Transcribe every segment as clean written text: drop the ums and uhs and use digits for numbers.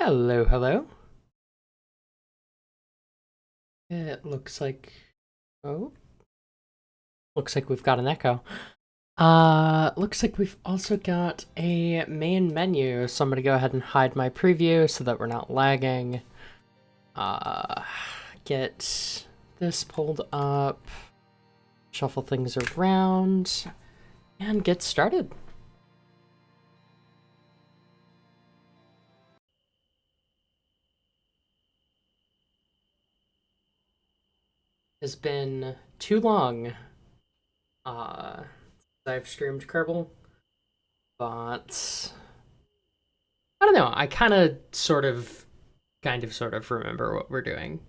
Hello, hello. It looks like... Oh, looks like we've got an echo. Looks like we've also got a main menu, so I'm gonna go ahead and hide my preview so that we're not lagging. Get this pulled up, shuffle things around, and get started. It's been too long, since I've streamed Kerbal, but I don't know, I sort of remember what we're doing.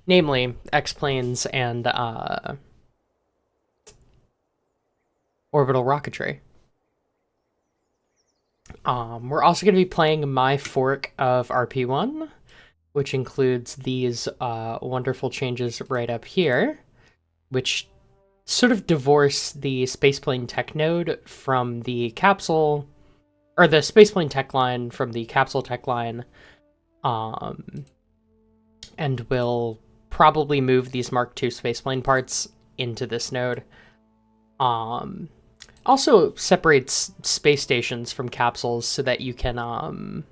Namely, X-Planes and orbital rocketry. We're also going to be playing my fork of RP-1, which includes these wonderful changes right up here, which sort of divorce the spaceplane tech node from the capsule, or the spaceplane tech line from the capsule tech line, and will probably move these Mark II spaceplane parts into this node. Also separates space stations from capsules so that you can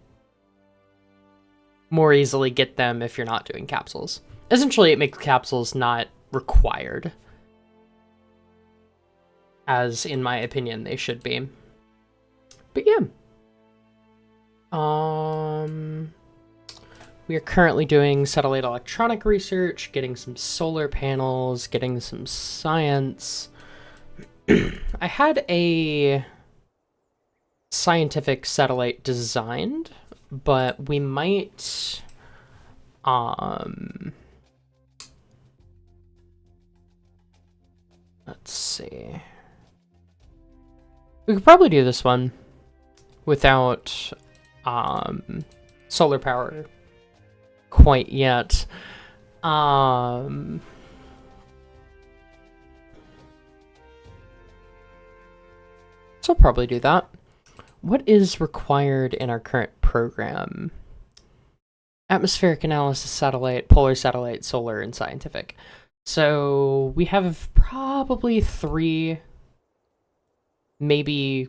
more easily get them if you're not doing capsules. Essentially, it makes capsules not required, as in my opinion they should be. But yeah. We are currently doing satellite electronic research, getting some solar panels, getting some science. I had a scientific satellite designed, but we might let's see. We could probably do this one without solar power quite yet. So I'll probably do that. What is required in our current program? Atmospheric analysis, satellite, polar satellite, solar, and scientific. So we have probably maybe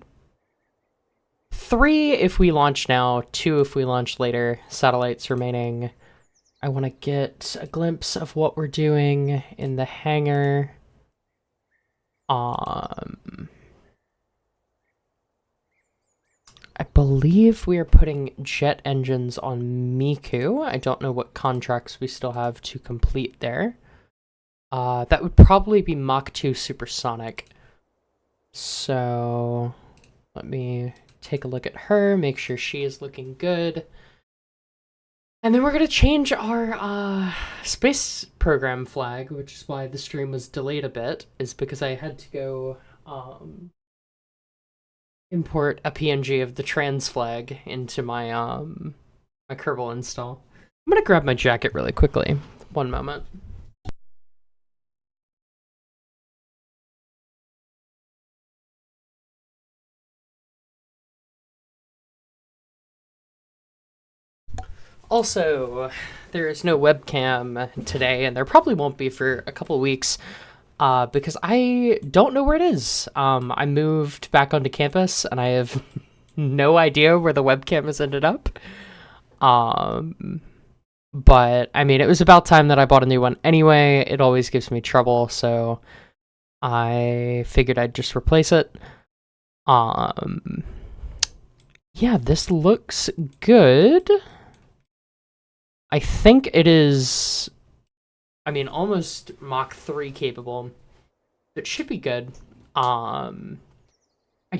3 if we launch now, 2 if we launch later, satellites remaining. I want to get a glimpse of what we're doing in the hangar. I believe we are putting jet engines on Miku. I don't know what contracts we still have to complete there. That would probably be Mach-2 supersonic. So let me take a look at her, make sure she is looking good. And then we're going to change our space program flag, which is why the stream was delayed a bit, is because I had to go import a PNG of the trans flag into my my Kerbal install. I'm gonna grab my jacket really quickly. One moment. Also, there is no webcam today, and there probably won't be for a couple weeks, because I don't know where it is. I moved back onto campus, and I have no idea where the webcam has ended up. But, I mean, it was about time that I bought a new one anyway. It always gives me trouble, so I figured I'd just replace it. Yeah, this looks good. I think it is, I mean, almost Mach 3 capable. It should be good. I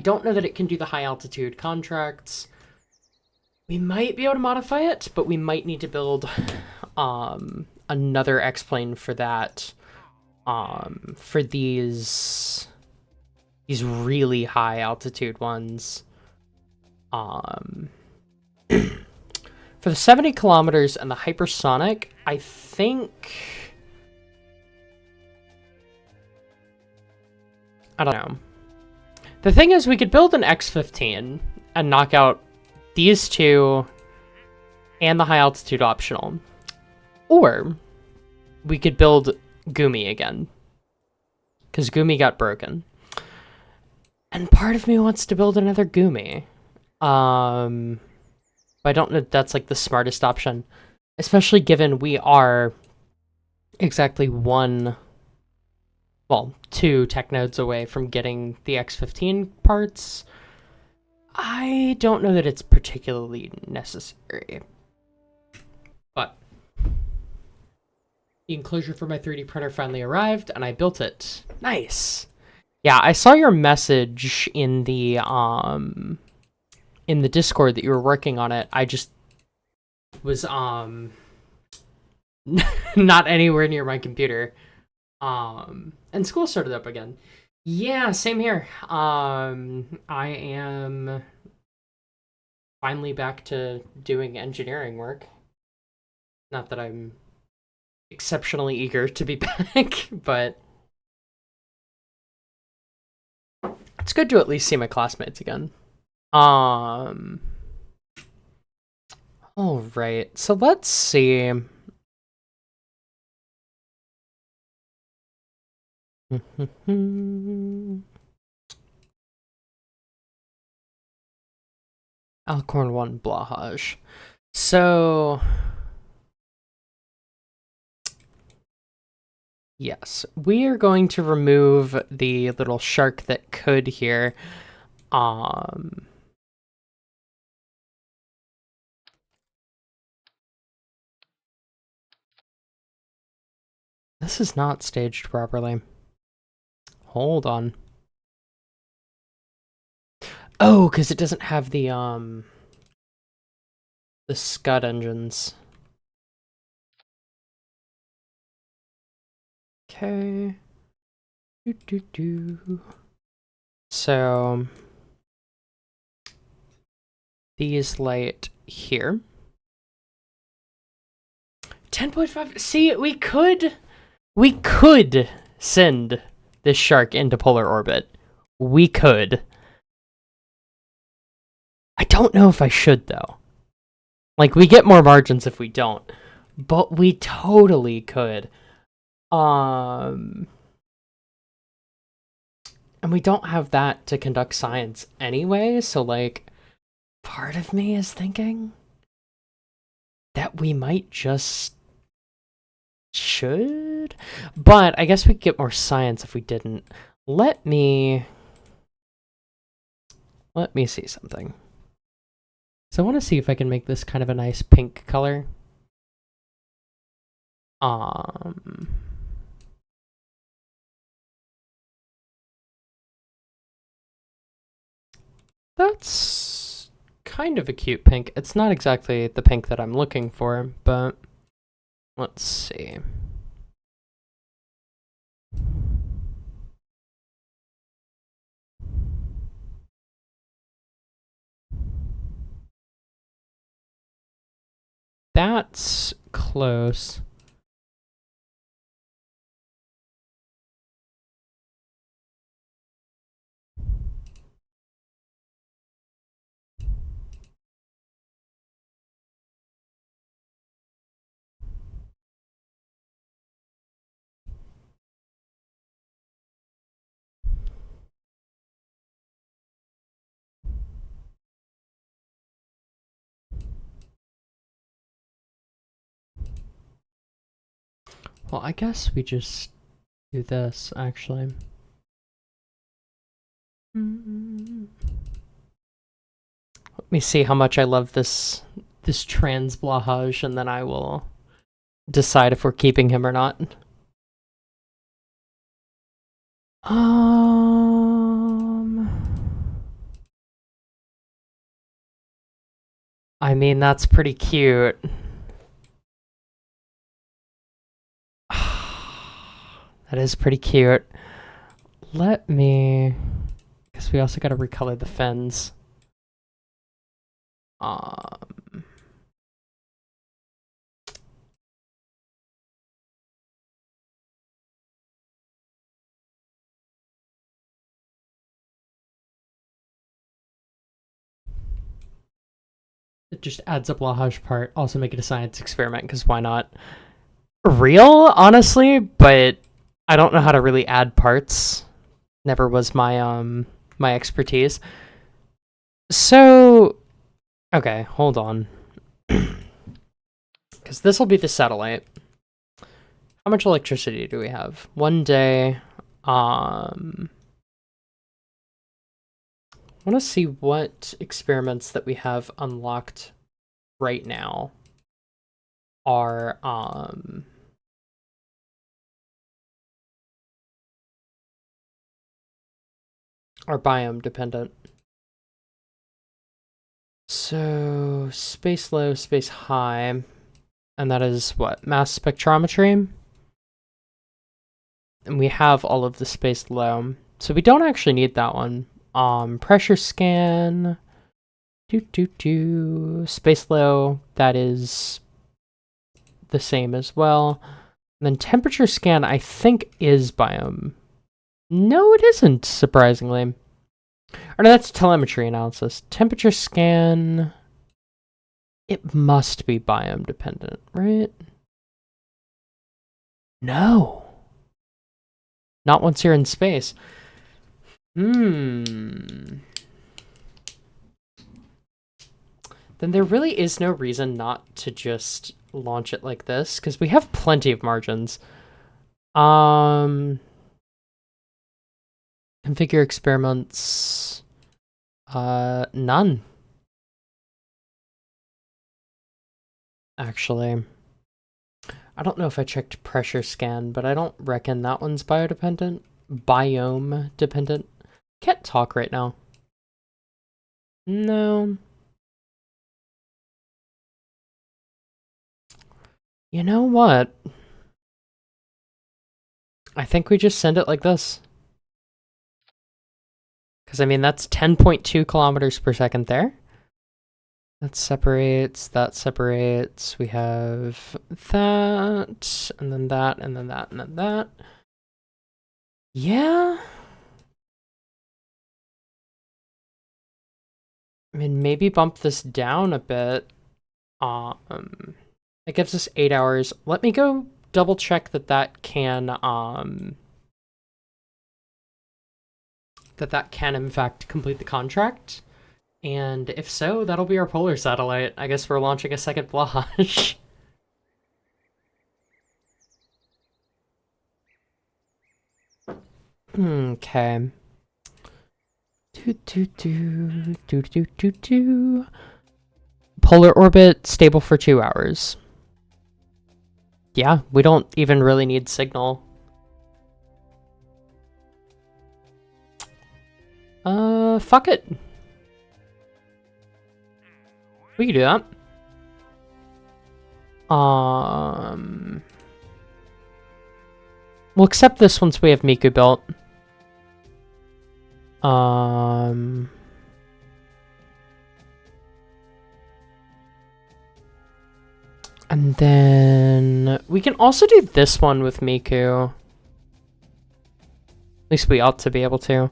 don't know that it can do the high altitude contracts. We might be able to modify it, but we might need to build another X-plane for that. For these really high altitude ones. For the 70 kilometers and the hypersonic, I think... I don't know. The thing is, we could build an X-15 and knock out these two and the high altitude optional. Or we could build Gumi again, because Gumi got broken. And part of me wants to build another Gumi. But I don't know if that's like the smartest option, especially given we are exactly two tech nodes away from getting the X-15 parts. I don't know that it's particularly necessary. But the enclosure for my 3D printer finally arrived, and I built it. Nice. Yeah, I saw your message in the Discord that you were working on it. I just was not anywhere near my computer. And school started up again. Yeah, same here. I am finally back to doing engineering work. Not that I'm exceptionally eager to be back, but it's good to at least see my classmates again. All right, so let's see. Alcorn 1 Blahage. So yes, we are going to remove the little shark that could here. This is not staged properly. Hold on. Oh, because it doesn't have the Scud engines. Okay. So these light here. 10.5. See, we could send this shark into polar orbit. We could. I don't know if I should though. Like, we get more margins if we don't, but we totally could. And we don't have that to conduct science anyway, so like, part of me is thinking that we might just should, but I guess we could get more science if we didn't. Let me see something. So I want to see if I can make this kind of a nice pink color. That's kind of a cute pink. It's not exactly the pink that I'm looking for, but let's see. That's close. Well, I guess we just do this, actually. Let me see how much I love this trans Blahage, and then I will decide if we're keeping him or not. I mean, that's pretty cute. That is pretty cute. Let me... Guess we also gotta recolor the fins. It just adds up Lahaj part. Also make it a science experiment, because why not? Real, honestly, but I don't know how to really add parts. Never was my expertise. So, okay, hold on. Because this will be the satellite. How much electricity do we have? 1 day. I want to see what experiments that we have unlocked right now are biome dependent. So space low, space high, and that is what? Mass spectrometry. And we have all of the space low. So we don't actually need that one. Pressure scan. Space low, that is the same as well. And then temperature scan, I think, is biome. No, it isn't, surprisingly. Or no, that's telemetry analysis. Temperature scan, it must be biome dependent, right? No. Not once you're in space. Then there really is no reason not to just launch it like this, because we have plenty of margins. Configure experiments. None. Actually. I don't know if I checked pressure scan, but I don't reckon that one's biodependent. Biome dependent. Can't talk right now. No. You know what? I think we just send it like this. Because, I mean, that's 10.2 kilometers per second there. That separates, we have that, and then that, and then that, and then that. Yeah. I mean, maybe bump this down a bit. It gives us 8 hours. Let me go double check that that can, in fact complete the contract. And if so, that'll be our polar satellite. I guess we're launching a second Blahaj. Okay. Polar orbit, stable for 2 hours. Yeah, we don't even really need signal. Fuck it. We can do that. We'll accept this once we have Miku built. And then we can also do this one with Miku. At least we ought to be able to.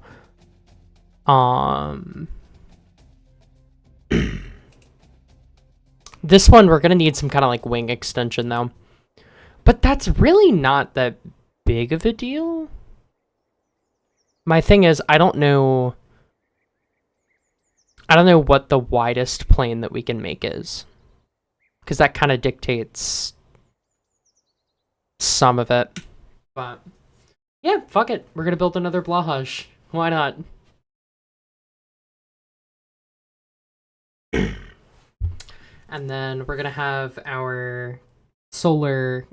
This one, we're gonna need some kind of like wing extension though. But that's really not that big of a deal. My thing is, I don't know what the widest plane that we can make is. Because that kind of dictates some of it. But yeah, fuck it. We're gonna build another Blahaj. Why not? And then we're gonna have our solar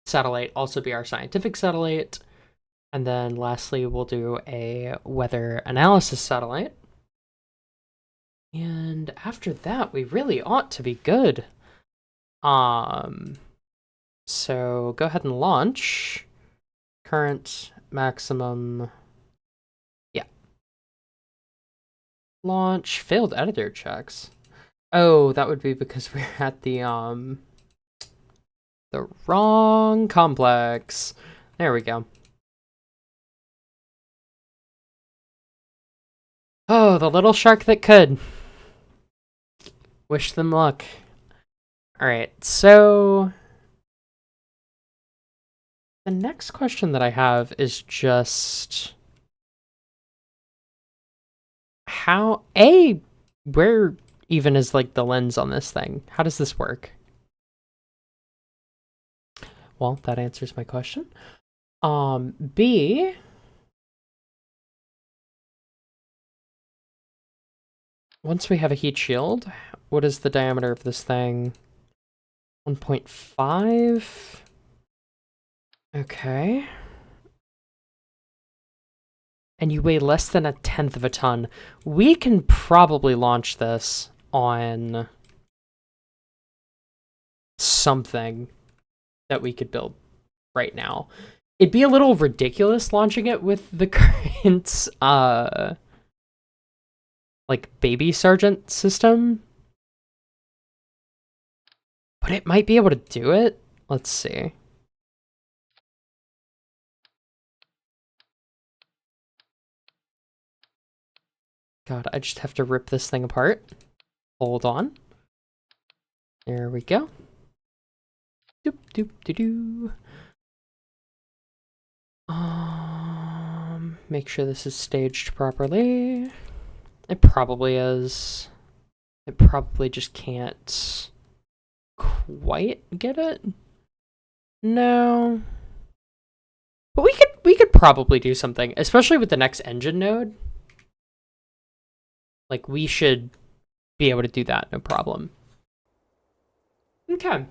satellite also be our scientific satellite. And then lastly, we'll do a weather analysis satellite. And after that, we really ought to be good. So go ahead and launch. Current maximum. Yeah. Launch. Failed editor checks. Oh, that would be because we're at the wrong complex. There we go. Oh, the little shark that could. Wish them luck. Alright, so the next question that I have is just where even is like the lens on this thing? How does this work? Well, that answers my question. B, once we have a heat shield, what is the diameter of this thing? 1.5. Okay. And you weigh less than 1/10 of a ton. We can probably launch this on something that we could build right now. It'd be a little ridiculous launching it with the current like baby sergeant system, but it might be able to do it. Let's see. God, I just have to rip this thing apart. Hold on. There we go. Doop doop doo doo. Make sure this is staged properly. It probably is. It probably just can't quite get it. No. But we could probably do something, especially with the next engine node. Like, we should be able to do that, no problem. Okay.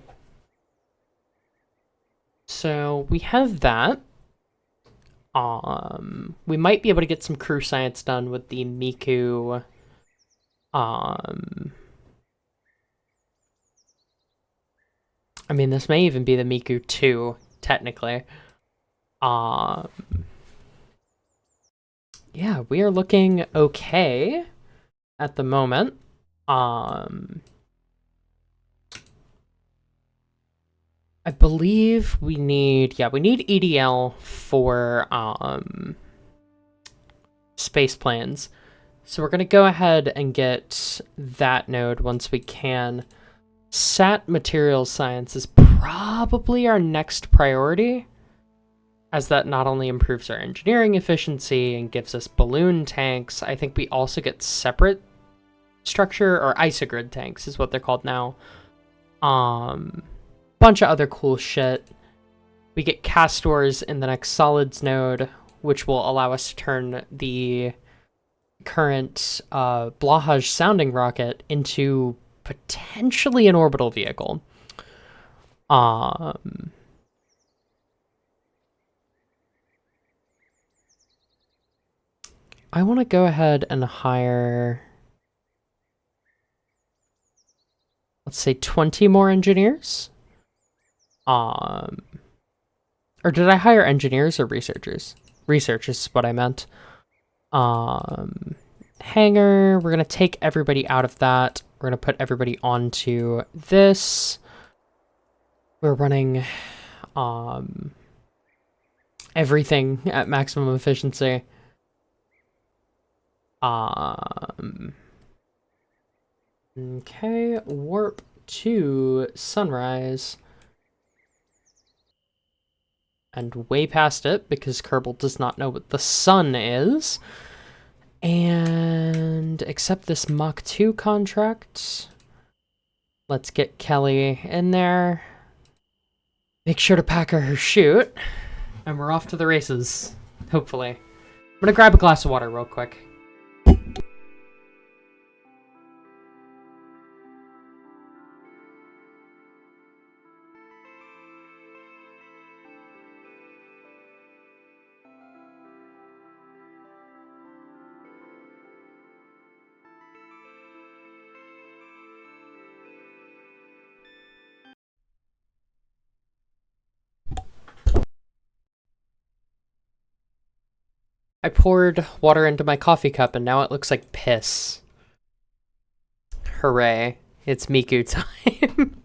So we have that. We might be able to get some crew science done with the Miku. I mean, this may even be the Miku 2, technically. Yeah, we are looking okay at the moment. I believe we need, we need EDL for Spaceplanes. So we're going to go ahead and get that node once we can. Sat Materials Science is probably our next priority, as that not only improves our engineering efficiency and gives us balloon tanks, I think we also get separate structure, or isogrid tanks is what they're called now. Bunch of other cool shit. We get castors in the next solids node, which will allow us to turn the current Blahaj sounding rocket into potentially an orbital vehicle. I want to go ahead and hire, let's say, 20 more engineers. Or did I hire engineers or researchers? Research is what I meant. Hangar, we're going to take everybody out of that. We're going to put everybody onto this. We're running everything at maximum efficiency. Okay, warp to Sunrise. And way past it, because Kerbal does not know what the sun is. And accept this Mach-2 contract. Let's get Kelly in there. Make sure to pack her chute. And we're off to the races, hopefully. I'm gonna grab a glass of water real quick. I poured water into my coffee cup and now it looks like piss. Hooray. It's Miku time.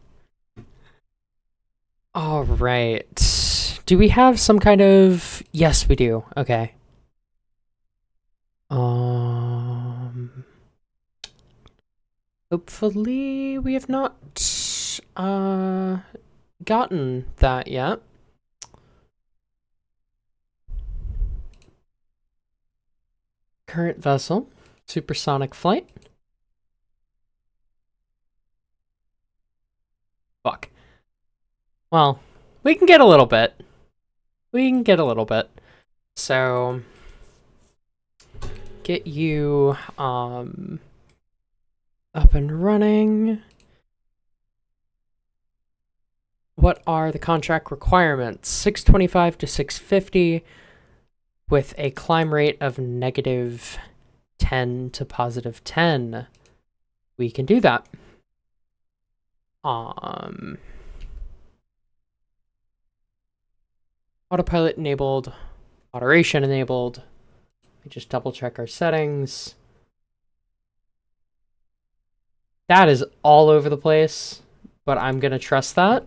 Alright. Do we have some kind of... Yes, we do. Okay. Hopefully we have not gotten that yet. Current vessel, supersonic flight. Fuck. Well, we can get a little bit. So, get you up and running. What are the contract requirements? 625 to 650 with a climb rate of -10 to +10. We can do that. Autopilot enabled, moderation enabled. Let me just double check our settings. That is all over the place, but I'm gonna trust that.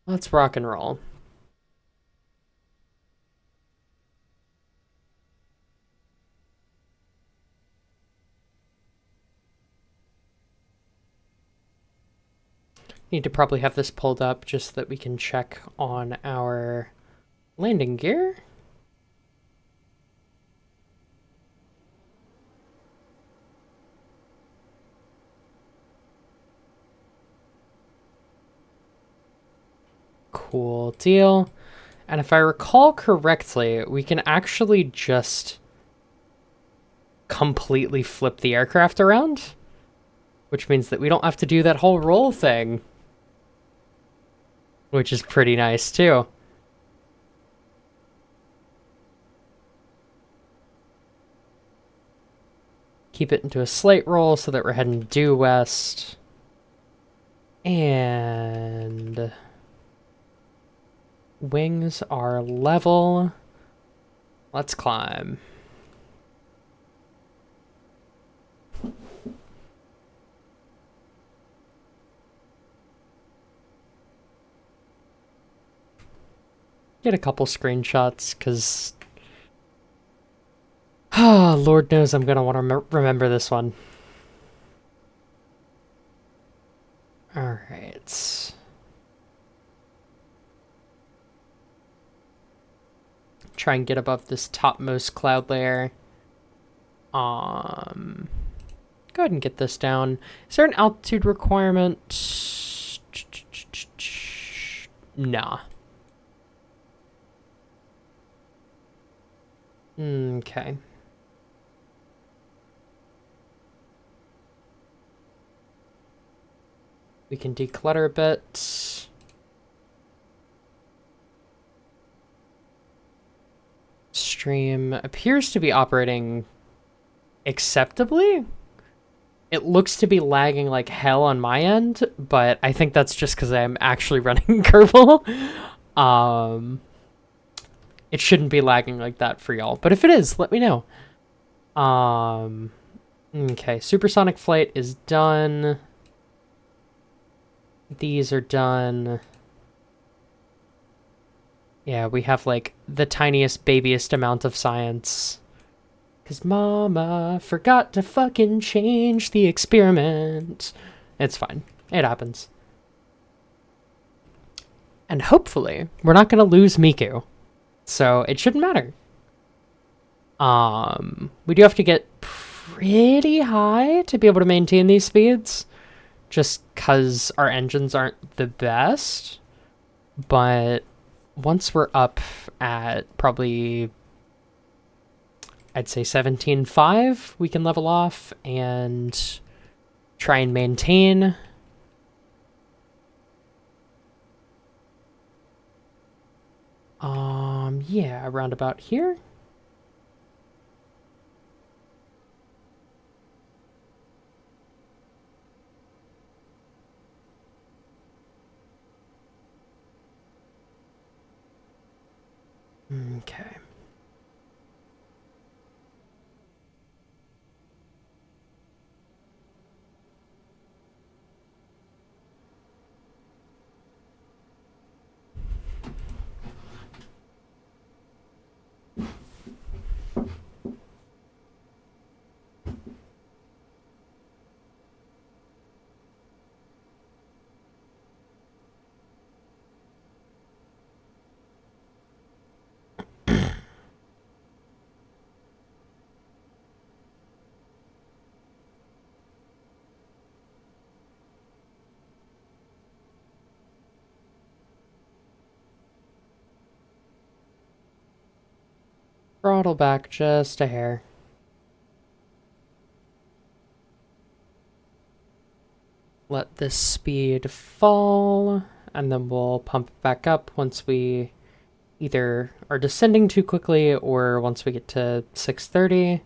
Let's rock and roll. Need to probably have this pulled up just so that we can check on our landing gear. Cool deal. And if I recall correctly, we can actually just completely flip the aircraft around, which means that we don't have to do that whole roll thing, which is pretty nice too. Keep it into a slight roll so that we're heading due west. And wings are level. Let's climb. Get a couple screenshots, because Lord knows I'm gonna want to remember this one. Alright. Try and get above this topmost cloud layer. Go ahead and get this down. Is there an altitude requirement? Nah. Okay. We can declutter a bit. Stream appears to be operating acceptably. It looks to be lagging like hell on my end, but I think that's just because I'm actually running Kerbal. It shouldn't be lagging like that for y'all, but if it is, let me know. Okay, supersonic flight is done. These are done. Yeah, we have like the tiniest, babiest amount of science. Because Mama forgot to fucking change the experiment. It's fine. It happens. And hopefully, we're not going to lose Miku. So it shouldn't matter. We do have to get pretty high to be able to maintain these speeds. Just because our engines aren't the best. But once we're up at probably, I'd say 17.5, we can level off and try and maintain. Yeah, around about here. Okay. Throttle back just a hair. Let this speed fall, and then we'll pump it back up once we either are descending too quickly or once we get to 630.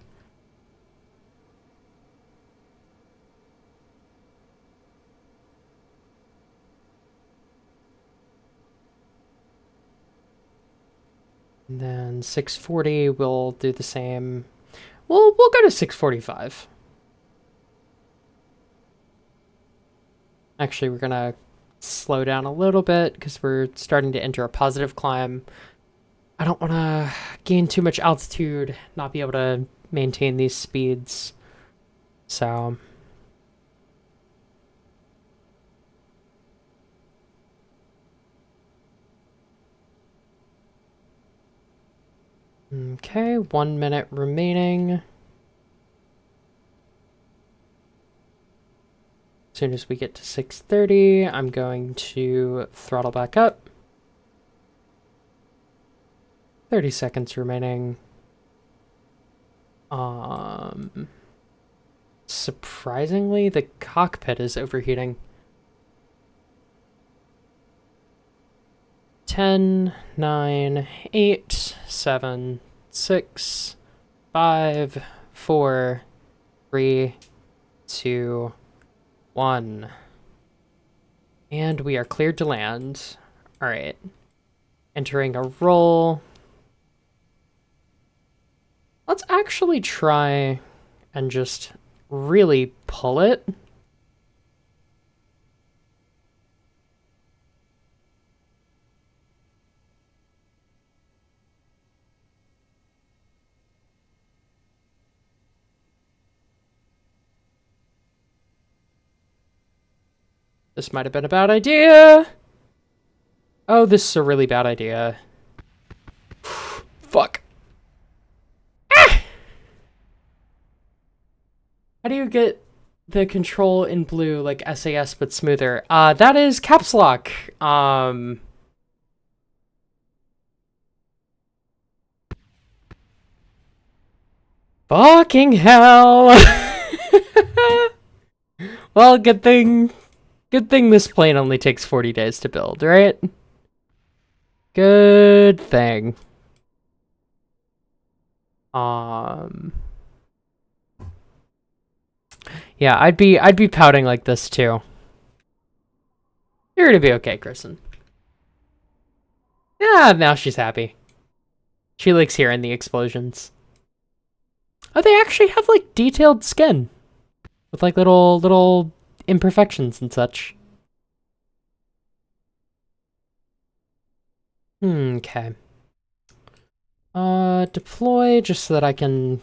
And then 640, we'll do the same. We'll go to 645. Actually, we're gonna slow down a little bit because we're starting to enter a positive climb. I don't want to gain too much altitude, not be able to maintain these speeds. So... Okay, 1 minute remaining. As soon as we get to 630, I'm going to throttle back up. 30 seconds remaining. Surprisingly, the cockpit is overheating. 10, 9, 8, 7, 6, 5, 4, 3, 2, 1. And we are cleared to land. Alright. Entering a roll. Let's actually try and just really pull it. This might have been a bad idea. Oh, this is a really bad idea. Fuck. Ah! How do you get the control in blue like SAS but smoother? That is caps lock. Fucking hell. Well, good thing this plane only takes 40 days to build, right? Good thing. Yeah, I'd be pouting like this too. You're gonna be okay, Kristen. Yeah, now she's happy. She likes hearing the explosions. Oh, they actually have like detailed skin with like little imperfections and such. Okay. Deploy just so that I can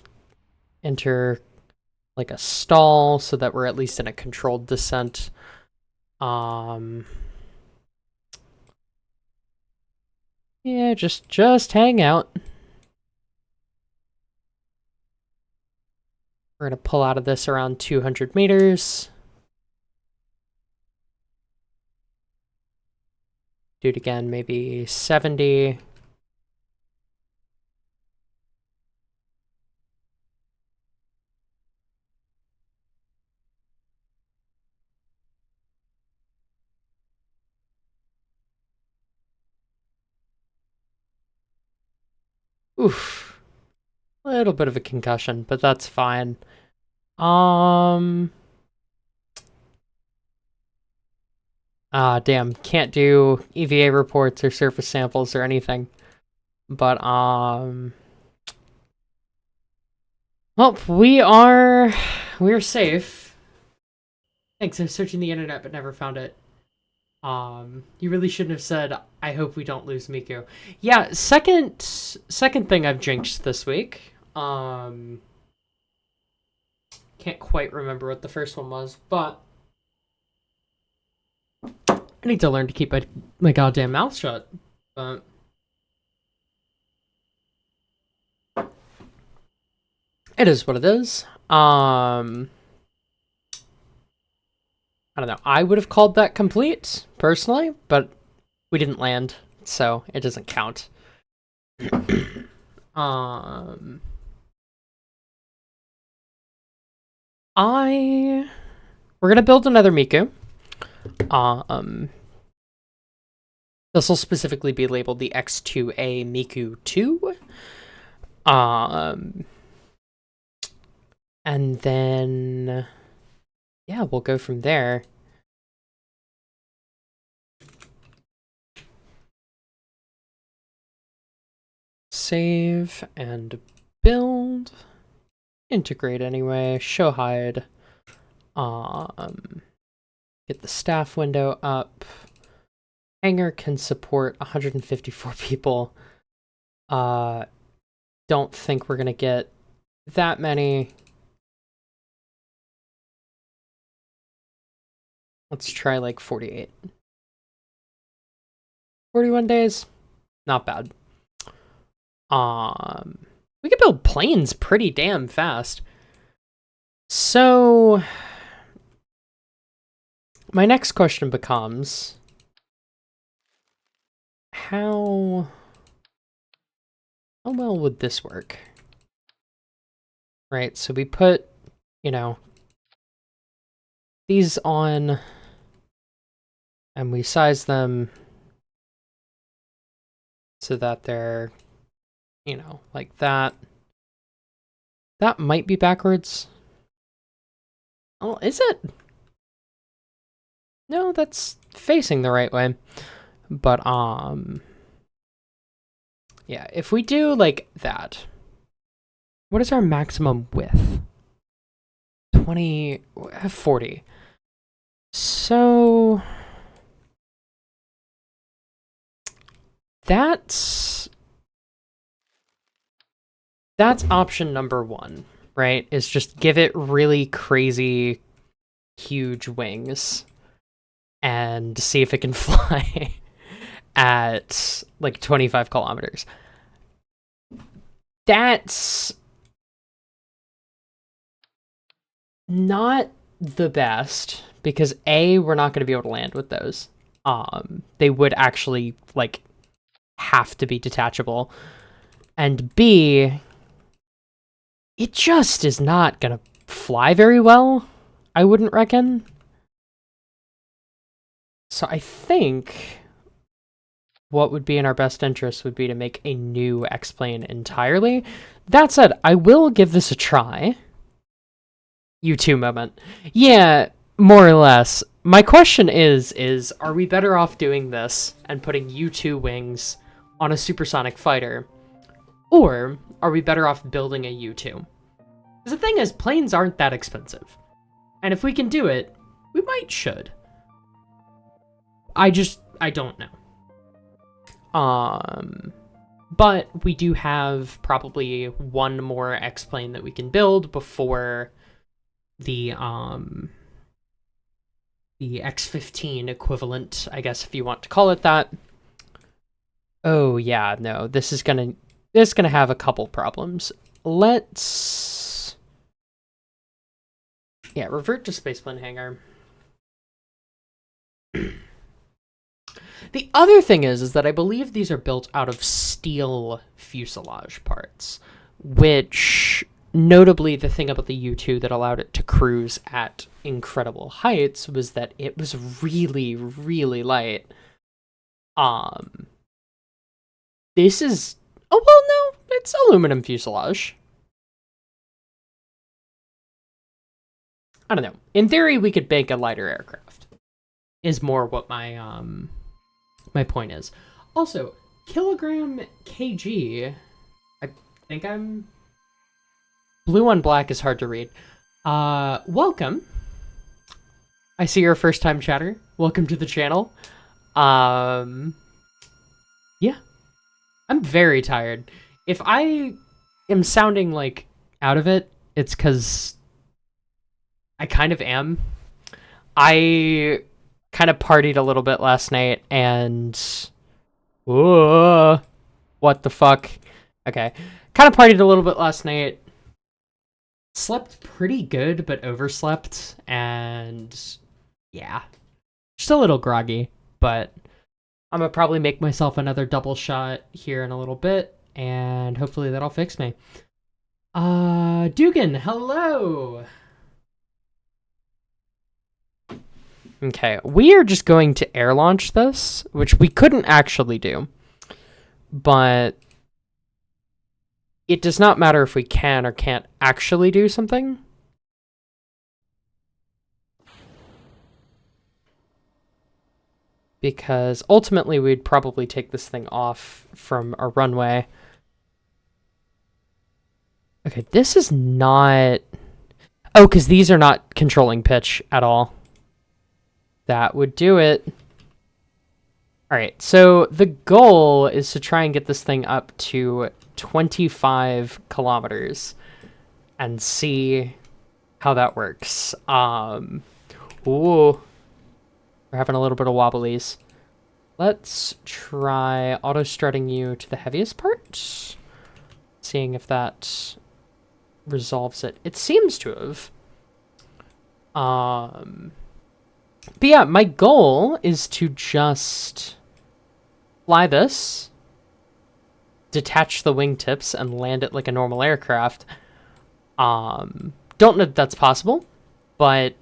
enter like a stall so that we're at least in a controlled descent. Yeah, just hang out. We're gonna pull out of this around 200 meters. Do it again, maybe 70. Oof. A little bit of a concussion, but that's fine. Damn, can't do EVA reports or surface samples or anything. But, well, we're safe. Thanks, I was searching the internet but never found it. You really shouldn't have said, I hope we don't lose Miku. Yeah, second thing I've jinxed this week. Can't quite remember what the first one was, but I need to learn to keep my goddamn mouth shut. But it is what it is. I don't know. I would have called that complete, personally, but we didn't land, so it doesn't count. We're gonna build another Miku. This will specifically be labeled the X2A Miku 2. And then, yeah, we'll go from there. Save and build. Integrate anyway. Show hide. Get the staff window up. Hangar can support 154 people. Don't think we're gonna get that many. Let's try like 48. 41 days. Not bad. We can build planes pretty damn fast. So my next question becomes, how well would this work? Right, so we put, you know, these on, and we size them so that they're, you know, like that. That might be backwards. Oh, is it? No, that's facing the right way. But, yeah, if we do like that, what is our maximum width? 40. So that's option number one, right? Is just give it really crazy, huge wings and see if it can fly at like 25 kilometers. That's not the best because A, we're not going to be able to land with those. They would actually like have to be detachable. And B, it just is not going to fly very well, I wouldn't reckon. So I think what would be in our best interest would be to make a new X-Plane entirely. That said, I will give this a try. U2 moment. Yeah, more or less. My question is are we better off doing this and putting U2 wings on a supersonic fighter? Or are we better off building a U2? Because the thing is, planes aren't that expensive. And if we can do it, we might should. I don't know. But we do have probably one more X-Plane that we can build before the X-15 equivalent, I guess, if you want to call it that. Oh yeah, no, this is gonna have a couple problems. Let's, yeah, revert to Spaceplane hangar. The other thing is that I believe these are built out of steel fuselage parts, which, notably, the thing about the U2 that allowed it to cruise at incredible heights was that it was really, really light. This is, oh, well, no, it's aluminum fuselage. I don't know. In theory, we could make a lighter aircraft, is more what my, my point is. Also, kilogram kg, I think I'm... Blue on black is hard to read. Welcome. I see you're a first-time chatter. Welcome to the channel. Yeah. I'm very tired. If I am sounding, like, out of it, it's because I kind of am. I kind of partied a little bit last night, and... Whoa. What the fuck? Okay. Kind of partied a little bit last night. Slept pretty good, but overslept, and yeah. Just a little groggy, but I'm gonna probably make myself another double shot here in a little bit, and hopefully that'll fix me. Dugan, hello! Okay, we are just going to air launch this, which we couldn't actually do. But it does not matter if we can or can't actually do something. Because ultimately we'd probably take this thing off from a runway. Okay, this is not... Oh, because these are not controlling pitch at all. That would do it. Alright, so the goal is to try and get this thing up to 25 kilometers and see how that works. Ooh. We're having a little bit of wobblies. Let's try auto-strutting you to the heaviest part. Seeing if that resolves it. It seems to have. But yeah, my goal is to just fly this, detach the wingtips, and land it like a normal aircraft. Don't know if that's possible, but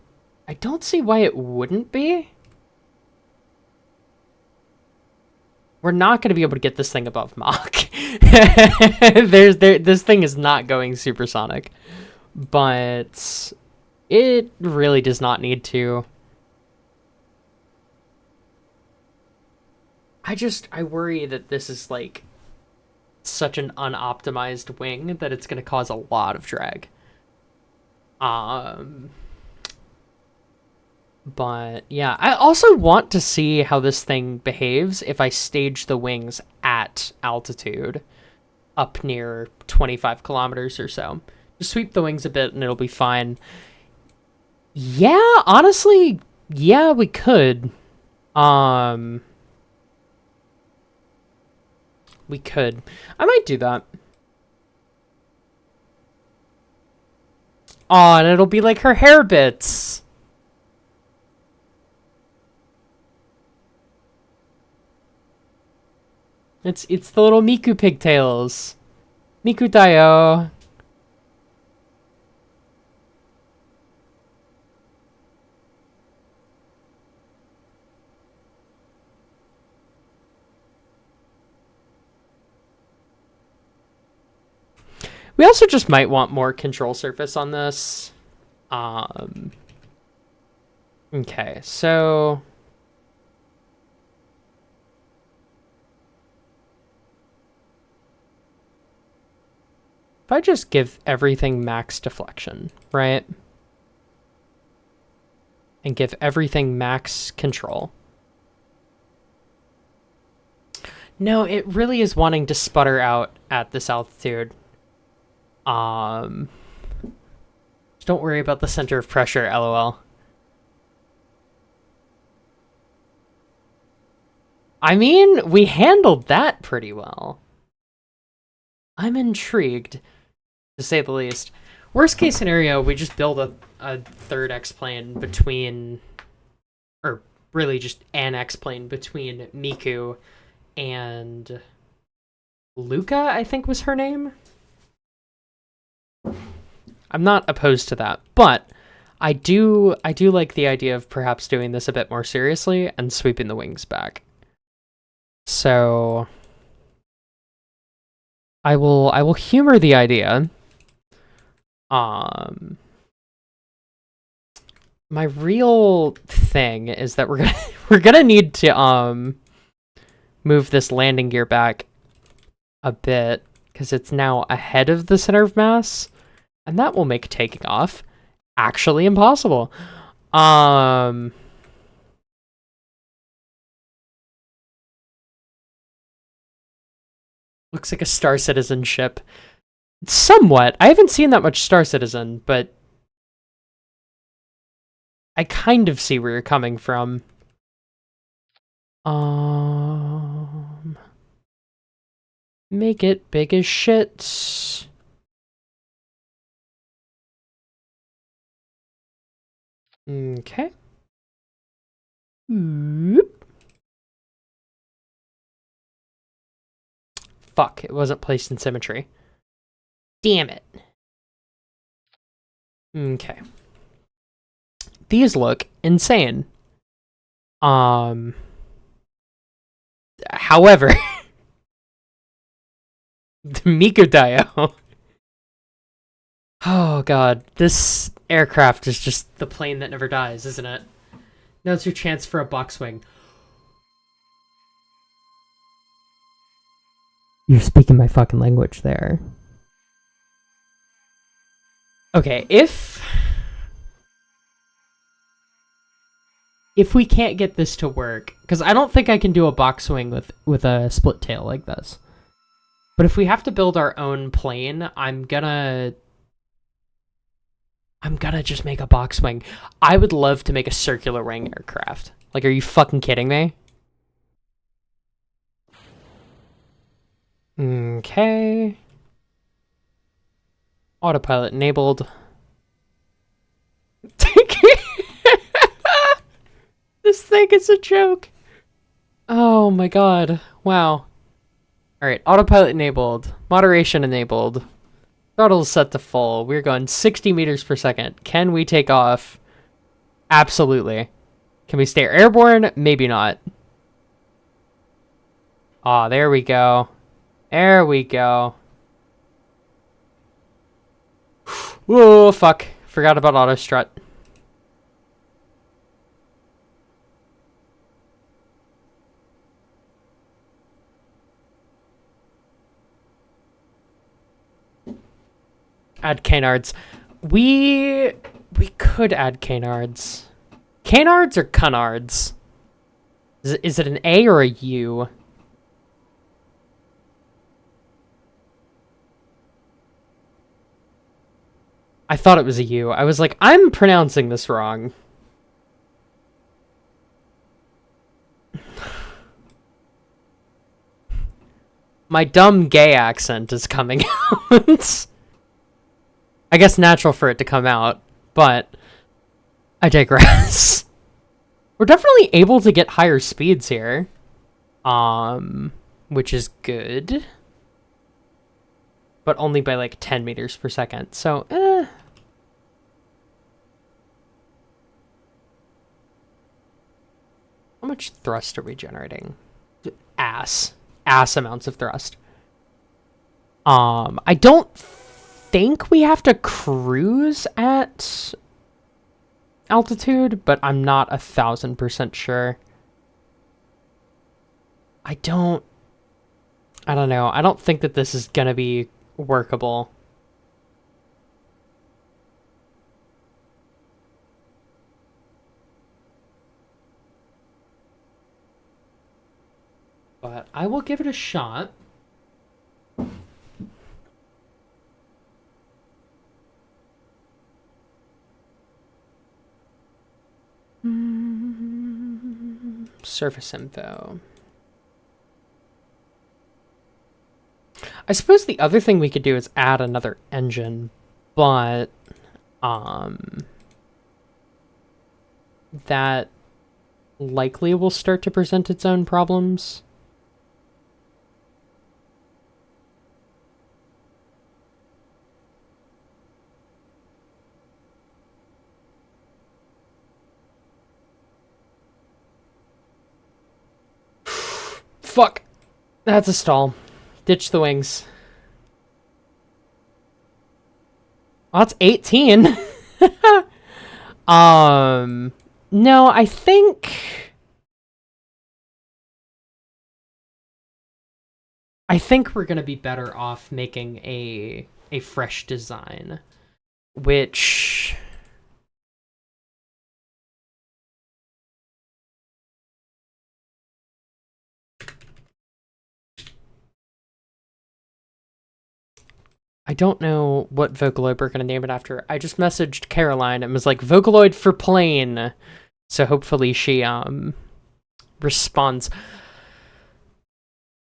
I don't see why it wouldn't be. We're not going to be able to get this thing above Mach. This thing is not going supersonic, but it really does not need to. I worry that this is like such an unoptimized wing that it's going to cause a lot of drag. But yeah, I also want to see how this thing behaves if I stage the wings at altitude up near 25 kilometers or so. Just sweep the wings a bit and it'll be fine. Yeah, honestly, yeah, we could. We could. I might do that. Oh, and it'll be like her hair bits. It's the little Miku pigtails. Miku Dayo. We also just might want more control surface on this. Okay, so... if I just give everything max deflection, right? And give everything max control. No, it really is wanting to sputter out at this altitude. Just don't worry about the center of pressure, lol. I mean, we handled that pretty well. I'm intrigued, to say the least. Worst case scenario, we just build a third X-plane between... or really just an X-plane between Miku and... Luca, I think was her name? I'm not opposed to that, but I do like the idea of perhaps doing this a bit more seriously and sweeping the wings back. So I will humor the idea. My real thing is that we're gonna need to move this landing gear back a bit because it's now ahead of the center of mass, and that will make taking off actually impossible. Looks like a Star Citizen ship. Somewhat. I haven't seen that much Star Citizen, but I kind of see where you're coming from. Make it big as shit. Okay. Oop. Fuck, it wasn't placed in symmetry. Damn it. Okay. These look insane. However, the Miku Dio. Oh god, this aircraft is just the plane that never dies, isn't it? Now's your chance for a box wing. You're speaking my fucking language there. Okay, if we can't get this to work, because I don't think I can do a box wing with a split tail like this. But if we have to build our own plane, I'm gonna just make a box wing. I would love to make a circular wing aircraft. Like, are you fucking kidding me? Okay. Autopilot enabled. This thing is a joke. Oh my god. Wow. Alright, autopilot enabled. Moderation enabled. Throttle set to full. We're going 60 meters per second. Can we take off? Absolutely. Can we stay airborne? Maybe not. Aw, there we go. There we go. Whoa, fuck. Forgot about auto strut. Add canards. We could add canards. Canards or cunards? Is it an A or a U? I thought it was a U. I was like, I'm pronouncing this wrong. My dumb gay accent is coming out. I guess natural for it to come out, but I digress. We're definitely able to get higher speeds here. Which is good. But only by like 10 meters per second. So, How much thrust are we generating? Ass amounts of thrust. I don't think we have to cruise at altitude, but I'm not 1000% sure. I don't know. I don't think that this is gonna be workable. But I will give it a shot. Surface info. I suppose the other thing we could do is add another engine, but that likely will start to present its own problems. Fuck. That's a stall. Ditch the wings. Oh, that's 18. No, I think we're gonna be better off making a fresh design, which I don't know what Vocaloid we're going to name it after. I just messaged Caroline and was like, Vocaloid for plane. So hopefully she responds.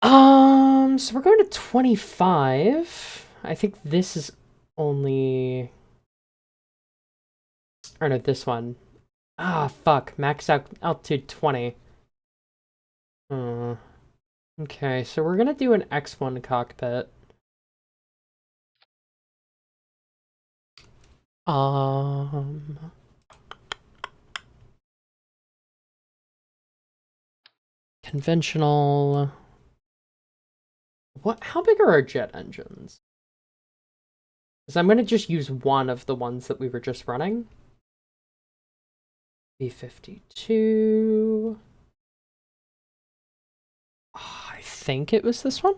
So we're going to 25. I think this is only... Or no, this one. Ah, fuck. Max out altitude 20. Okay, so we're gonna do an X1 cockpit. Conventional. What? How big are our jet engines? Because I'm gonna just use one of the ones that we were just running. B-52. Oh, I think it was this one.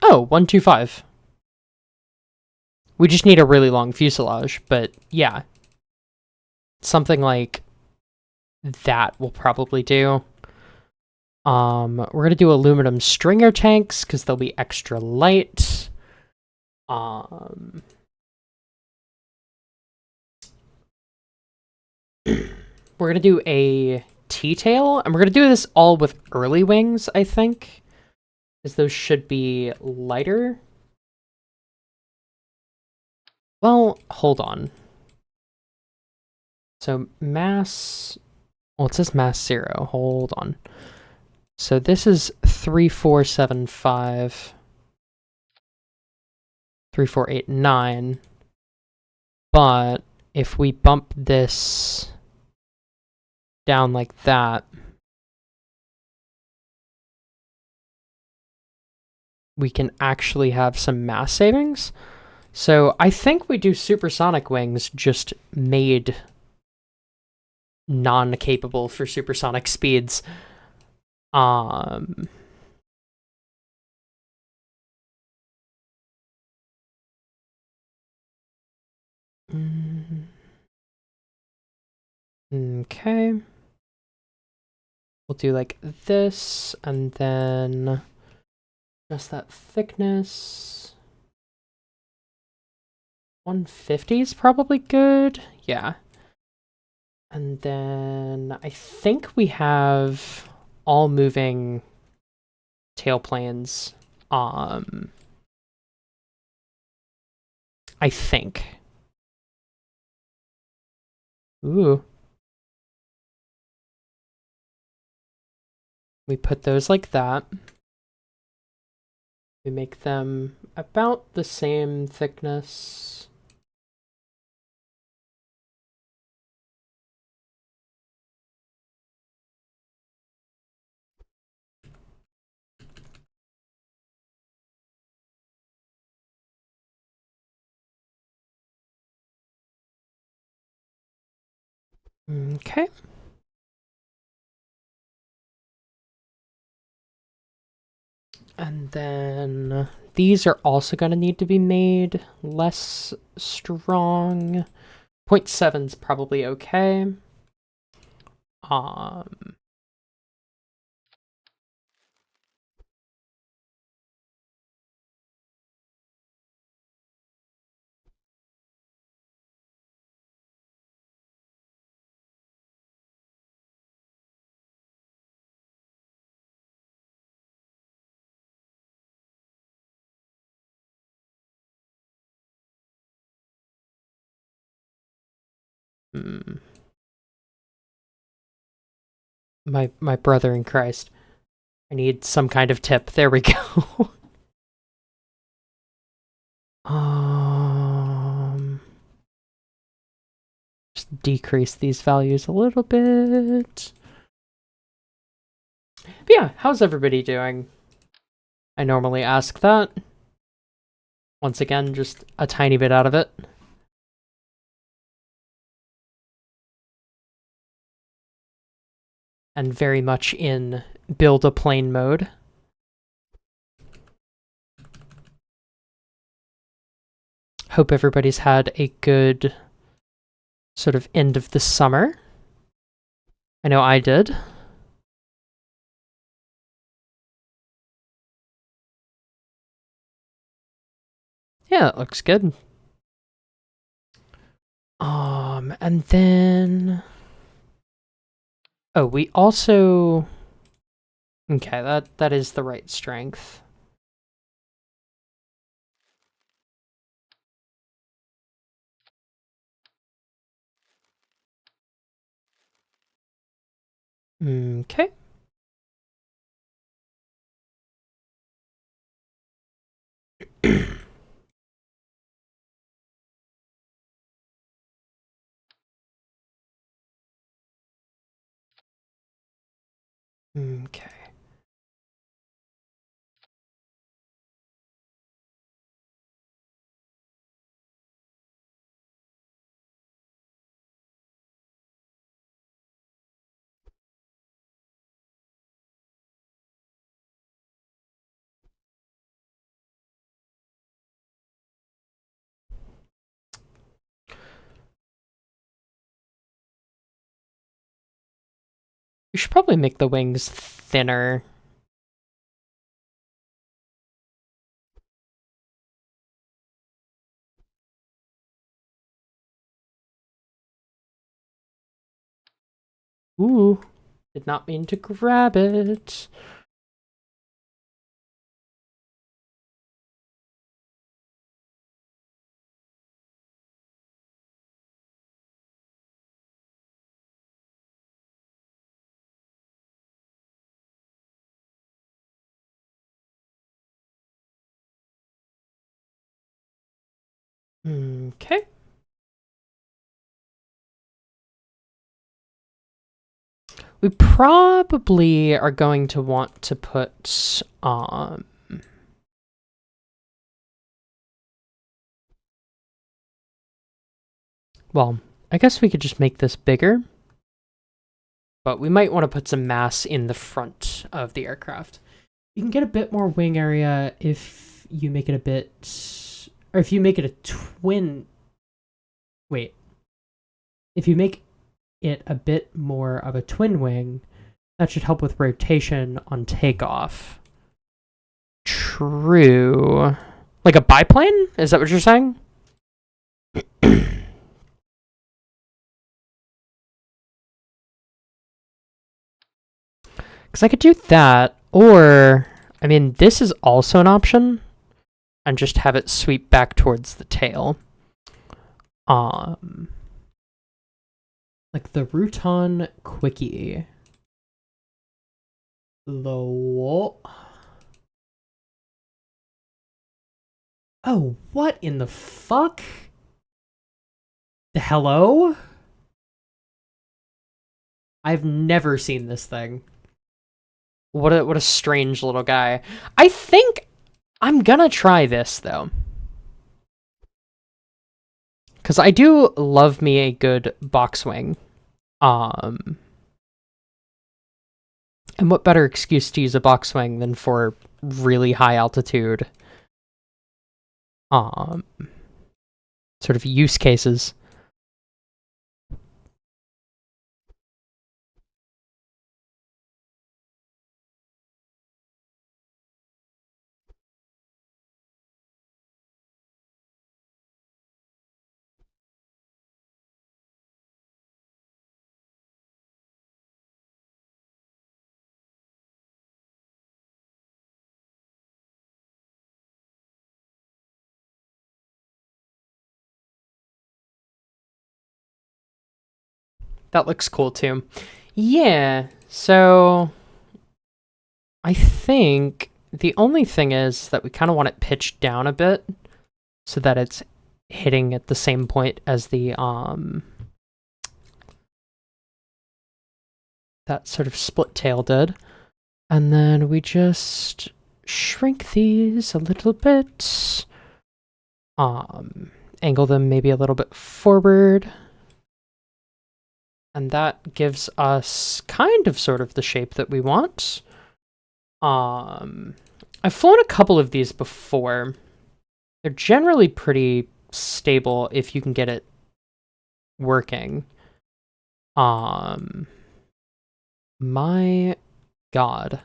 Oh, 125. We just need a really long fuselage, but yeah. Something like that will probably do. We're gonna do aluminum stringer tanks because they'll be extra light. We're gonna do a T-tail, and we're gonna do this all with early wings, I think, because those should be lighter. Well, hold on. So mass, well, it says mass 0. Hold on. So this is 3475, 3489. But if we bump this down like that, we can actually have some mass savings. So I think we do supersonic wings just made non-capable for supersonic speeds. Okay. We'll do like this, and then just that thickness. 150 is probably good. Yeah. And then I think we have all moving tailplanes. I think. Ooh. We put those like that. We make them about the same thickness. Okay. And then these are also going to need to be made less strong. 0.7 is probably okay. My brother in Christ. I need some kind of tip. There we go. Just decrease these values a little bit. But yeah, how's everybody doing? I normally ask that. Once again, just a tiny bit out of it. And very much in build a plane mode. Hope everybody's had a good sort of end of the summer. I know I did. Yeah, it looks good. And then... Oh, we also... Okay, that is the right strength. Okay. Okay. We should probably make the wings thinner. Ooh, did not mean to grab it. Okay. We probably are going to want to put, well, I guess we could just make this bigger, but we might want to put some mass in the front of the aircraft. You can get a bit more wing area if you make it a bit, or if you make it a twin, wait, if you make it a bit more of a twin wing, that should help with rotation on takeoff. True. Like a biplane? Is that what you're saying? Because I could do that, or, I mean, this is also an option, and just have it sweep back towards the tail. Like the Rutan Quickie. Low. Oh, what in the fuck? Hello? I've never seen this thing. What a strange little guy. I think I'm gonna try this though. Cause I do love me a good box wing. And what better excuse to use a box wing than for really high altitude sort of use cases. That looks cool too. Yeah, so I think the only thing is that we kind of want it pitched down a bit so that it's hitting at the same point as the that sort of split tail did. And then we just shrink these a little bit. Angle them maybe a little bit forward. And that gives us kind of sort of the shape that we want. I've flown a couple of these before. They're generally pretty stable if you can get it working. My God.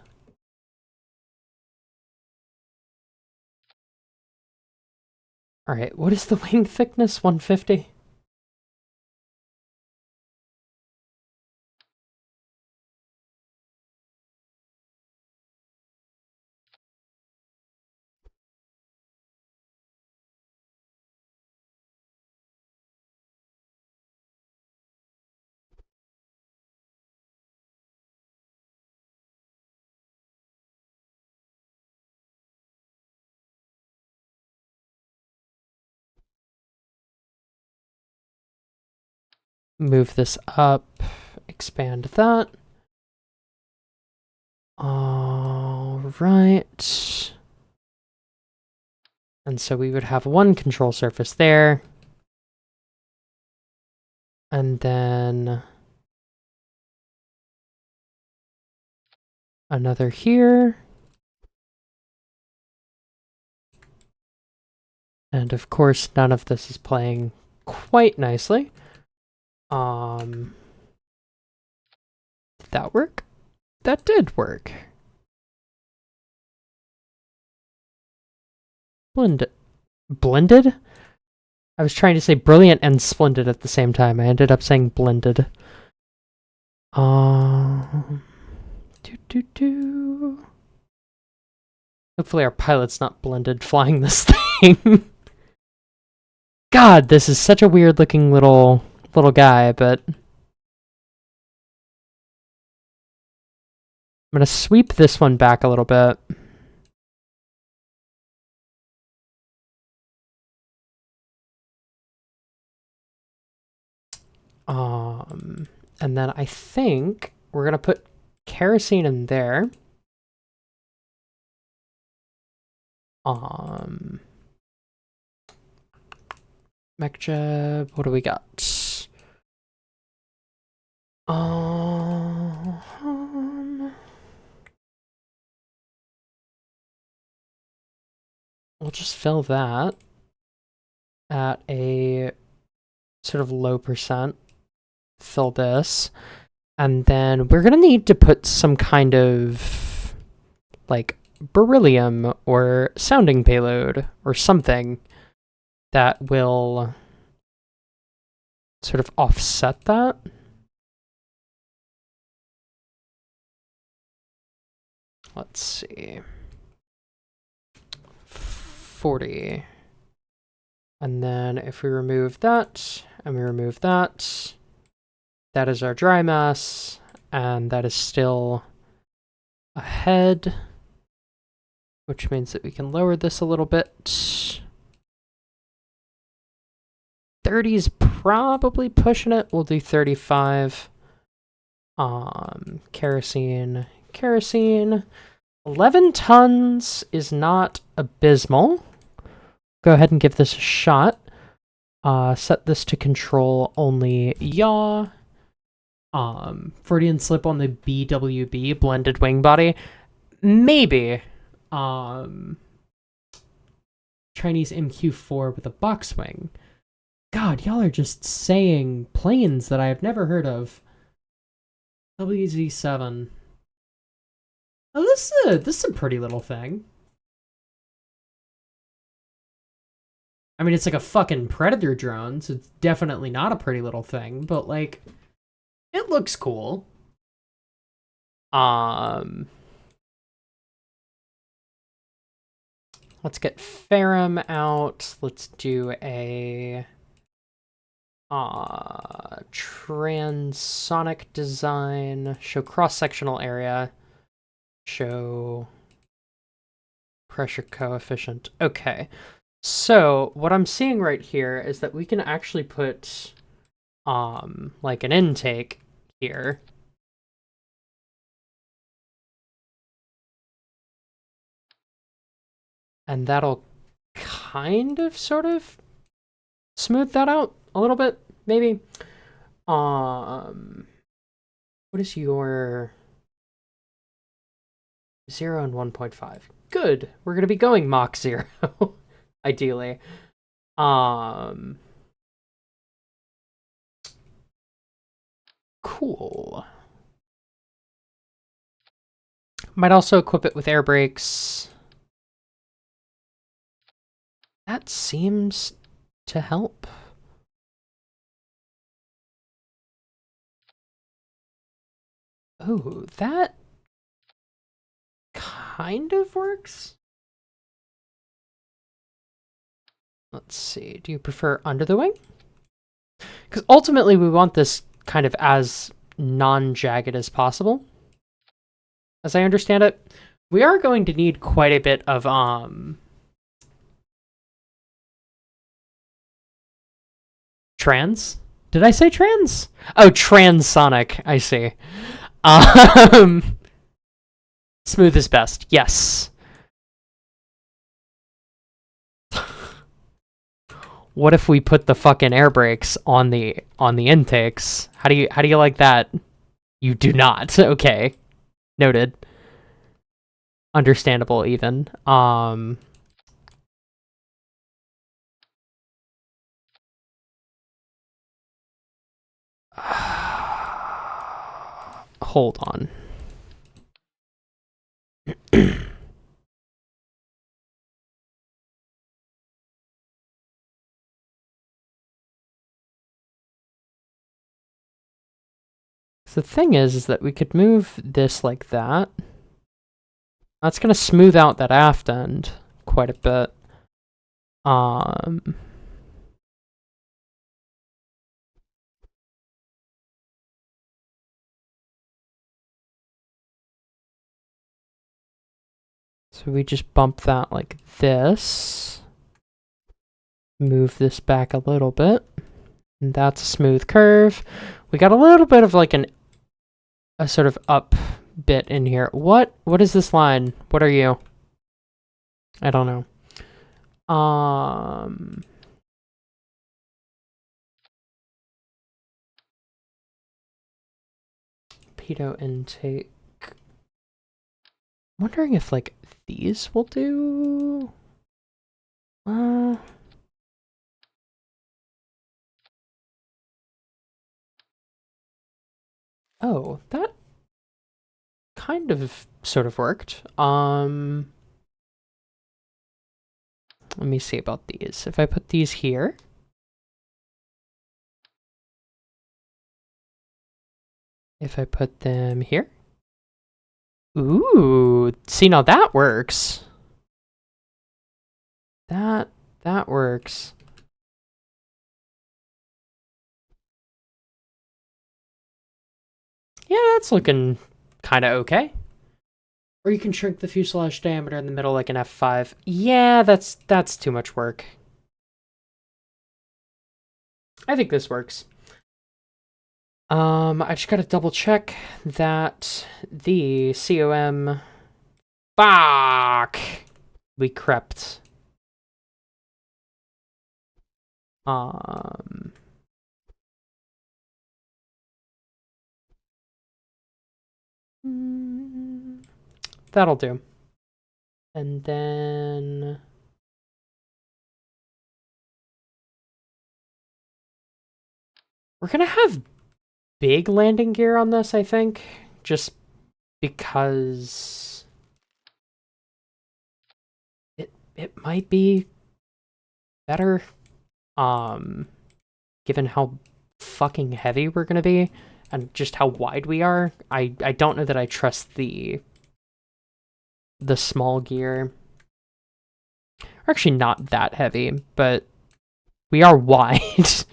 All right, what is the wing thickness? 150? move this up, expand that. All right. And so we would have one control surface there. And then another here. And of course, none of this is playing quite nicely. Did that work? That did work. Blended? I was trying to say brilliant and splendid at the same time. I ended up saying blended. Hopefully our pilot's not blended flying this thing. God, this is such a weird looking little guy, but I'm gonna sweep this one back a little bit. And then I think we're gonna put kerosene in there. Mech-jeb, what do we got? We'll just fill that at a sort of low percent. Fill this. And then we're gonna need to put some kind of like beryllium or sounding payload or something that will sort of offset that. Let's see. 40. And then if we remove that and we remove that, that is our dry mass, and that is still ahead, which means that we can lower this a little bit. 30 is probably pushing it. We'll do 35. Kerosene. 11 tons is not abysmal. Go ahead and give this a shot. Set this to control only yaw. Freudian slip on the BWB, blended wing body. Maybe. Chinese MQ-4 with a box wing. God, y'all are just saying planes that I have never heard of. WZ-7. Oh, this is a pretty little thing. I mean, it's like a fucking Predator drone, so it's definitely not a pretty little thing, but like, it looks cool. Let's get Ferrum out. Let's do a transonic design. Show cross-sectional area. Show pressure coefficient. Okay. So what I'm seeing right here is that we can actually put like an intake here. And that'll kind of sort of smooth that out a little bit, maybe. What is your 0 and 1.5? Good. We're gonna be going Mach 0, ideally. Cool. Might also equip it with air brakes. That seems to help. Oh, that kind of works. Let's see. Do you prefer under the wing? Because ultimately we want this kind of as non-jagged as possible. As I understand it, we are going to need quite a bit of trans Did I say trans? Oh, transonic. I see. Um, smooth is best. Yes. What if we put the fucking air brakes on the intakes? How do you like that? You do not. Okay. Noted. Understandable even. Hold on. The thing is that we could move this like that. That's gonna smooth out that aft end quite a bit. So we just bump that like this. Move this back a little bit. And that's a smooth curve. We got a little bit of like a sort of up bit in here. What is this line? What are you? I don't know. Pitot intake. I'm wondering if like these will do. Oh, that kind of sort of worked. Let me see about these. If I put these here. If I put them here. Ooh, see, now that works. That works. Yeah, that's looking kind of okay. Or you can shrink the fuselage diameter in the middle like an F5. Yeah, that's too much work. I think this works. I just gotta double check that the COM... Fuck! We crept. That'll do. And then... we're gonna have big landing gear on this, I think. Just because... it might be better. Given how fucking heavy we're gonna be and just how wide we are. I don't know that I trust the small gear. We're actually not that heavy, but we are wide.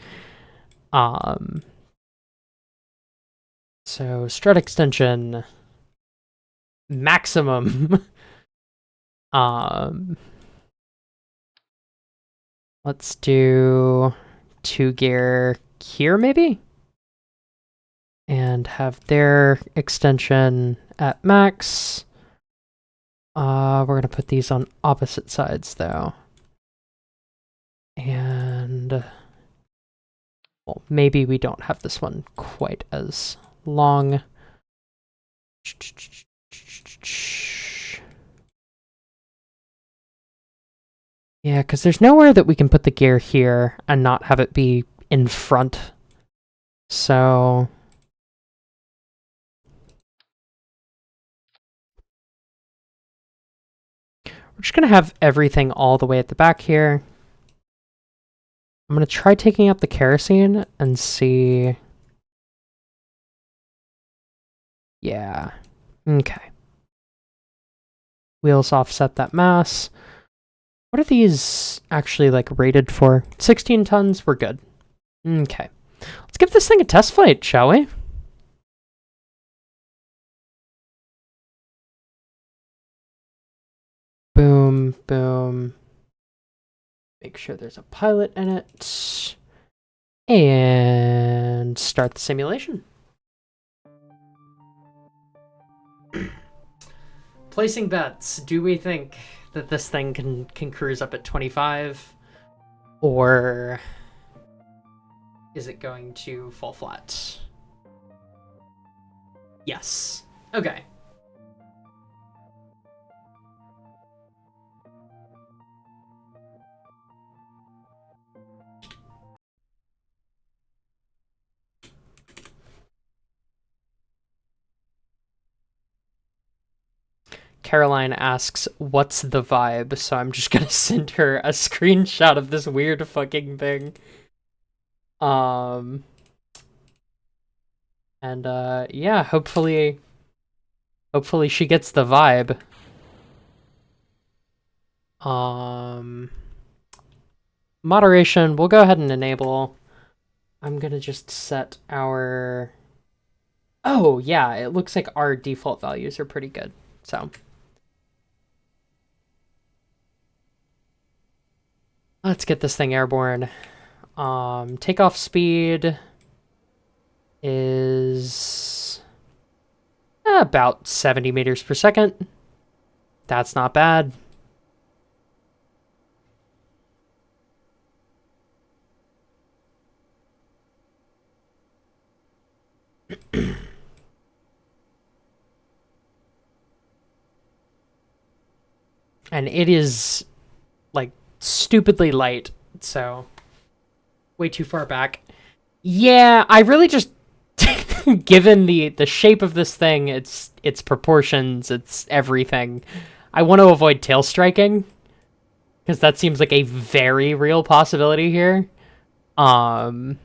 So strut extension maximum. Let's do 2 gear here maybe, and have their extension at max. We're gonna put these on opposite sides though. And well, maybe we don't have this one quite as long. Yeah, because there's nowhere that we can put the gear here and not have it be in front. So... we're just going to have everything all the way at the back here. I'm going to try taking out the kerosene and see... yeah. Okay. Wheels offset that mass. What are these actually, like, rated for? 16 tons? We're good. Okay. Let's give this thing a test flight, shall we? Boom, boom. Make sure there's a pilot in it. And start the simulation. Placing bets. Do we think that this thing can cruise up at 25? Or is it going to fall flat? Yes. Okay. Caroline asks, what's the vibe? So I'm just gonna send her a screenshot of this weird fucking thing. And yeah, hopefully she gets the vibe. Moderation, we'll go ahead and enable. I'm gonna just set our... Oh, yeah, it looks like our default values are pretty good, so... Let's get this thing airborne. Takeoff speed is about 70 meters per second. That's not bad. And it is, like, stupidly light, so way too far back. Yeah, I really just, given the shape of this thing, its proportions, its everything, I want to avoid tail striking, because that seems like a very real possibility here. And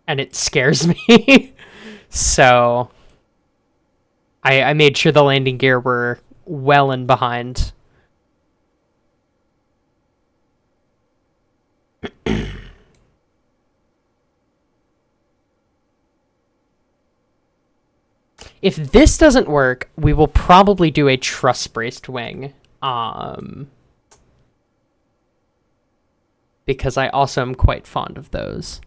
it scares me. So I made sure the landing gear were well in behind. If this doesn't work, we will probably do a truss-braced wing. Because I also am quite fond of those.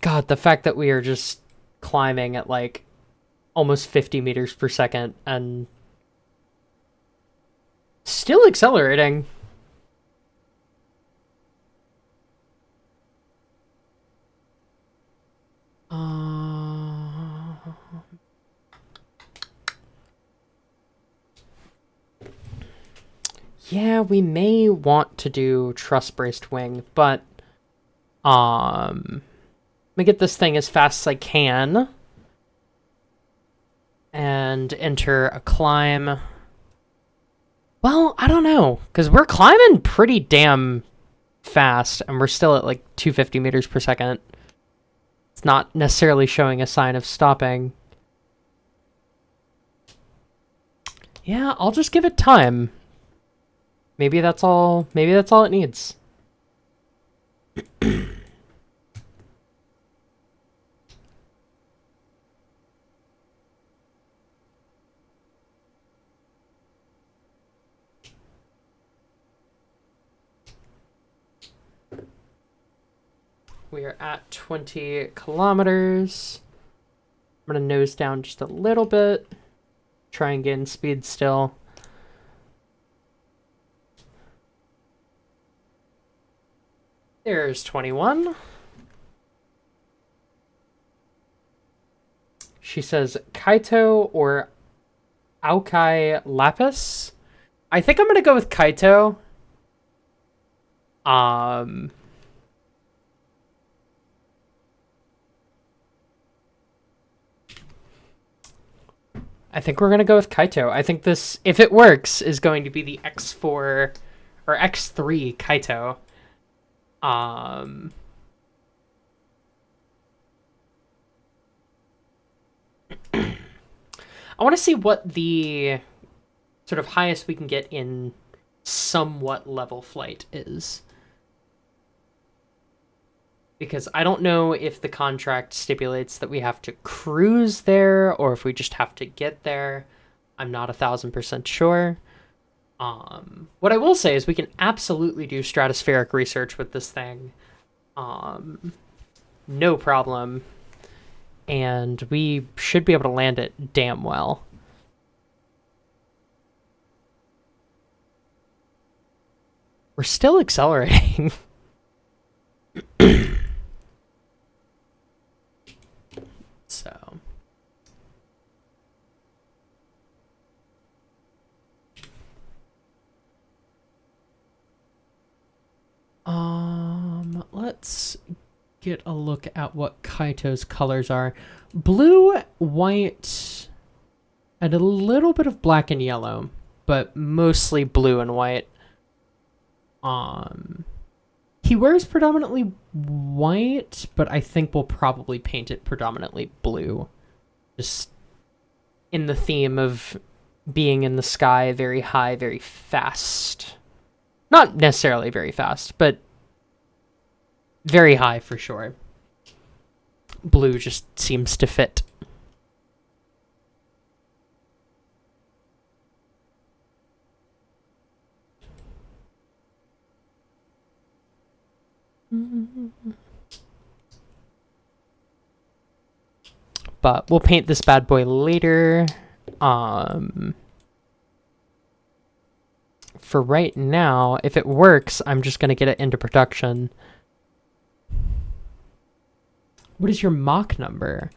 God, the fact that we are just climbing at like almost 50 meters per second and still accelerating. Yeah, we may want to do truss-braced wing, but let me get this thing as fast as I can and enter a climb. Well, I don't know, because we're climbing pretty damn fast, and we're still at like 250 meters per second. It's not necessarily showing a sign of stopping. Yeah, I'll just give it time. Maybe that's all it needs. We are at 20 kilometers. I'm gonna nose down just a little bit. Try and gain speed still. There's 21. She says Kaito or Aokai Lapis. I think I'm gonna go with Kaito. I think we're gonna go with Kaito. I think this, if it works, is going to be the X4 or X3 Kaito. I want to see what the sort of highest we can get in somewhat level flight is. Because I don't know if the contract stipulates that we have to cruise there or if we just have to get there. I'm not 1,000% sure. What I will say is we can absolutely do stratospheric research with this thing. No problem. And we should be able to land it damn well. We're still accelerating. So. Let's get a look at what Kaito's colors are. Blue, white, and a little bit of black and yellow, but mostly blue and white. He wears predominantly white, but I think we'll probably paint it predominantly blue. Just in the theme of being in the sky very high, very fast. Not necessarily very fast, but very high for sure. Blue just seems to fit. But we'll paint this bad boy later. For right now, if it works, I'm just going to get it into production. What is your Mach number?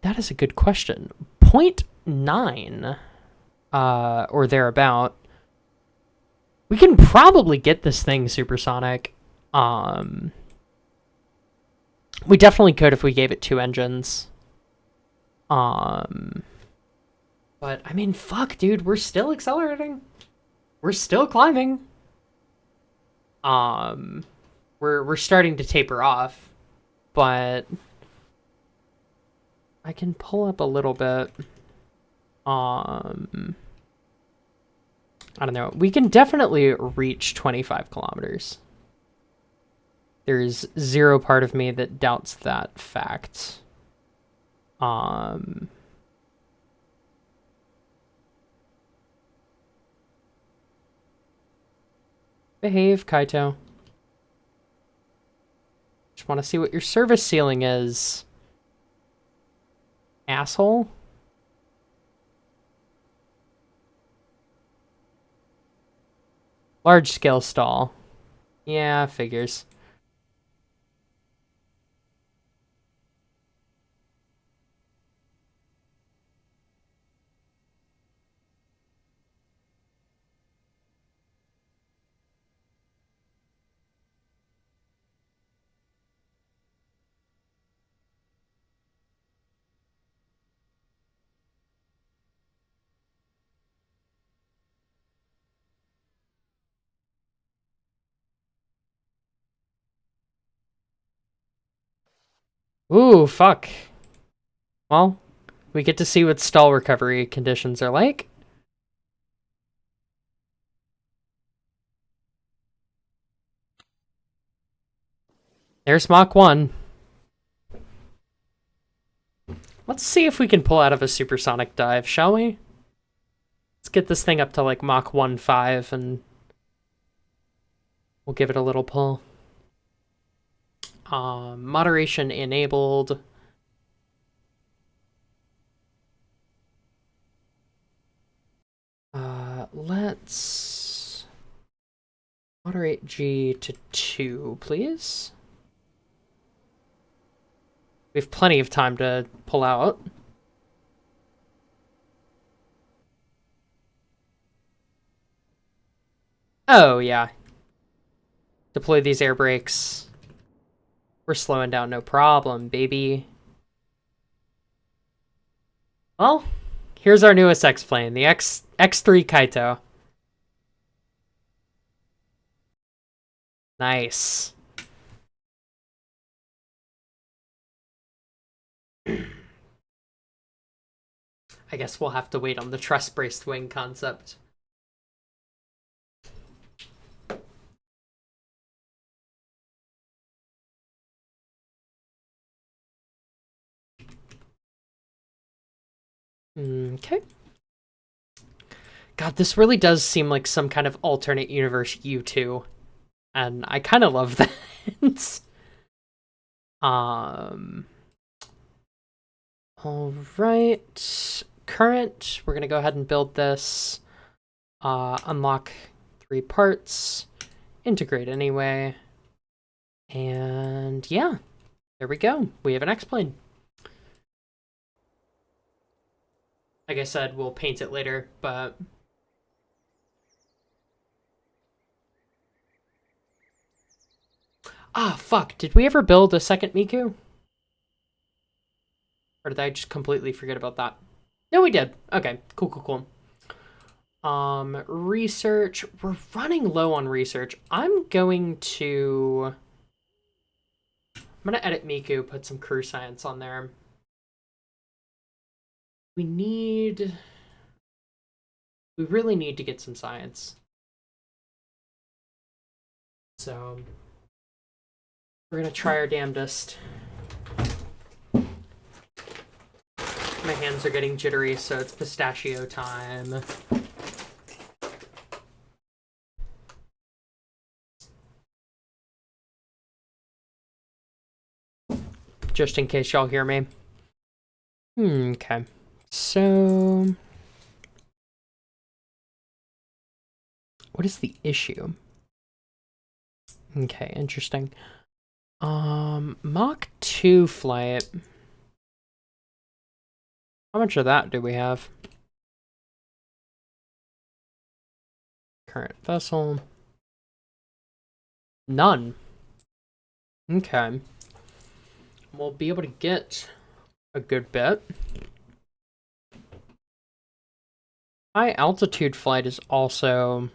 That is a good question. 0.9, or thereabout. We can probably get this thing supersonic. We definitely could if we gave it 2 engines. But I mean, fuck, dude, we're still accelerating. We're still climbing. We're starting to taper off, but I can pull up a little bit. I don't know. We can definitely reach 25 kilometers. There's zero part of me that doubts that fact. Behave, Kaito. Just want to see what your service ceiling is. Asshole. Large scale stall. Yeah, figures. Ooh, fuck. Well, we get to see what stall recovery conditions are like. There's Mach 1. Let's see if we can pull out of a supersonic dive, shall we? Let's get this thing up to like Mach 1.5 and we'll give it a little pull. Moderation enabled. Let's moderate G to 2, please. We have plenty of time to pull out. Oh, yeah. Deploy these air brakes. We're slowing down, no problem, baby. Well, here's our newest X-Plane, the X3 Kaito. Nice. I guess we'll have to wait on the truss-braced wing concept. Okay. God, this really does seem like some kind of alternate universe U2. And I kind of love that. All right. Current, we're going to go ahead and build this. Unlock 3 parts. Integrate anyway. And yeah, there we go. We have an X-Plane. Like I said, we'll paint it later, but... Ah, fuck. Did we ever build a second Miku? Or did I just completely forget about that? No, we did. Okay, cool, cool, cool. Research. We're running low on research. I'm gonna edit Miku, put some crew science on there. We really need to get some science. So, we're gonna try our damnedest. My hands are getting jittery, so it's pistachio time. Just in case y'all hear me. Okay. So... what is the issue? Okay, interesting. Mach 2 flight. How much of that do we have? Current vessel. None. Okay. We'll be able to get a good bit. High altitude flight is also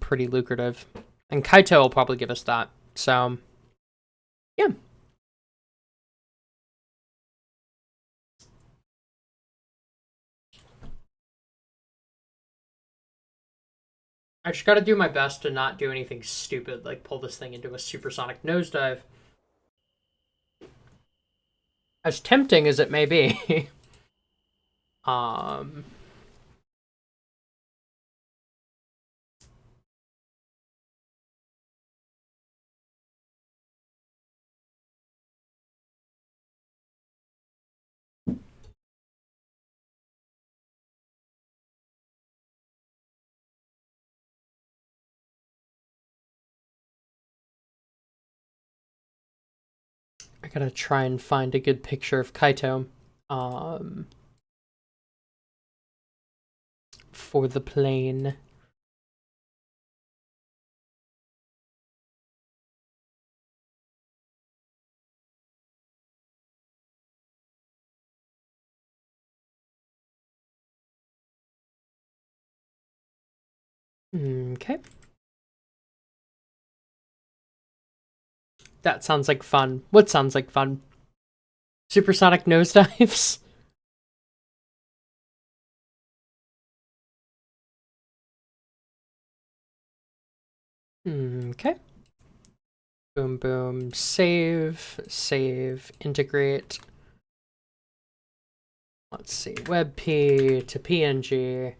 pretty lucrative. And Kaito will probably give us that. So, yeah. I just gotta do my best to not do anything stupid, like pull this thing into a supersonic nosedive. As tempting as it may be. I gotta try and find a good picture of Kaito. For the plane. Okay. That sounds like fun. What sounds like fun? Supersonic nosedives? Okay. Boom, boom. Save, save, integrate. Let's see. WebP to PNG.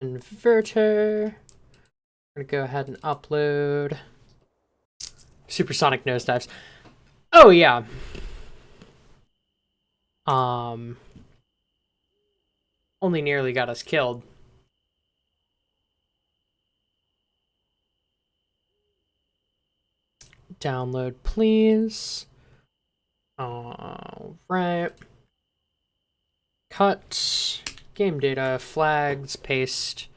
Converter. We're gonna go ahead and upload. Supersonic nosedives. Oh, yeah. Only nearly got us killed. Download, please. All right. Cut. Game data, flags, paste.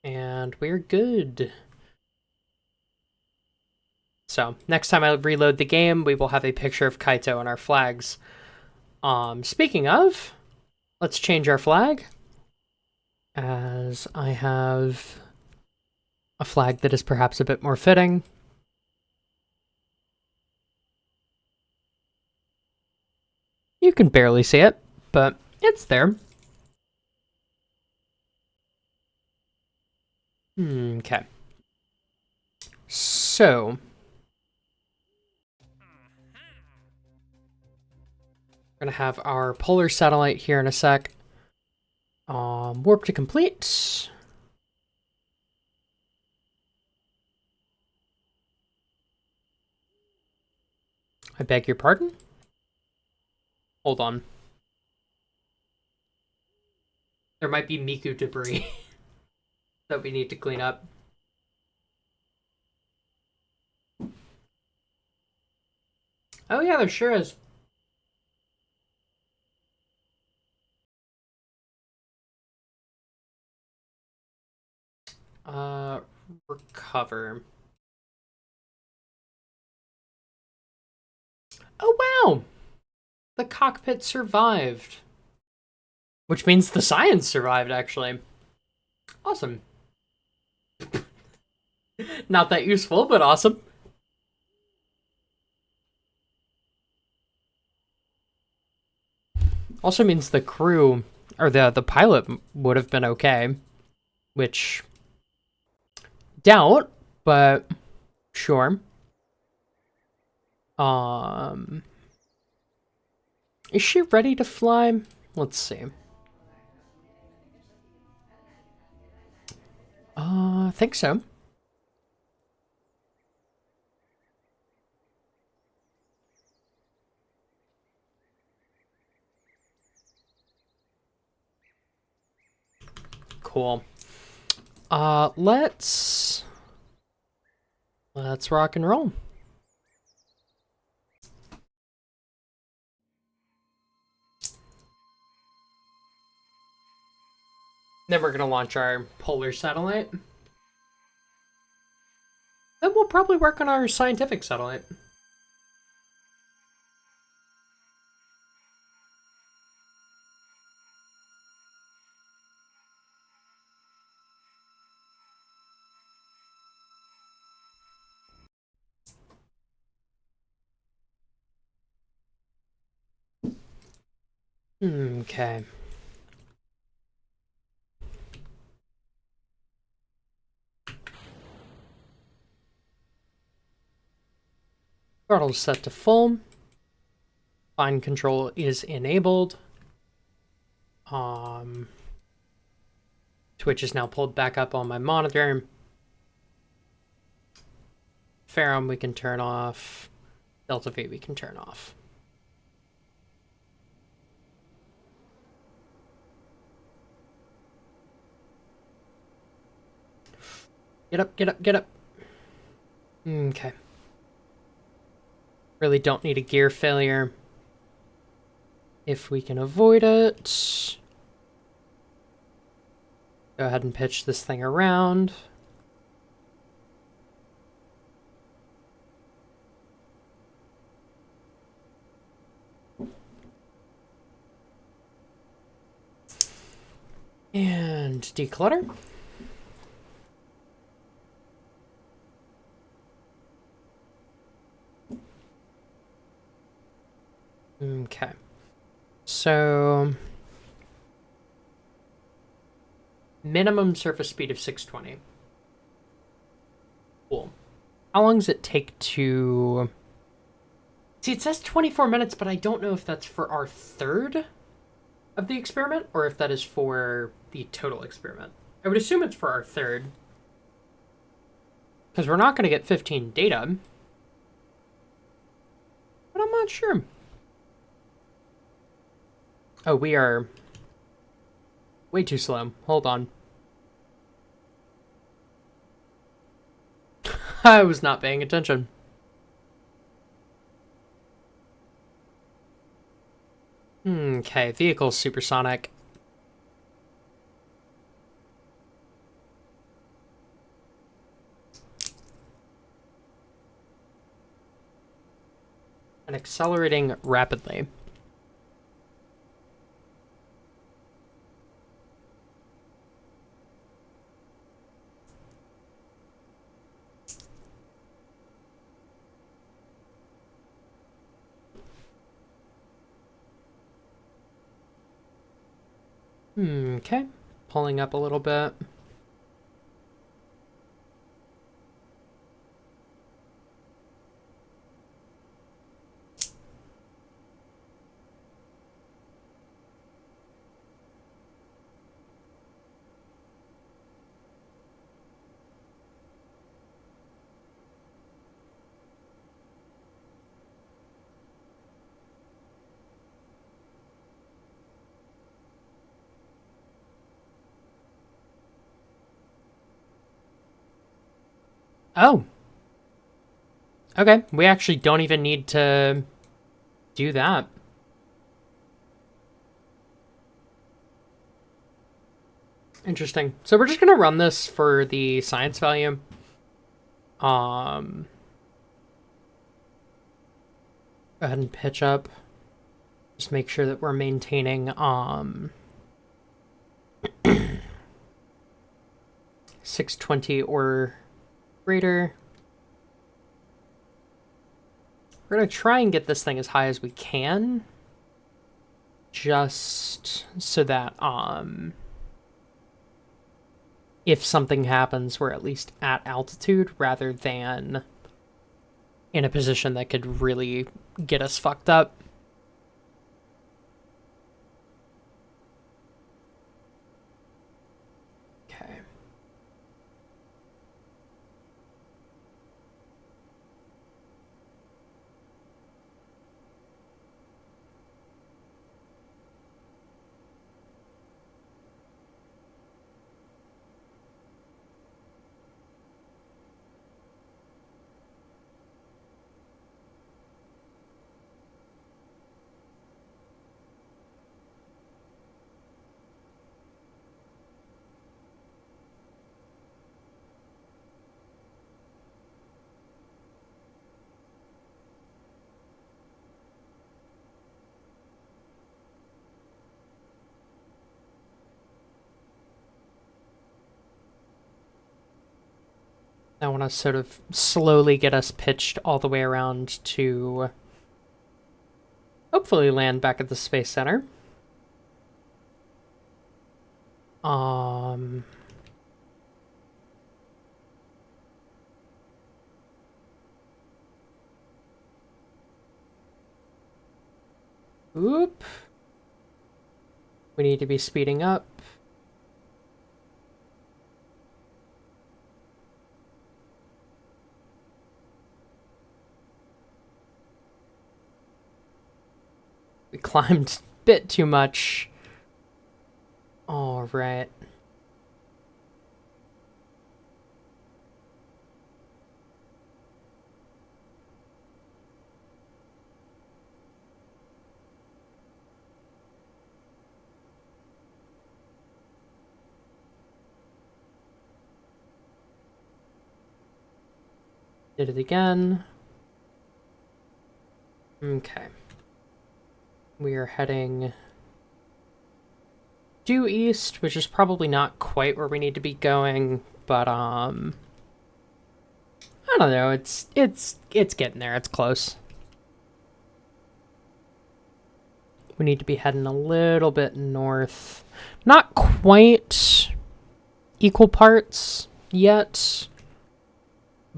And we're good. So, next time I reload the game, we will have a picture of Kaito on our flags. Speaking of, let's change our flag. As I have a flag that is perhaps a bit more fitting. You can barely see it, but it's there. Okay. So, We're gonna have our polar satellite here in a sec. Warp to complete. I beg your pardon? Hold on. There might be Miku debris that we need to clean up. Oh yeah, there sure is. Recover. Oh wow! The cockpit survived. Which means the science survived, actually. Awesome. Not that useful, but awesome. Also means the crew, or the pilot would have been okay. Which, doubt, but sure. Is she ready to fly? Let's see. I think so. Cool. Let's rock and roll. Then we're gonna launch our polar satellite. Then we'll probably work on our scientific satellite. Okay. Throttle set to full. Fine control is enabled. Twitch is now pulled back up on my monitor. Ferrum we can turn off. Delta V we can turn off. Get up, get up, get up. Okay. Really don't need a gear failure. If we can avoid it. Go ahead and pitch this thing around. And declutter. Okay. So minimum surface speed of 620. Cool. How long does it take to... See, it says 24 minutes, but I don't know if that's for our third of the experiment or if that is for the total experiment. I would assume it's for our third. Because we're not going to get 15 data. But I'm not sure. Oh, we are way too slow. Hold on. I was not paying attention. Okay, vehicle supersonic. And accelerating rapidly. Okay, pulling up a little bit. Oh. Okay, we actually don't even need to do that. Interesting. So we're just gonna run this for the science value. Go ahead and pitch up. Just make sure that we're maintaining 620 or greater. We're gonna try and get this thing as high as we can. Just so that if something happens, we're at least at altitude rather than in a position that could really get us fucked up. Okay. I want to sort of slowly get us pitched all the way around to hopefully land back at the Space Center. Oop. We need to be speeding up. We climbed a bit too much. All right. Did it again. Okay. We are heading due east, which is probably not quite where we need to be going, but I don't know. It's getting there. It's close. We need to be heading a little bit north. Not quite equal parts yet,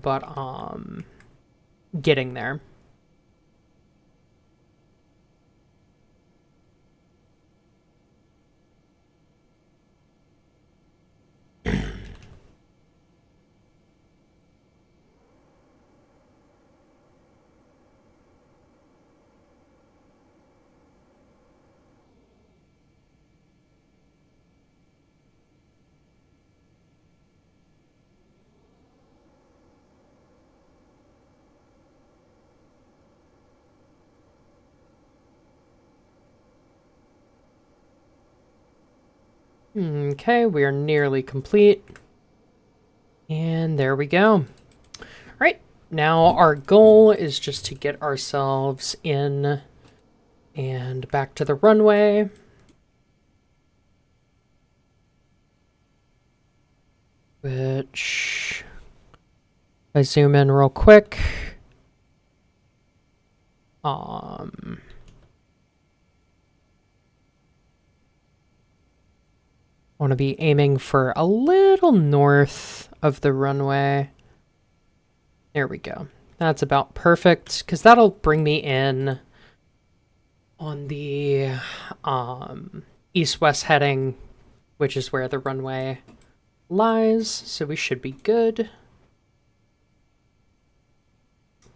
but getting there. Okay, we are nearly complete. And there we go. All right, now our goal is just to get ourselves in and back to the runway. Which, I zoom in real quick. Want to be aiming for a little north of the runway. There we go. That's about perfect, because that'll bring me in on the east-west heading, which is where the runway lies, so we should be good.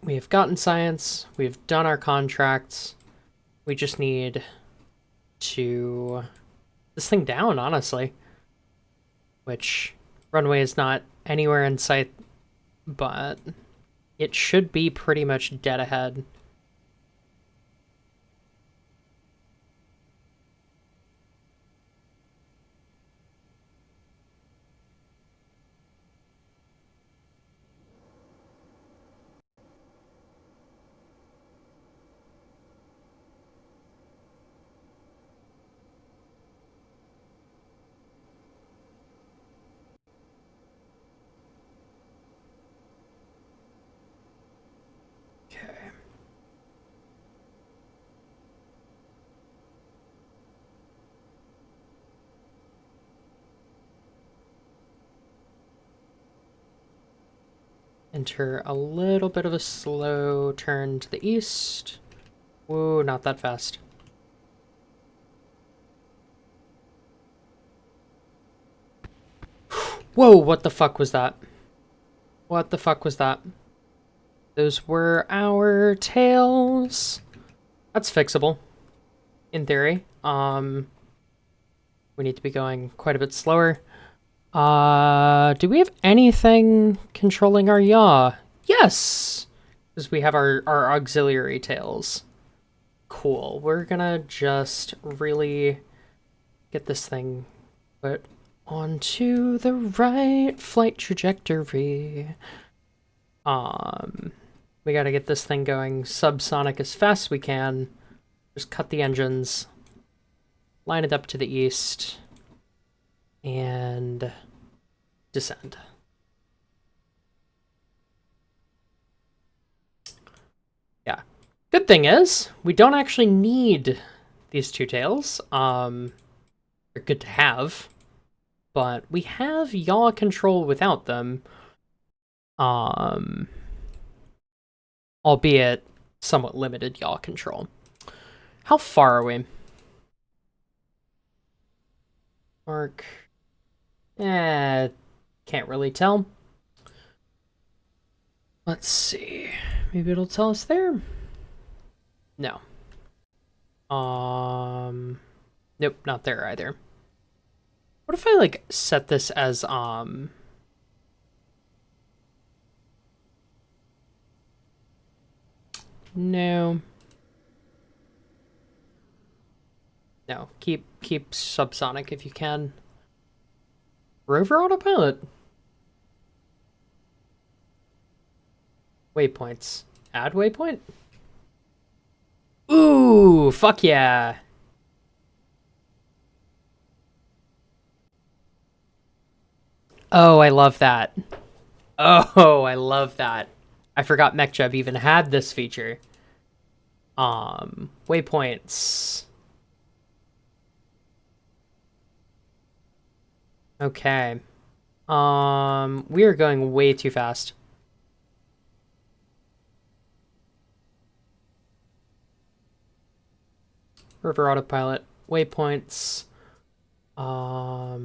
We have gotten science, we've done our contracts, we just need to this thing down, honestly. Which, runway is not anywhere in sight but it should be pretty much dead ahead. Okay. Enter a little bit of a slow turn to the east. Whoa, not that fast. Whoa, what the fuck was that? What the fuck was that? Those were our tails. That's fixable, in theory. We need to be going quite a bit slower. Do we have anything controlling our yaw? Yes! Because we have our auxiliary tails. Cool. We're gonna just really get this thing put onto the right flight trajectory. We gotta get this thing going subsonic as fast as we can. Just cut the engines, line it up to the east, and descend. Yeah. Good thing is, we don't actually need these two tails. They're good to have, but we have yaw control without them. Albeit somewhat limited yaw control. How far are we? Mark. Can't really tell. Let's see. Maybe it'll tell us there. No. Nope, not there either. What if I like set this as no. No, keep subsonic if you can. Rover autopilot. Waypoints. Add waypoint? Ooh, fuck yeah. Oh, I love that. Oh, I love that. I forgot MechJeb even had this feature. Waypoints. Okay. We are going way too fast. River autopilot. Waypoints. I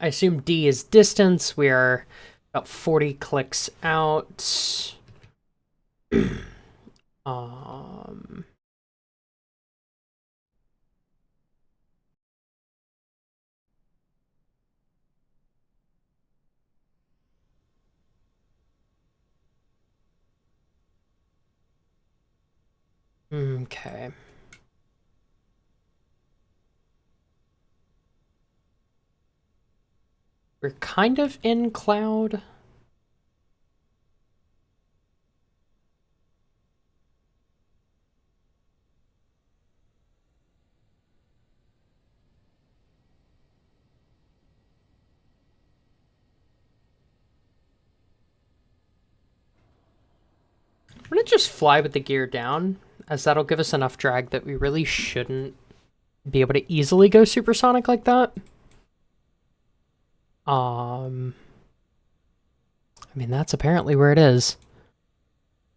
assume D is distance. We are about 40 clicks out. Okay. We're kind of in cloud. I'm gonna just fly with the gear down, as that'll give us enough drag that we really shouldn't be able to easily go supersonic like that. I mean, that's apparently where it is.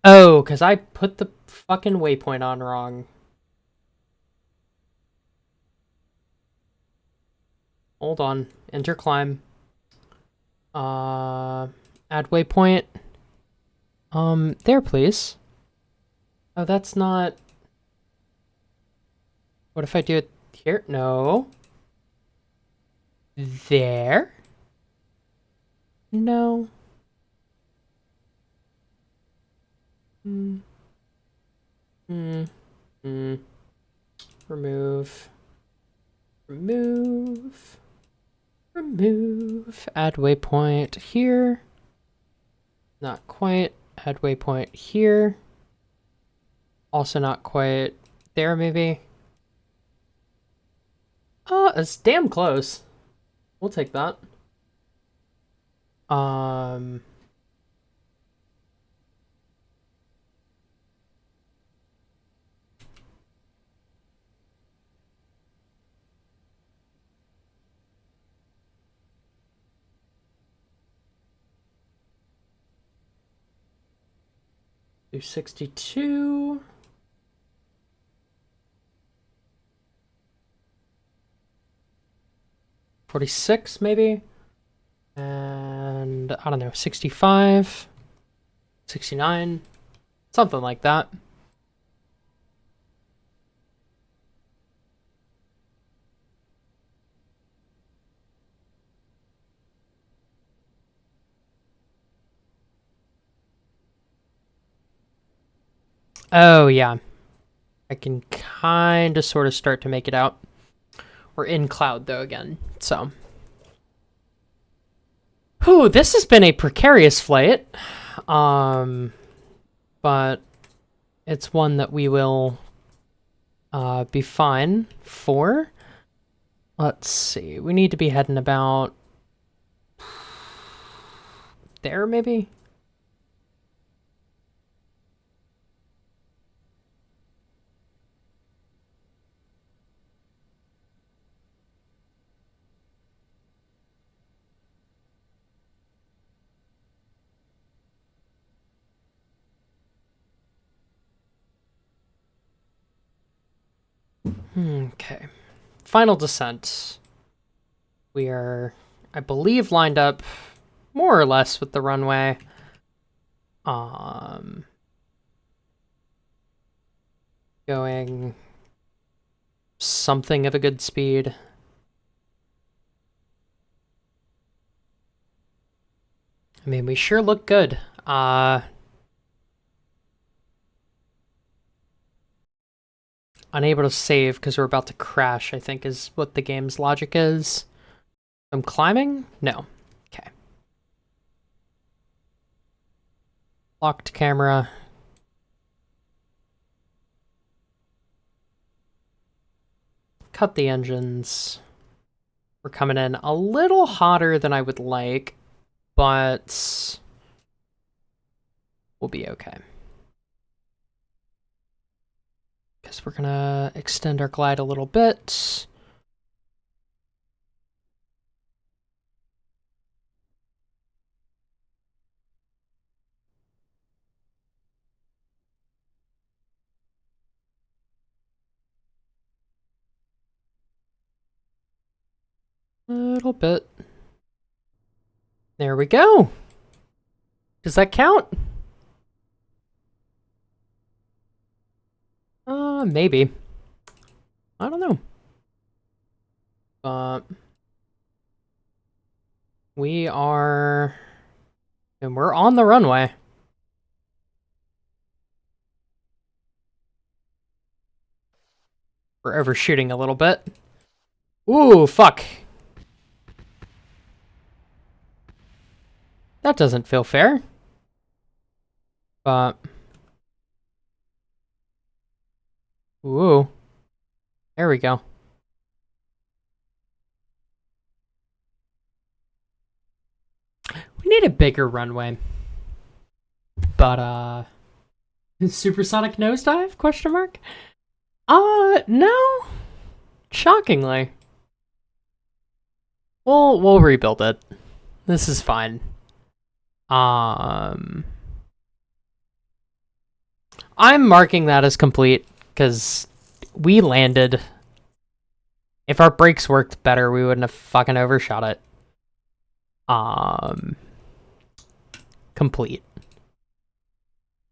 Oh, because I put the fucking waypoint on wrong. Hold on. Enter climb. Add waypoint. There, please. Oh, that's not... What if I do it here? No. There? No. Mm. Mm. Mm. Remove. Remove. Remove. Add waypoint here. Not quite. Add waypoint here. Also not quite there, maybe. Oh, it's damn close. We'll take that. Do 62. 46, maybe. And I don't know, 65, 69, something like that. Oh, yeah. I can kind of sort of start to make it out. We're in cloud, though, again, so. Whew, this has been a precarious flight. But it's one that we will be fine for. Let's see. We need to be heading about there, maybe? Okay. Final descent. We are, I believe, lined up more or less with the runway. Going something of a good speed. I mean, we sure look good. Unable to save because we're about to crash, I think, is what the game's logic is. I'm climbing? No. Okay. Locked camera. Cut the engines. We're coming in a little hotter than I would like, but we'll be okay. Because we're gonna extend our glide a little bit. A little bit. There we go. Does that count? Maybe. I don't know. But we are, and we're on the runway. We're overshooting a little bit. Ooh, fuck. That doesn't feel fair. But ooh. There we go. We need a bigger runway. But supersonic nosedive? Question mark? No. Shockingly. We'll rebuild it. This is fine. I'm marking that as complete because we landed. If our brakes worked better, we wouldn't have fucking overshot it. Complete.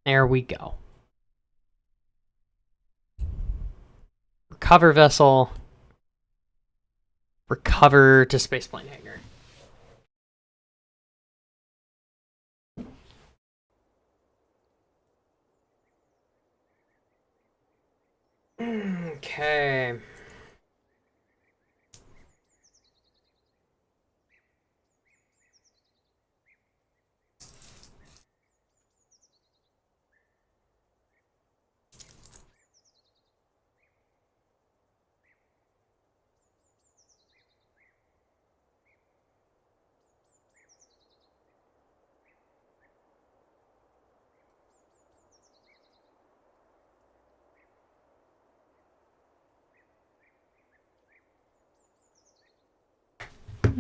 There we go. Recover vessel. Recover to spaceplane hangar. Okay.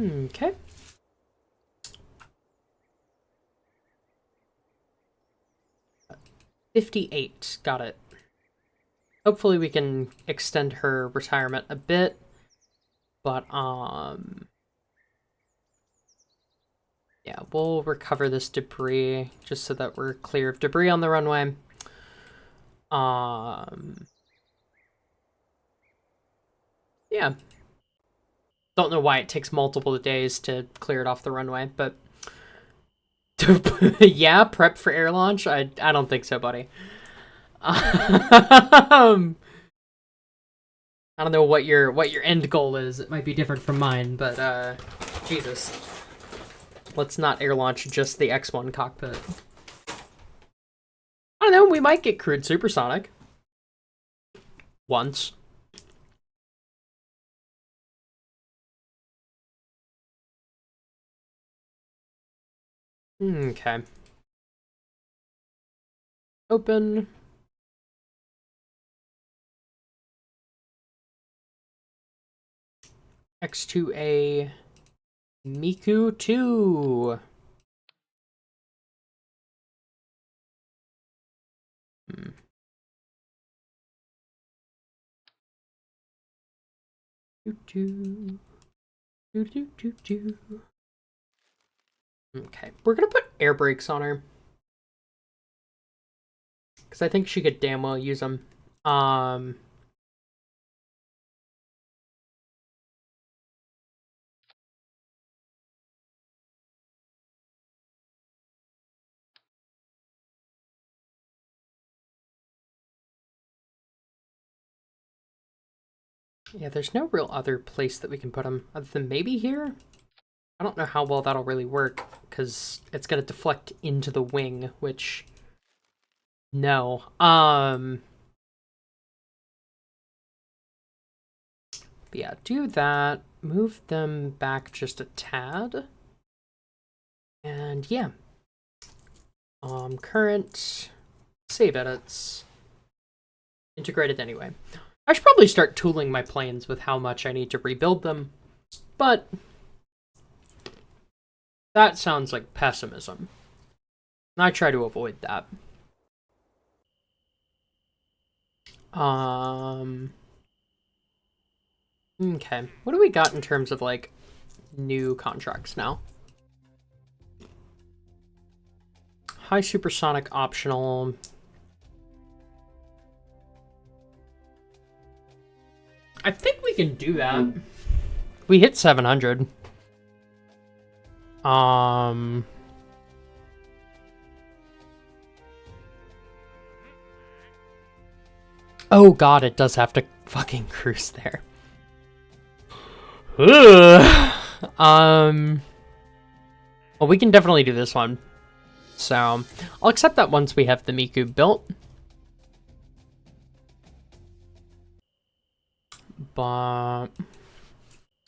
Okay. $58. Got it. Hopefully we can extend her retirement a bit. But, yeah, we'll recover this debris just so that we're clear of debris on the runway. Yeah. Don't know why it takes multiple days to clear it off the runway, but yeah, prep for air launch? I don't think so, buddy. I don't know what your end goal is. It might be different from mine, but Jesus. Let's not air launch just the X1 cockpit. I don't know, we might get crewed supersonic. Once. Okay. Open. X2A Miku 2. Okay, we're gonna put air brakes on her. Because I think she could damn well use them. Yeah, there's no real other place that we can put them other than maybe here. I don't know how well that'll really work because it's gonna deflect into the wing, which no. But yeah, do that. Move them back just a tad. And yeah. Current save edits. Integrated anyway. I should probably start tooling my planes with how much I need to rebuild them, but that sounds like pessimism. I try to avoid that. Okay. What do we got in terms of, like, new contracts now? High supersonic optional. I think we can do that. We hit 700. Oh god, it does have to fucking cruise there. Well, we can definitely do this one. So, I'll accept that once we have the Miku built. But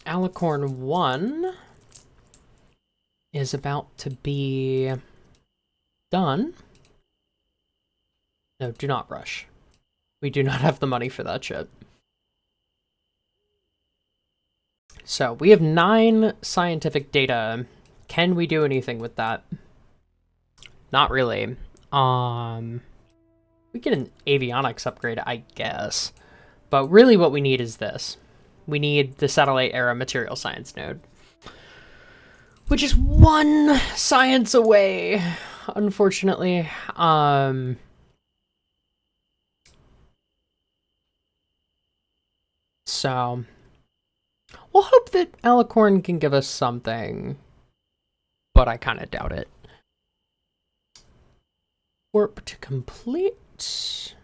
Alicorn 1 is about to be done. No, do not rush. We do not have the money for that shit. So, we have 9 scientific data. Can we do anything with that? Not really. We get an avionics upgrade, I guess. But really what we need is this. We need the satellite era material science node. Which is 1 science away, unfortunately. So, we'll hope that Alicorn can give us something, but I kind of doubt it. Warp to complete.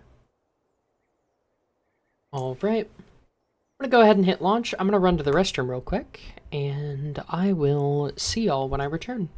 Alright. I'm gonna go ahead and hit launch. I'm gonna run to the restroom real quick, and I will see y'all when I return.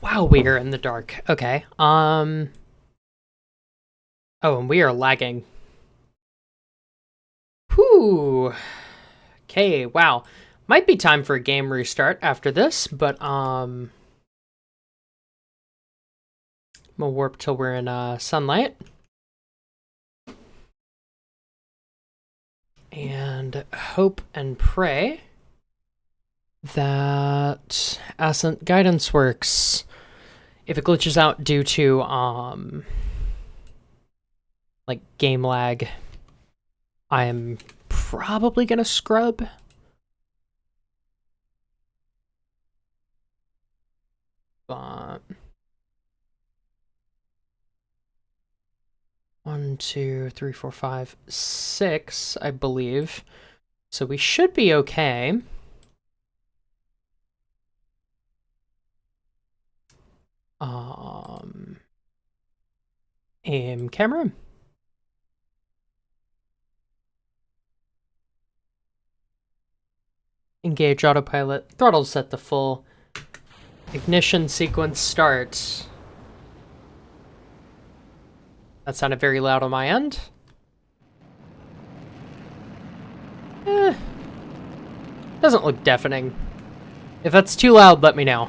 Wow, we are in the dark. Okay. Oh, and we are lagging. Whew. Okay, wow. Might be time for a game restart after this, but, I'm gonna warp till we're in, sunlight. And hope and pray that Ascent Guidance works. If it glitches out due to, like, game lag, I am probably gonna scrub. But 1, 2, 3, 4, 5, 6, I believe. So we should be okay. Aim camera. Engage autopilot. Throttle set to full. Ignition sequence start. That sounded very loud on my end. Doesn't look deafening. If that's too loud, let me know.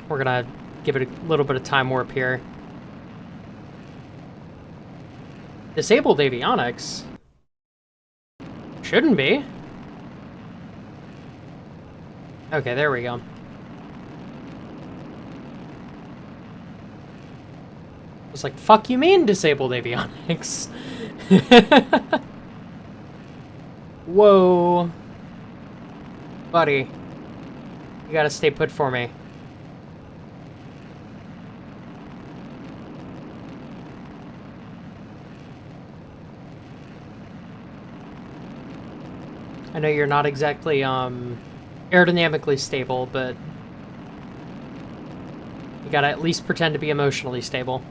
We're gonna give it a little bit of time warp here. Disabled avionics? Shouldn't be. Okay, there we go. I was like, fuck you mean disabled avionics? Whoa. Buddy. You gotta stay put for me. I know you're not exactly, aerodynamically stable, but you gotta at least pretend to be emotionally stable.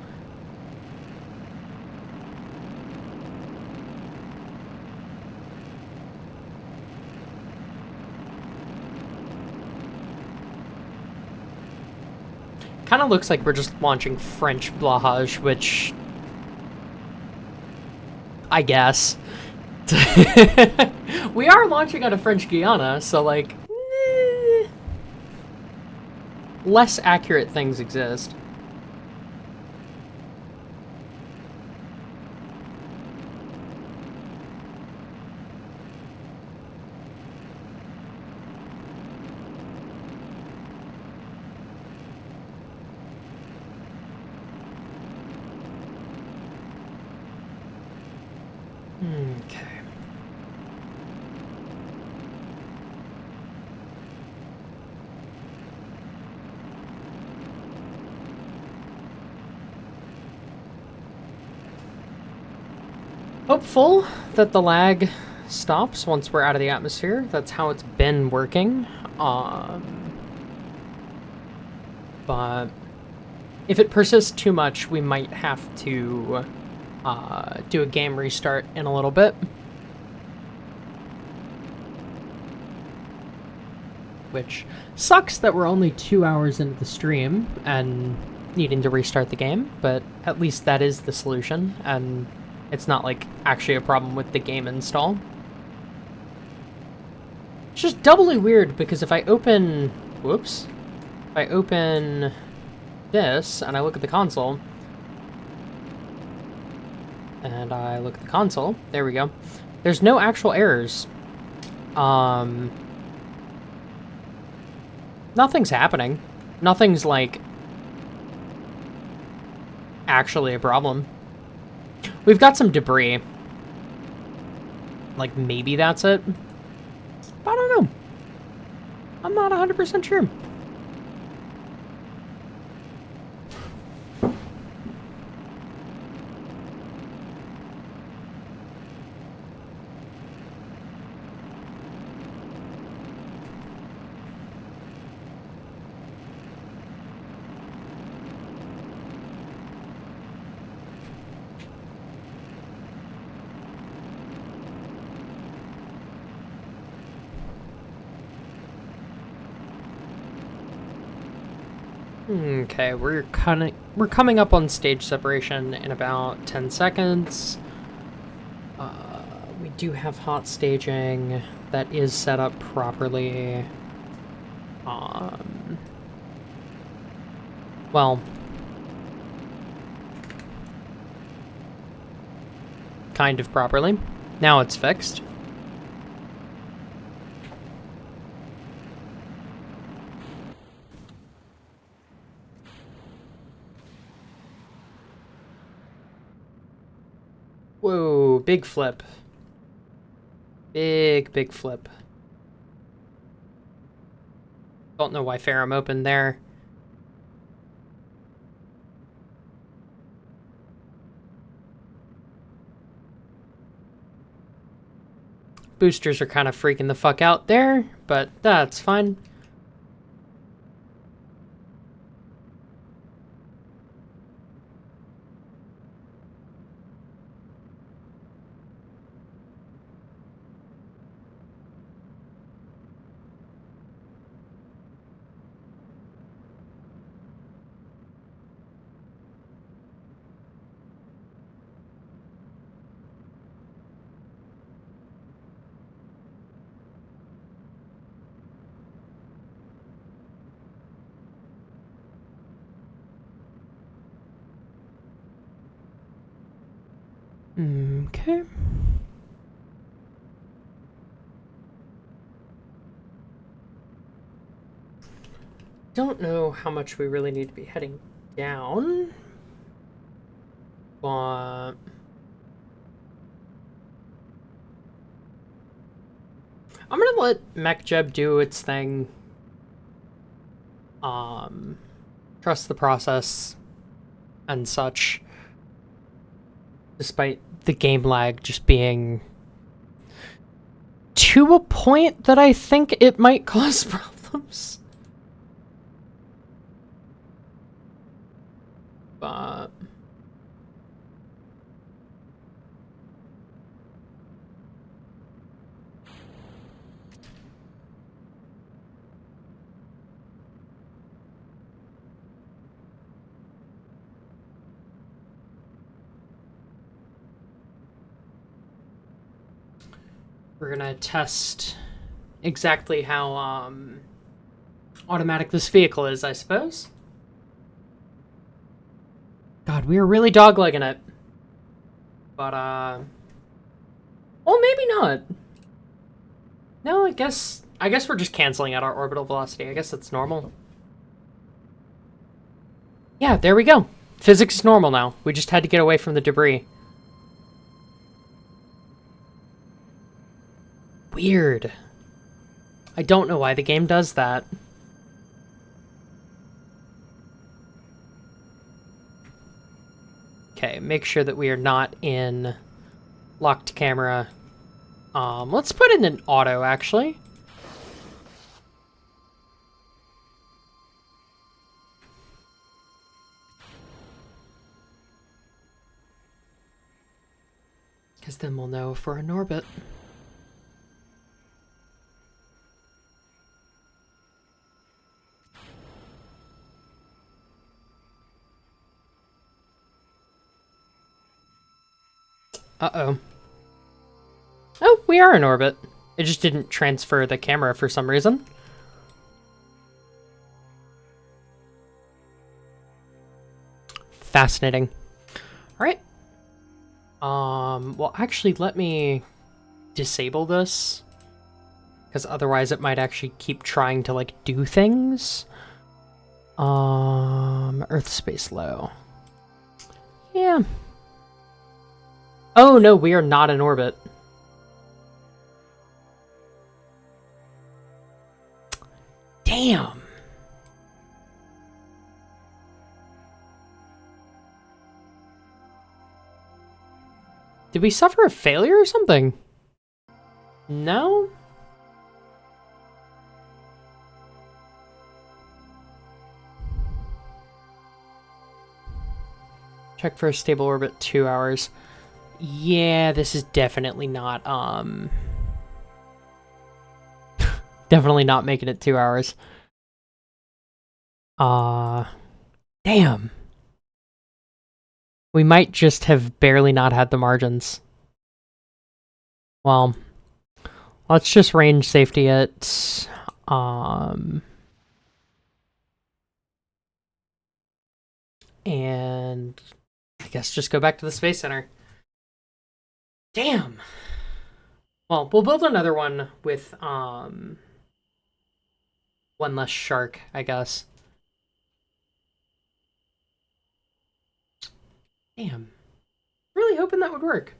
Kind of looks like we're just launching French Blahage, which I guess. We are launching out of French Guiana, so like, less accurate things exist. Okay. Hopeful that the lag stops once we're out of the atmosphere. That's how it's been working. But if it persists too much, we might have to do a game restart in a little bit. which sucks that we're only 2 hours into the stream and needing to restart the game, but at least that is the solution, and it's not like actually a problem with the game install. It's just doubly weird because if I open, whoops, if I open this and I look at the console, and I look at the console, there we go, there's no actual errors. Nothing's happening. Nothing's like actually a problem. We've got some debris. Like, maybe that's it? I don't know. I'm not 100% sure. Okay, we're coming up on stage separation in about 10 seconds. We do have hot staging that is set up properly. Well, kind of properly. Now it's fixed. Whoa, big flip. Big flip. Don't know why Ferrum opened there. Boosters are kind of freaking the fuck out there, but that's fine. Okay. Don't know how much we really need to be heading down, but I'm gonna let MechJeb do its thing. Trust the process and such, despite the game lag just being to a point that I think it might cause problems. But we're gonna test exactly how automatic this vehicle is, I suppose. God, we are really doglegging it. But well, maybe not. No, I guess we're just canceling out our orbital velocity. I guess that's normal. Yeah, there we go. Physics is normal now. We just had to get away from the debris. Weird. I don't know why the game does that. Okay, make sure that we are not in locked camera. Let's put it in auto, actually. Because then we'll know if we're in orbit. Uh-oh. Oh, we are in orbit. It just didn't transfer the camera for some reason. Fascinating. Alright. Well, actually, let me disable this. Because otherwise it might actually keep trying to, like, do things. Earth space low. Yeah. Oh, no, we are not in orbit. Damn. Did we suffer a failure or something? No? Check for a stable orbit, 2 hours. Yeah, this is definitely not, definitely not making it 2 hours. Damn. We might just have barely not had the margins. Well, let's just range safety it. And I guess just go back to the Space Center. Damn. Well, we'll build another one with, one less shark, I guess. Damn. Really hoping that would work.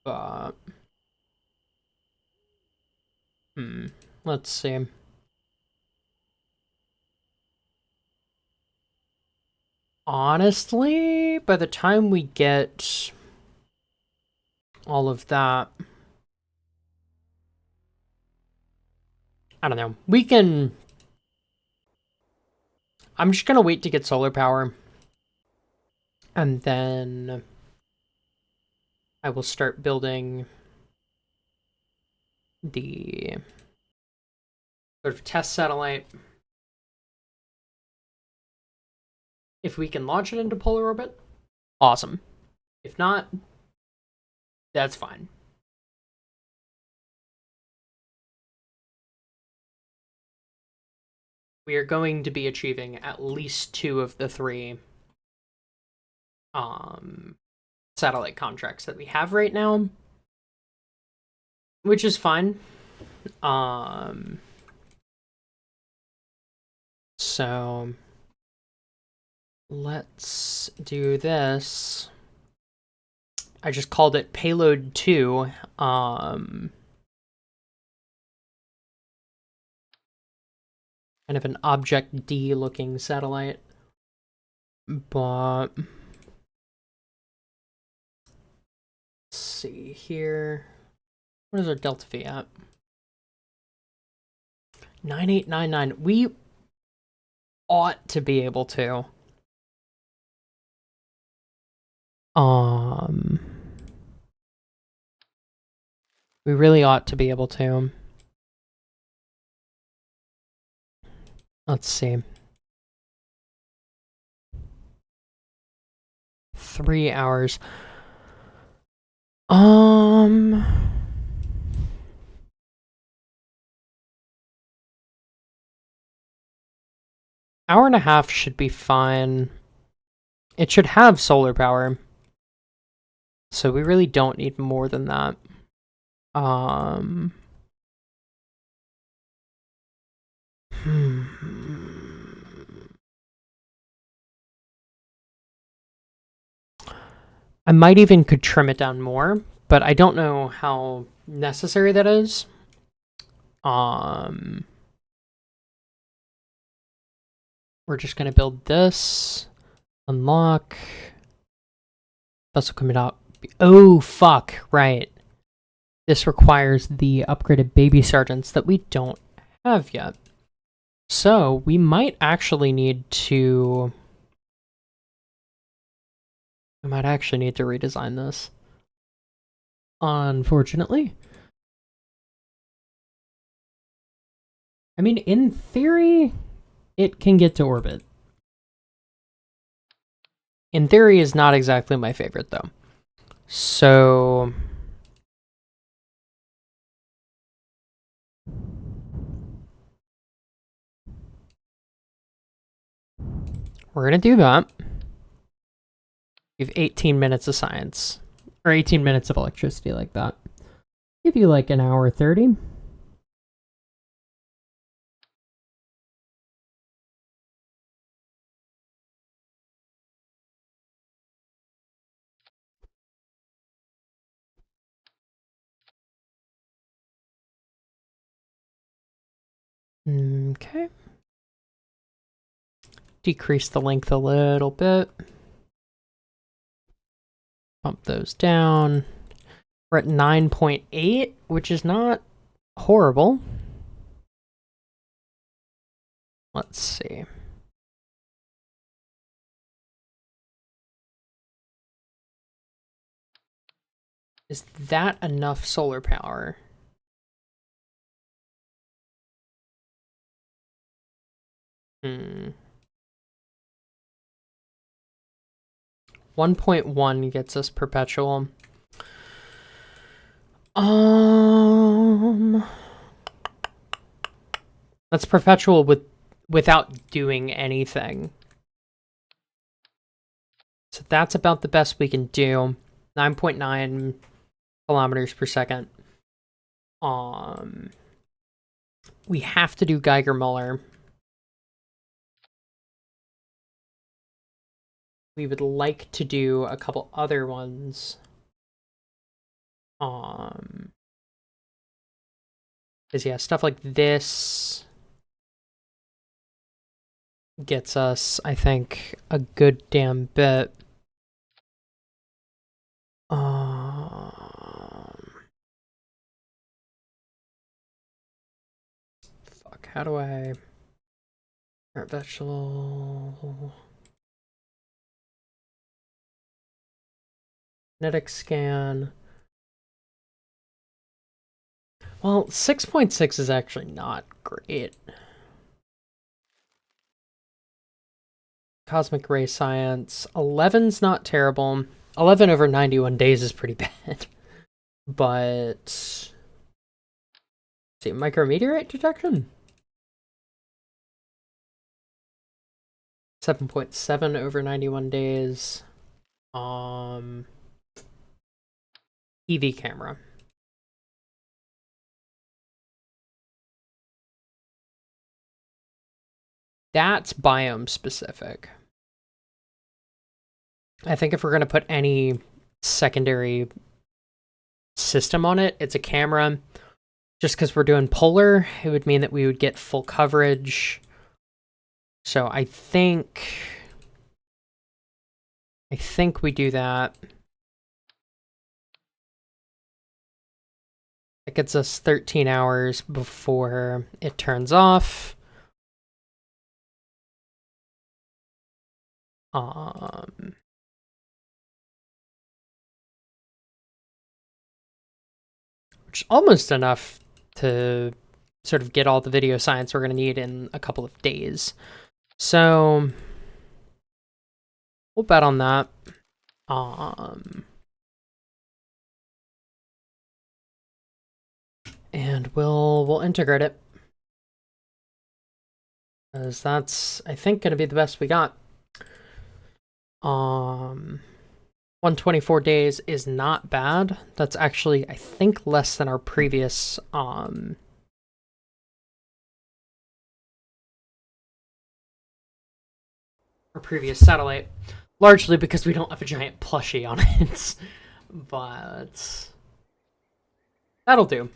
But... let's see. Honestly, by the time we get all of that, I don't know. We can... I'm just gonna wait to get solar power. And then I will start building the sort of test satellite. If we can launch it into polar orbit, awesome. If not, that's fine. We are going to be achieving at least 2 of the 3 satellite contracts that we have right now, which is fine. So let's do this. I just called it Payload 2. Kind of an Object D looking satellite. But let's see here. What is our Delta V at? 9899. We ought to be able to. We really ought to be able to. Let's see. 3 hours. Hour and a half should be fine. It should have solar power. So we really don't need more than that. I might even could trim it down more, but I don't know how necessary that is. We're just gonna build this. Unlock. Vessel coming up. Oh, fuck. Right. This requires the upgraded baby sergeants that we don't have yet. So we might actually need to might actually need to redesign this. Unfortunately. I mean, in theory, it can get to orbit. In theory is not exactly my favorite, though. So... we're gonna do that. We have 18 minutes of science. Or 18 minutes of electricity like that. Give you like an hour 30. Okay. Decrease the length a little bit. Bump those down. We're at 9.8, which is not horrible. Let's see. Is that enough solar power? Hmm. 1.1 gets us perpetual. That's perpetual without doing anything. So that's about the best we can do. 9.9 kilometers per second. We have to do Geiger-Müller. We would like to do a couple other ones. Because yeah, stuff like this gets us, I think, a good damn bit. Fuck, how do I... Art vegetable... Kinetic scan... Well, 6.6 is actually not great. Cosmic ray science. 11's not terrible. 11 over 91 days is pretty bad. But... let's see, micrometeorite detection? 7.7 over 91 days. EV camera. That's biome specific. I think if we're going to put any secondary system on it, it's a camera. Just because we're doing polar, it would mean that we would get full coverage. So I think we do that. It gets us 13 hours before it turns off. Which is almost enough to sort of get all the video science we're going to need in a couple of days. So we'll bet on that. And we'll integrate it. Because that's, I think, going to be the best we got. 124 days is not bad. That's actually, I think, less than our previous satellite. Largely because we don't have a giant plushie on it. But that'll do.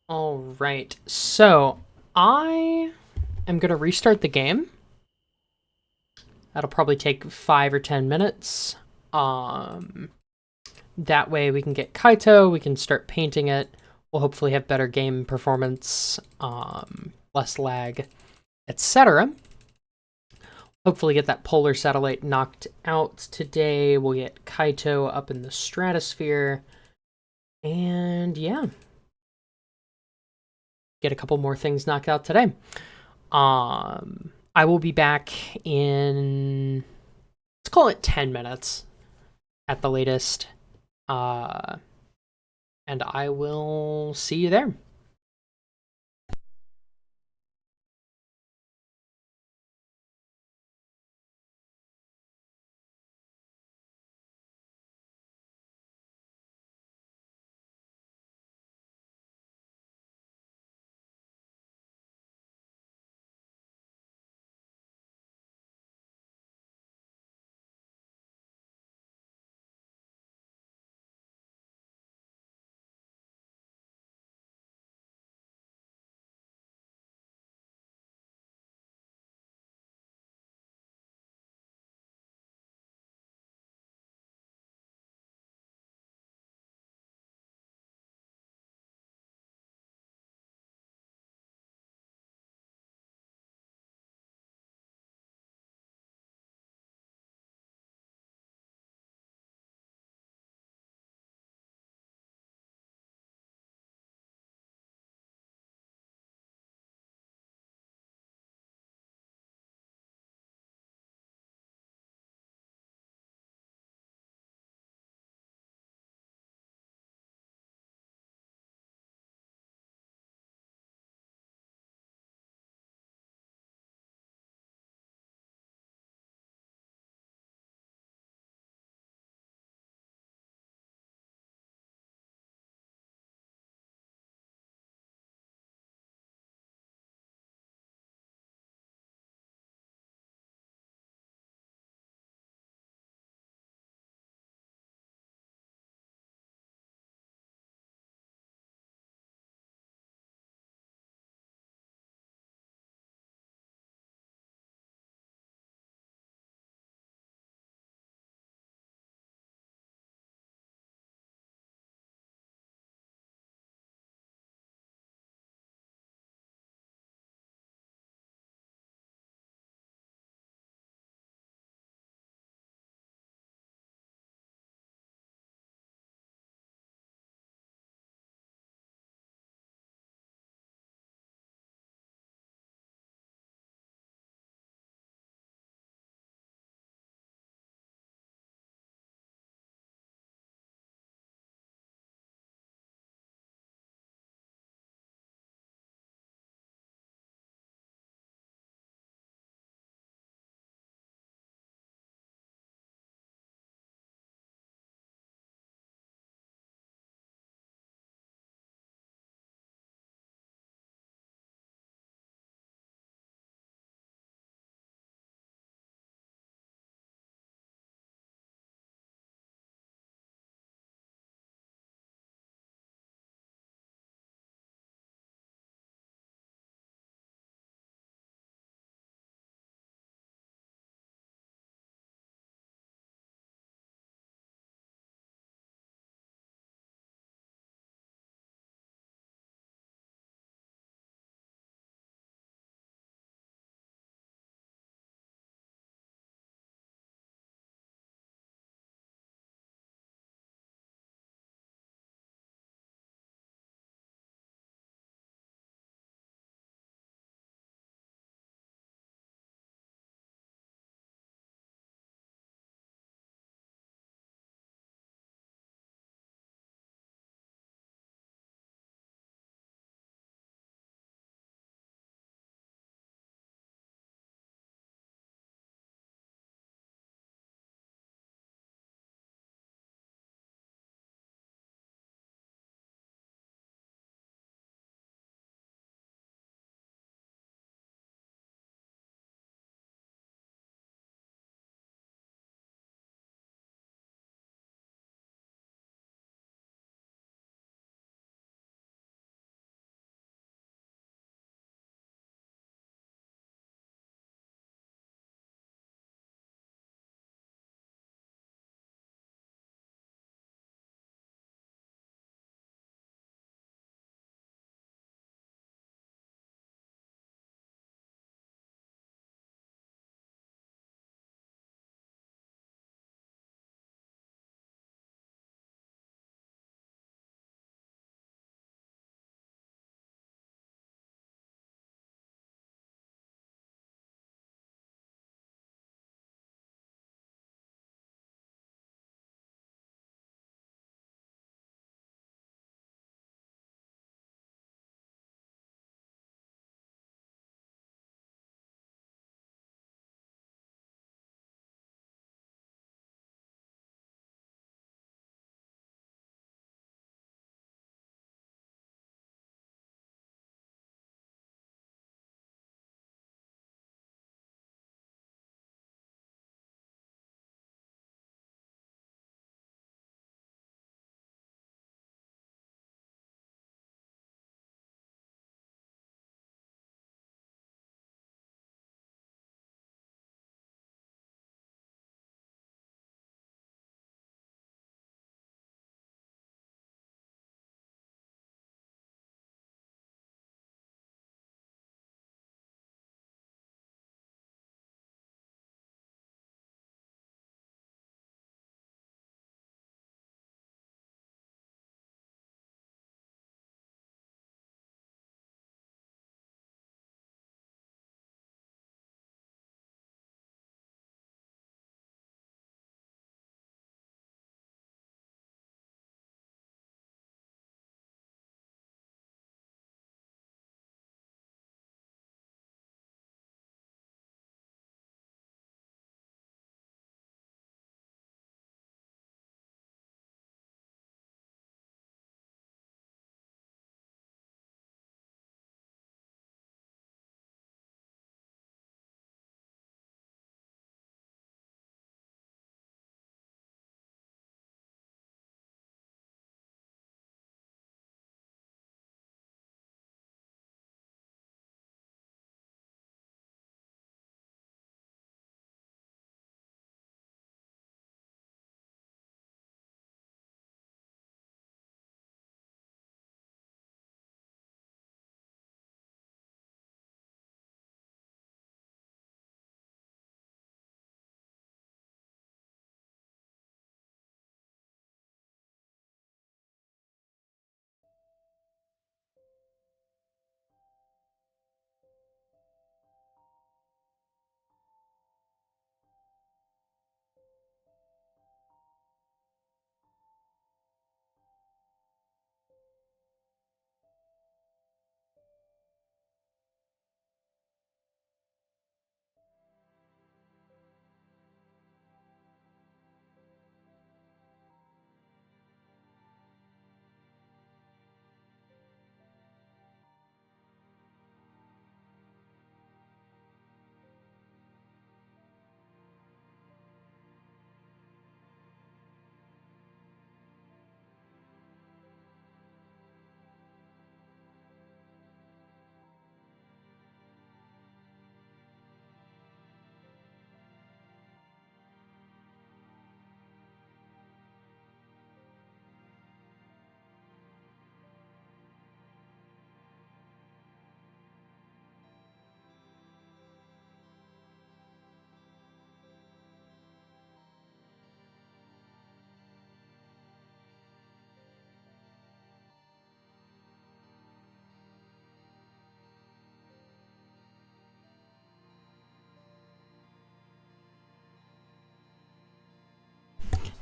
All right, so I am going to restart the game. That'll probably take 5 or 10 minutes. That way we can get Kaito, we can start painting it. We'll hopefully have better game performance, less lag, etc. Hopefully get that polar satellite knocked out today. We'll get Kaito up in the stratosphere. And yeah, get a couple more things knocked out today. I will be back in, let's call it 10 minutes at the latest. And I will see you there.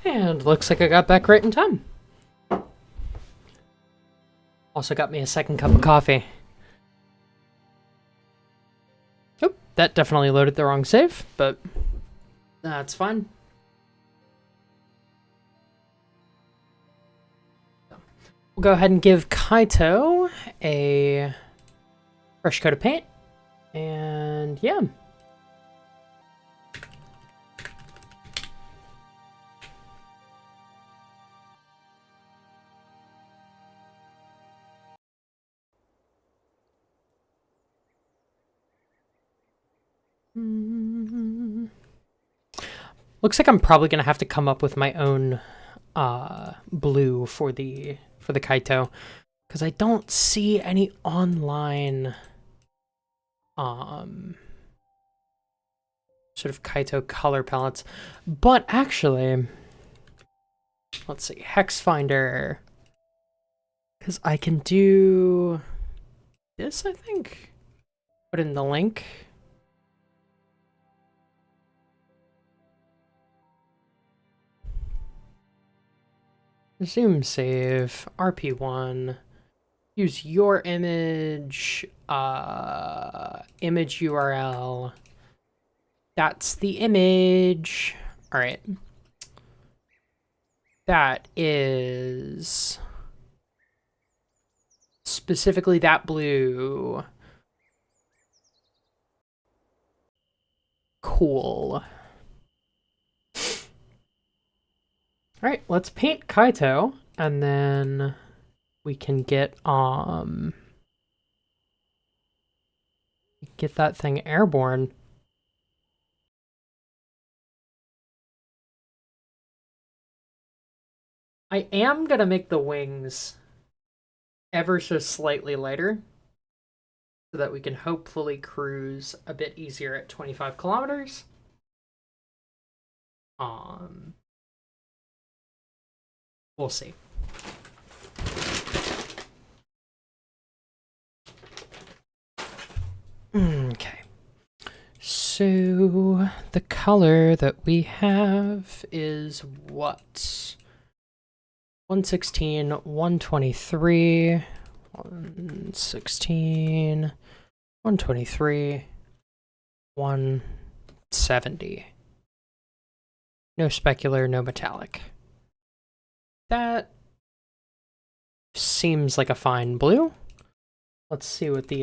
And looks like I got back right in time. Also got me a second cup of coffee. Oh, that definitely loaded the wrong save, but that's fine. We'll go ahead and give Kaito a fresh coat of paint. And yeah. Looks like I'm probably gonna have to come up with my own blue for the Kaito, because I don't see any online sort of Kaito color palettes. But actually, let's see, Hex Finder, because I can do this, I think. Put in the link. Resume save, RP-1, use your image, image URL. That's the image. All right. That is specifically that blue. Cool. All right, let's paint Kaito, and then we can get that thing airborne. I am gonna make the wings ever so slightly lighter so that we can hopefully cruise a bit easier at 25 kilometers. We'll see. Okay. So the color that we have is what? 116, 123, 116, 123, 170. No specular, no metallic. That seems like a fine blue. Let's see what the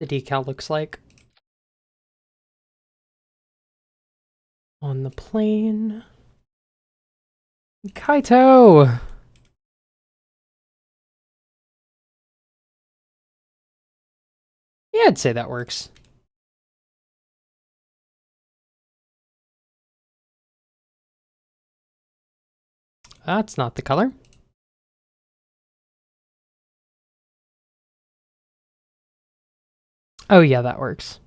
decal looks like on the plane. Kaito! Yeah, I'd say that works. That's not the color. Oh yeah, that works.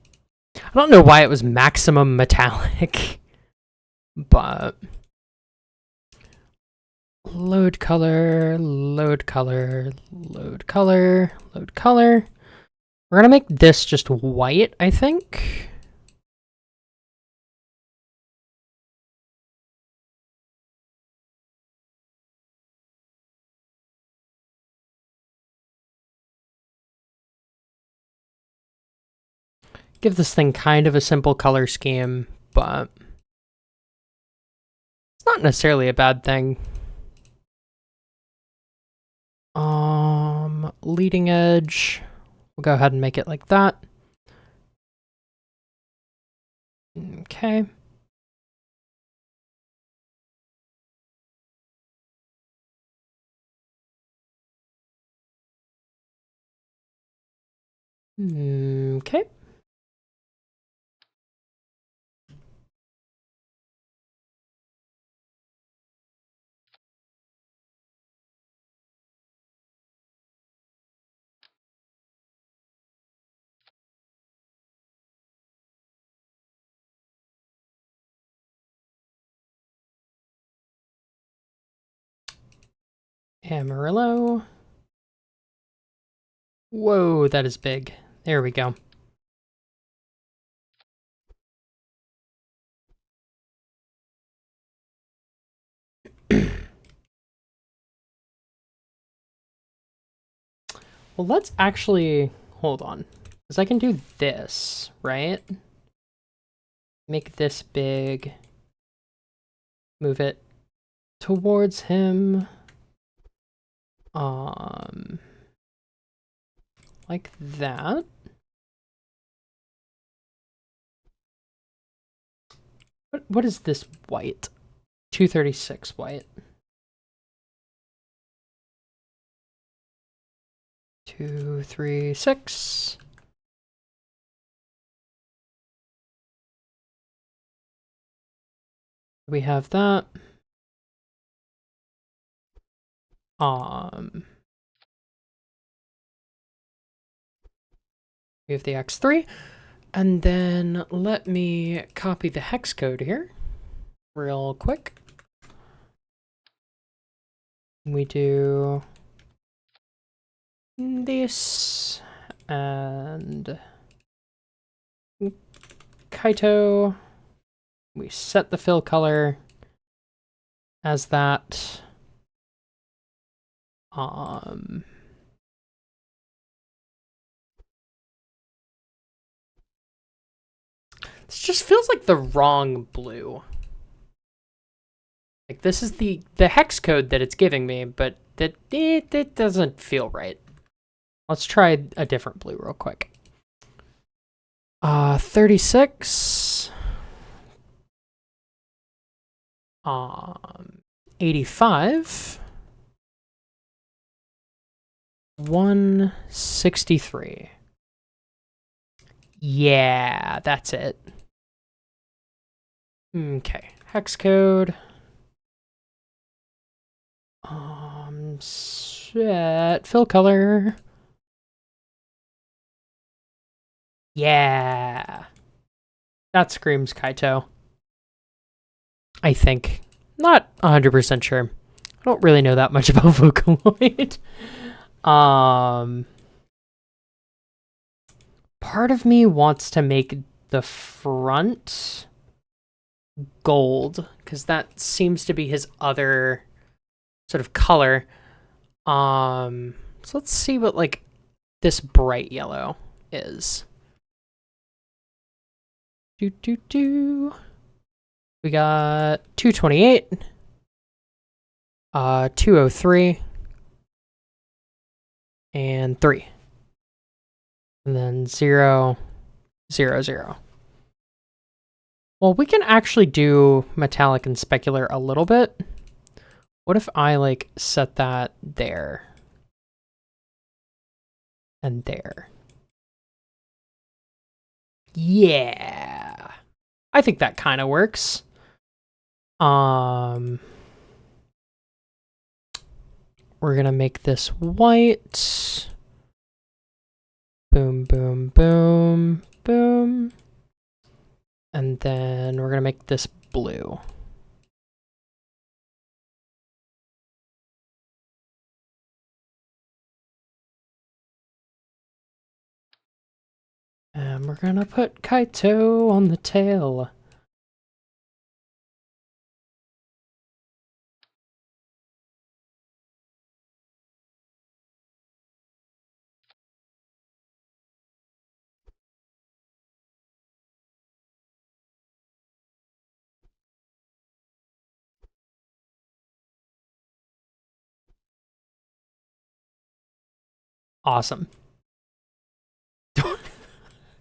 I don't know why it was maximum metallic, but load color, load color, load color, load color. We're gonna make this just white, I think. Give this thing kind of a simple color scheme, but it's not necessarily a bad thing. Leading edge. We'll go ahead and make it like that. Okay. Okay. Amarillo. Whoa, that is big. There we go. Well, let's actually hold on, because I can do this, right? Make this big. Move it towards him. Like that. What is this white? 236 white. 236. We have that. We have the X3. And then let me copy the hex code here real quick. We do this and Kaito. We set the fill color as that. This just feels like the wrong blue. Like this is the hex code that it's giving me, but it doesn't feel right. Let's try a different blue real quick. 36. 85. 163. Yeah, that's it. Okay, hex code. Set fill color. Yeah. That screams Kaito. I think. Not 100% sure. I don't really know that much about Vocaloid. Part of me wants to make the front gold, because that seems to be his other sort of color. So let's see what like this bright yellow is. We got 228, 203, and 3. And then 0, 0, 0. Well, we can actually do metallic and specular a little bit. What if I like set that there and there? Yeah. I think that kind of works. We're gonna make this white. Boom, boom, boom, boom. And then we're gonna make this blue. And we're gonna put Kaito on the tail. Awesome.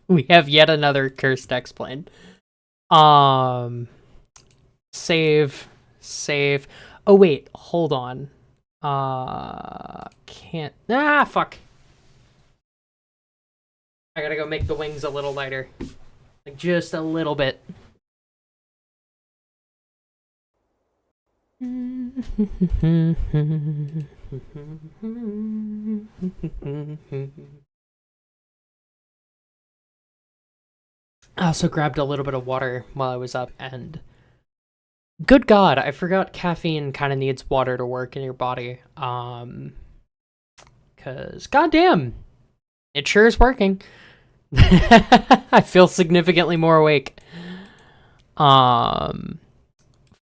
We have yet another cursed X-plane. Save. Oh wait, hold on. Can't. Ah, fuck. I gotta go make the wings a little lighter. Like just a little bit. I also grabbed a little bit of water while I was up, and good God, I forgot caffeine kind of needs water to work in your body. Because goddamn, it sure is working. I feel significantly more awake.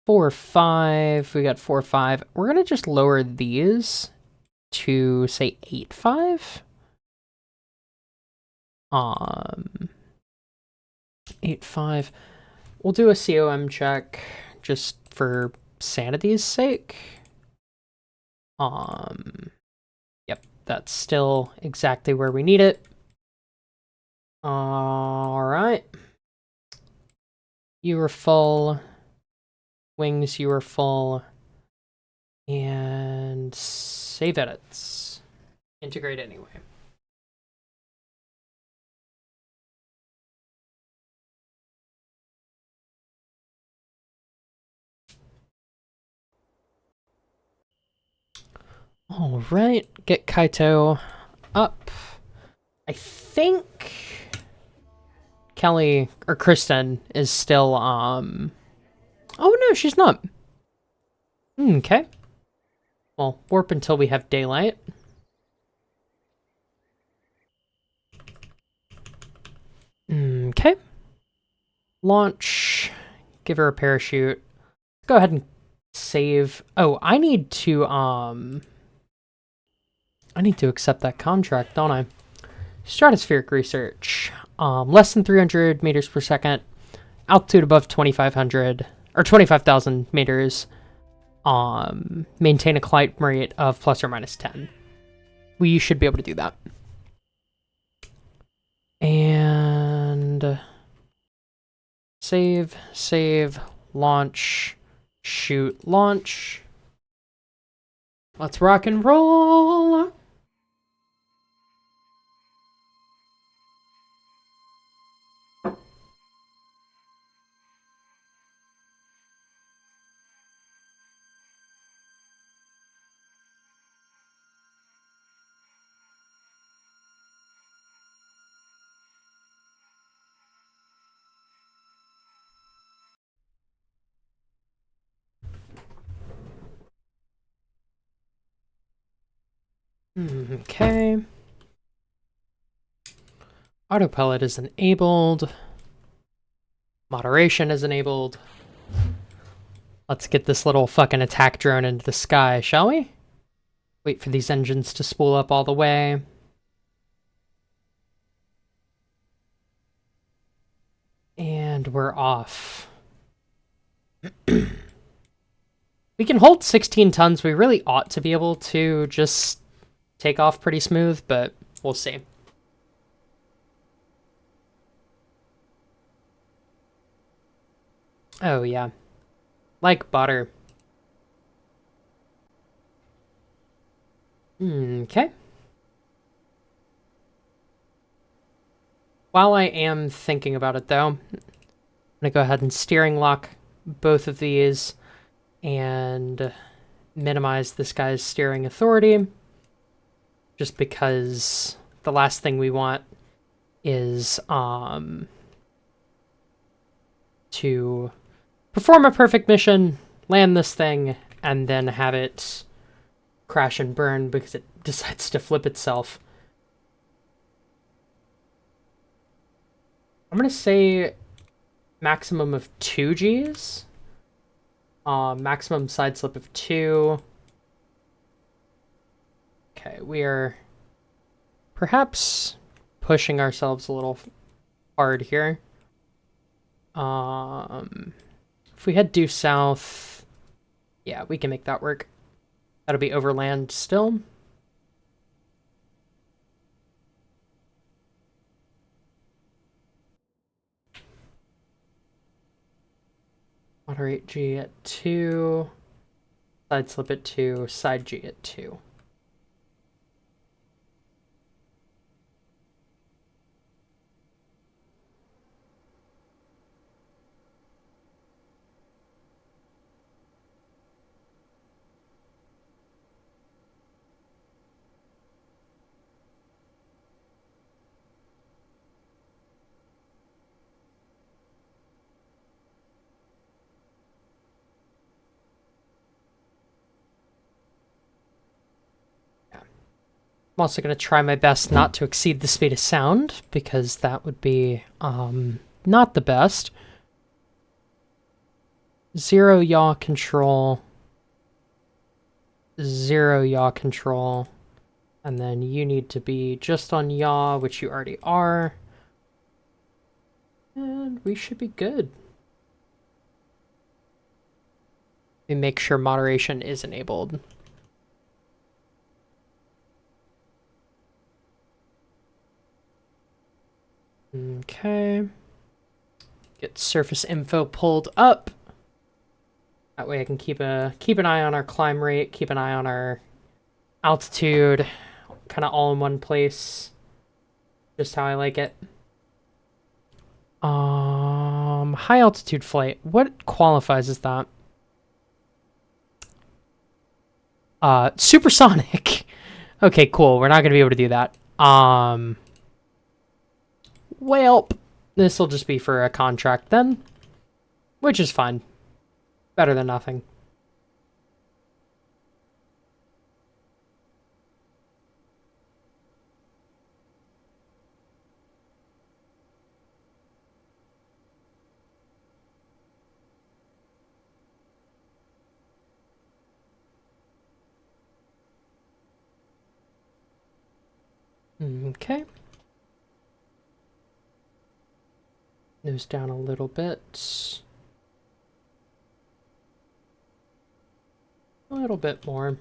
4, 5. We got 4, 5. We're gonna just lower these to say 8, 5. 8, 5. We'll do a COM check just for sanity's sake. Yep, that's still exactly where we need it. All right. You were full. Wings, you were full. And save edits. Integrate anyway. All right, get Kaito up. I think Kelly or Kristen is still oh no, she's not. Okay. Well, warp until we have daylight. Okay. Launch. Give her a parachute. Go ahead and save. Oh, I need to accept that contract, don't I? Stratospheric research. Less than 300 meters per second. Altitude above 2,500 or 25,000 meters. Maintain a climb rate of plus or minus 10. We should be able to do that. And save, launch, shoot, launch. Let's rock and roll. Okay. Autopilot is enabled. Moderation is enabled. Let's get this little fucking attack drone into the sky, shall we? Wait for these engines to spool up all the way. And we're off. We can hold 16 tons. We really ought to be able to just take off pretty smooth, but we'll see. Oh, yeah. Like butter. Okay. While I am thinking about it, though, I'm gonna go ahead and steering lock both of these and minimize this guy's steering authority, just because the last thing we want is to perform a perfect mission, land this thing, and then have it crash and burn because it decides to flip itself. I'm gonna say maximum of 2 Gs. Maximum side slip of 2. Okay, we are perhaps pushing ourselves a little hard here. If we head due south, yeah, we can make that work. That'll be overland still. Moderate G at 2. Side slip at 2. Side G at 2. I'm also going to try my best not to exceed the speed of sound, because that would be not the best. 0 yaw control, 0 yaw control, and then you need to be just on yaw, which you already are. And we should be good. We make sure moderation is enabled. Okay. Get surface info pulled up. That way I can keep an eye on our climb rate, keep an eye on our altitude, kind of all in one place. Just how I like it. High altitude flight. What qualifies as that? Supersonic. Okay, cool. We're not gonna be able to do that. Well, this will just be for a contract then, which is fine. Better than nothing. Okay. Nose down a little bit. A little bit more.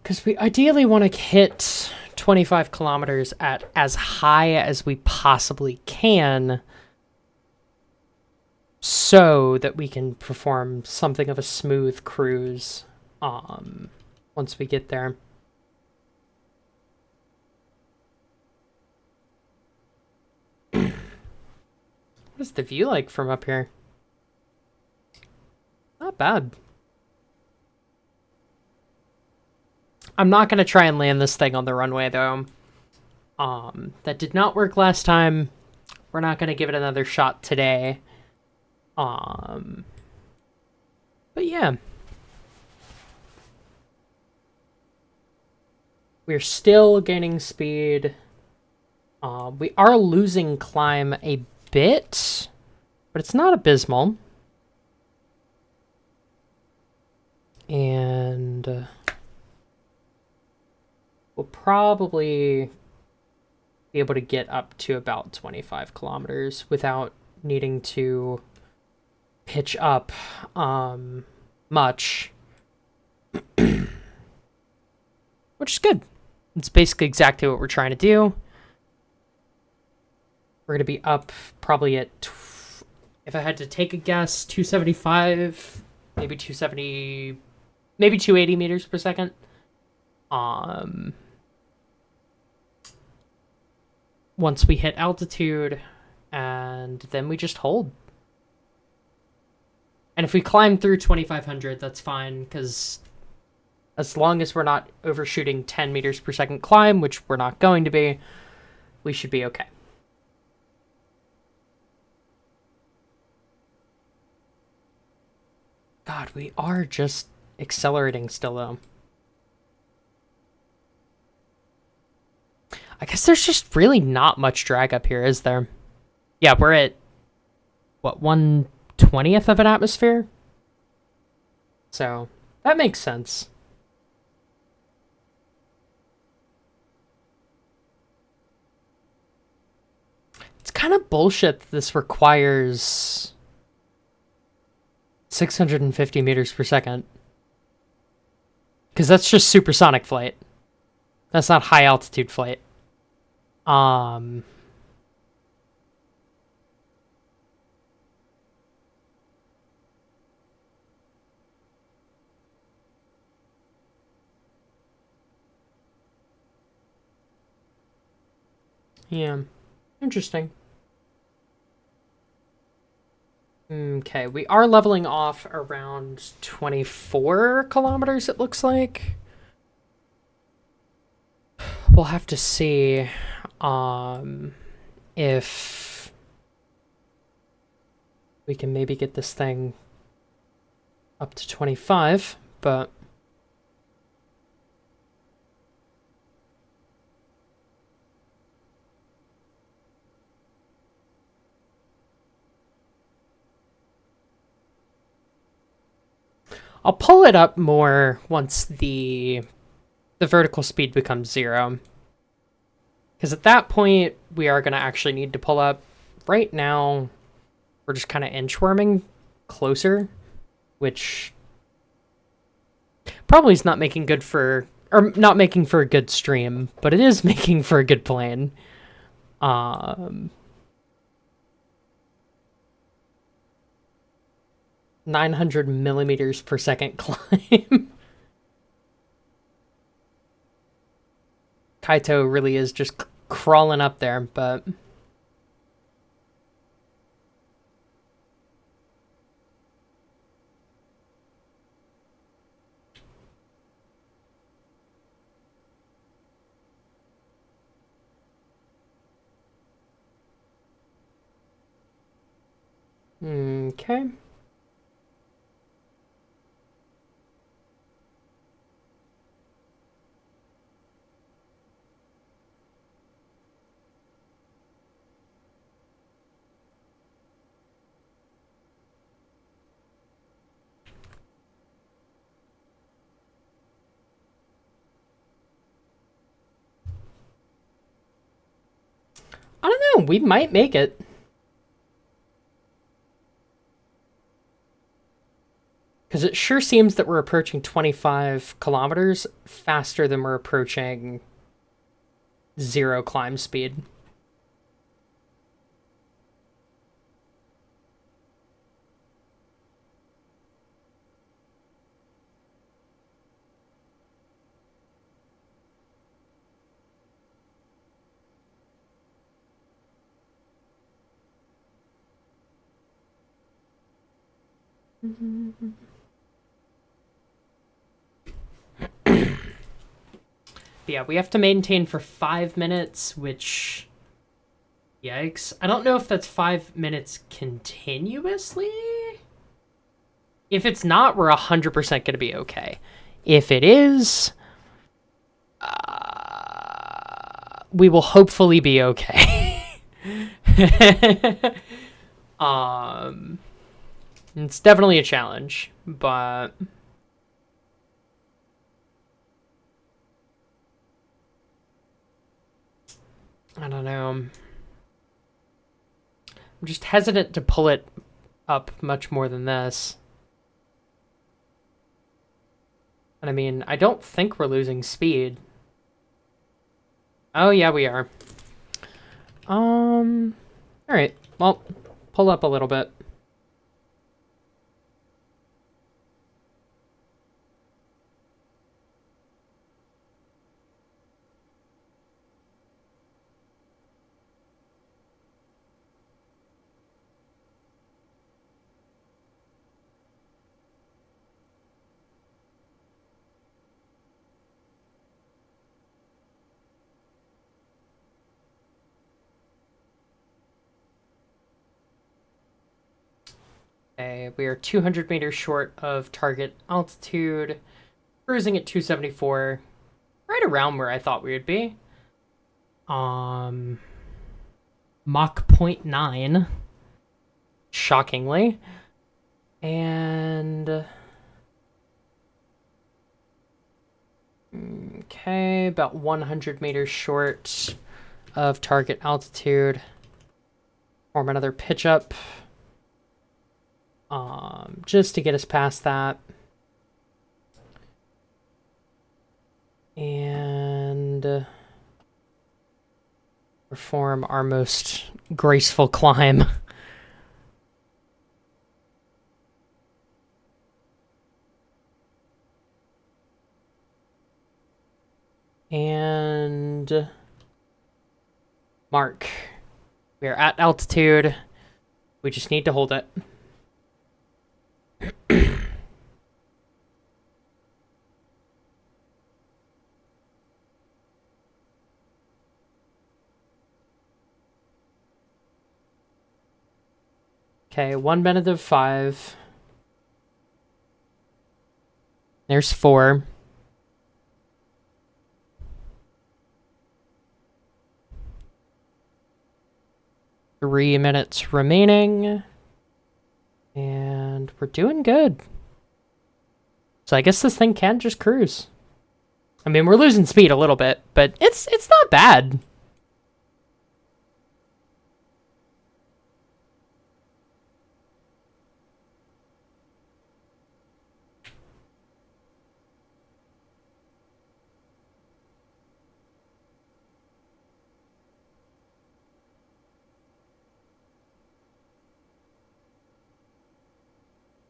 Because we ideally want to hit 25 kilometers at as high as we possibly can so that we can perform something of a smooth cruise once we get there. What is the view like from up here? Not bad. I'm not going to try and land this thing on the runway, though. That did not work last time. We're not going to give it another shot today. But yeah. We're still gaining speed. We are losing climb a bit, but it's not abysmal. And we'll probably be able to get up to about 25 kilometers without needing to pitch up much. Which is good. It's basically exactly what we're trying to do. We're going to be up probably at, if I had to take a guess, 275, maybe 270, maybe 280 meters per second. Once we hit altitude, and then we just hold. And if we climb through 2500, that's fine, because as long as we're not overshooting 10 meters per second climb, which we're not going to be, we should be okay. God, we are just accelerating still, though. I guess there's just really not much drag up here, is there? Yeah, we're at, what, 1/20th of an atmosphere? So, that makes sense. It's kind of bullshit that this requires 650 meters per second. Because that's just supersonic flight. That's not high altitude flight. Yeah. Interesting. Okay, we are leveling off around 24 kilometers, it looks like. We'll have to see if we can maybe get this thing up to 25, but I'll pull it up more once the vertical speed becomes 0. Because at that point, we are going to actually need to pull up. Right now, we're just kind of inchworming closer, which probably is not making good for, or not making for a good stream, but it is making for a good plane. 900 millimeters per second climb. Kaito really is just crawling up there, but okay. I don't know, we might make it. Because it sure seems that we're approaching 25 kilometers faster than we're approaching 0 climb speed. Yeah, we have to maintain for 5 minutes, which... Yikes. I don't know if that's 5 minutes continuously? If it's not, we're 100% going to be okay. If it is... we will hopefully be okay. It's definitely a challenge, but... I don't know. I'm just hesitant to pull it up much more than this. And I mean, I don't think we're losing speed. Oh, yeah, we are. Alright, well, pull up a little bit. Okay, we are 200 meters short of target altitude, cruising at 274, right around where I thought we would be. Mach 0.9, shockingly. And... okay, about 100 meters short of target altitude. Form another pitch up. Just to get us past that. And perform our most graceful climb. And mark. We are at altitude. We just need to hold it. Okay, 1 minute of 5. There's 4. Three minutes remaining. And we're doing good. So I guess this thing can just cruise. I mean, we're losing speed a little bit, but it's not bad.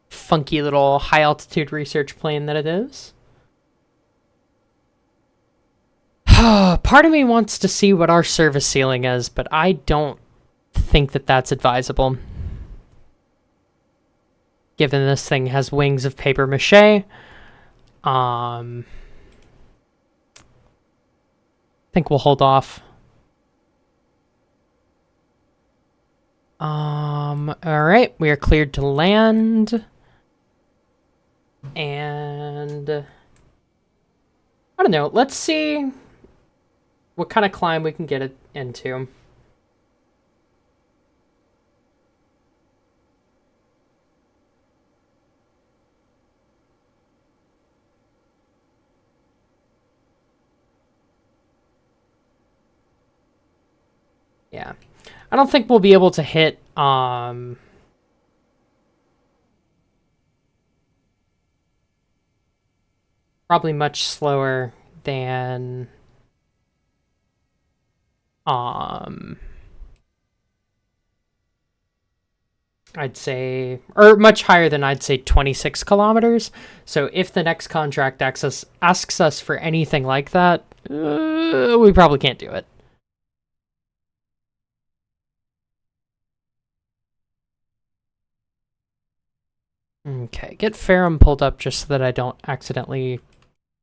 Funky little high altitude research plane that it is. Part of me wants to see what our service ceiling is, but I don't think that that's advisable. Given this thing has wings of paper mache. I think we'll hold off. Alright, we are cleared to land. And I don't know, let's see what kind of climb we can get it into. Yeah. I don't think we'll be able to hit probably much slower than I'd say, or much higher than I'd say 26 kilometers. So if the next contract asks us for anything like that, we probably can't do it. Okay, get Ferrum pulled up just so that I don't accidentally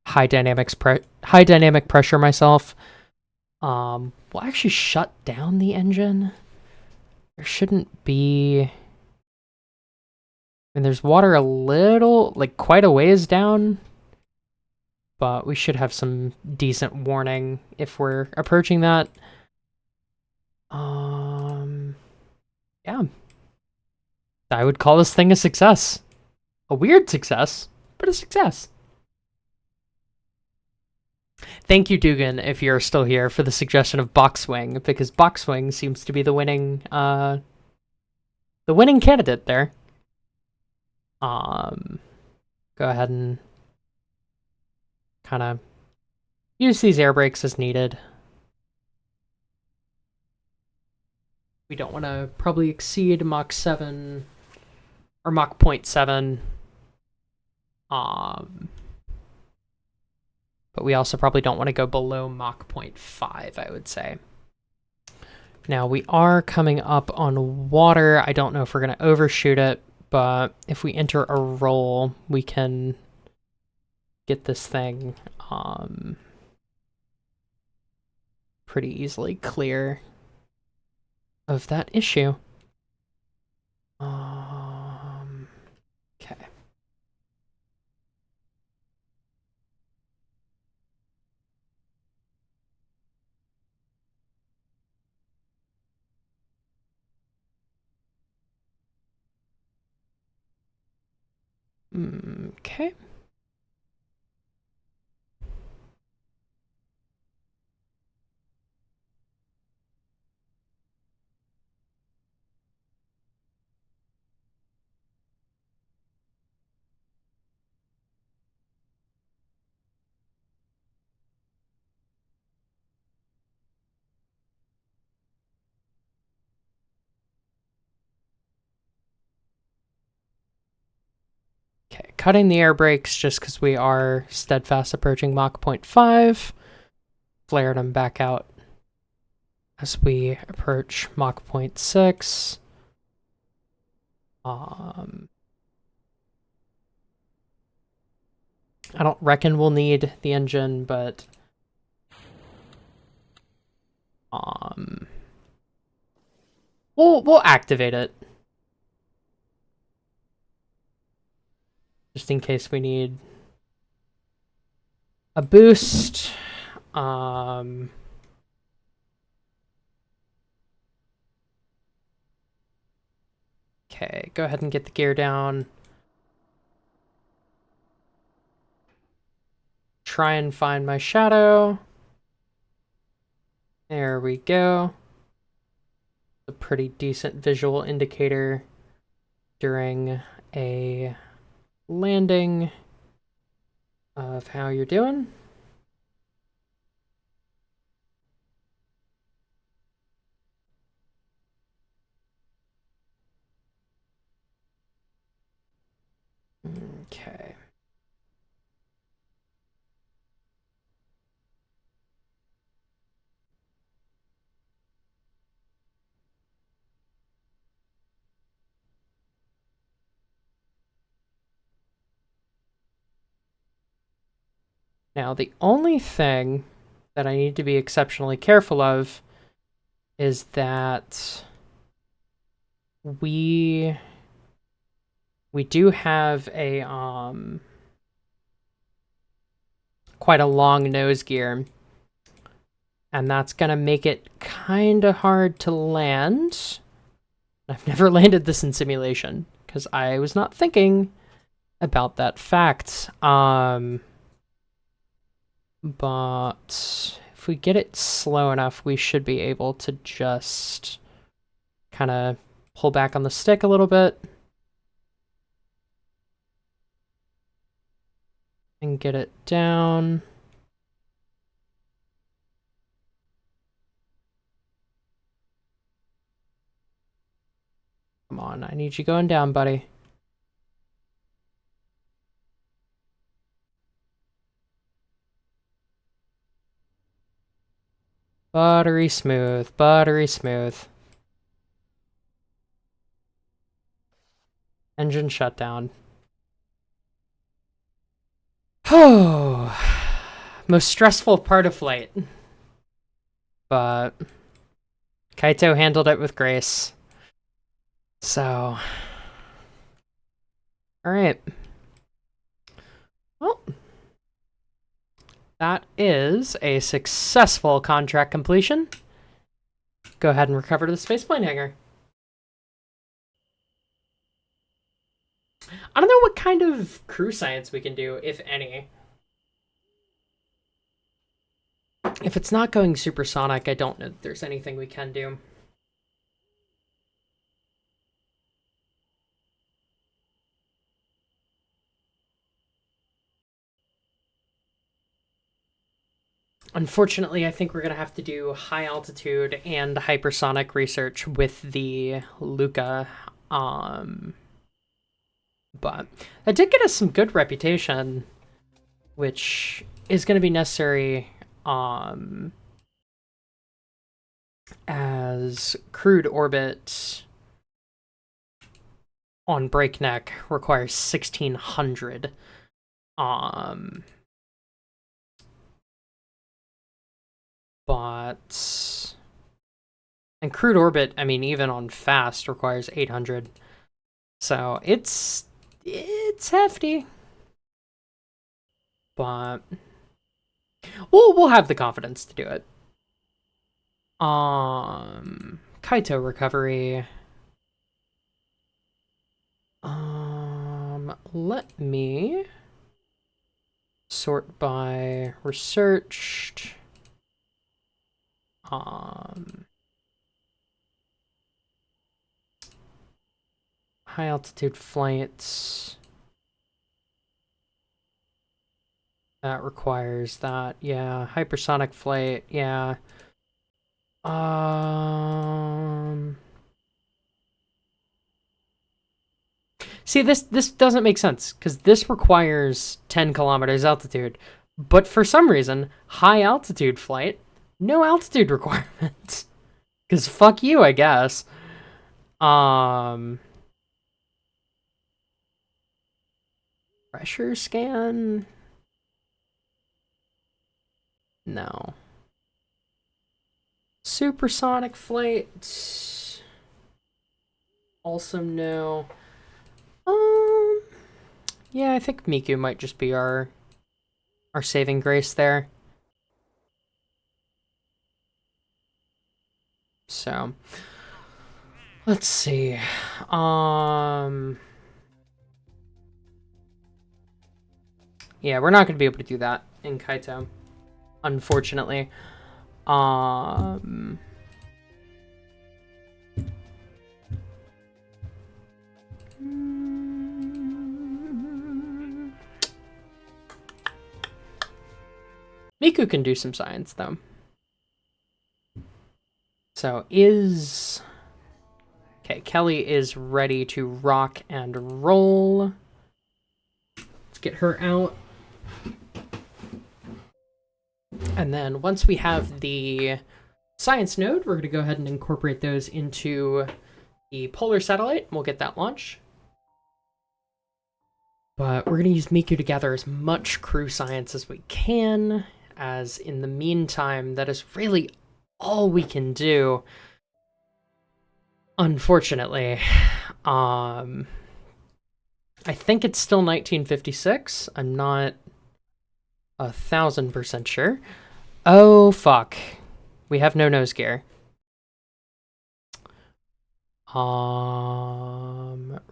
high dynamic pressure myself. We'll actually shut down the engine. There shouldn't be... And there's water a little, like quite a ways down. But we should have some decent warning if we're approaching that. Yeah. I would call this thing a success. A weird success, but a success. Thank you, Dugan, if you're still here, for the suggestion of Boxwing, because Boxwing seems to be the winning candidate there. Go ahead and kind of use these air brakes as needed. We don't want to probably exceed Mach 7 or Mach 0.7. But we also probably don't want to go below Mach 0.5, I would say. Now, we are coming up on water. I don't know if we're going to overshoot it, but if we enter a roll, we can get this thing pretty easily clear of that issue. Okay. Okay. Okay, cutting the air brakes just because we are steadfast approaching Mach 0.5. Flared them back out as we approach Mach 0.6. I don't reckon we'll need the engine, but we'll activate it just in case we need a boost. Okay, go ahead and get the gear down. Try and find my shadow. There we go. A pretty decent visual indicator during a landing of how you're doing. Okay. Now, the only thing that I need to be exceptionally careful of is that we do have a quite a long nose gear, and that's gonna make it kind of hard to land. I've never landed this in simulation because I was not thinking about that fact. But if we get it slow enough, we should be able to just kind of pull back on the stick a little bit and get it down. Come on, I need you going down, buddy. Buttery smooth, buttery smooth. Engine shutdown. Oh, most stressful part of flight. But Kaito handled it with grace. So, all right. Well, that is a successful contract completion. Go ahead and recover to the spaceplane hangar. I don't know what kind of crew science we can do, if any. If it's not going supersonic, I don't know if there's anything we can do. Unfortunately, I think we're going to have to do high altitude and hypersonic research with the Luca. But that did get us some good reputation, which is going to be necessary as crewed orbit on breakneck requires 1600. But and crewed orbit, I mean, even on fast requires 800. So it's hefty. But we'll have the confidence to do it. Kaito recovery. Let me sort by researched. High altitude flights. That requires that. Yeah, hypersonic flight. Yeah. See, this doesn't make sense because this requires 10 kilometers altitude, but for some reason, high altitude flight, no altitude requirements. Because fuck you, I guess. Pressure scan? No. Supersonic flight? Also no. Yeah, I think Miku might just be our our saving grace there. So, let's see. Yeah, we're not going to be able to do that in Kaito, unfortunately. Miku can do some science, though. So is... Okay, Kelly is ready to rock and roll. Let's get her out. And then once we have the science node, we're going to go ahead and incorporate those into the polar satellite. We'll get that launch. But we're going to use Miku to gather as much crew science as we can, as in the meantime, that is really all we can do. Unfortunately. I think it's still 1956. I'm not 1000% sure. Oh, fuck. We have no nose gear.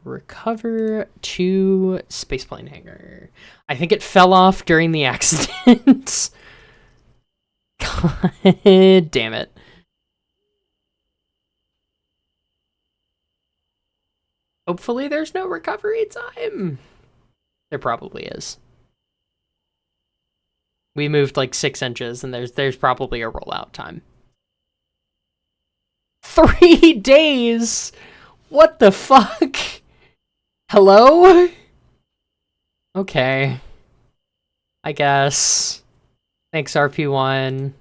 Recover to spaceplane hangar. I think it fell off during the accident. God damn it. Hopefully there's no recovery time. There probably is. We moved like 6 inches and there's probably a rollout time. 3 days? What the fuck? Hello? Okay. I guess. Thanks, RP-1.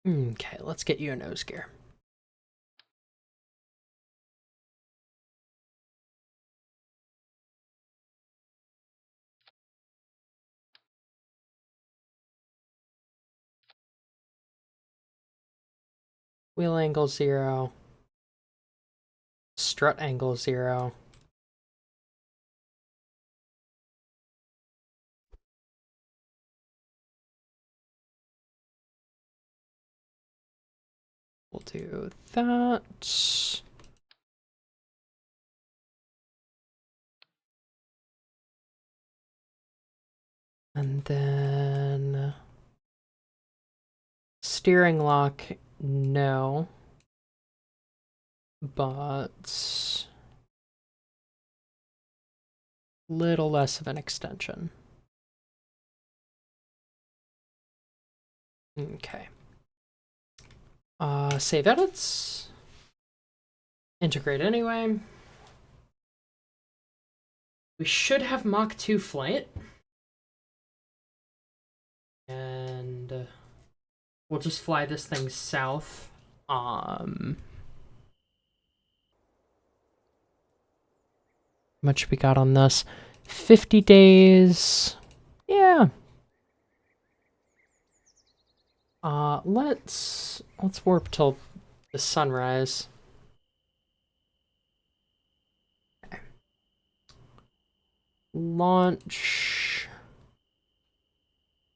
Okay, let's get you a nose gear. Wheel angle 0. Strut angle 0. We'll do that. And then steering lock, no. But little less of an extension. Okay. Save edits. Integrate anyway. We should have Mach-2 flight. And we'll just fly this thing south. Much we got on this? 50 days. Yeah. Let's warp till the sunrise. Okay. Launch.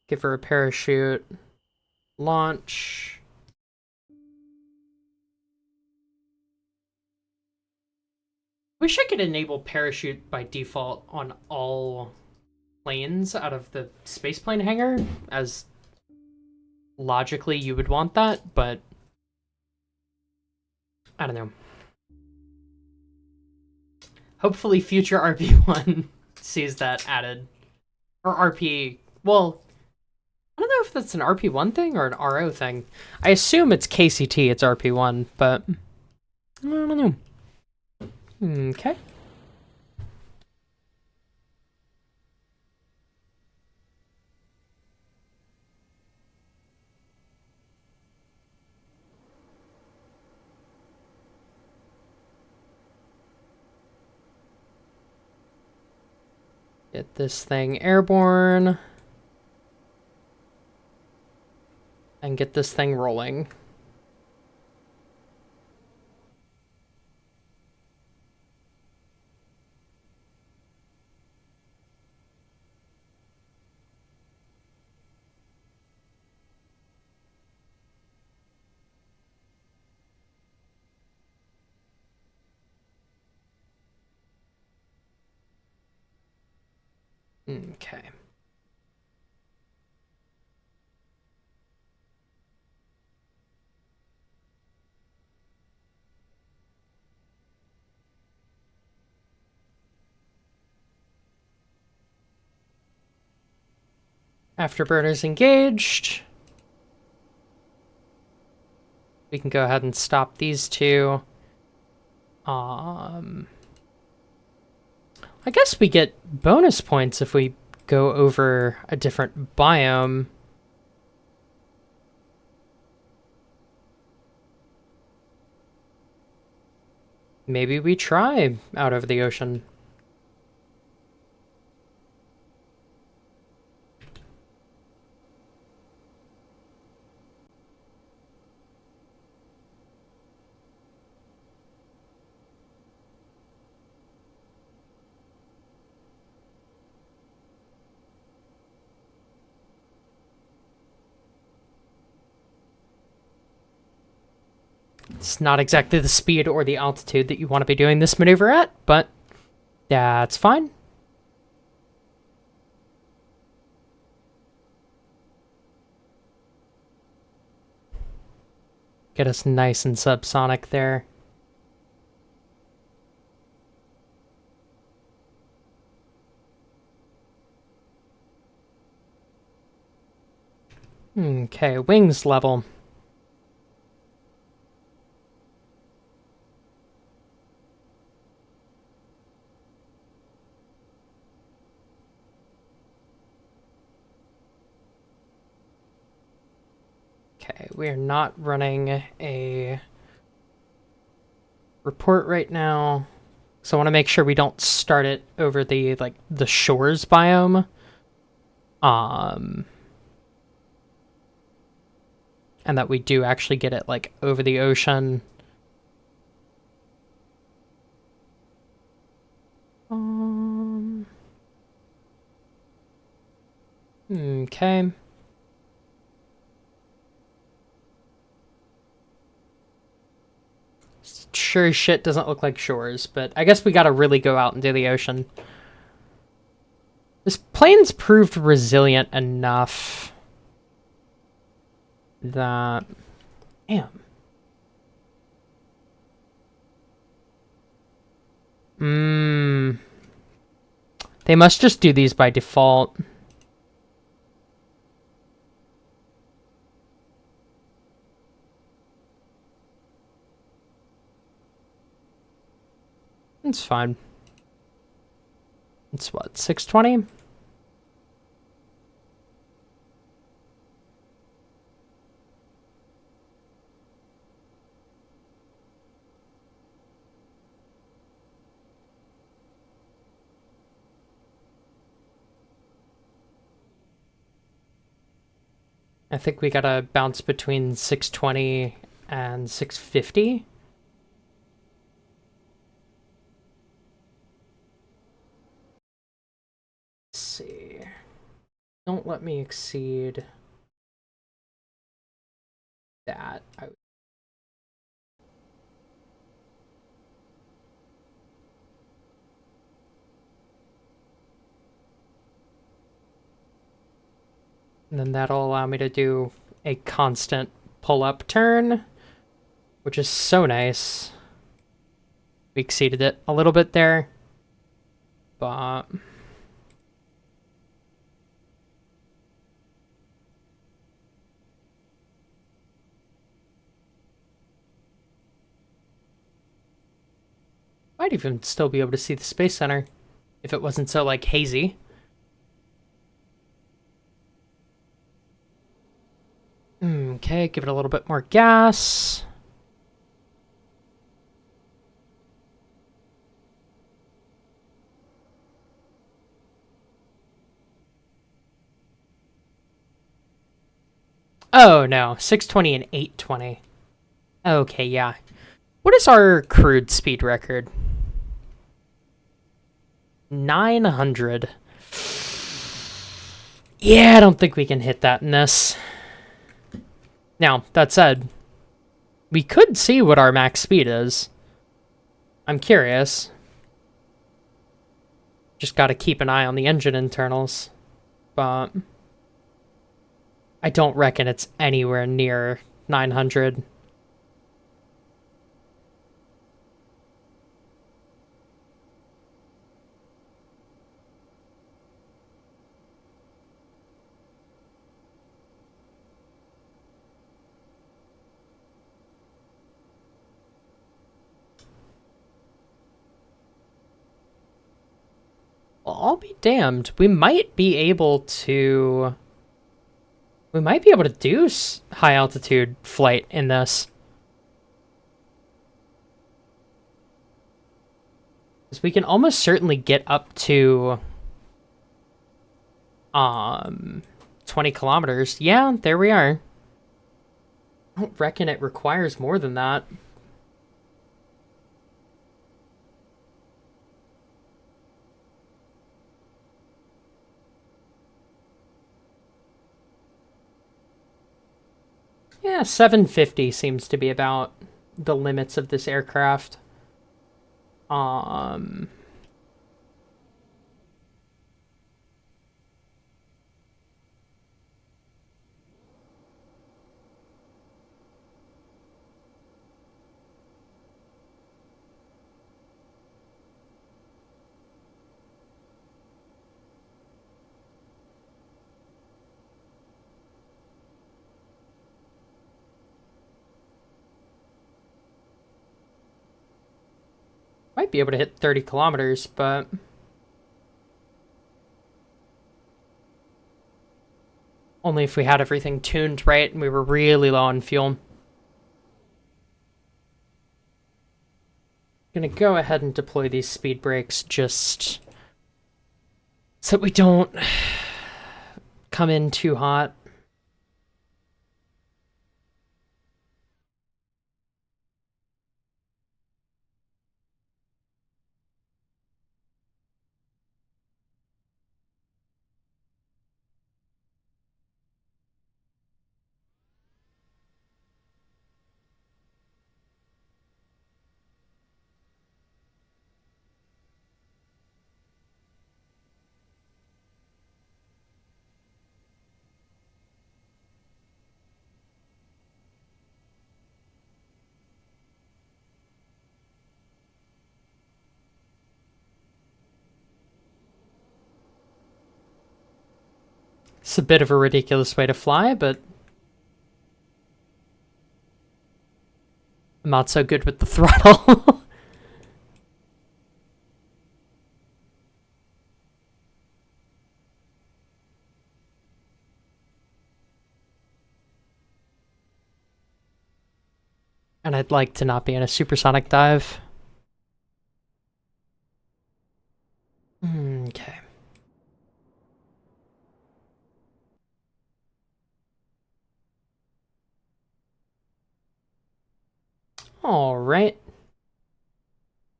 Give her a parachute. Launch. Wish I could enable parachute by default on all planes out of the spaceplane hangar, as logically you would want that, but I don't know. Hopefully future RP-1 sees that added. Or RP... Well, I don't know if that's an RP-1 thing or an RO thing. I assume it's KCT, it's RP-1, but I don't know. Okay. Get this thing airborne. And get this thing rolling. Okay. Afterburners engaged. We can go ahead and stop these two. I guess we get bonus points if we go over a different biome. Maybe we try out over the ocean. It's not exactly the speed or the altitude that you want to be doing this maneuver at, but that's fine. Get us nice and subsonic there. Okay, wings level. Okay, we're not running a report right now. So I want to make sure we don't start it over the shores biome. And that we do actually get it like over the ocean. Okay. Sure as shit doesn't look like shores, but I guess we gotta really go out into the ocean. This plane's proved resilient enough that... Damn. They must just do these by default. It's fine. It's what, 620? I think we gotta bounce between 620 and 650. Let's see. Don't let me exceed that. And then that'll allow me to do a constant pull-up turn, which is so nice. We exceeded it a little bit there, but... Might even still be able to see the Space Center if it wasn't so, like, hazy. Okay, give it a little bit more gas. Oh, no. 620 and 820. Okay, yeah. What is our crude speed record? 900. Yeah, I don't think we can hit that in this. Now, that said, we could see what our max speed is. I'm curious. Just gotta keep an eye on the engine internals. But I don't reckon it's anywhere near 900. Well, I'll be damned. We might be able to do high altitude flight in this. Because we can almost certainly get up to 20 kilometers. Yeah, there we are. I don't reckon it requires more than that. Yeah, 750 seems to be about the limits of this aircraft. Might be able to hit 30 kilometers, but only if we had everything tuned right and we were really low on fuel. Gonna go ahead and deploy these speed brakes just so that we don't come in too hot. It's a bit of a ridiculous way to fly, but I'm not so good with the throttle. And I'd like to not be in a supersonic dive. Okay. All right.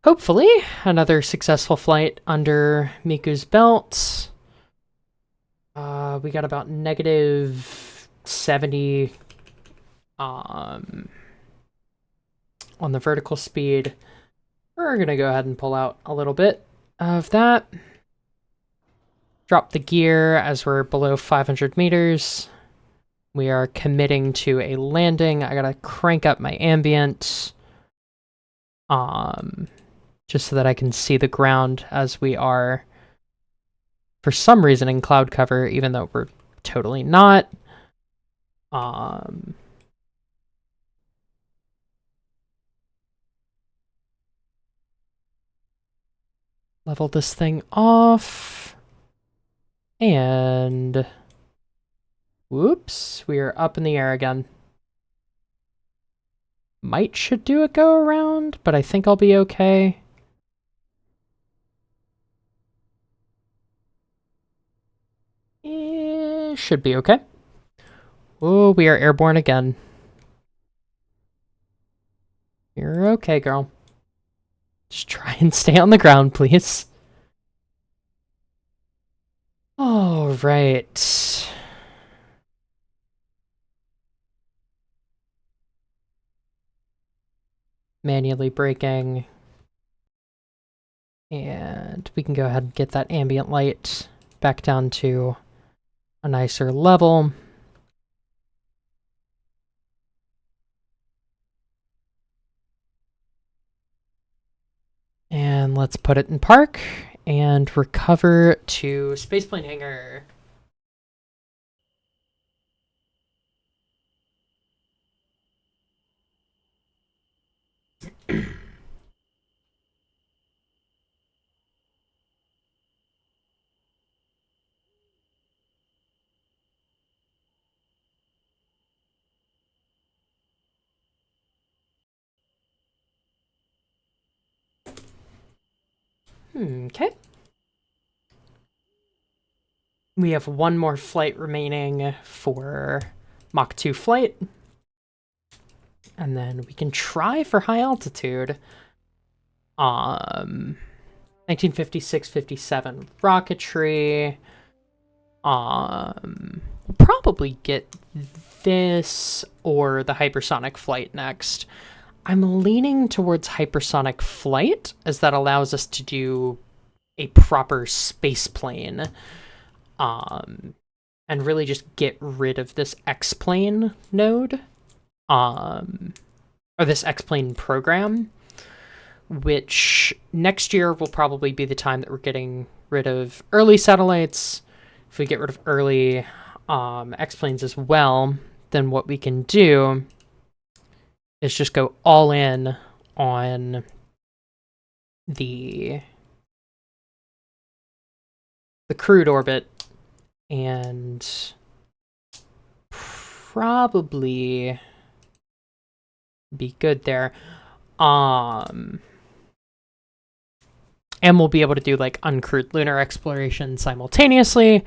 Hopefully, another successful flight under Miku's belt. We got about negative 70 on the vertical speed. We're gonna go ahead and pull out a little bit of that. Drop the gear as we're below 500 meters. We are committing to a landing. I gotta crank up my ambient. Just so that I can see the ground as we are, for some reason, in cloud cover, even though we're totally not. Level this thing off. And whoops, we are up in the air again. Should do a go around, but I think I'll be okay. Should be okay. Oh, we are airborne again. You're okay, girl. Just try and stay on the ground, please. All right. Manually braking. And we can go ahead and get that ambient light back down to a nicer level. And let's put it in park and recover to spaceplane hangar. Okay. We have one more flight remaining for Mach 2 flight. And then we can try for high altitude. 1956-57 rocketry. We'll probably get this or the hypersonic flight next. I'm leaning towards hypersonic flight, as that allows us to do a proper space plane. And really just get rid of this X-plane node. Or this X-plane program, which next year will probably be the time that we're getting rid of early satellites. If we get rid of early X-planes as well, then what we can do is just go all in on the crewed orbit and probably be good there. And we'll be able to do like uncrewed lunar exploration simultaneously.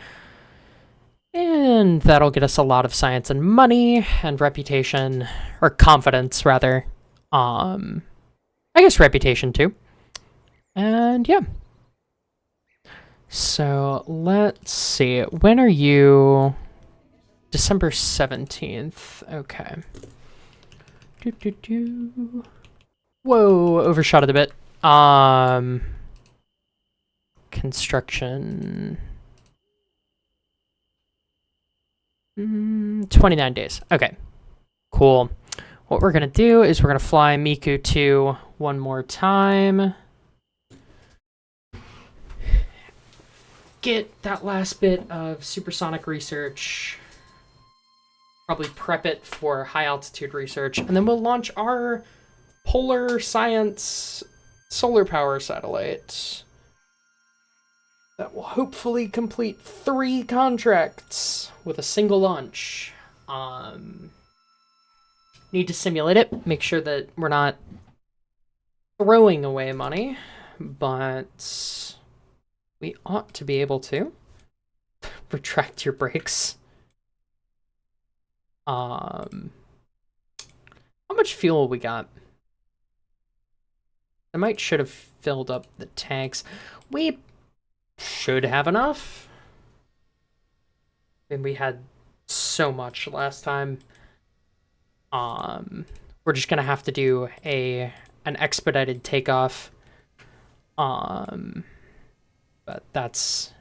And that'll get us a lot of science and money and reputation, or confidence rather. I guess reputation too. And yeah. So let's see. When are you? December 17th. Okay. Whoa, overshot it a bit. Construction. 29 days. Okay, cool. What we're going to do is we're going to fly Miku 2 one more time. Get that last bit of supersonic research. Probably prep it for high altitude research. And then we'll launch our polar science solar power satellite. That will hopefully complete 3 contracts with a single launch. Need to simulate it, make sure that we're not throwing away money, but we ought to be able to. Retract your brakes. How much fuel we got? I should have filled up the tanks. We should have enough. And we had so much last time. We're just gonna have to do an expedited takeoff. But that's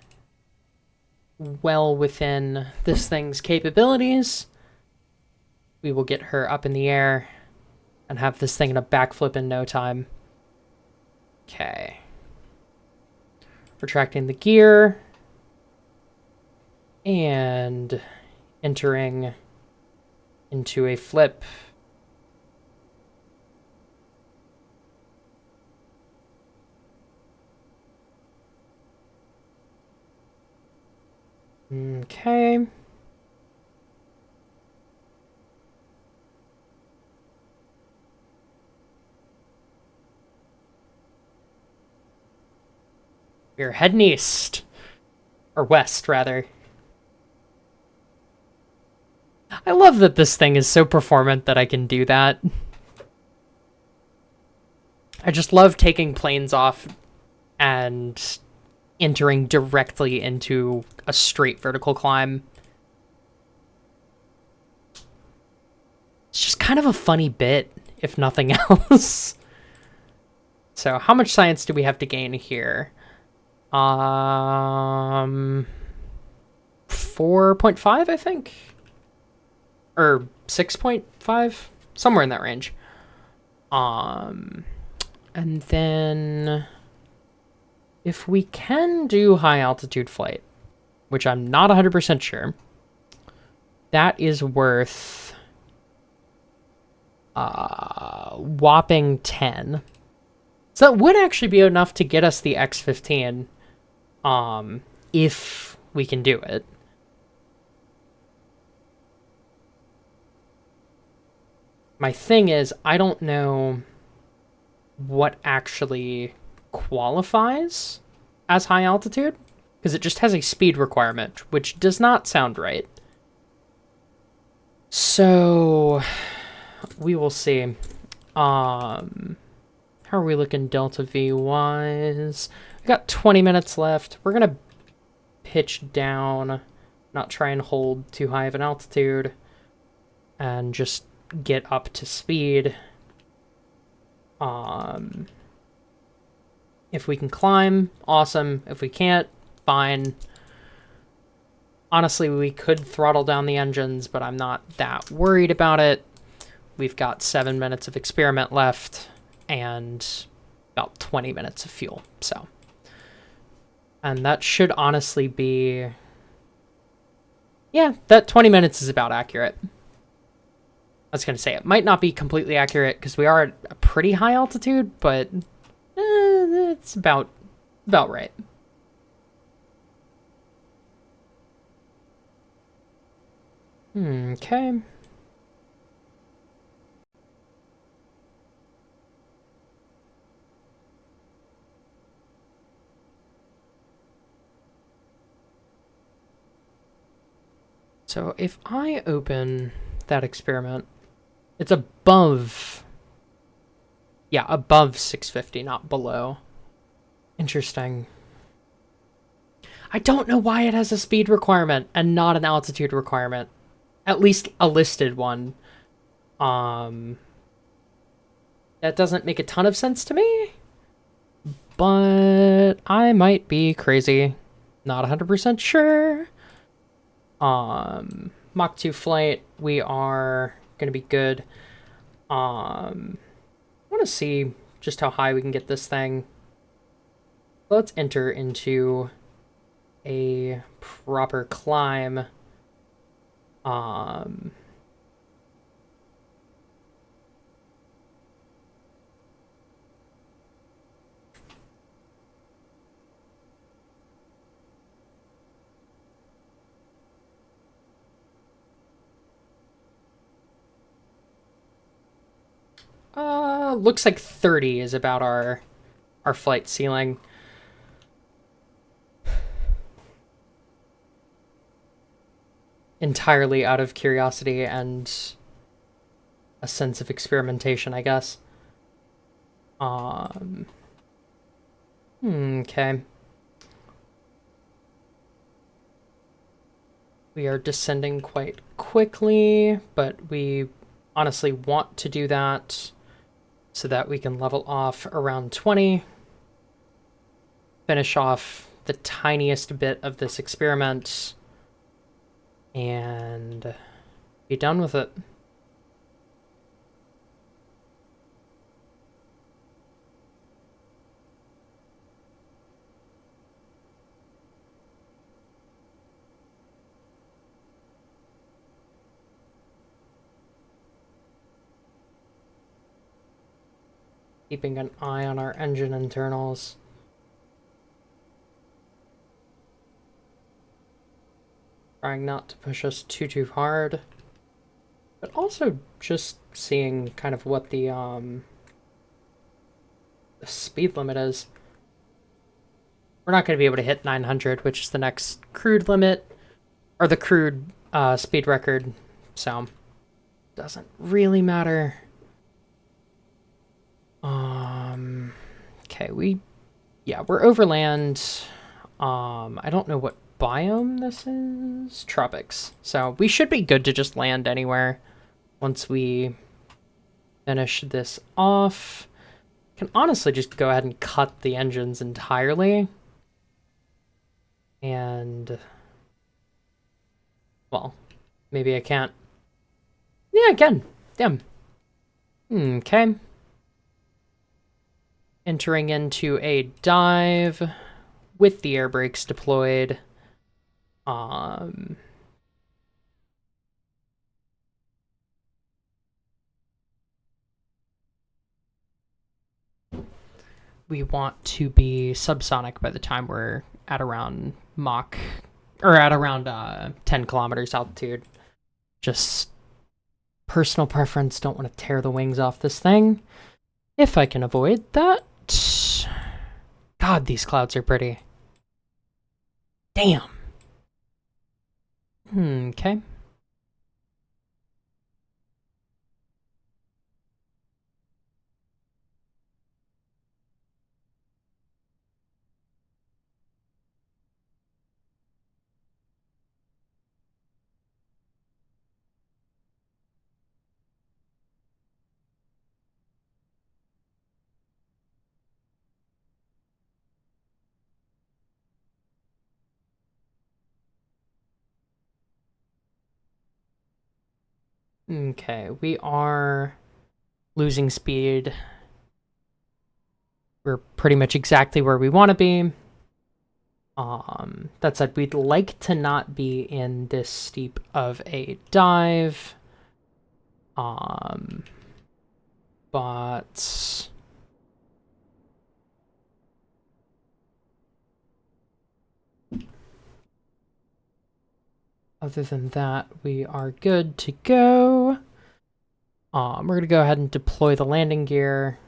well within this thing's capabilities. We will get her up in the air and have this thing in a backflip in no time. Okay. Retracting the gear. And entering into a flip. Okay. We're heading east. Or west, rather. I love that this thing is so performant that I can do that. I just love taking planes off and entering directly into a straight vertical climb. It's just kind of a funny bit, if nothing else. So how much science do we have to gain here? 4.5, I think? Or 6.5? Somewhere in that range. And then if we can do high altitude flight, which I'm not 100% sure, that is worth whopping 10. So that would actually be enough to get us the X-15, if we can do it. My thing is, I don't know what actually qualifies as high altitude, because it just has a speed requirement, which does not sound right. So we will see. How are we looking Delta V wise? We got 20 minutes left. We're gonna pitch down, not try and hold too high of an altitude, and just get up to speed. If we can climb, awesome. If we can't, fine. Honestly, we could throttle down the engines, but I'm not that worried about it. We've got 7 minutes of experiment left and about 20 minutes of fuel, so. And that should honestly be... Yeah, that 20 minutes is about accurate. I was going to say, it might not be completely accurate because we are at a pretty high altitude, but it's about right. Okay. So if I open that experiment, it's above... Yeah, above 650, not below. Interesting. I don't know why it has a speed requirement and not an altitude requirement. At least a listed one. That doesn't make a ton of sense to me. But I might be crazy. Not 100% sure. Mach 2 flight, we are going to be good. I want to see just how high we can get this thing. Let's enter into a proper climb. Looks like 30 is about our flight ceiling. Entirely out of curiosity and a sense of experimentation, I guess. Okay. We are descending quite quickly, but we honestly want to do that so that we can level off around 20. Finish off the tiniest bit of this experiment and be done with it. Keeping an eye on our engine internals. Trying not to push us too hard. But also just seeing kind of what the speed limit is. We're not going to be able to hit 900, which is the next crude limit, or the crude speed record so doesn't really matter. Okay, we're overland. I don't know what biome this is. Tropics. So we should be good to just land anywhere once we finish this off. Can honestly just go ahead and cut the engines entirely. And, well, maybe I can't. Yeah, I can. Damn. Okay. Entering into a dive with the air brakes deployed. We want to be subsonic by the time we're at around at around 10 kilometers altitude. Just personal preference, don't want to tear the wings off this thing. If I can avoid that. God, these clouds are pretty. Damn. Okay. Okay, we are losing speed. We're pretty much exactly where we want to be. That said, we'd like to not be in this steep of a dive. But other than that, we are good to go. We're going to go ahead and deploy the landing gear.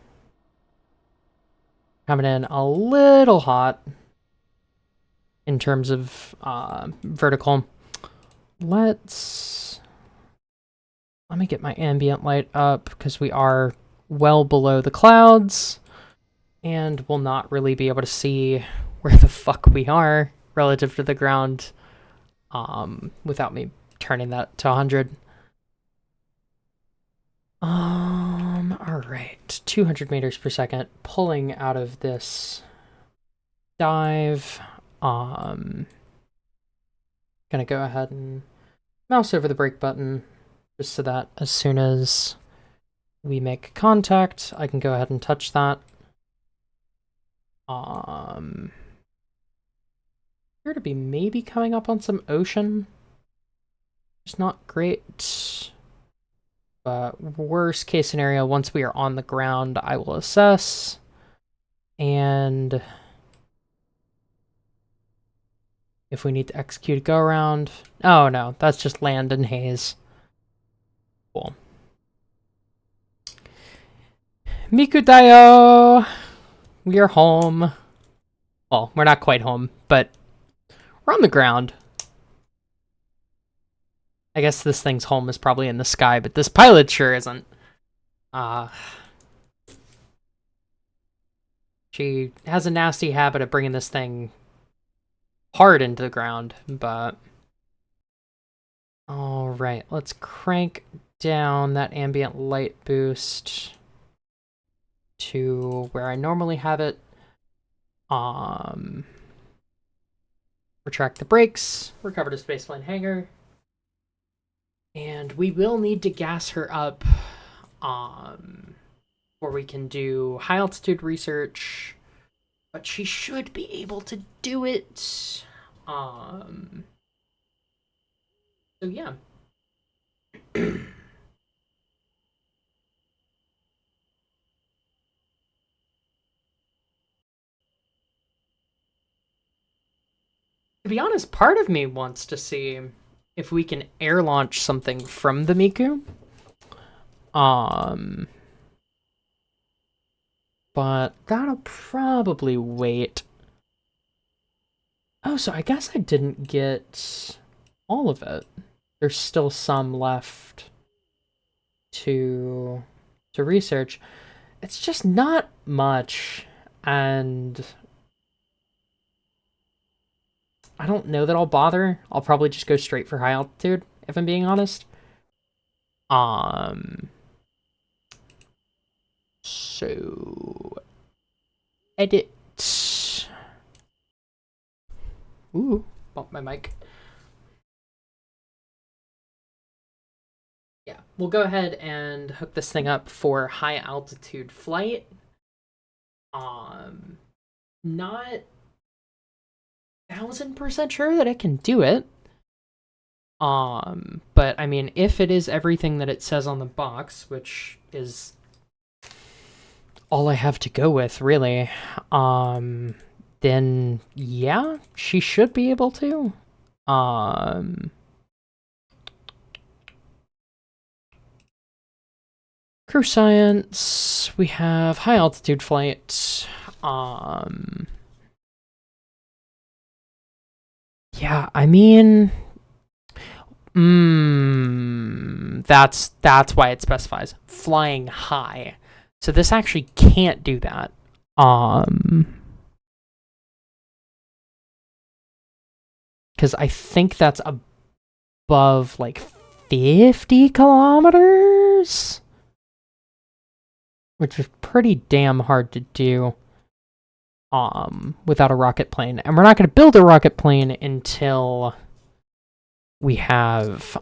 Coming in a little hot in terms of vertical. Let me get my ambient light up because we are well below the clouds and we'll not really be able to see where the fuck we are relative to the ground without me turning that to 100. All right, 200 meters per second, pulling out of this dive. Gonna go ahead and mouse over the brake button just so that as soon as we make contact, I can go ahead and touch that. Appear to be maybe coming up on some ocean. It's not great. But worst case scenario, once we are on the ground, I will assess. And if we need to execute a go around. Oh no, that's just land and haze. Cool. Miku Dayo! We are home. Well, we're not quite home, but we're on the ground. I guess this thing's home is probably in the sky, but this pilot sure isn't. She has a nasty habit of bringing this thing hard into the ground, but... Alright, let's crank down that ambient light boost to where I normally have it. Retract the brakes, recover to spaceplane hangar. And we will need to gas her up where we can do high altitude research, but she should be able to do it. So yeah. To be honest, part of me wants to see if we can air launch something from the Miku. But that'll probably wait. Oh, so I guess I didn't get all of it. there's still some left to research. It's just not much, and I don't know that I'll bother. I'll probably just go straight for high altitude, if I'm being honest. So edit. Ooh, bump my mic. Yeah, we'll go ahead and hook this thing up for high altitude flight. Not 1000% sure that I can do it. But I mean, if it is everything that it says on the box, which is all I have to go with, really, then yeah, she should be able to. Crew science, we have high altitude flight. Yeah, I mean, that's why it specifies flying high. So this actually can't do that. Because I think that's above like 50 kilometers, which is pretty damn hard to do without a rocket plane. And we're not going to build a rocket plane until we have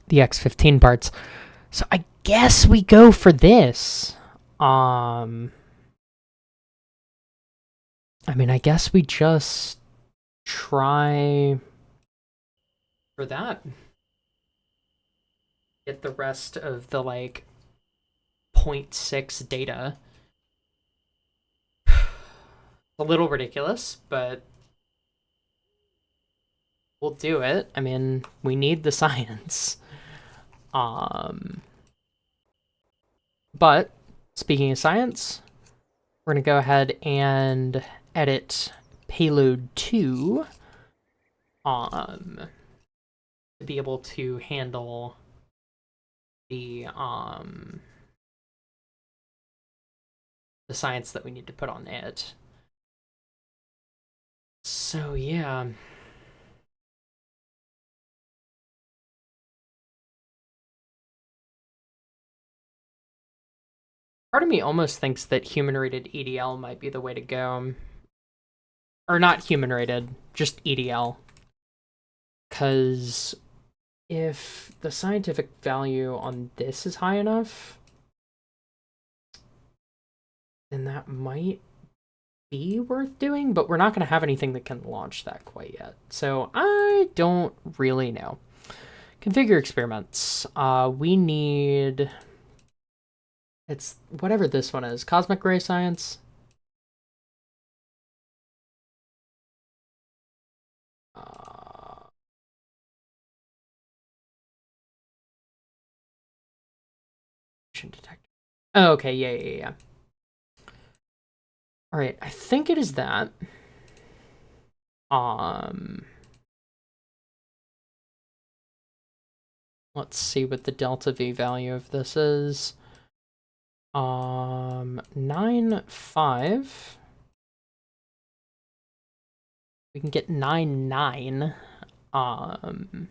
the X-15 parts. So I guess we go for this. I mean, I guess we just try for that. Get the rest of the, like, 0.6 data. A little ridiculous, but we'll do it. I mean, we need the science. But speaking of science, we're going to go ahead and edit payload 2 to be able to handle the science that we need to put on it. So yeah. Part of me almost thinks that human-rated EDL might be the way to go. Or not human-rated, just EDL. Because if the scientific value on this is high enough, then that might be worth doing, but we're not going to have anything that can launch that quite yet. So I don't really know. Configure experiments. We need... It's whatever this one is. Cosmic ray science. Detector. Oh, okay, yeah. All right, I think it is that. Let's see what the delta V value of this is. 9.5. We can get 9.9.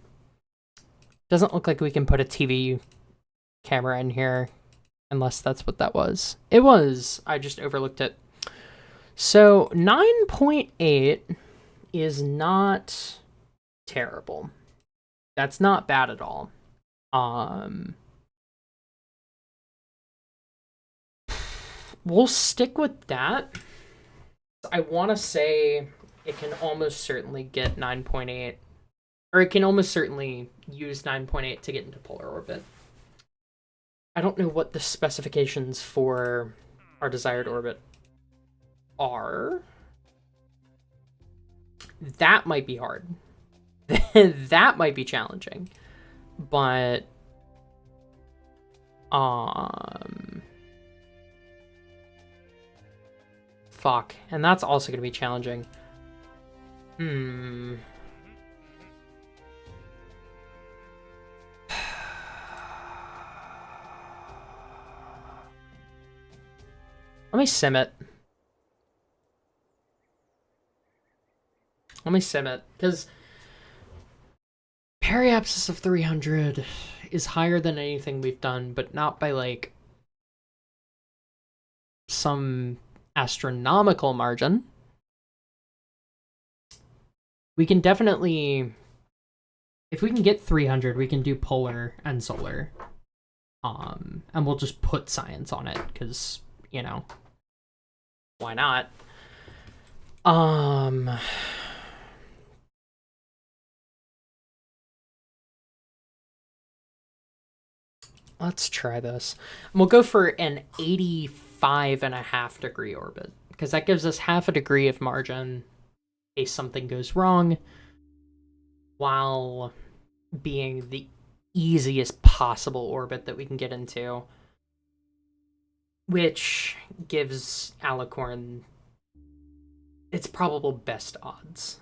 Doesn't look like we can put a TV camera in here, unless that's what that was. It was. I just overlooked it. So 9.8 is not terrible. That's not bad at all. We'll stick with that. I want to say it can almost certainly get 9.8, or it can almost certainly use 9.8 to get into polar orbit. I don't know what the specifications for our desired orbit are. That might be hard. That might be challenging. But fuck. And that's also going to be challenging. Let me sim it. Because periapsis of 300 is higher than anything we've done, but not by, like, some astronomical margin. We can definitely... If we can get 300, we can do polar and solar. And we'll just put science on it, because, you know, why not? Let's try this. We'll go for an 85.5 degree orbit, because that gives us half a degree of margin in case something goes wrong, while being the easiest possible orbit that we can get into, which gives Alicorn its probable best odds.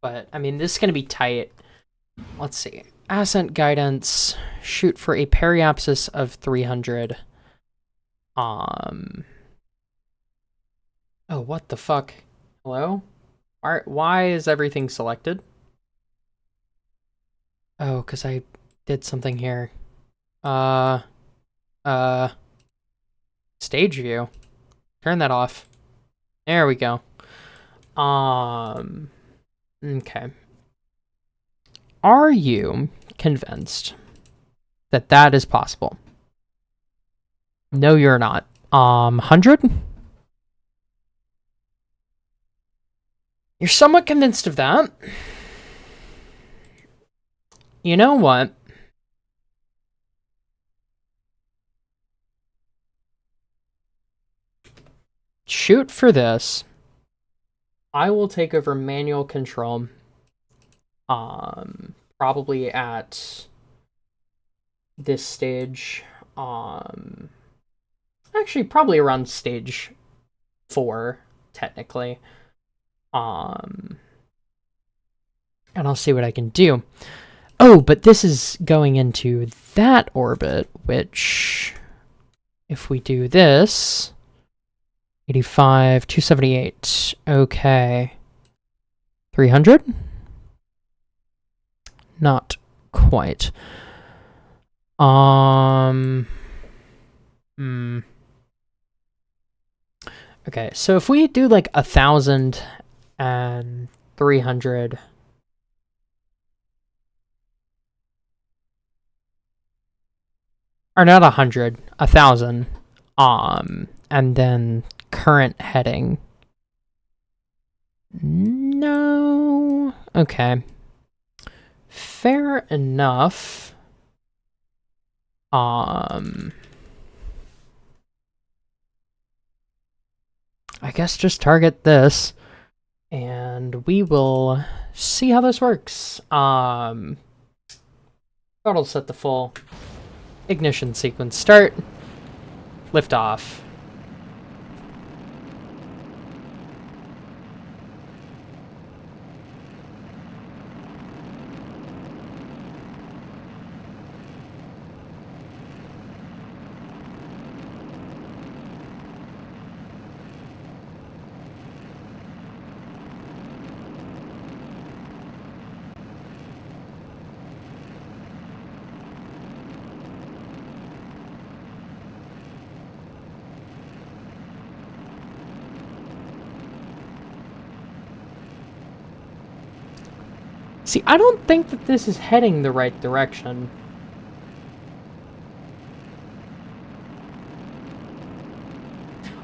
But, I mean, this is going to be tight. Let's see. Ascent guidance. Shoot for a periapsis of 300. Oh, what the fuck? Hello? Why is everything selected? Oh, because I did something here. Stage view. Turn that off. There we go. Okay. Are you convinced that that is possible? No, you're not. 100? You're somewhat convinced of that. You know what? Shoot for this. I will take over manual control. Probably at this stage. Actually, probably around stage 4, technically. And I'll see what I can do. Oh, but this is going into that orbit, which, if we do this, 85, 278, okay. 300? Not quite. Okay, so if we do like 1,000 and 300... Or not 100, 1,000. And then current heading. No. Okay. Fair enough. I guess just target this, and we will see how this works. Throttle set the full. Ignition sequence start. Lift off. See, I don't think that this is heading the right direction.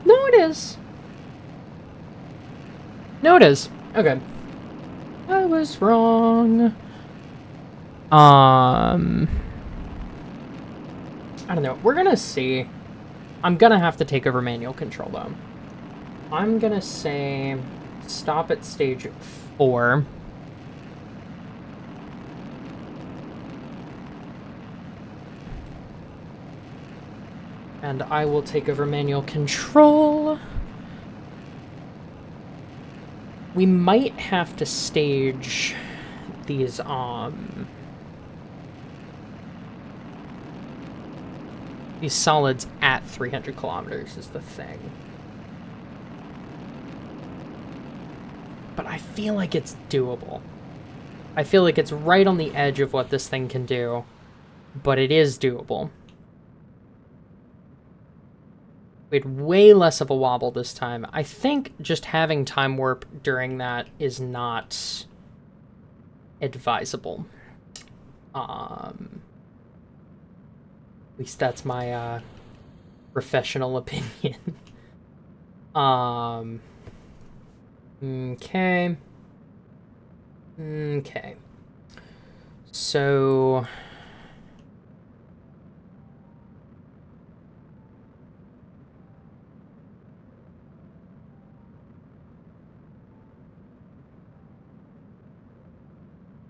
No, it is. No, it is. Okay. I was wrong. I don't know. We're gonna see. I'm gonna have to take over manual control, though. I'm gonna say stop at stage 4. And I will take over manual control. We might have to stage these, these solids at 300 kilometers is the thing. But I feel like it's doable. I feel like it's right on the edge of what this thing can do, but it is doable. We had way less of a wobble this time. I think just having time warp during that is not advisable. At least that's my professional opinion. Okay. Okay. So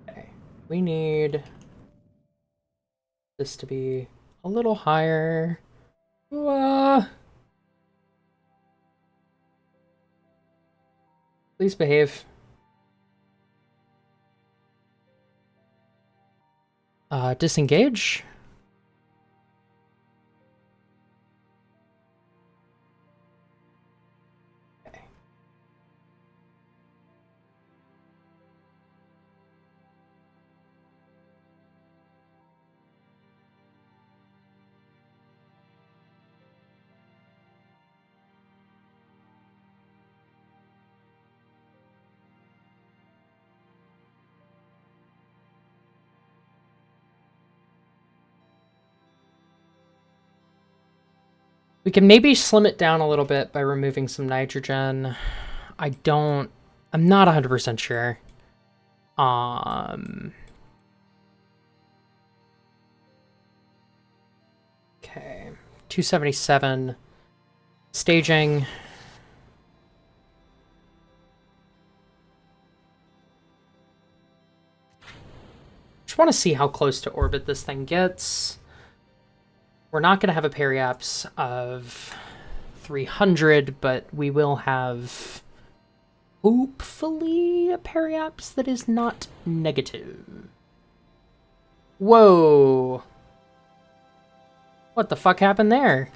okay. We need this to be a little higher. Please behave. Disengage. Okay. We can maybe slim it down a little bit by removing some nitrogen. I'm not 100% sure. Okay. 277. Staging. Just want to see how close to orbit this thing gets. We're not going to have a periaps of 300, but we will have, hopefully, a periaps that is not negative. Whoa. What the fuck happened there?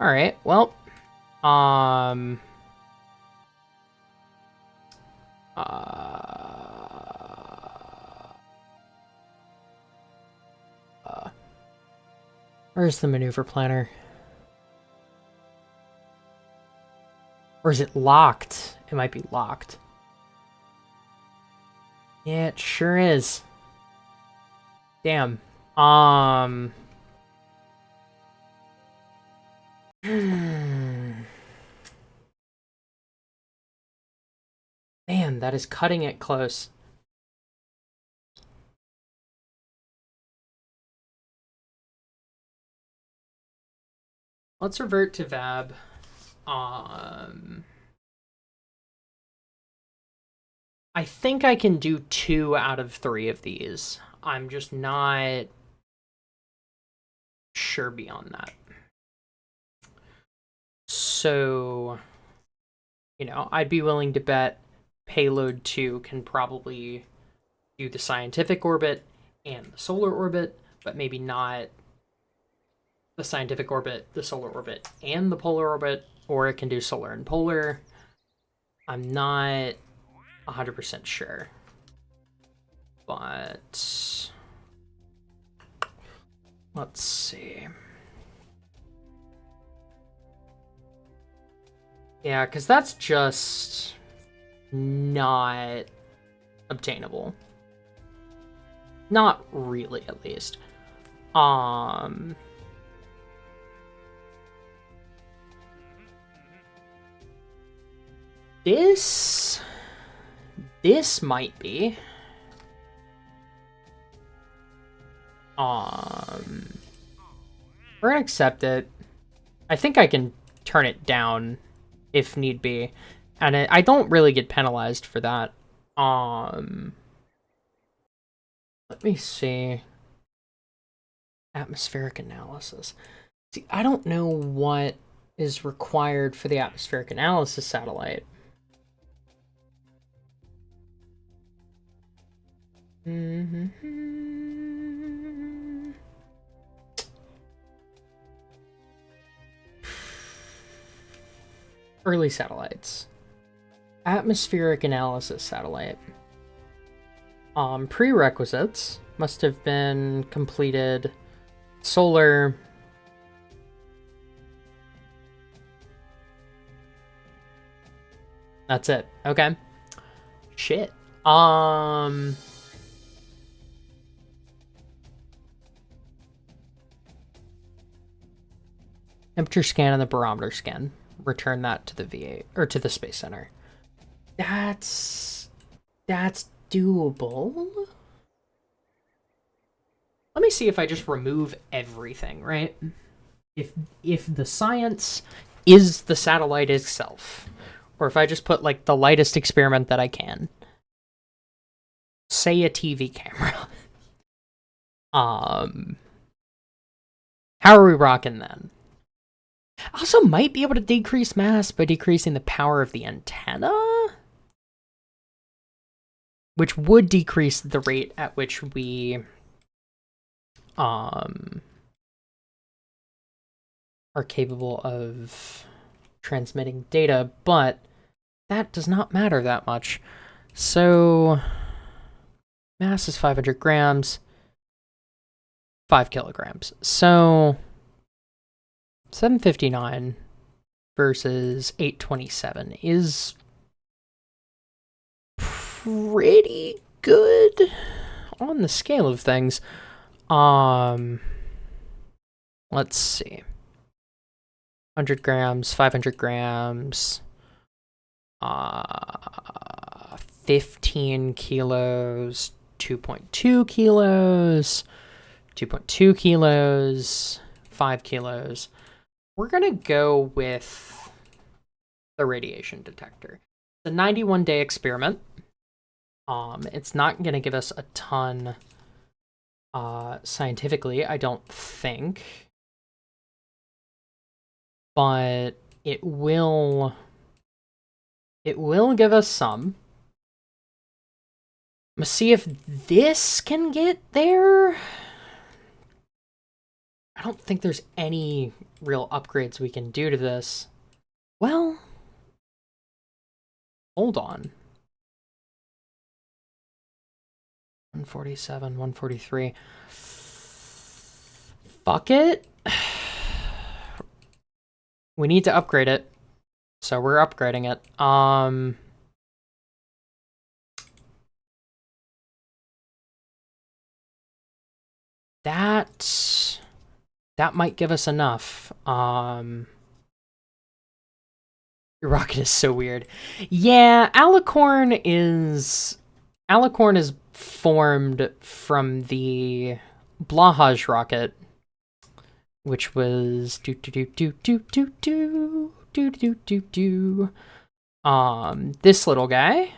Alright, well. Where's the maneuver planner? Or is it locked? It might be locked. Yeah, it sure is. Damn. Man, that is cutting it close. Let's revert to Vab. I think I can do 2 out of 3 of these. I'm just not sure beyond that. So, you know, I'd be willing to bet payload 2 can probably do the scientific orbit and the solar orbit, but maybe not the scientific orbit, the solar orbit, and the polar orbit, or it can do solar and polar. I'm not 100% sure. But let's see. Yeah, because that's just not obtainable. Not really, at least. This might be. We're gonna accept it. I think I can turn it down if need be. And I don't really get penalized for that. Let me see. Atmospheric analysis. See, I don't know what is required for the atmospheric analysis satellite. Early satellites. Atmospheric analysis satellite. Prerequisites must have been completed. Solar. That's it. Okay. Shit. Temperature scan and the barometer scan. Return that to the VA or to the Space Center. That's doable. Let me see if I just remove everything, right? If the science is the satellite itself, or if I just put like the lightest experiment that I can, say a TV camera. How are we rocking then? Also might be able to decrease mass by decreasing the power of the antenna, which would decrease the rate at which we are capable of transmitting data, but that does not matter that much. So mass is 500 grams, 5 kilograms. So 759 versus 827 is pretty good on the scale of things. Let's see. 100 grams, 500 grams, 15 kilos, 2.2 kilos, 2.2 kilos, 5 kilos. We're going to go with the radiation detector. It's a 91-day experiment. It's not going to give us a ton scientifically, I don't think. But it will give us some. Let's see if this can get there. I don't think there's any real upgrades we can do to this. Well, hold on. 147, 143. Fuck it. We need to upgrade it. So we're upgrading it. That might give us enough. Your rocket is so weird. Yeah, Alicorn is formed from the Blahaj rocket, which was this little guy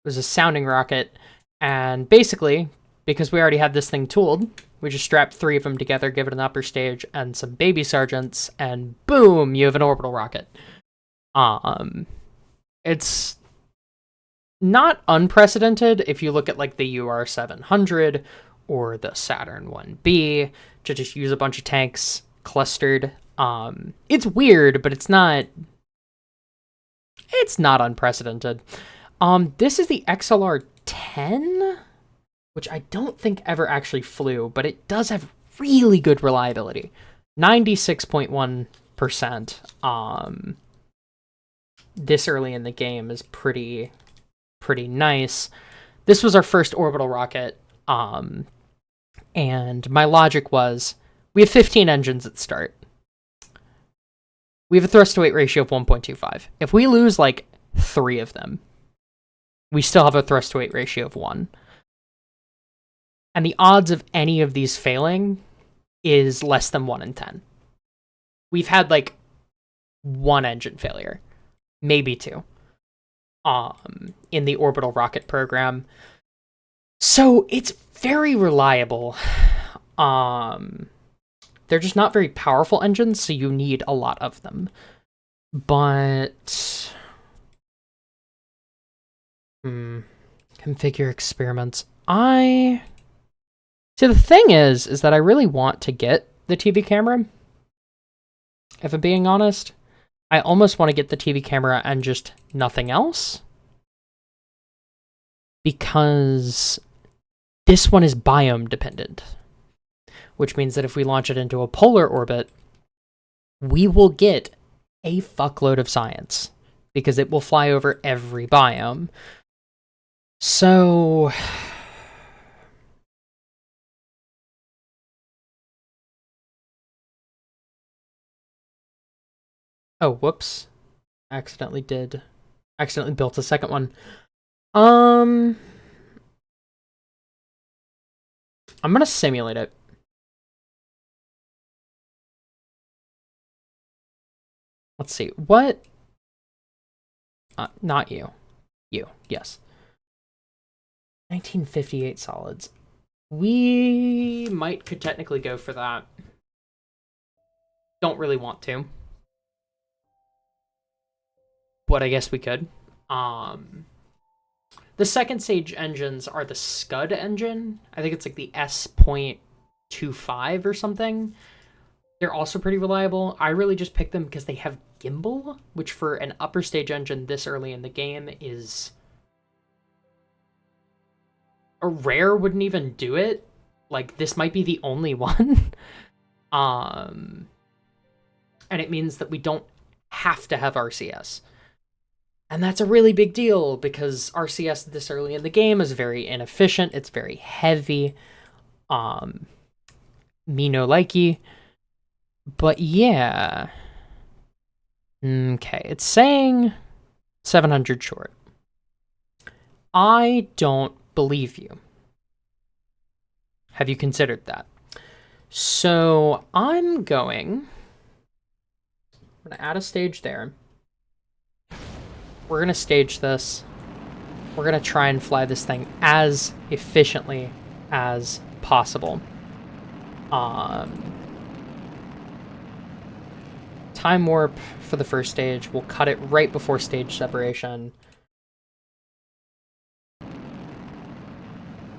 was a sounding rocket, and basically, because we already had this thing tooled, we just strapped 3 of them together, give it an upper stage and some baby sergeants, and boom, you have an orbital rocket. It's not unprecedented if you look at like the UR-700 or the Saturn 1B, to just use a bunch of tanks clustered. It's weird, but it's not unprecedented. This is the XLR-10, which I don't think ever actually flew, but it does have really good reliability. 96.1%. This early in the game is pretty nice. This was our first orbital rocket, and my logic was, we have 15 engines at start. We have a thrust-to-weight ratio of 1.25. If we lose, like, 3 of them, we still have a thrust-to-weight ratio of 1. And the odds of any of these failing is less than 1 in 10. We've had, like, 1 engine failure. Maybe 2. In the orbital rocket program. So, it's very reliable. They're just not very powerful engines, so you need a lot of them. But... configure experiments. See, the thing is that I really want to get the TV camera. If I'm being honest, I almost want to get the TV camera and just nothing else. Because this one is biome dependent. Which means that if we launch it into a polar orbit, we will get a fuckload of science. Because it will fly over every biome. So... oh, whoops. Accidentally built a second one. I'm gonna simulate it. Let's see. What? Not you. You, yes. 1958 solids. We could technically go for that. Don't really want to. But I guess we could. The second stage engines are the Scud engine. I think it's like the S.25 or something. They're also pretty reliable. I really just picked them because they have gimbal, which for an upper stage engine this early in the game is... a rare wouldn't even do it. Like, this might be the only one. And it means that we don't have to have RCS. And that's a really big deal, because RCS this early in the game is very inefficient, it's very heavy, me no likey. But yeah. Okay, it's saying 700 short. I don't believe you. Have you considered that? So I'm gonna add a stage there. We're gonna stage this. We're gonna try and fly this thing as efficiently as possible. Time warp for the first stage. We'll cut it right before stage separation.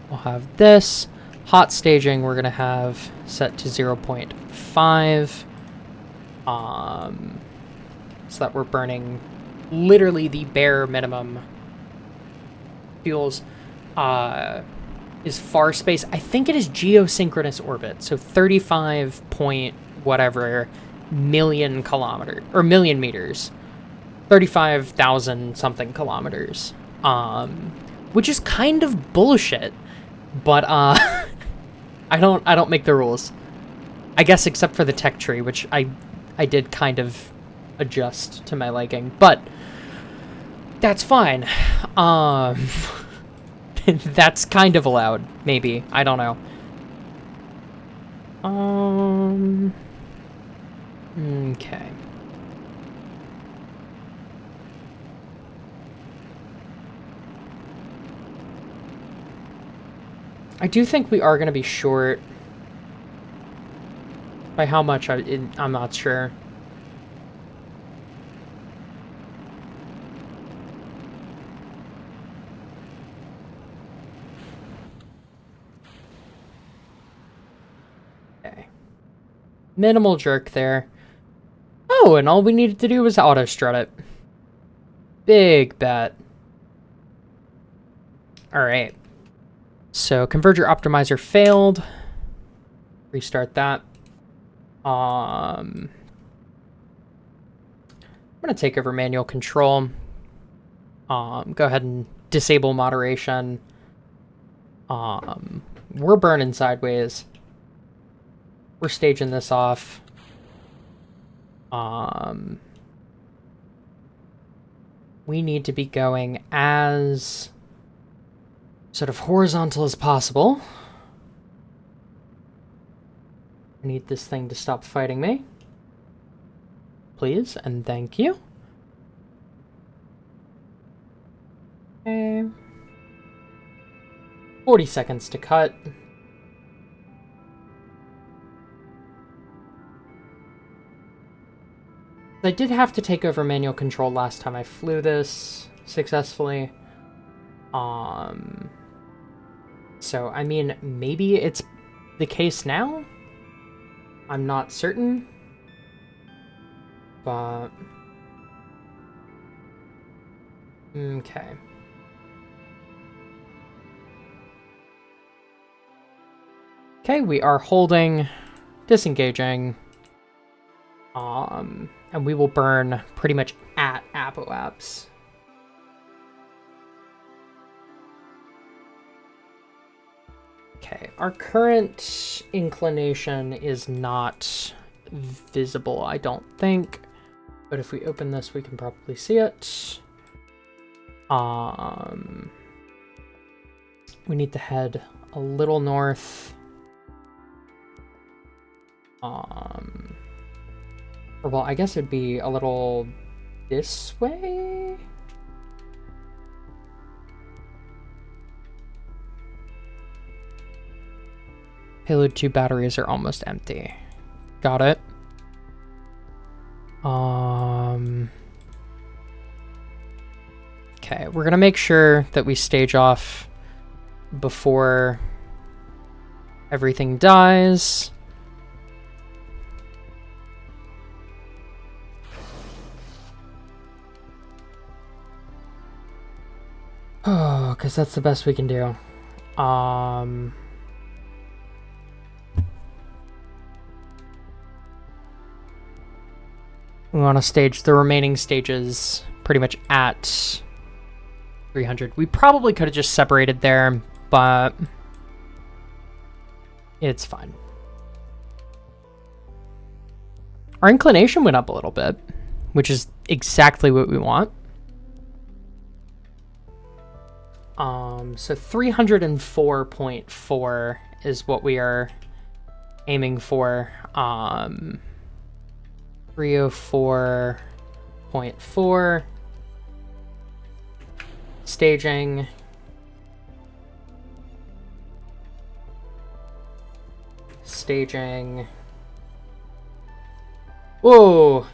We'll have this. Hot staging we're gonna have set to 0.5. So that we're burning literally the bare minimum fuels. Is far space. I think it is geosynchronous orbit. So 35 point whatever million kilometers or million meters. 35,000 something kilometers. Which is kind of bullshit. But I don't make the rules. I guess except for the tech tree, which I did kind of adjust to my liking, but that's fine. That's kind of allowed, maybe. I don't know. Okay. I do think we are going to be short. By how much, I'm not sure. Okay. Minimal jerk there. Oh, and all we needed to do was auto-strut it. Big bet. Alright. So, Converger Optimizer failed. Restart that. I'm going to take over manual control. Go ahead and disable moderation. We're burning sideways. We're staging this off. We need to be going as sort of horizontal as possible. I need this thing to stop fighting me. Please, and thank you. Okay. 40 seconds to cut. I did have to take over manual control last time I flew this successfully. So, I mean, maybe it's the case now? I'm not certain. But... okay. Okay, we are holding, disengaging, and we will burn pretty much at Apoaps. Okay, our current inclination is not visible, I don't think. But if we open this, we can probably see it. We need to head a little north. Or well, I guess it'd be a little this way? Payload 2 batteries are almost empty. Got it. Okay, we're gonna make sure that we stage off before everything dies. Oh, because that's the best we can do. We want to stage the remaining stages pretty much at 300. We probably could have just separated there, but it's fine. Our inclination went up a little bit, which is exactly what we want. So 304.4 is what we are aiming for. 304.4. Staging. Staging. Whoa!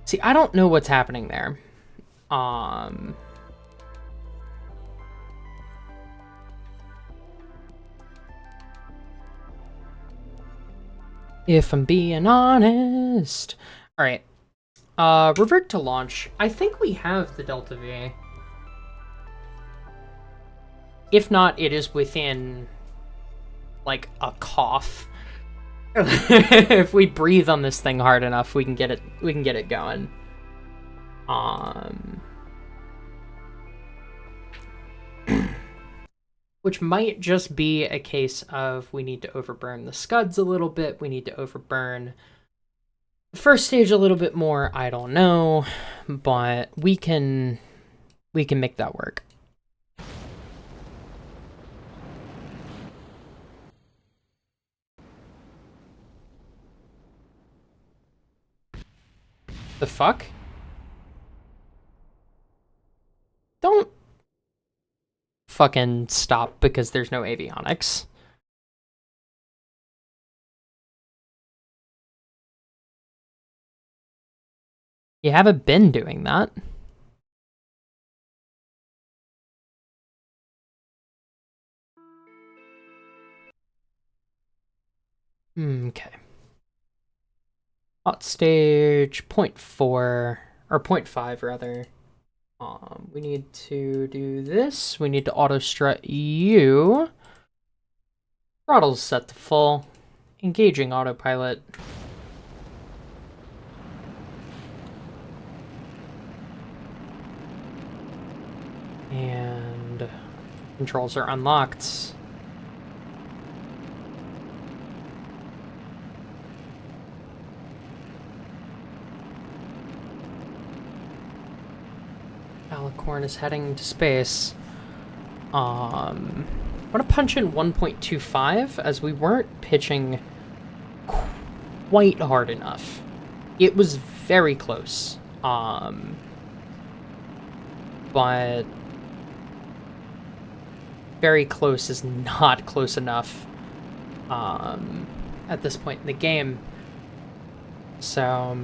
See, I don't know what's happening there. If I'm being honest. Alright. Revert to launch. I think we have the Delta V. If not, it is within, like, a cough. If we breathe on this thing hard enough, we can get it going. Which might just be a case of we need to overburn the scuds a little bit. We need to overburn the first stage a little bit more. I don't know, but we can make that work. The fuck? Don't fucking stop because there's no avionics. You haven't been doing that. Okay. Hot stage 0.4, or 0.5 rather. We need to do this. We need to auto strut you. Throttle's set to full. Engaging autopilot. And controls are unlocked. Alicorn is heading to space. I'm gonna punch in 1.25 as we weren't pitching quite hard enough. It was very close. But very close is not close enough at this point in the game. So,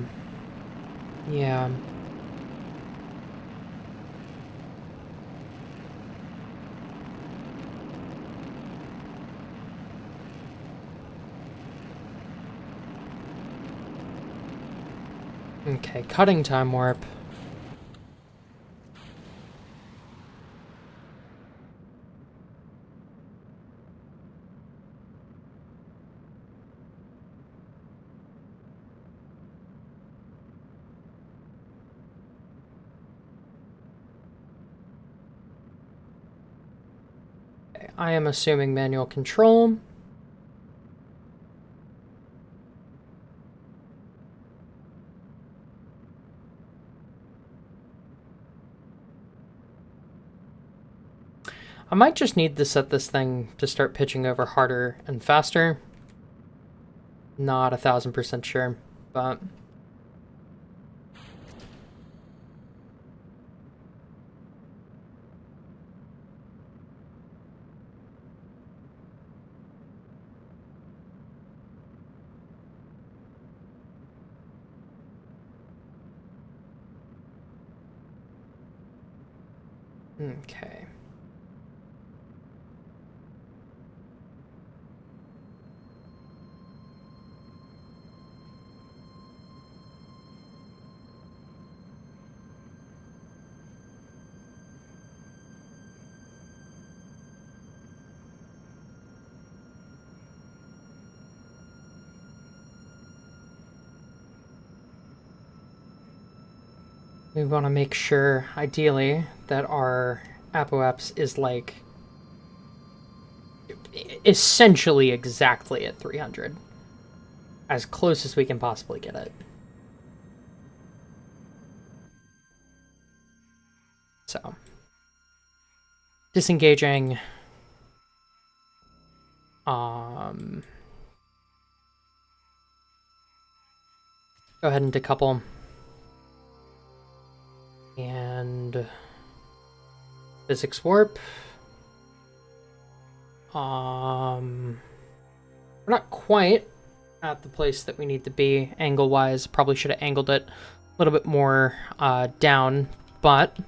yeah. Okay, cutting time warp. Okay, I am assuming manual control. I might just need to set this thing to start pitching over harder and faster. Not 1000% sure, but... Okay. We want to make sure, ideally, that our apoaps is like essentially exactly at 300. As close as we can possibly get it. So, disengaging. Go ahead and decouple. And physics warp. We're not quite at the place that we need to be angle-wise. Probably should have angled it a little bit more down, but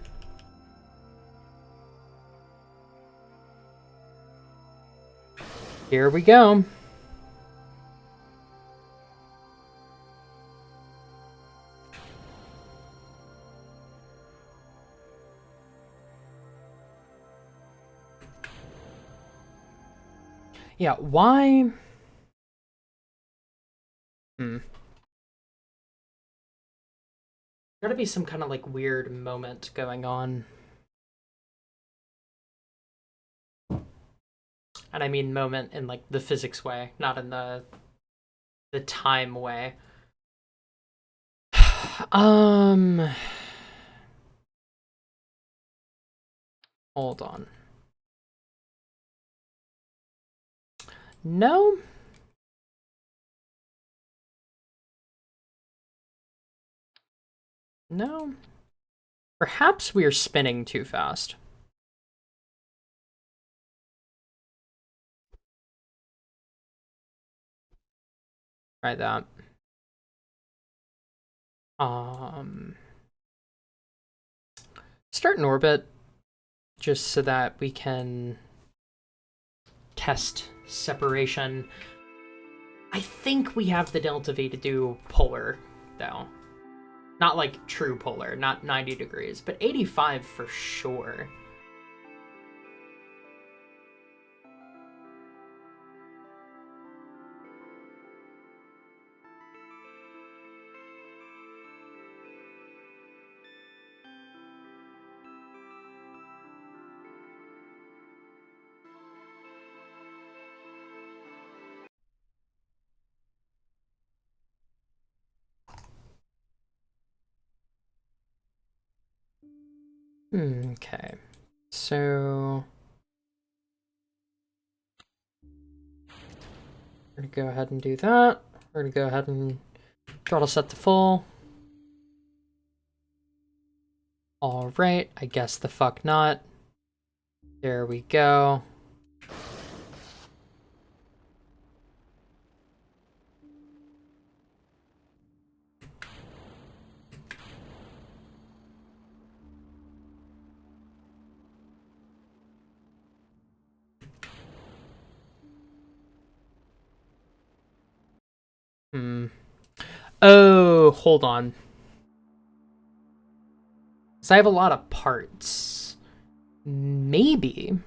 here we go. Yeah, why? Gotta be some kind of like weird moment going on. And I mean moment in like the physics way, not in the time way. Hold on. No. No. Perhaps we are spinning too fast. Try that. Start in orbit, just so that we can test separation. I think we have the delta V to do polar, though. Not like true polar, not 90 degrees, but 85 for sure. Okay, so we're gonna go ahead and do that. We're gonna go ahead and throttle set to full. All right, I guess the fuck not. There we go. Oh, hold on. So I have a lot of parts. Maybe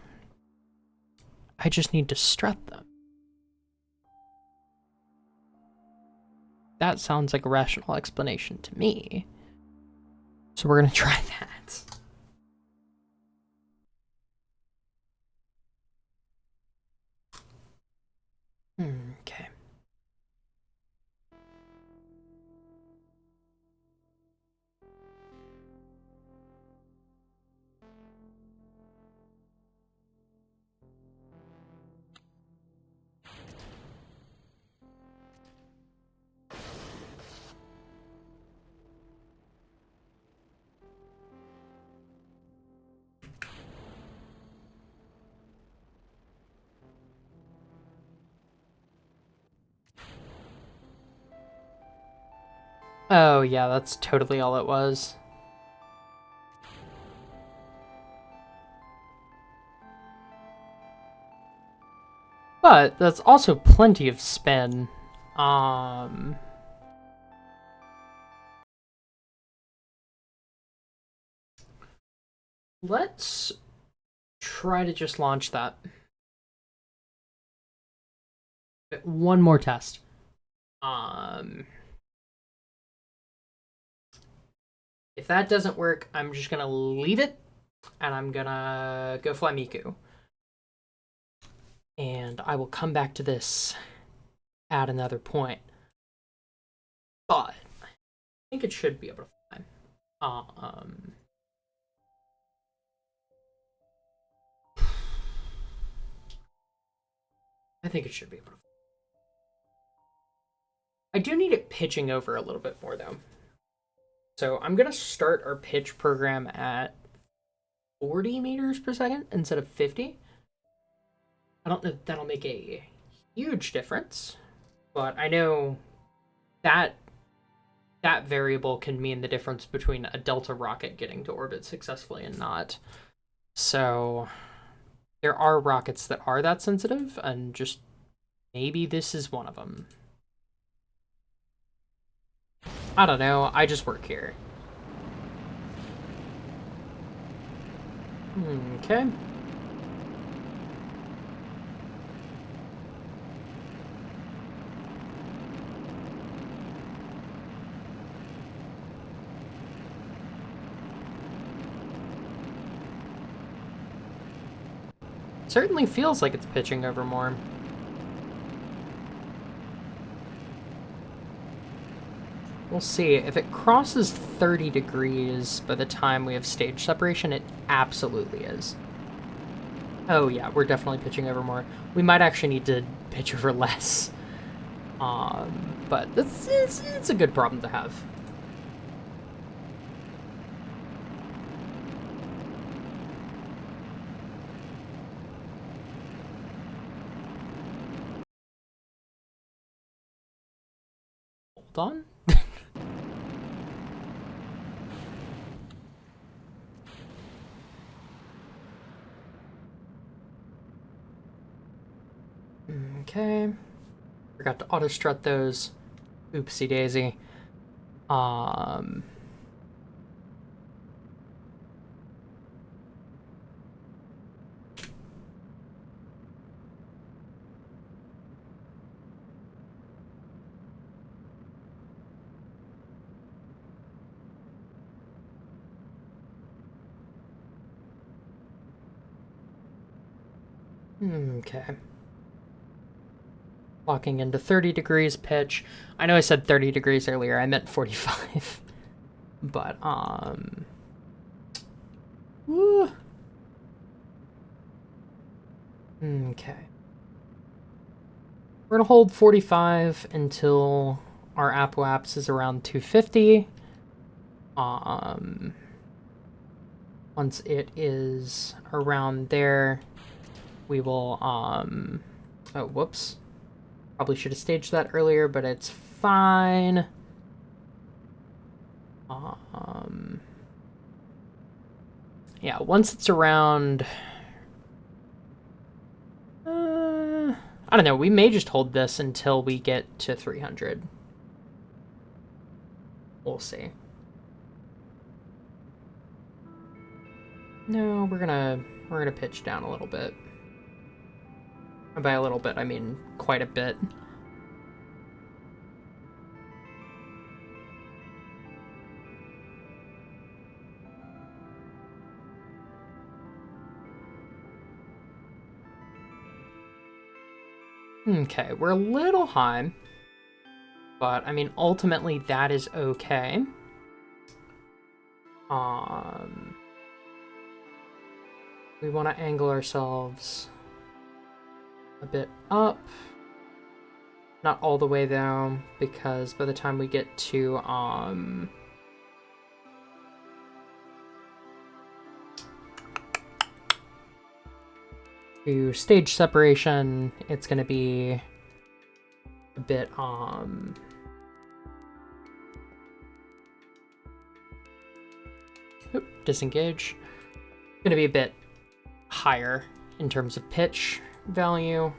I just need to strut them. That sounds like a rational explanation to me. So we're gonna try that. Okay. Oh yeah, that's totally all it was. But that's also plenty of spin. Let's try to just launch that. One more test. If that doesn't work, I'm just gonna leave it, and I'm gonna go fly Miku. And I will come back to this at another point. But I think it should be able to fly. I think it should be able to fly. I do need it pitching over a little bit more, though. So I'm going to start our pitch program at 40 meters per second instead of 50. I don't know if that'll make a huge difference, but I know that that variable can mean the difference between a Delta rocket getting to orbit successfully and not. So there are rockets that are that sensitive, and just maybe this is one of them. I don't know, I just work here. Okay. Certainly feels like it's pitching over more. We'll see. If it crosses 30 degrees by the time we have stage separation, it absolutely is. Oh yeah, we're definitely pitching over more. We might actually need to pitch over less. But it's a good problem to have. Hold on. Okay. Forgot to auto strut those. Oopsie daisy. Okay. Locking into 30 degrees pitch. I know I said 30 degrees earlier, I meant 45. But, woo. Okay. We're gonna hold 45 until our apoapse is around 250. Once it is around there, we will, oh, whoops. Probably should have staged that earlier, but it's fine. Yeah, once it's around I don't know, we may just hold this until we get to 300. We'll see. No, we're gonna pitch down a little bit. And by a little bit, I mean quite a bit. Okay, we're a little high, but I mean, ultimately that is okay. We want to angle ourselves a bit up. Not all the way though, because by the time we get to stage separation, it's gonna be a bit disengage. Gonna be a bit higher in terms of pitch value.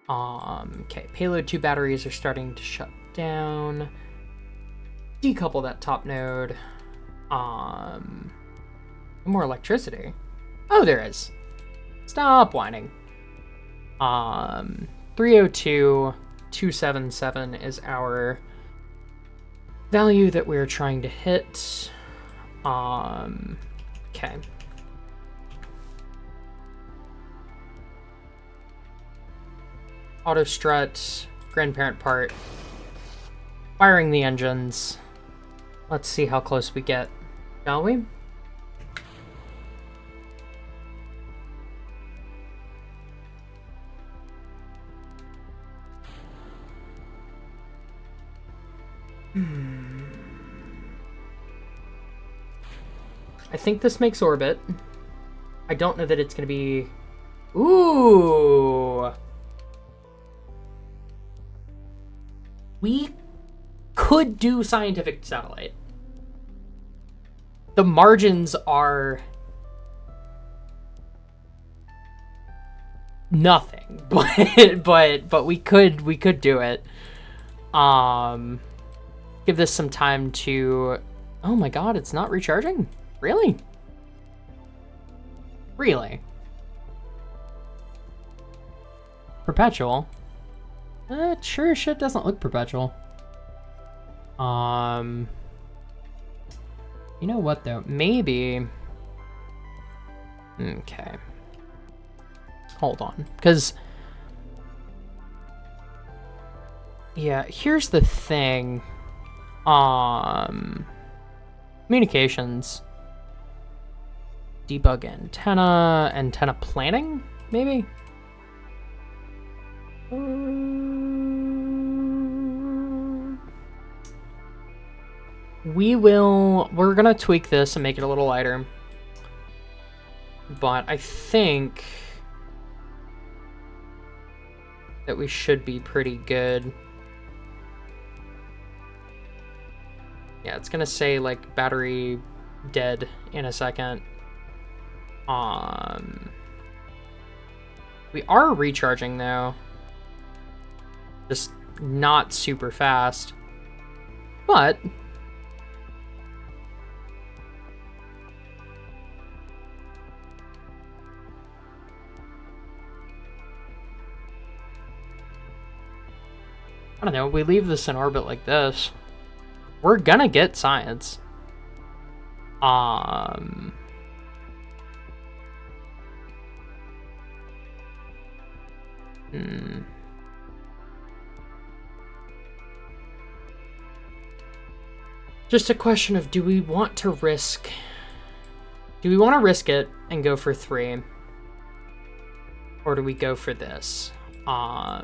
Okay, payload 2 batteries are starting to shut down. Decouple that top node. More electricity. Oh, there is. Stop whining. 302,277 is our value that we're trying to hit. Okay. Auto strut, grandparent part, firing the engines. Let's see how close we get, shall we? I think this makes orbit. I don't know that it's gonna be... Ooh! We could do scientific satellite. The margins are nothing, but we could do it. Give this some time to... Oh my god, it's not recharging? Really? Really? Perpetual? Sure as shit doesn't look perpetual. You know what though? Maybe... Okay. Hold on. Because... Yeah, here's the thing. Communications. Debug antenna planning, maybe? We're gonna tweak this and make it a little lighter. But I think that we should be pretty good. Yeah, it's gonna say like battery dead in a second. We are recharging though. Just not super fast. But I don't know, we leave this in orbit like this. We're gonna get science. Just a question of, do we want to risk it and go for 3? Or do we go for this? I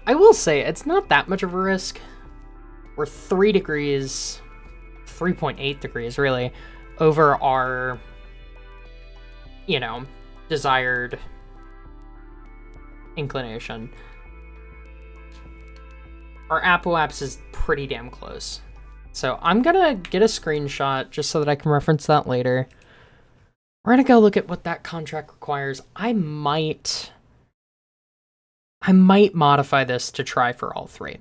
will say, it's not that much of a risk. We're 3 degrees, 3.8 degrees really, over our, you know, desired inclination. Our apoapse is pretty damn close. So I'm gonna get a screenshot just so that I can reference that later. We're gonna go look at what that contract requires. I might modify this to try for all three.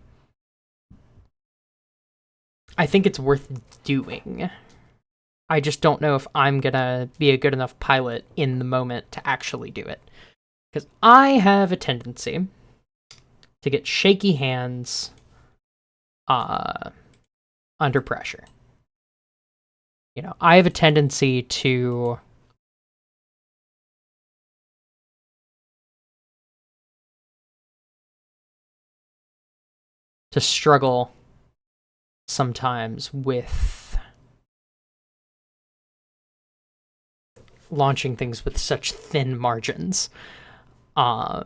I think it's worth doing. I just don't know if I'm gonna be a good enough pilot in the moment to actually do it. Because I have a tendency to get shaky hands under pressure. You know, I have a tendency to struggle sometimes with launching things with such thin margins. I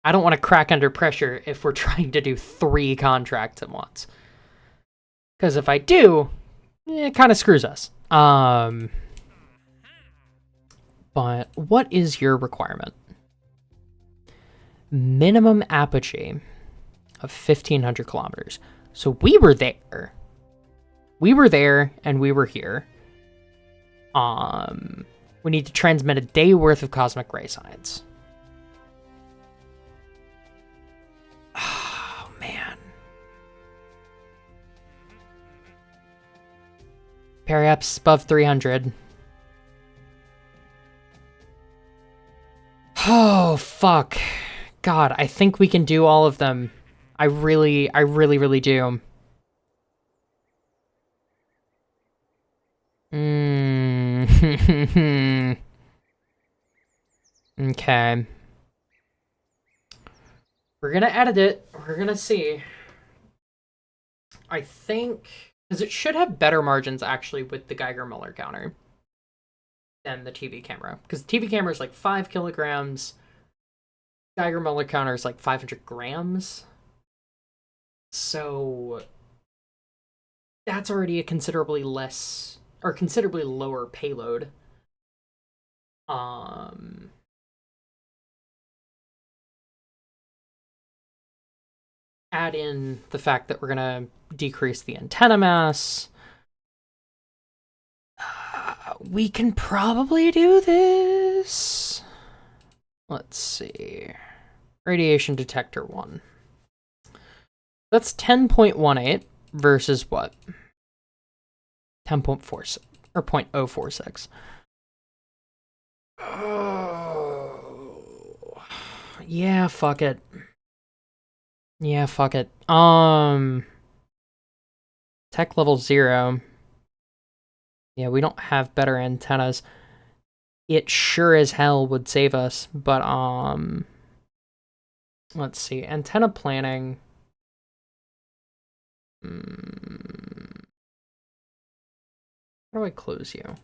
don't want to crack under pressure if we're trying to do 3 contracts at once. Because if I do, it kind of screws us. But what is your requirement? Minimum apogee of 1,500 kilometers. So we were there. We were there and we were here. We need to transmit a day worth of cosmic ray science. Oh, man. Perhaps above 300. Oh, fuck. God, I think we can do all of them. I really do. Okay. We're gonna edit it. We're gonna see. I think... because it should have better margins, actually, with the Geiger-Muller counter than the TV camera. Because the TV camera is like 5 kilograms. Geiger-Muller counter is like 500 grams. So... that's already a considerably less... or considerably lower payload. Add in the fact that we're gonna decrease the antenna mass. We can probably do this. Let's see. Radiation detector 1. That's 10.18 versus what? 10.46 or 0.046. Oh. Yeah, fuck it. Yeah, fuck it. Tech level 0. Yeah, we don't have better antennas. It sure as hell would save us, but let's see. Antenna planning. How do I close you?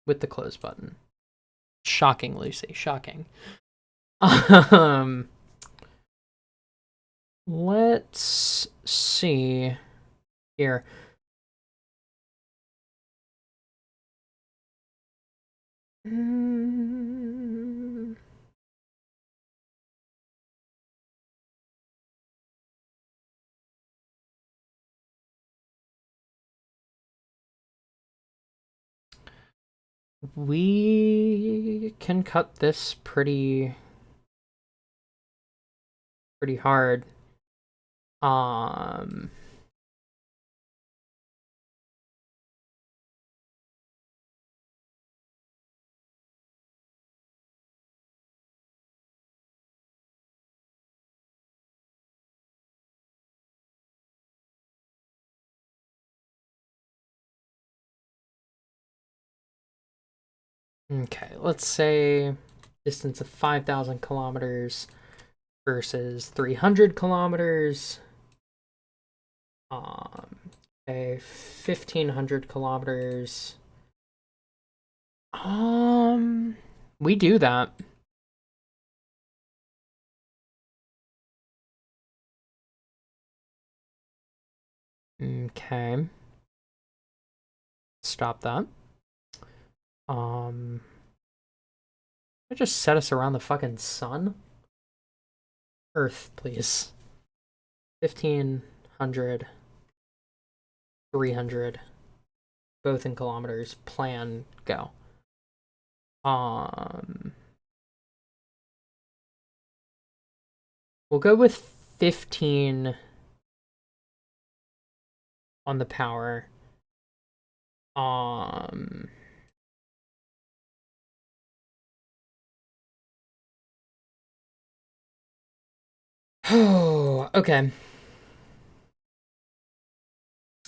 With the close button. Shocking, Lucy. Shocking. Let's see here. We can cut this pretty hard. Okay, let's say distance of 5,000 kilometers versus 300 kilometers. Okay, 1,500 kilometers. We do that. Okay. Stop that. I just set us around the fucking sun. Earth, please. 1,500, 300, both in kilometers. Plan, go. We'll go with 15 on the power. Oh, okay.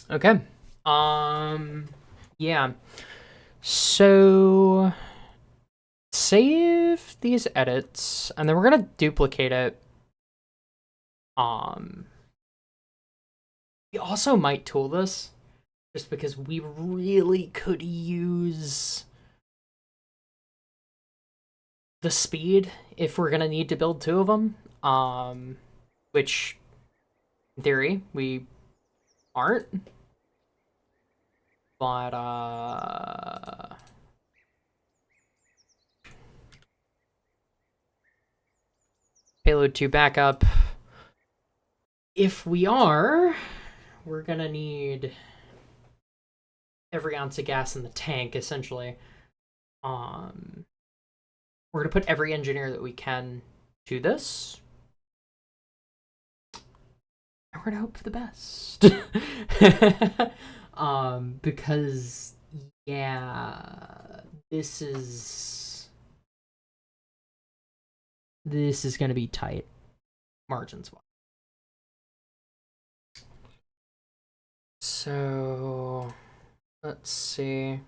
Okay. Yeah. So save these edits, and then we're gonna duplicate it. We also might tool this, just because we really could use the speed if we're gonna need to build two of them. Which, in theory, we aren't. But, payload 2 backup. If we are, we're gonna need every ounce of gas in the tank, essentially. We're gonna put every engineer that we can to this. And we're gonna hope for the best. Because, yeah, this is gonna be tight, margins-wise. So, let's see.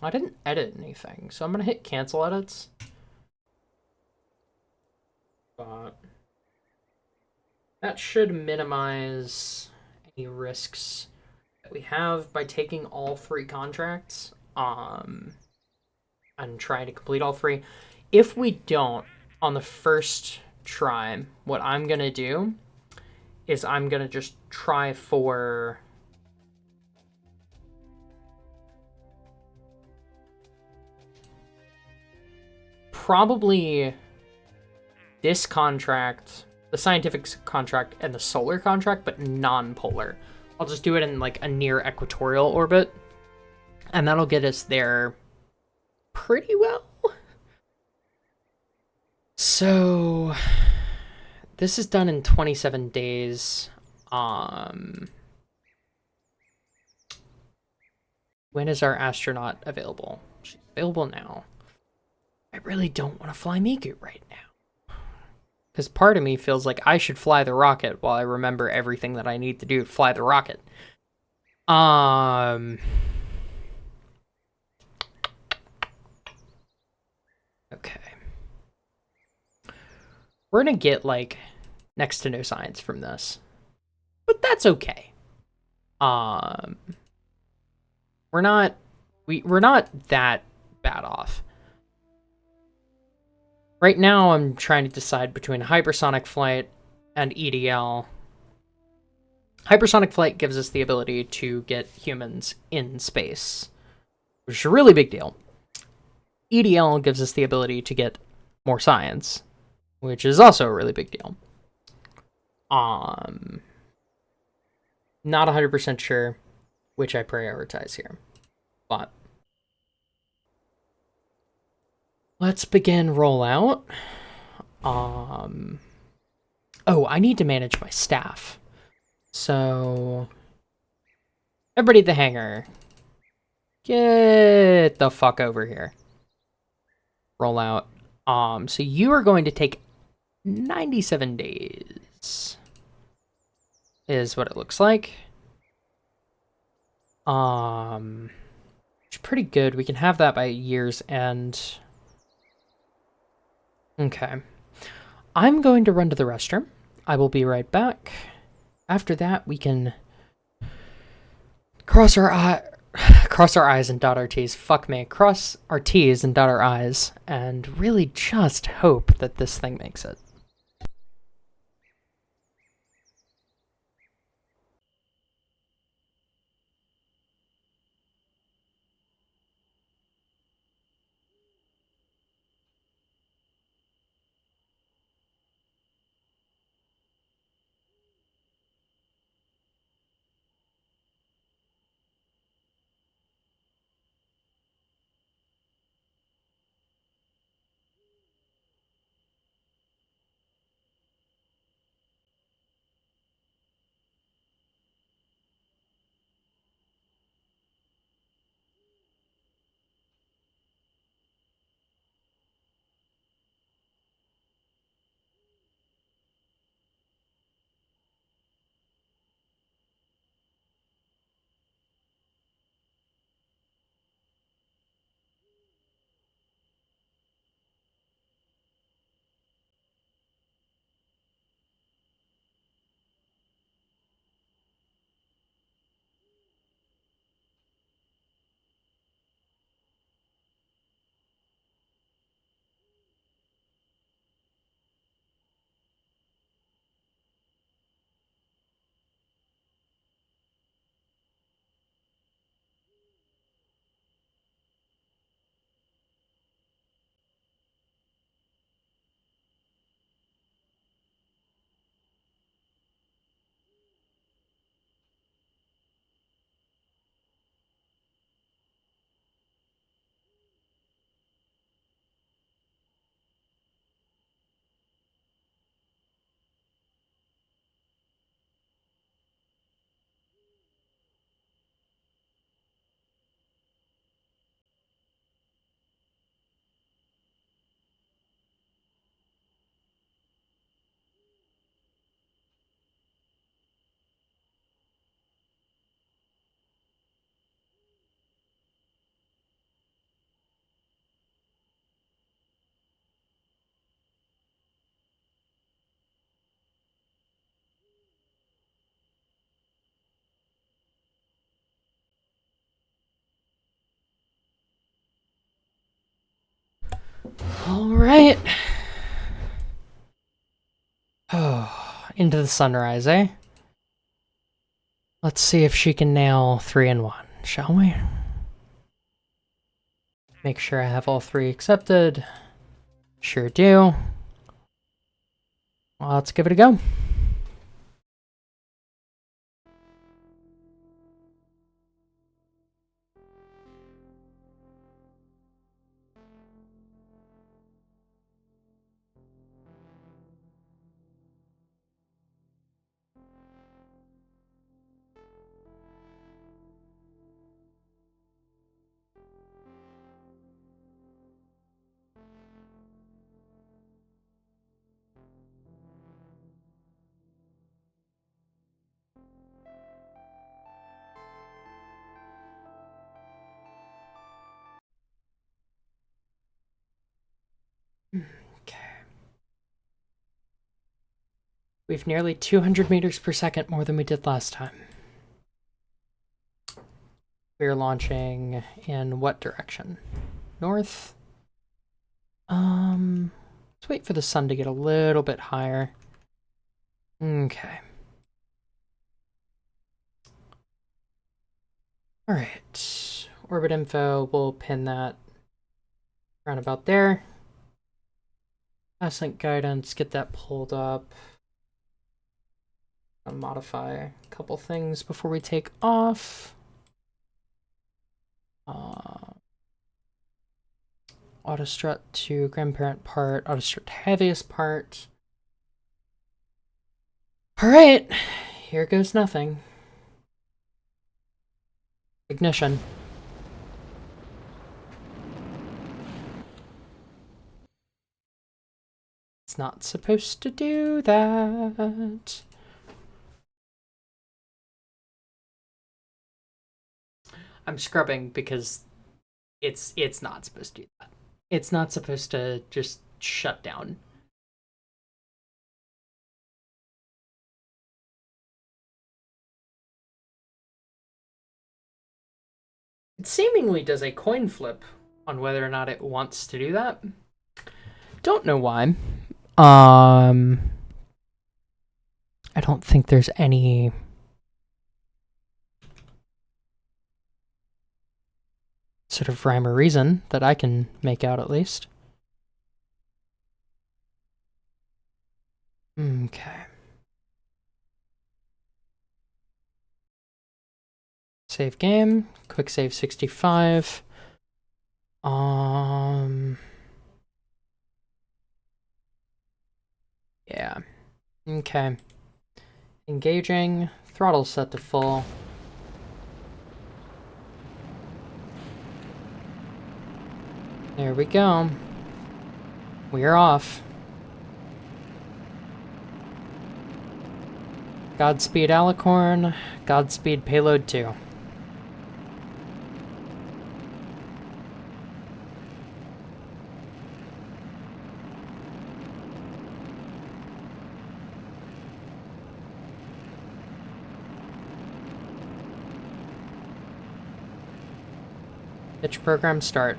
I didn't edit anything, so I'm gonna hit cancel edits. But that should minimize any risks that we have by taking all 3 contracts, and trying to complete all 3. If we don't, on the first try, what I'm gonna do is I'm gonna just try for probably this contract, the scientific contract, and the solar contract, but non-polar. I'll just do it in like a near equatorial orbit, and that'll get us there pretty well. So this is done in 27 days. When is our astronaut available? She's available now. I really don't want to fly Miku right now, because part of me feels like I should fly the rocket while I remember everything that I need to do to fly the rocket. Okay. We're gonna get, like, next to no science from this, but that's okay. We're not that bad off. Right now, I'm trying to decide between hypersonic flight and EDL. Hypersonic flight gives us the ability to get humans in space, which is a really big deal. EDL gives us the ability to get more science, which is also a really big deal. Not 100% sure which I prioritize here, but let's begin rollout. Oh, I need to manage my staff. So, everybody at the hangar, get the fuck over here. Rollout. So you are going to take 97 days, is what it looks like. Which is pretty good. We can have that by year's end. Okay. I'm going to run to the restroom. I will be right back. After that, we can cross our I's and dot our T's. Fuck me. Cross our T's and dot our I's, and really just hope that this thing makes it. Alright. Oh, into the sunrise, eh? Let's see if she can nail 3 and 1, shall we? Make sure I have all 3 accepted. Sure do. Well, let's give it a go. Okay. We've nearly 200 meters per second more than we did last time. We're launching in what direction? North? Let's wait for the sun to get a little bit higher. Okay. Alright. Orbit info, we'll pin that around about there. Ascent guidance, get that pulled up. I'll modify a couple things before we take off. Autostrut to grandparent part, autostrut heaviest part. Alright, here goes nothing. Ignition. It's not supposed to do that. I'm scrubbing because it's not supposed to do that. It's not supposed to just shut down. It seemingly does a coin flip on whether or not it wants to do that. Don't know why. I don't think there's any sort of rhyme or reason that I can make out, at least. Okay. Save game. Quick save 65. Yeah. Okay. Engaging. Throttle set to full. There we go. We're off. Godspeed Alicorn. Godspeed Payload 2. Pitch program start.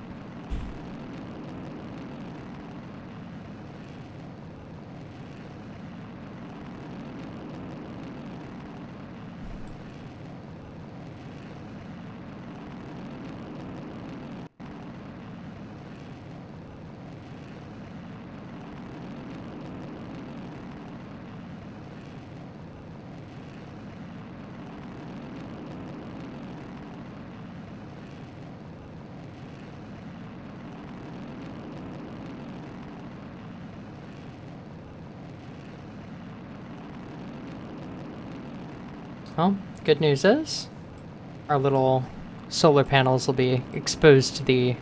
Well, good news is our little solar panels will be exposed to the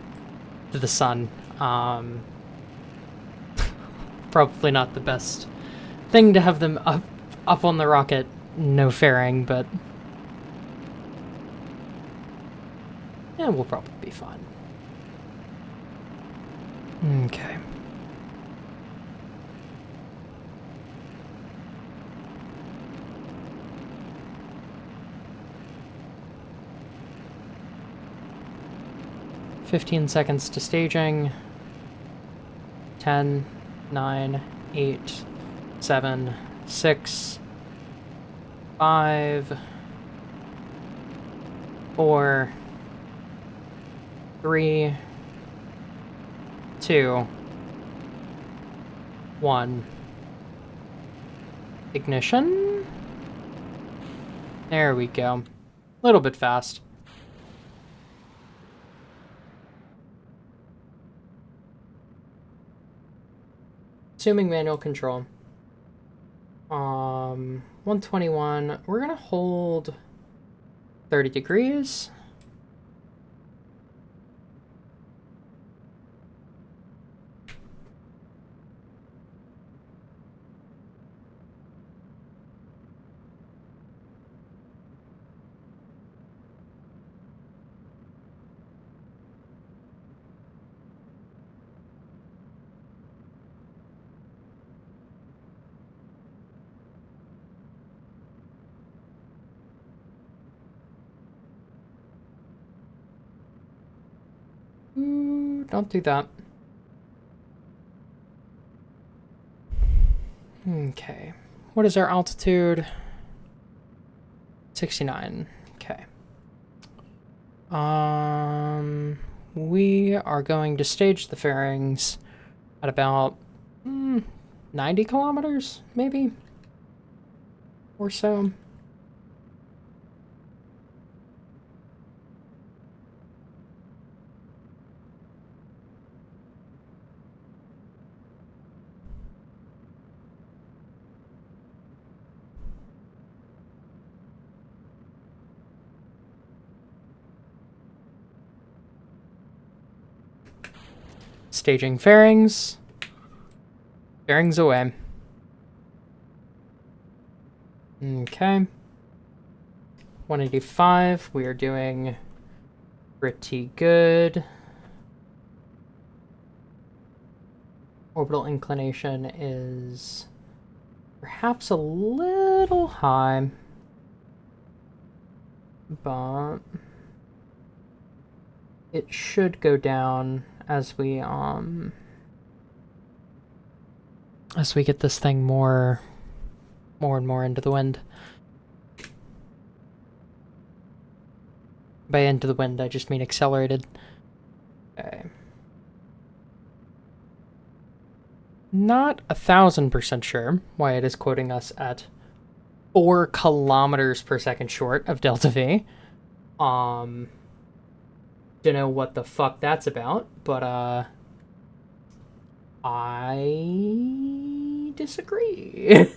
sun. Probably not the best thing to have them up on the rocket, no fairing, but yeah, we'll probably be fine. Okay. "15 seconds to staging." 10, 9, 8, 7, 6, 5, 4, 3, 2, 1. Ignition? There we go. A little bit fast. Assuming manual control. 121. We're gonna hold 30 degrees. Ooh, don't do that. Okay. What is our altitude? 69. Okay. We are going to stage the fairings at about 90 kilometers, maybe? Or so. Staging fairings. Fairings away. Okay. 185. We are doing pretty good. Orbital inclination is perhaps a little high, but it should go down as we get this thing more and more into the wind. By into the wind, I just mean accelerated. Okay. Not 1,000% sure why it is quoting us at 4 kilometers per second short of Delta V. Don't know what the fuck that's about, but I disagree.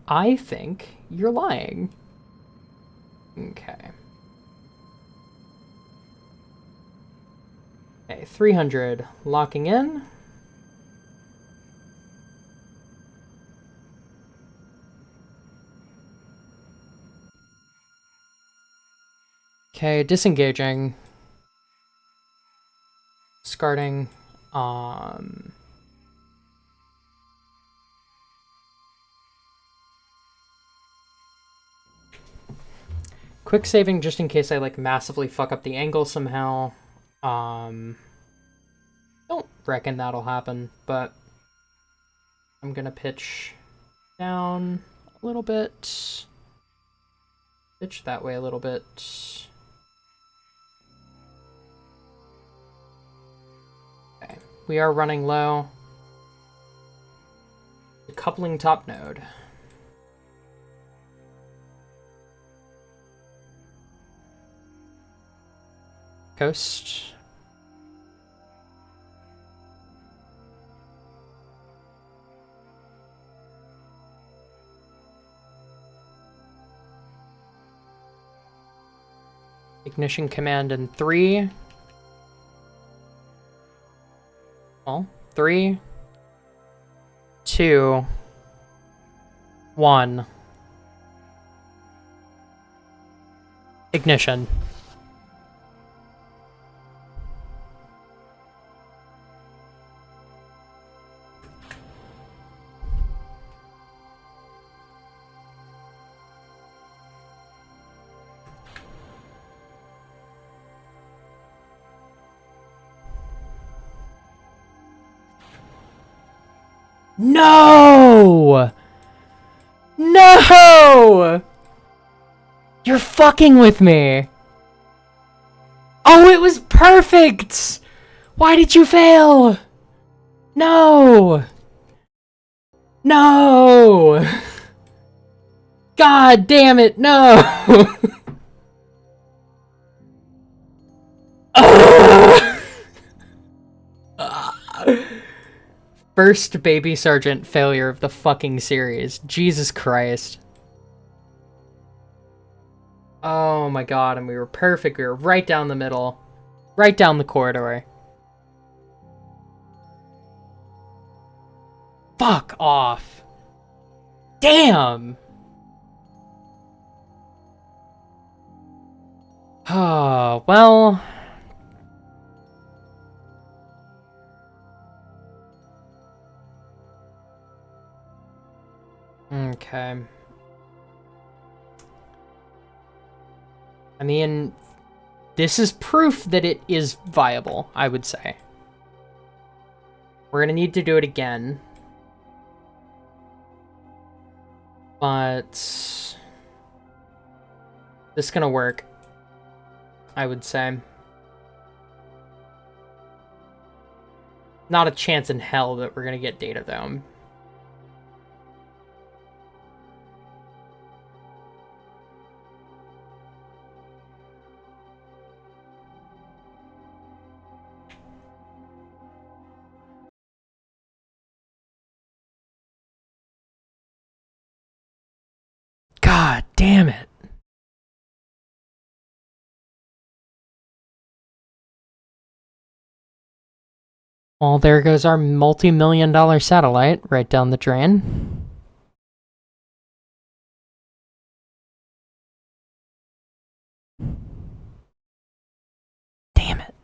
I think you're lying. Okay. Okay, 300 locking in. Okay, disengaging. Discarding. Quick saving just in case I like massively fuck up the angle somehow. Don't reckon that'll happen, but I'm gonna pitch down a little bit. Pitch that way a little bit. Okay, we are running low. Coupling top node. Coast. Ignition command in 3. Well, 3, 2, 1. Ignition. No! No! You're fucking with me. Oh, it was perfect! Why did you fail? No! No! God damn it, no! First Baby Sergeant failure of the fucking series. Jesus Christ. Oh my god, and we were perfect. We were right down the middle. Right down the corridor. Fuck off. Damn! Oh, well... Okay. I mean, this is proof that it is viable, I would say. We're gonna need to do it again. But... this is gonna work, I would say. Not a chance in hell that we're gonna get data, though. God damn it. Well, there goes our multi-million-dollar satellite right down the drain. Damn it.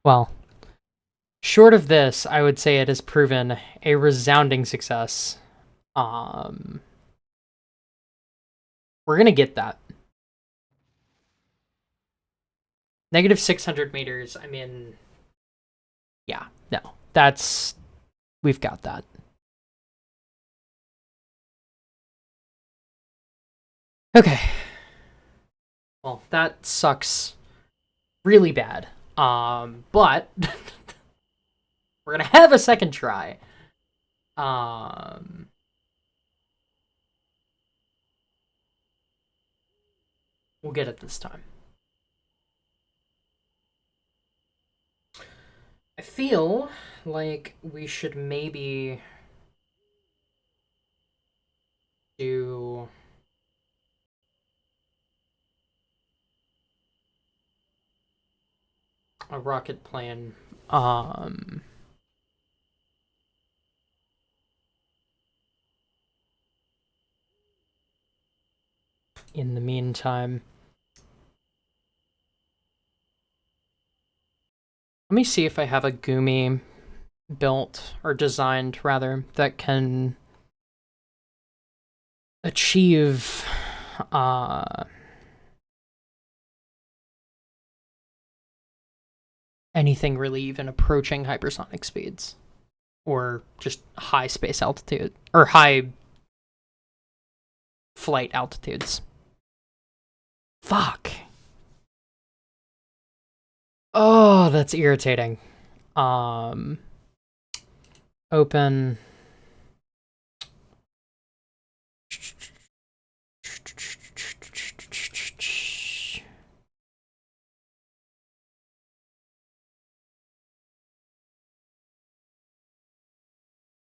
Well, short of this, I would say it has proven a resounding success. We're gonna get that. Negative 600 meters, I mean... yeah, no. That's... we've got that. Okay. Well, that sucks really bad. But... we're gonna have a second try. We'll get it this time. I feel like we should maybe do a rocket plane. In the meantime, let me see if I have a Gumi built, or designed rather, that can achieve anything really even approaching hypersonic speeds, or just high space altitude, or high flight altitudes. Fuck. Oh, that's irritating. Open.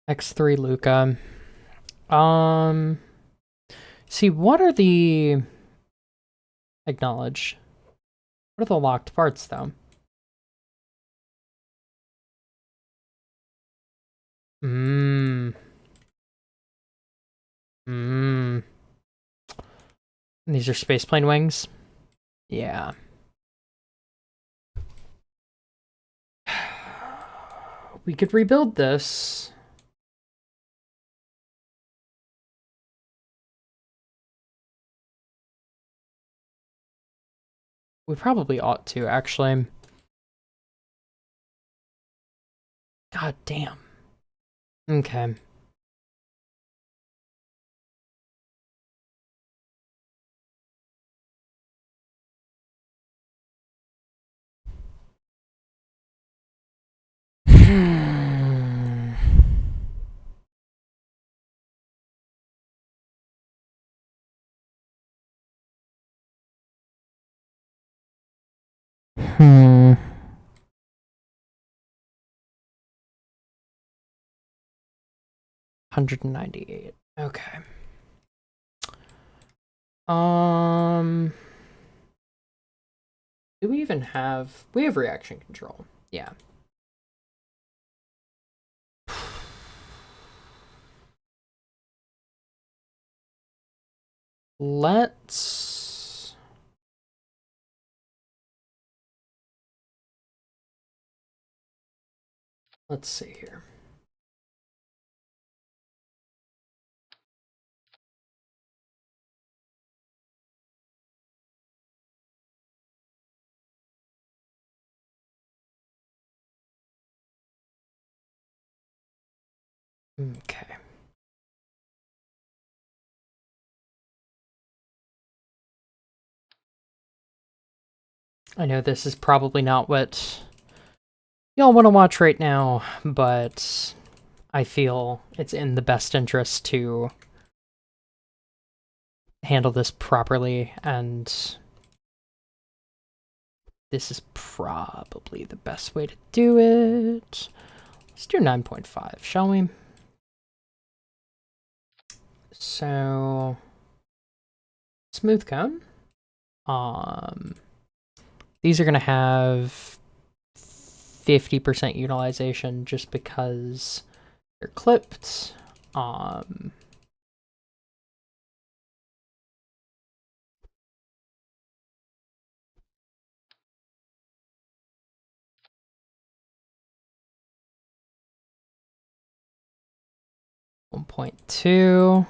X3 Luca. See, what are the... acknowledge. What are the locked parts, though? These are spaceplane wings? Yeah. We could rebuild this. We probably ought to, actually. God damn. Okay. Hmm. 198. Okay. Do we even have... We have reaction control. Yeah. Let's see here. Okay. I know this is probably not what y'all want to watch right now, but I feel it's in the best interest to handle this properly, and this is probably the best way to do it. Let's do 9.5, shall we? So, smooth cone. These are going to have 50% utilization just because they're clipped. 1.2.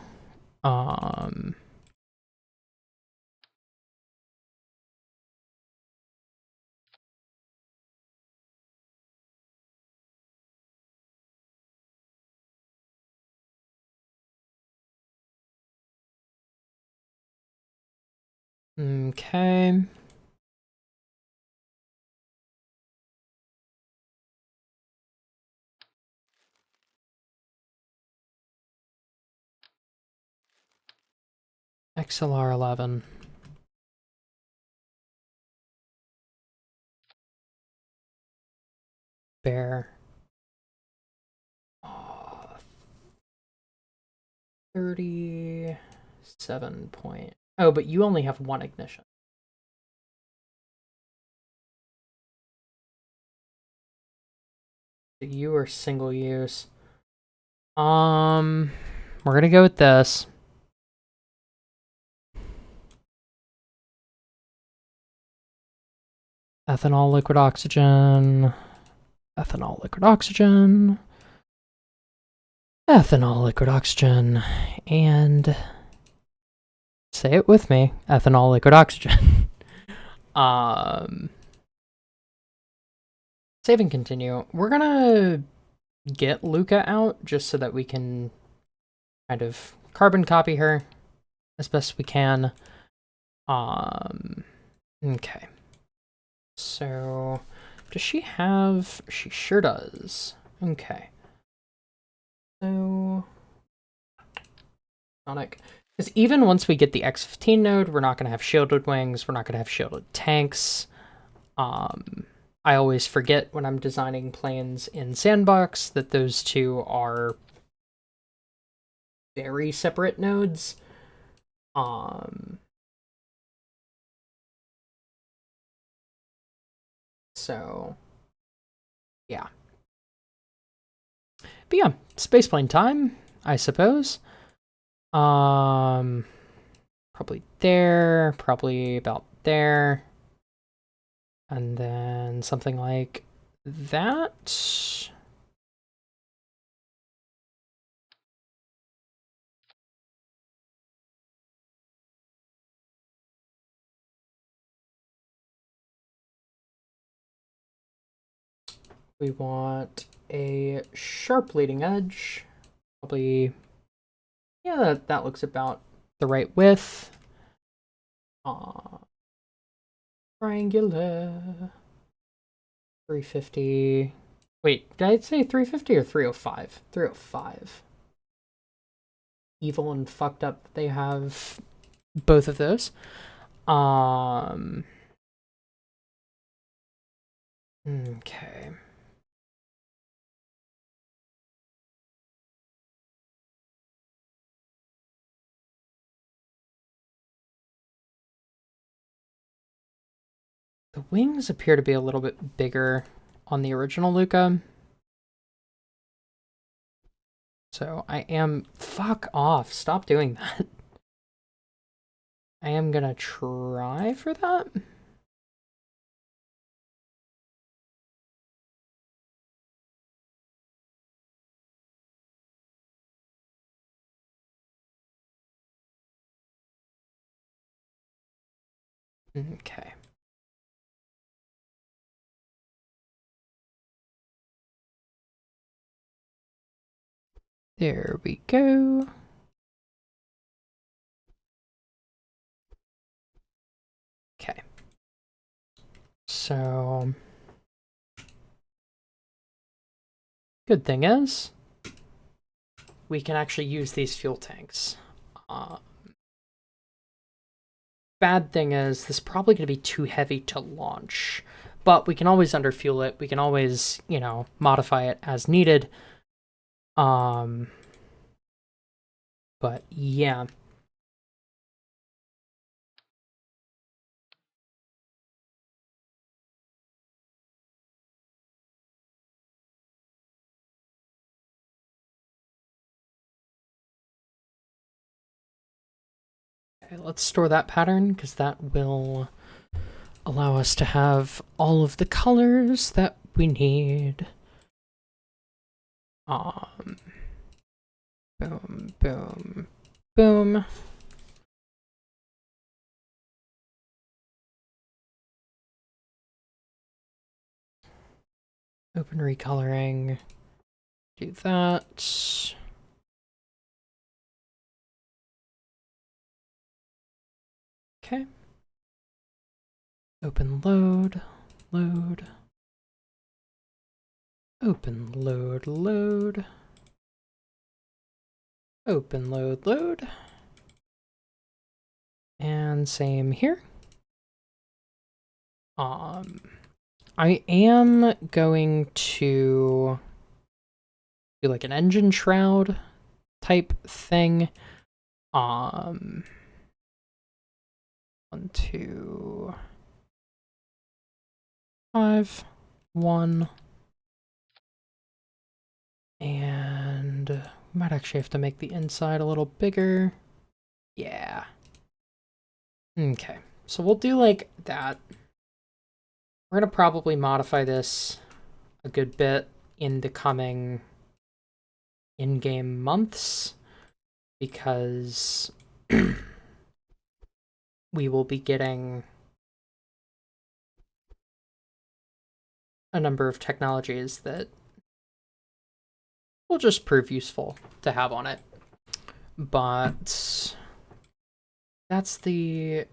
Okay. XLR11. Bear. 37 point. Oh, but you only have one ignition. You are single use. We're gonna go with this. Ethanol, liquid oxygen. Ethanol, liquid oxygen. Ethanol, liquid oxygen. And say it with me. Ethanol, liquid oxygen. Save and continue. We're gonna get Luca out just so that we can kind of carbon copy her as best we can. Okay. So, does she have... She sure does. Okay. So... Sonic. Because even once we get the X-15 node, we're not going to have shielded wings, we're not going to have shielded tanks. I always forget when I'm designing planes in Sandbox that those two are very separate nodes. So, yeah. But yeah, spaceplane time, I suppose. Probably there, probably about there. And then something like that. We want a sharp leading edge. Probably, yeah, that looks about the right width. Triangular. 350. Wait, did I say 350 or 305? 305. Evil and fucked up. They have both of those. Okay. The wings appear to be a little bit bigger on the original Luca. So I am... Fuck off. Stop doing that. I am gonna try for that. Okay. There we go. Okay. So... Good thing is, we can actually use these fuel tanks. Bad thing is, this is probably going to be too heavy to launch. But we can always underfuel it. We can always, you know, modify it as needed. But yeah. Okay, let's store that pattern, because that will allow us to have all of the colors that we need. Boom, boom, boom. Open recoloring. Do that. Okay. Open load, load. Open load, load. Open load, load. And same here. I am going to do like an engine shroud type thing. 1, 2, 5, 1. And we might actually have to make the inside a little bigger. Yeah. Okay, so we'll do like that. We're gonna probably modify this a good bit in the coming in-game months, because we will be getting a number of technologies that will just prove useful to have on it. But that's the...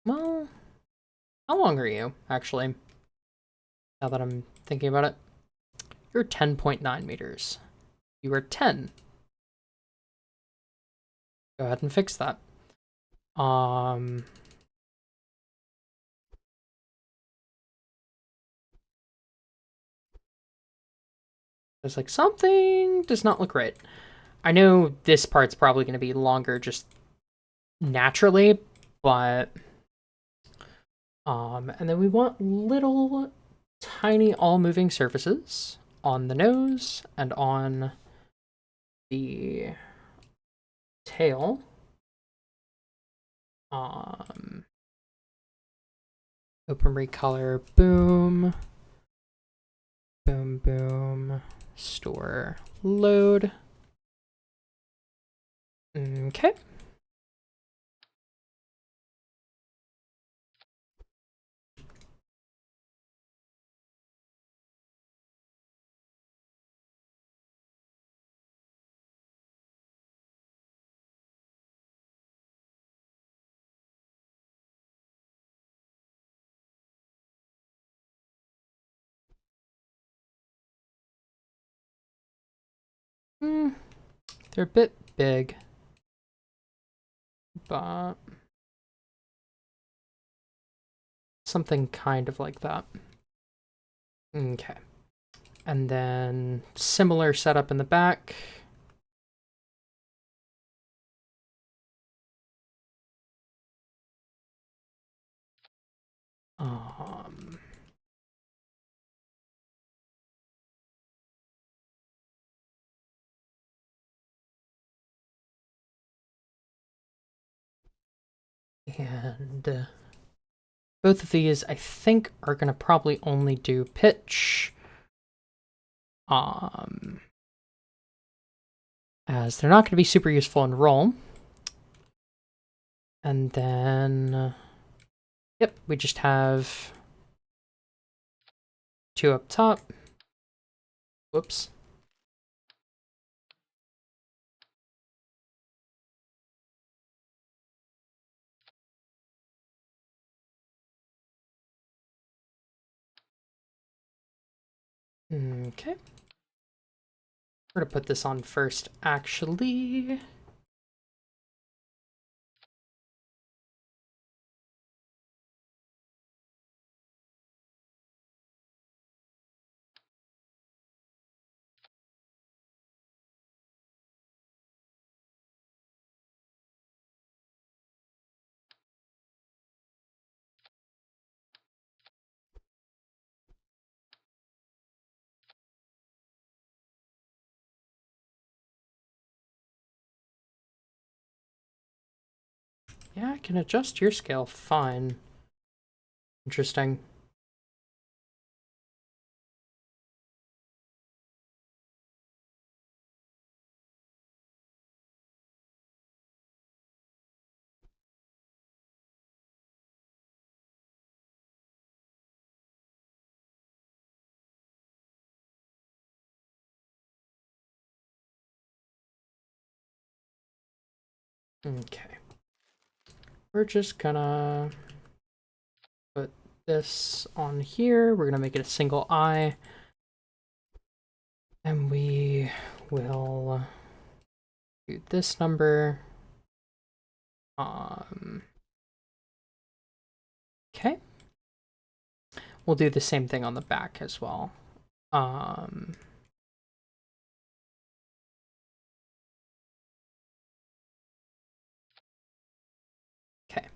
Well, how long are you, actually? Now that I'm thinking about it. You're 10.9 meters. You are 10. Go ahead and fix that. There's like something does not look right. I know this part's probably going to be longer just naturally, but and then we want little tiny all moving surfaces on the nose and on the tail. Open recolor, boom, boom, boom, store, load. Okay. They're a bit big, but something kind of like that. Okay. And then similar setup in the back. And both of these, I think, are going to probably only do pitch. As they're not going to be super useful in roll. And then, yep, we just have 2 up top. Whoops. Okay. We're going to put this on first, actually. Yeah, I can adjust your scale fine. Interesting. Okay. We're just gonna put this on here. We're gonna make it a single eye. And we will do this number. Okay. We'll do the same thing on the back as well. Okay.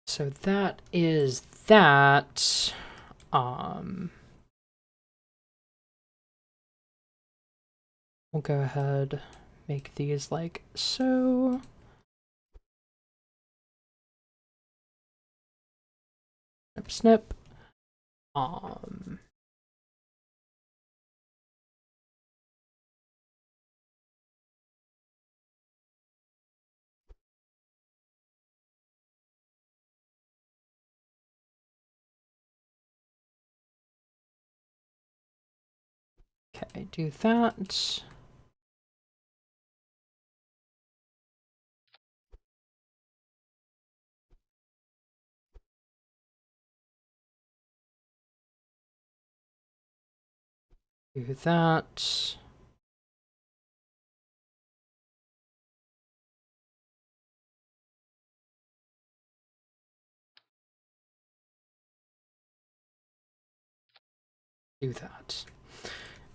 So that is that. We'll go ahead, make these like so. Snip, snip. Okay, do that. Do that. Do that.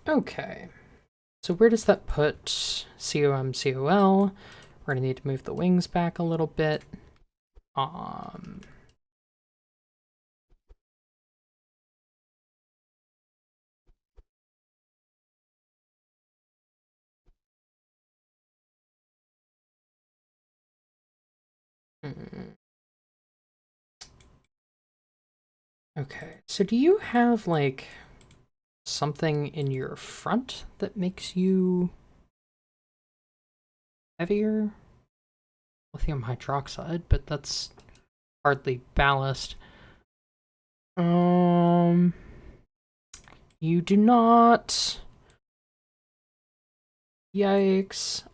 Okay. So where does that put COM, COL? We're gonna need to move the wings back a little bit. Okay, so do you have like something in your front that makes you heavier? Lithium hydroxide, but that's hardly ballast. You do not. Yikes.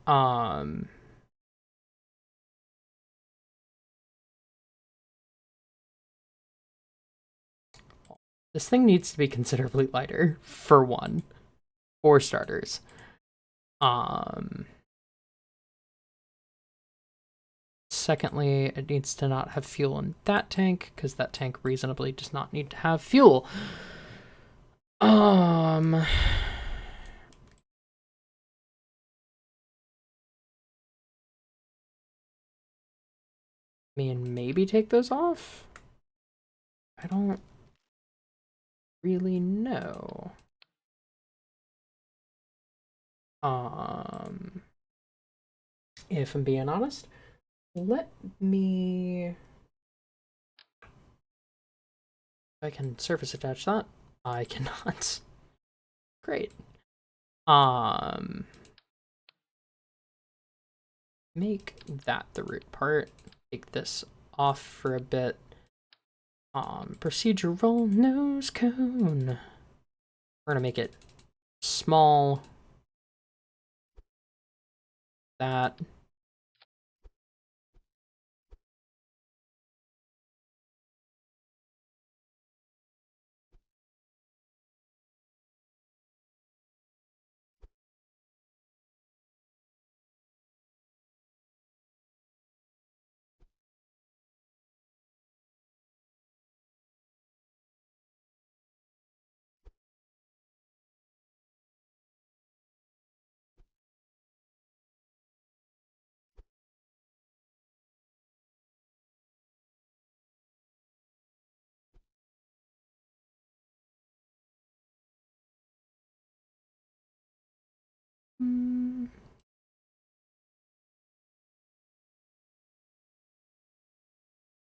This thing needs to be considerably lighter, for one. For starters. Secondly, it needs to not have fuel in that tank, because that tank reasonably does not need to have fuel. I mean, maybe take those off? I don't really know. If I'm being honest, let me... I can surface attach that. I cannot. Great. Make that the root part. Take this off for a bit. Procedural nose cone. We're gonna make it small. That.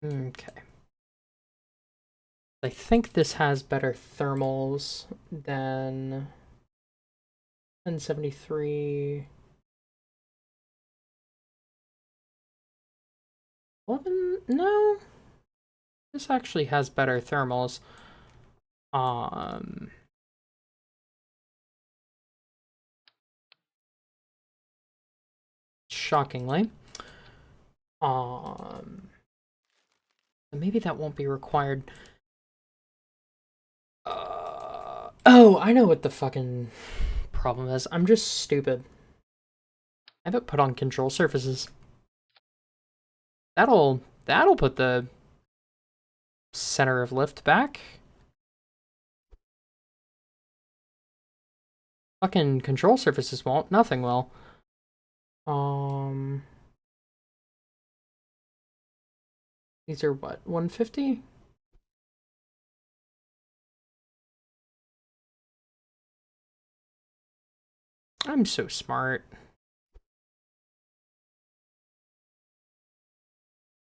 Okay. I think this has better thermals than 1073. 11? No. This actually has better thermals. Shockingly. Maybe that won't be required. Oh, I know what the fucking problem is. I'm just stupid. I haven't put on control surfaces. That'll put the center of lift back. Fucking control surfaces won't. Nothing will. These are what, 150? I'm so smart.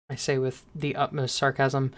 I say with the utmost sarcasm.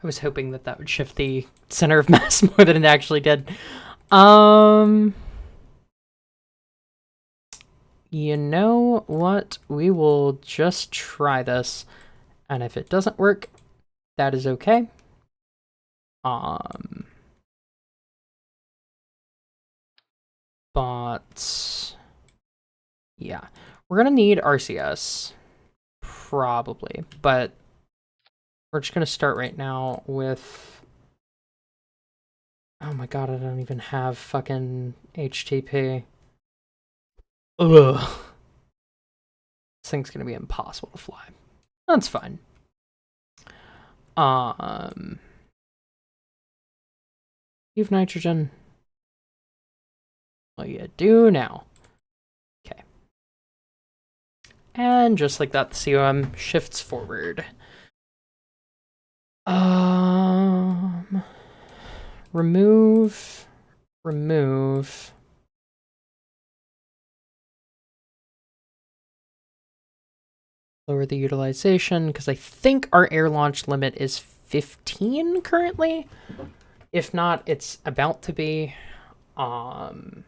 I was hoping that that would shift the center of mass more than it actually did. You know what? We will just try this. And if it doesn't work, that is okay. But yeah, we're gonna need RCS probably, but we're just gonna start right now with, oh my god, I don't even have fucking HTTP. Ugh. This thing's gonna be impossible to fly. That's fine. Leave nitrogen. Well, you do now. Okay. And just like that, the COM shifts forward. Remove. Lower the utilization, because I think our air launch limit is 15 currently. If not, it's about to be. Landing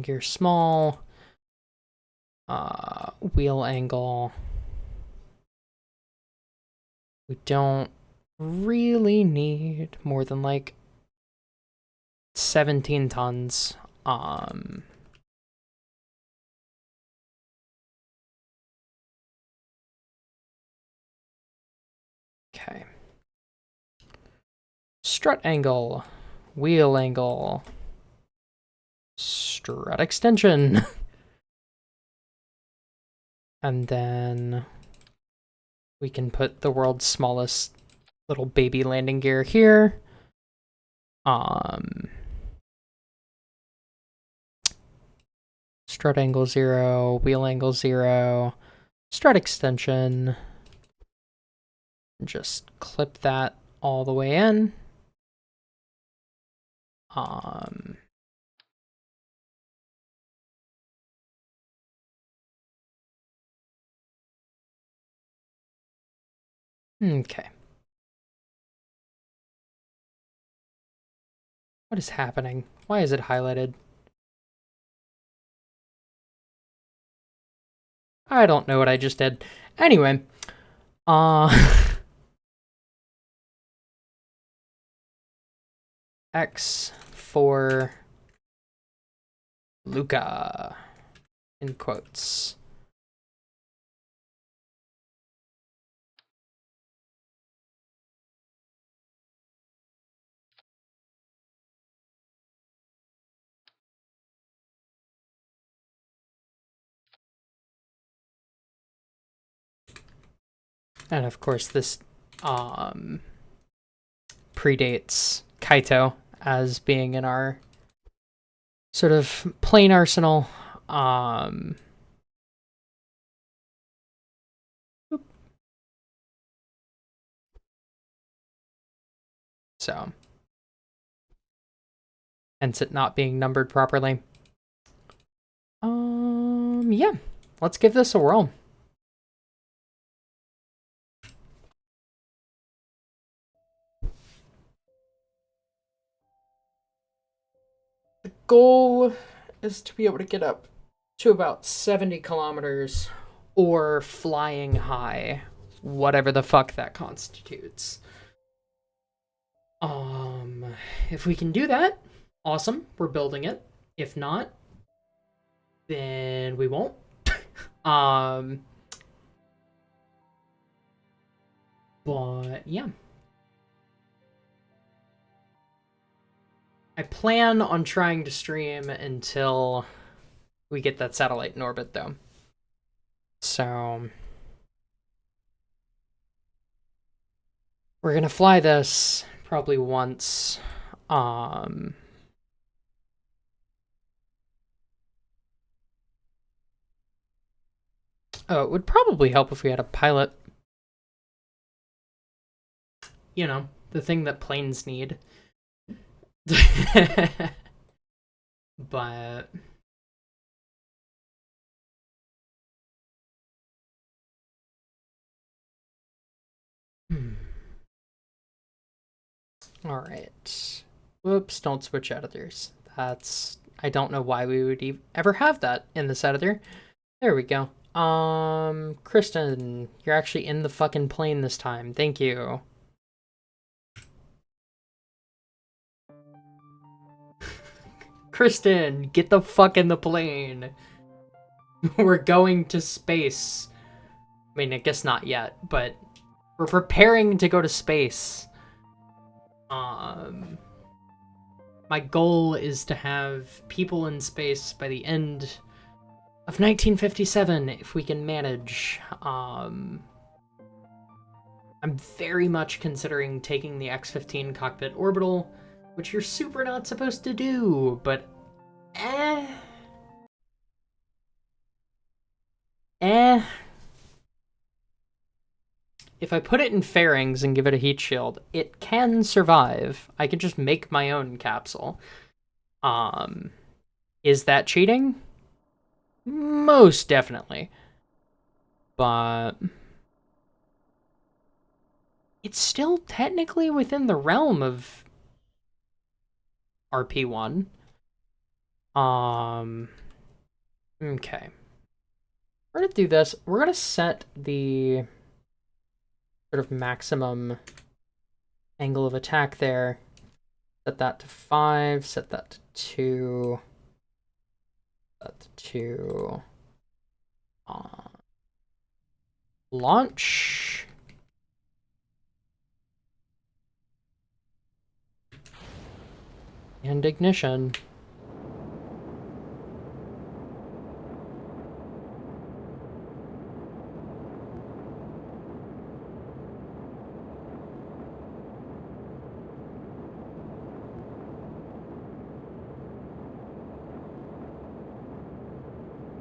gear small. Wheel angle. We don't really need more than like 17 tons. Okay. Strut angle, wheel angle, strut extension. And then we can put the world's smallest little baby landing gear here. Strut angle 0, wheel angle 0, strut extension. Just clip that all the way in. Okay. What is happening? Why is it highlighted? I don't know what I just did. Anyway, X for Luca, in quotes. And of course, this predates Kaito as being in our sort of plane arsenal. So, hence it not being numbered properly. Yeah, let's give this a whirl. The goal is to be able to get up to about 70 kilometers or flying high, whatever the fuck that constitutes. If we can do that, awesome, we're building it. If not, then we won't. But yeah. I plan on trying to stream until we get that satellite in orbit, though. So we're gonna fly this probably once. Oh, it would probably help if we had a pilot. You know, the thing that planes need. But all right. Whoops, don't switch editors. That's, I don't know why we would ever have that in this editor. There we go. Kristen, you're actually in the fucking plane this time. Thank you. Kristen, get the fuck in the plane. We're going to space. I mean, I guess not yet, but we're preparing to go to space. My goal is to have people in space by the end of 1957, if we can manage. I'm very much considering taking the X-15 cockpit orbital which you're super not supposed to do, but eh. If I put it in fairings and give it a heat shield, it can survive. I can just make my own capsule. Is that cheating? Most definitely. But it's still technically within the realm of RP-1. Okay. We're gonna do this. We're gonna set the sort of maximum angle of attack there. Set that to 5, set that to 2. Set that to 2. Launch. And ignition.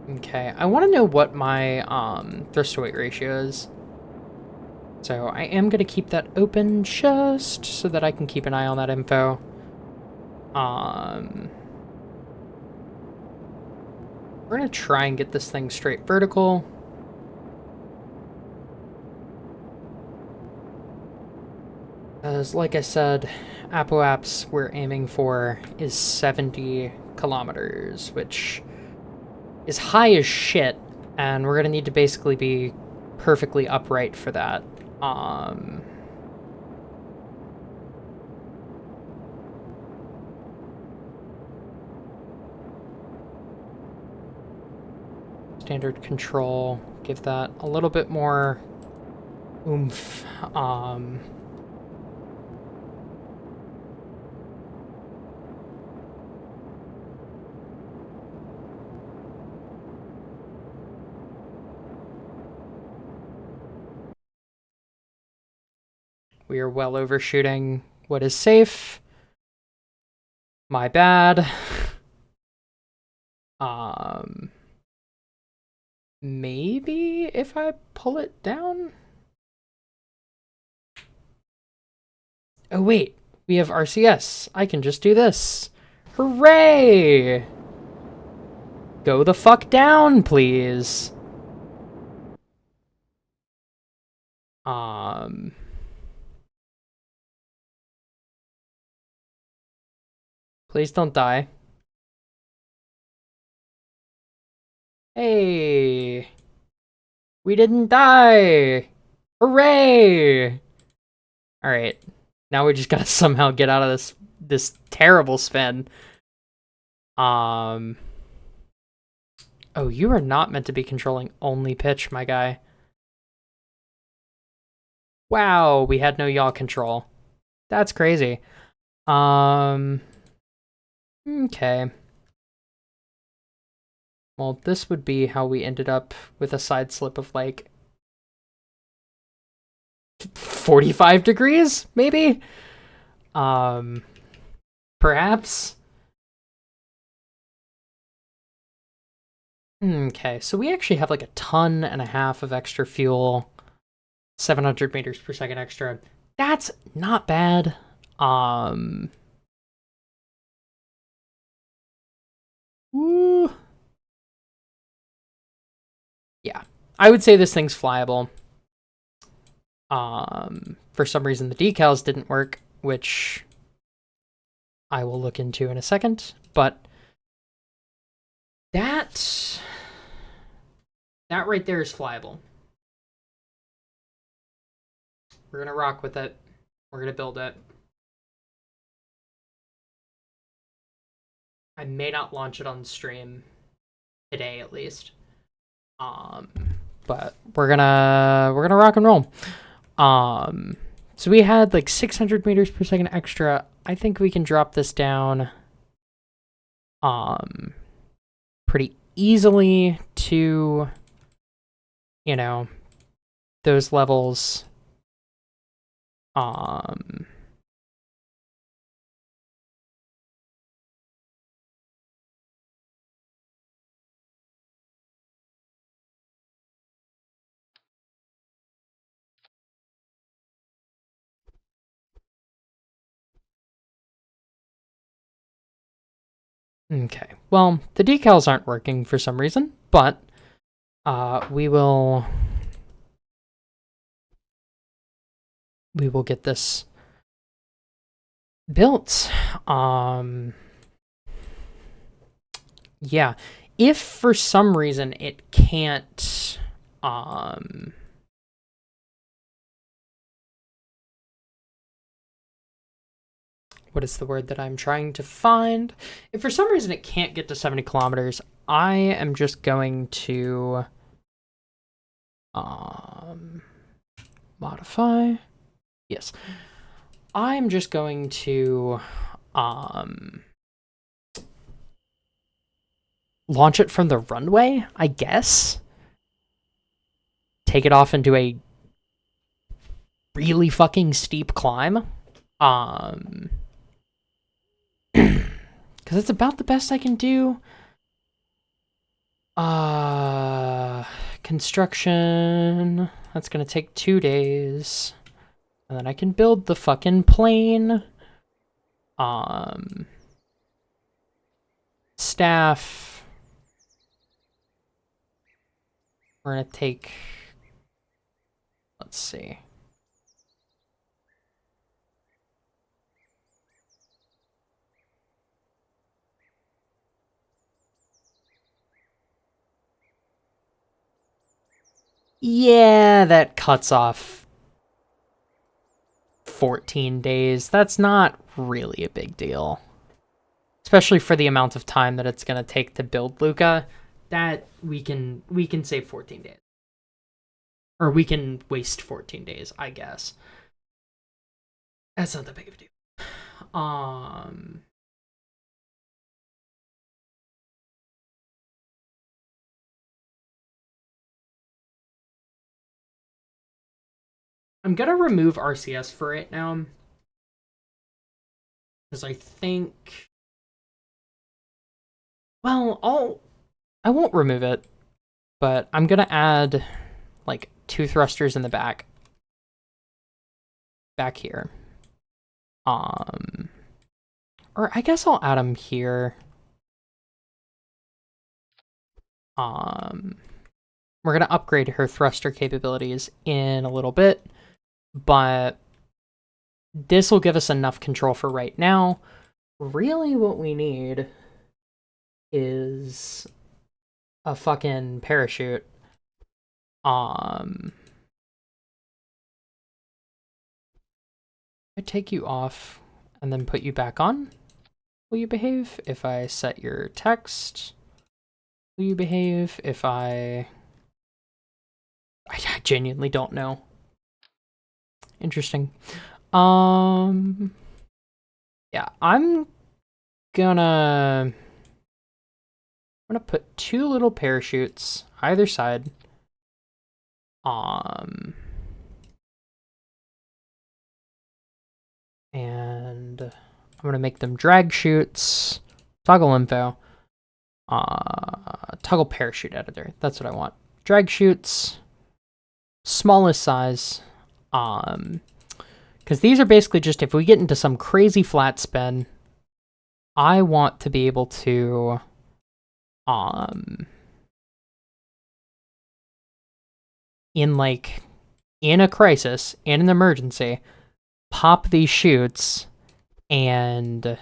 Okay, I want to know what my thrust to weight ratio is. So I am going to keep that open just so that I can keep an eye on that info. We're going to try and get this thing straight vertical. As like I said, Apoaps we're aiming for is 70 kilometers, which is high as shit, and we're gonna need to basically be perfectly upright for that. Standard control, give that a little bit more oomph. We are well overshooting what is safe. My bad. Maybe if I pull it down? Oh wait, we have RCS. I can just do this. Hooray! Go the fuck down, please. Please don't die. Hey! We didn't die! Hooray! Alright. Now we just gotta somehow get out of this terrible spin. Oh, you are not meant to be controlling only pitch, my guy. Wow, we had no yaw control. That's crazy. Okay. Well, this would be how we ended up with a side slip of like 45 degrees, maybe? Perhaps? Okay, so we actually have like a ton and a half of extra fuel. 700 meters per second extra. That's not bad. Woo. Yeah, I would say this thing's flyable. For some reason the decals didn't work, which I will look into in a second, but that right there is flyable. We're gonna rock with it. We're gonna build it. I may not launch it on stream today, at least. But we're gonna rock and roll. So we had like 600 meters per second extra. I think we can drop this down pretty easily to, you know, those levels. Okay, well, the decals aren't working for some reason, but we will get this built. Yeah, if for some reason it can't, what is the word that I'm trying to find? If for some reason it can't get to 70 kilometers, I am just going to modify. Yes. I'm just going to launch it from the runway, I guess. Take it off into a really fucking steep climb. Because it's about the best I can do. Construction. That's gonna take 2 days. And then I can build the fucking plane. Staff. We're gonna take... Let's see. Yeah, that cuts off 14 days. That's not really a big deal. Especially for the amount of time that it's going to take to build Luca. That we can save 14 days. Or we can waste 14 days, I guess. That's not that big of a deal. I'm gonna remove RCS for it now. Because I think... Well, I won't remove it. But I'm gonna add, like, 2 thrusters in the back. Back here. Or I guess I'll add them here. We're gonna upgrade her thruster capabilities in a little bit, but this will give us enough control for right now. Really what we need is a fucking parachute. I take you off and then put you back on. Will you behave? If I set your text, will you behave? If I genuinely don't know. Interesting. Yeah, I'm gonna put 2 little parachutes either side. And I'm gonna make them drag chutes. Toggle info. Toggle parachute editor. That's what I want. Drag chutes. Smallest size. Because these are basically just if we get into some crazy flat spin, I want to be able to in a crisis, in an emergency, pop these chutes and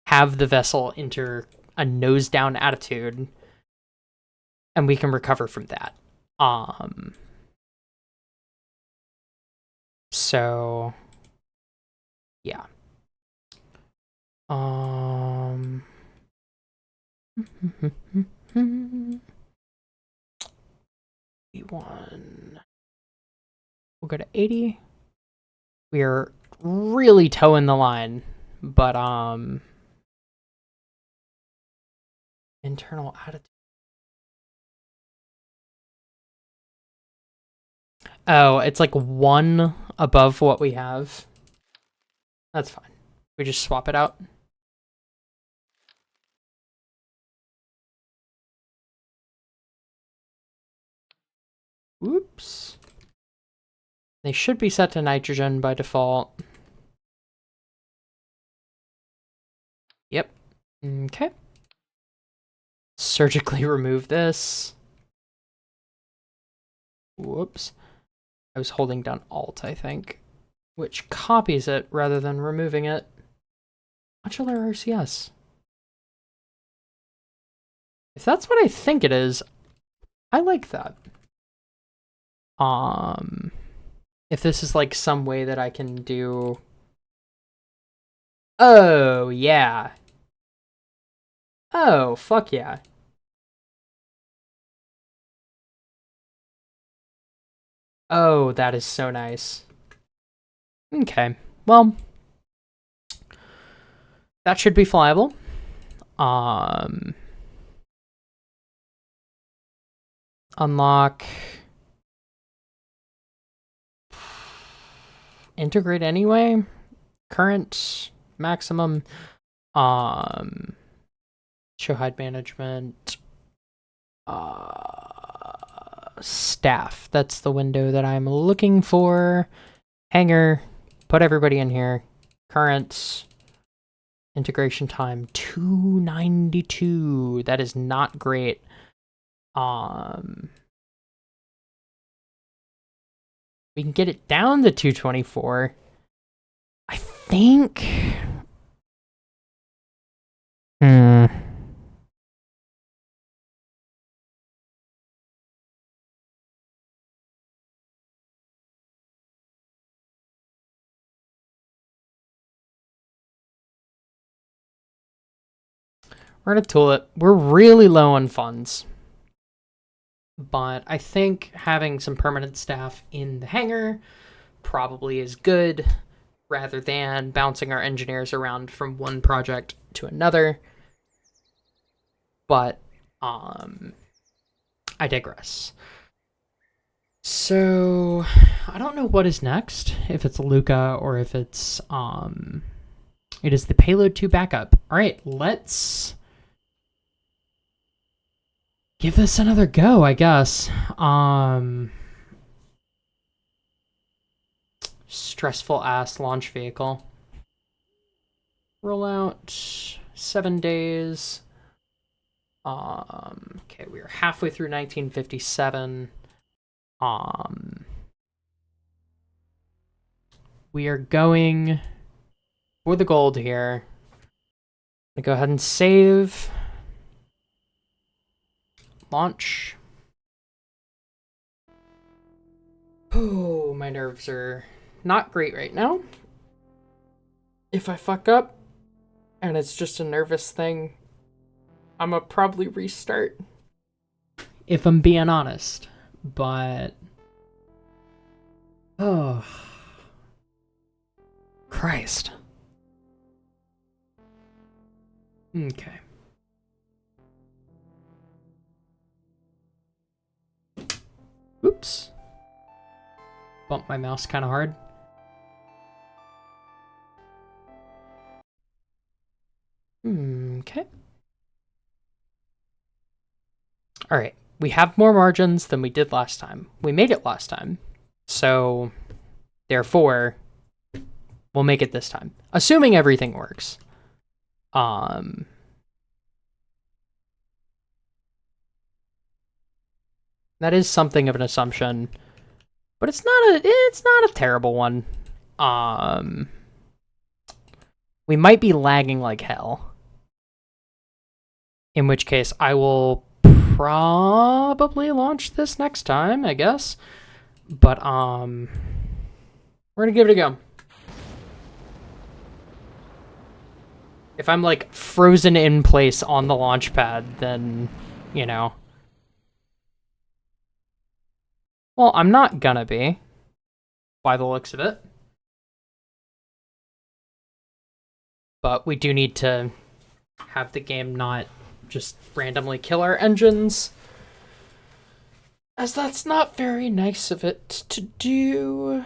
have the vessel enter a nose down attitude, and we can recover from that. So yeah. E1. We'll go to 80. We are really towing the line, but internal attitude. Oh, it's like 1 above what we have. That's fine. We just swap it out. Oops. They should be set to nitrogen by default. Yep. Okay. Surgically remove this. Whoops. I was holding down Alt, I think, which copies it rather than removing it. Modular RCS. If that's what I think it is, I like that. If this is like some way that I can do... Oh, yeah. Oh, fuck yeah. Oh, that is so nice. Okay, well, that should be flyable. Unlock. Integrate anyway. Current maximum. Show hide management. Staff. That's the window that I'm looking for. Hanger. Put everybody in here. Current. Integration time 292. That is not great. We can get it down to 224. I think. We're gonna tool it. We're really low on funds. But I think having some permanent staff in the hangar probably is good, rather than bouncing our engineers around from one project to another. But I digress. So I don't know what is next, if it's Luca or if it's it is the payload 2 backup. All right, let's give this another go, I guess. Stressful ass launch vehicle. Rollout 7 days. Okay, we are halfway through 1957. We are going for the gold here. I'm gonna go ahead and save. Launch. Oh, my nerves are not great right now. If I fuck up, and it's just a nervous thing, I'm gonna probably restart. If I'm being honest. But... oh... Christ. Okay. Oops. Bumped my mouse kind of hard. Okay. Alright. We have more margins than we did last time. We made it last time. So, therefore, we'll make it this time. Assuming everything works. That is something of an assumption. But it's not a terrible one. We might be lagging like hell. In which case, I will probably launch this next time, I guess. But, we're gonna give it a go. If I'm, like, frozen in place on the launch pad, then, you know. Well, I'm not gonna be, by the looks of it. But we do need to have the game not just randomly kill our engines, as that's not very nice of it to do.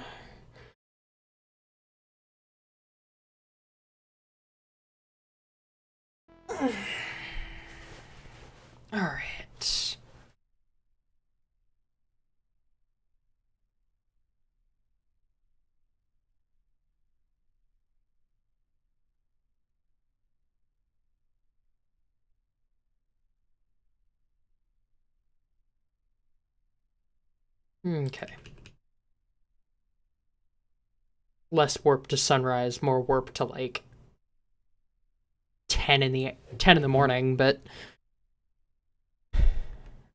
Alright. Okay. Less warp to sunrise, more warp to like 10 in the morning, but all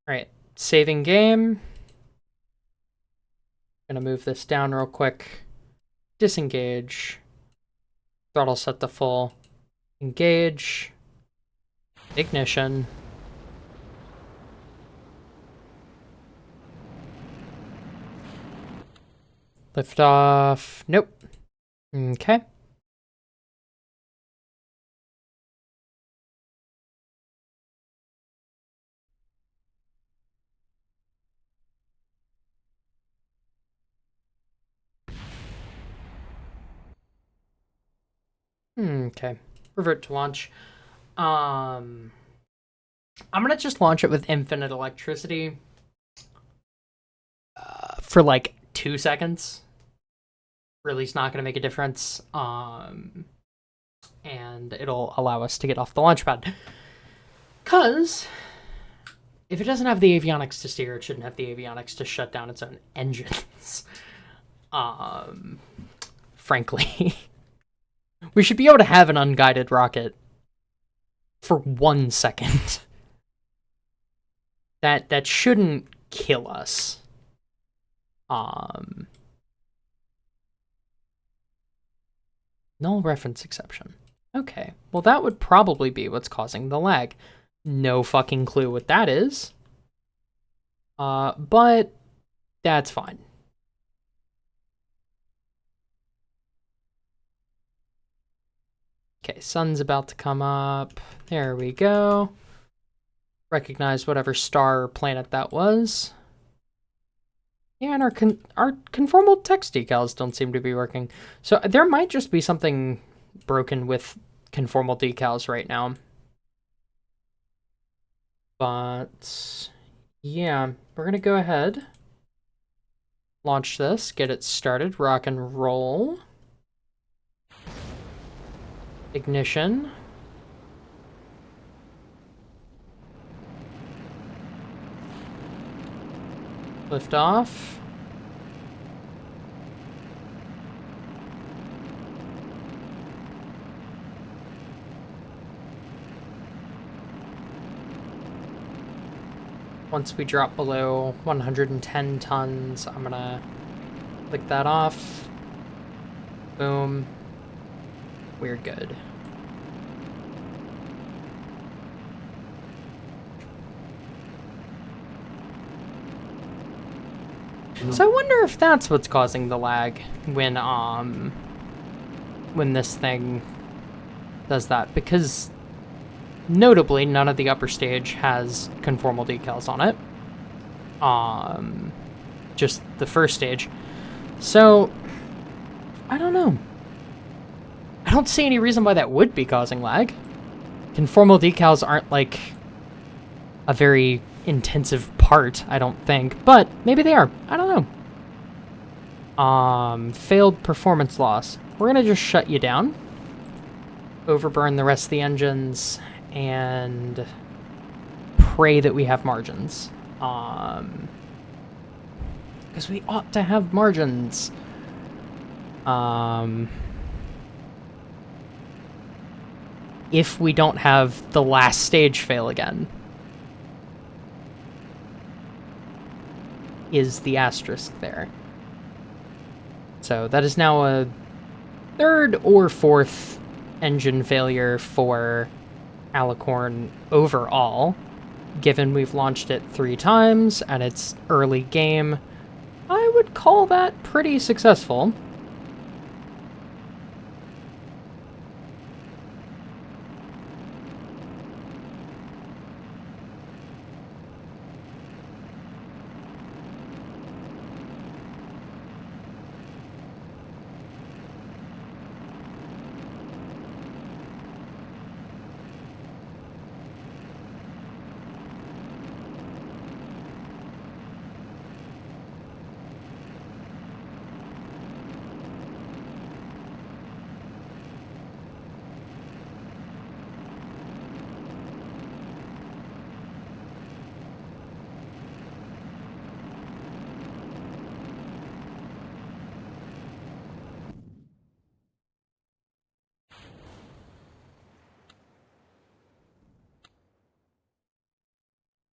right, saving game. Gonna move this down real quick. Disengage. Throttle set to full. Engage. Ignition. Lift off. Nope. Okay. Okay. Revert to launch. I'm gonna just launch it with infinite electricity for like 2 seconds. Really, it's not gonna make a difference. And it'll allow us to get off the launch pad. Cause if it doesn't have the avionics to steer, it shouldn't have the avionics to shut down its own engines. Frankly. We should be able to have an unguided rocket for 1 second. That shouldn't kill us. Null reference exception. Okay, well that would probably be what's causing the lag. No fucking clue what that is. But that's fine. Okay, sun's about to come up. There we go. Recognize whatever star or planet that was. Yeah, and our conformal text decals don't seem to be working. So there might just be something broken with conformal decals right now. But yeah, we're gonna go ahead, launch this, get it started, rock and roll. Ignition. Lift off. Once we drop below 110 tons, I'm gonna click that off. Boom. We're good. So I wonder if that's what's causing the lag when this thing does that, because notably none of the upper stage has conformal decals on it. Just the first stage. So I don't know. I don't see any reason why that would be causing lag. Conformal decals aren't like a very intensive part, I don't think, but maybe they are. I don't know. Failed performance loss. We're gonna just shut you down, overburn the rest of the engines, and pray that we have margins. Because we ought to have margins. If we don't have the last stage fail again, is the asterisk there. So that is now a 3rd or 4th engine failure for Alicorn overall, given we've launched it 3 times and it's early game. I would call that pretty successful.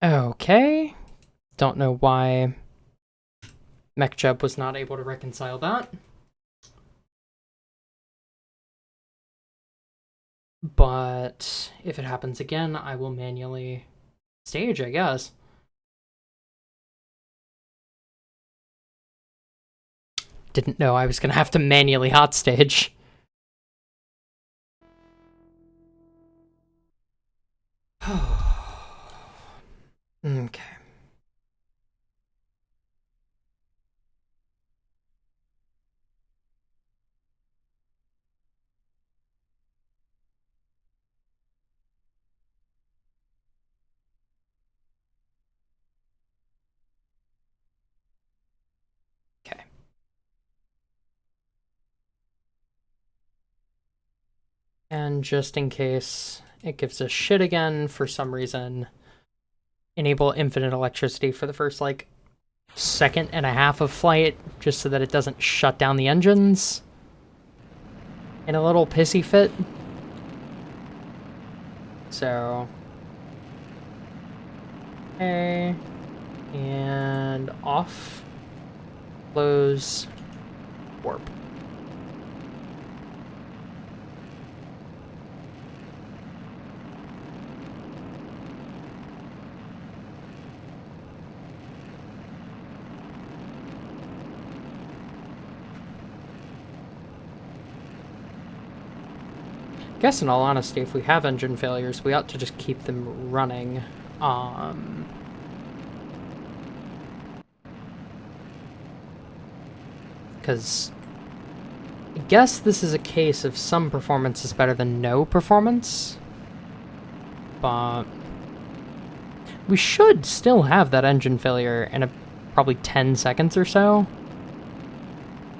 Okay. Don't know why Mech-Jeb was not able to reconcile that. But if it happens again, I will manually stage, I guess. Didn't know I was gonna have to manually hot stage. Okay. Okay. And just in case it gives us shit again for some reason, enable infinite electricity for the first, like, second and a half of flight, just so that it doesn't shut down the engines in a little pissy fit. So, okay, and off, close, warp. I guess in all honesty, if we have engine failures, we ought to just keep them running. Because I guess this is a case of some performance is better than no performance. But we should still have that engine failure in probably 10 seconds or so.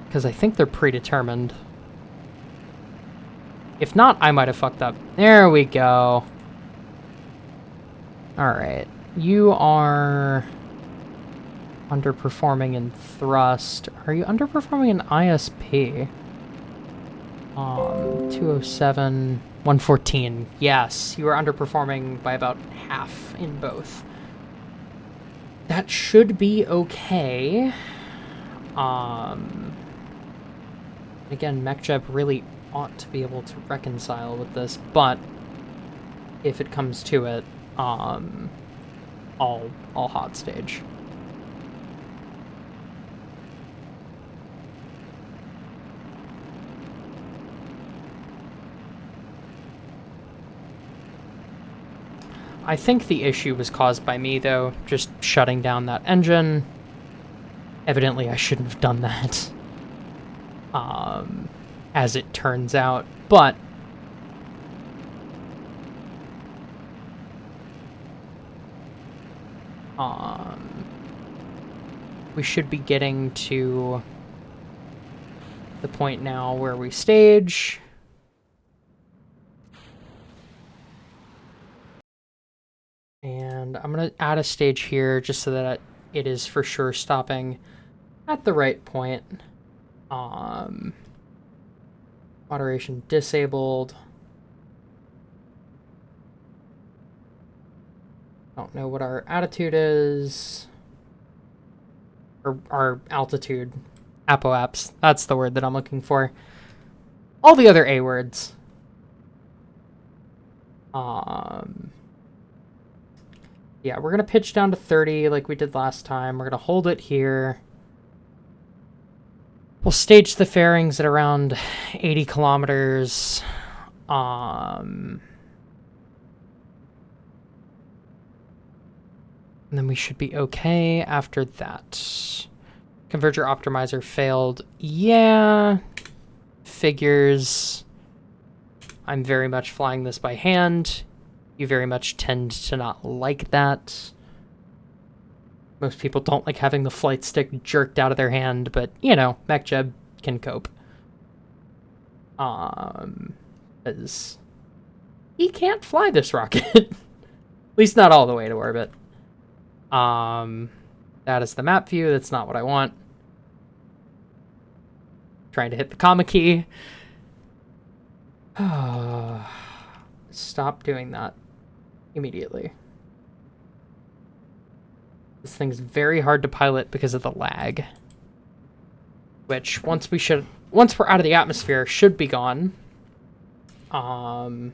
Because I think they're predetermined. If not, I might have fucked up. There we go. Alright. You are underperforming in thrust. Are you underperforming in ISP? 207, 114. Yes, you are underperforming by about half in both. That should be okay. Again, Mech-Jeb really ought to be able to reconcile with this, but if it comes to it, I'll hot stage. I think the issue was caused by me, though, just shutting down that engine. Evidently, I shouldn't have done that. As it turns out, but we should be getting to the point now where we stage. And I'm going to add a stage here just so that it is for sure stopping at the right point. Moderation disabled. Don't know what our attitude is. Or our altitude. Apoaps. That's the word that I'm looking for. All the other A words. Yeah, we're going to pitch down to 30 like we did last time. We're going to hold it here. We'll stage the fairings at around 80 kilometers. And then we should be okay after that. Converger optimizer failed. Yeah. Figures. I'm very much flying this by hand. You very much tend to not like that. Most people don't like having the flight stick jerked out of their hand, but, you know, Mech-Jeb can cope. Because he can't fly this rocket. At least not all the way to orbit. That is the map view. That's not what I want. Trying to hit the comma key. Stop doing that immediately. This thing's very hard to pilot because of the lag. Which, once we're out of the atmosphere, should be gone. But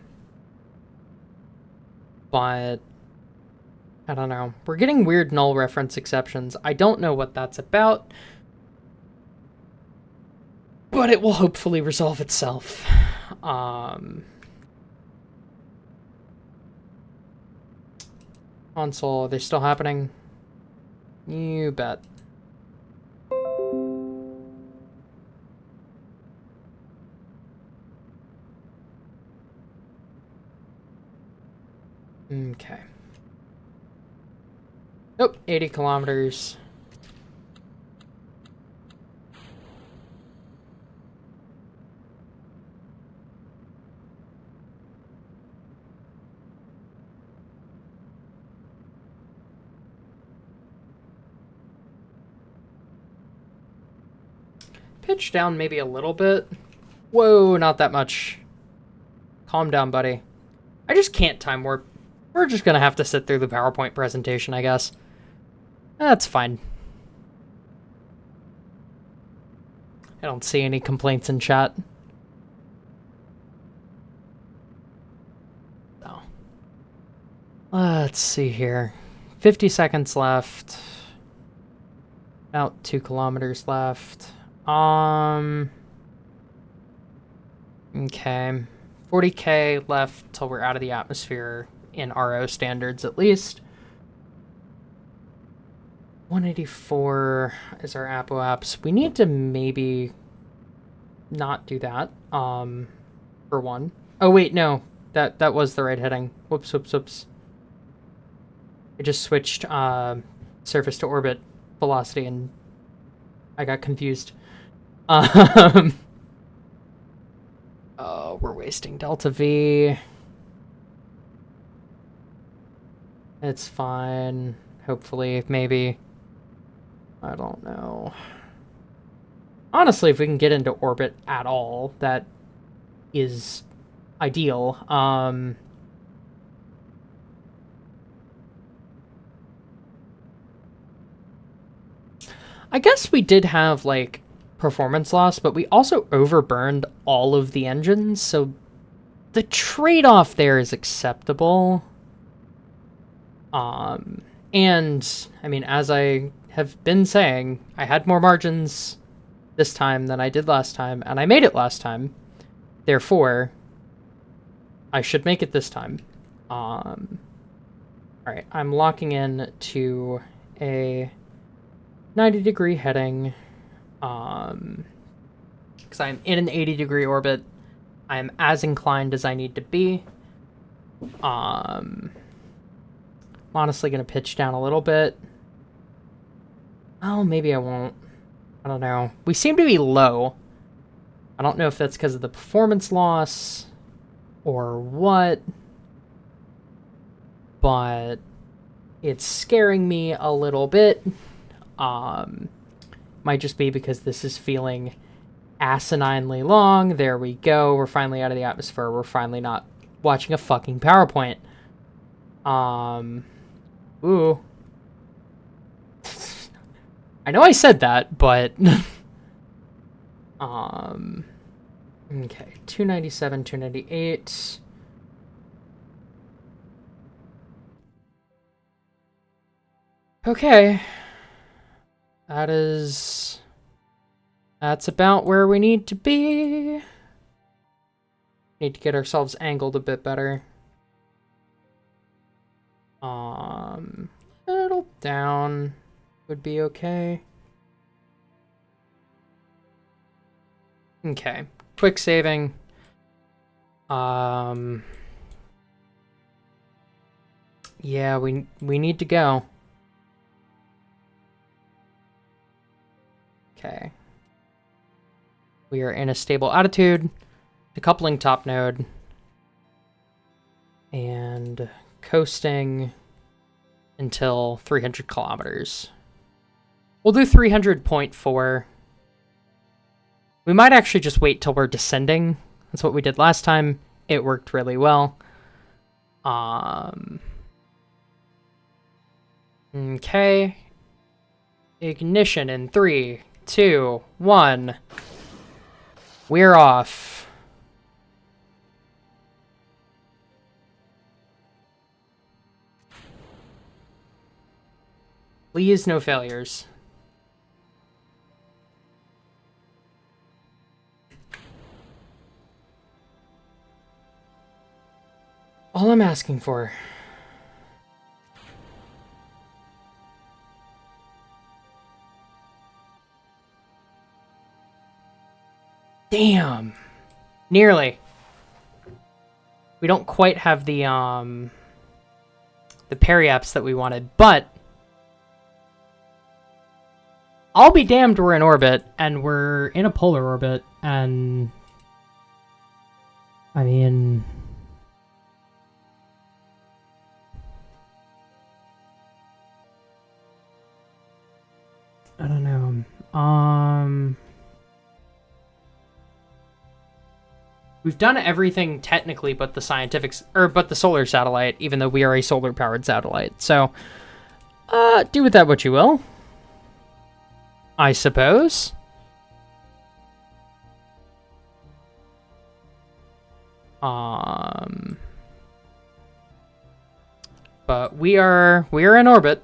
I don't know. We're getting weird null reference exceptions. I don't know what that's about, but it will hopefully resolve itself. Console, are they still happening? You bet. Okay. Nope, 80 kilometers. Pitch down maybe a little bit. Whoa, not that much. Calm down, buddy. I just can't time warp. We're just gonna have to sit through the PowerPoint presentation, I guess. That's fine. I don't see any complaints in chat. So, let's see here. 50 seconds left. About 2 kilometers left. Okay. 40k left till we're out of the atmosphere in RO standards, at least. 184 is our apoaps. We need to maybe not do that, for one. Oh, wait, no. That was the right heading. Whoops, whoops, whoops. I just switched, surface to orbit velocity, and I got confused. Oh, we're wasting delta V. It's fine. Hopefully, maybe. I don't know. Honestly, if we can get into orbit at all, that is ideal. I guess we did have, like, performance loss, but we also overburned all of the engines, so the trade-off there is acceptable. And, I mean, as I have been saying, I had more margins this time than I did last time, and I made it last time. Therefore, I should make it this time. Alright, I'm locking in to a 90-degree heading, because I'm in an 80-degree orbit. I'm as inclined as I need to be. I'm honestly going to pitch down a little bit. Oh, maybe I won't. I don't know. We seem to be low. I don't know if that's because of the performance loss or what, but it's scaring me a little bit. Might just be because this is feeling asininely long. There we go. We're finally out of the atmosphere. We're finally not watching a fucking PowerPoint. Ooh. I know I said that, but okay, 297, 298. Okay. That's about where we need to be. Need to get ourselves angled a bit better. Little down would be okay. Okay, quick saving. Yeah, we need to go. Okay. We are in a stable attitude, decoupling top node, and coasting until 300 kilometers. We'll do 300.4. We might actually just wait till we're descending. That's what we did last time. It worked really well. Okay. Ignition in 3, 2, 1. We're off. Please, no failures. All I'm asking for. Damn. Nearly. We don't quite have the periaps that we wanted, but I'll be damned we're in orbit, and we're in a polar orbit, and I mean, I don't know. We've done everything technically but the but the solar satellite, even though we are a solar-powered satellite. So, do with that what you will, I suppose. But we are in orbit.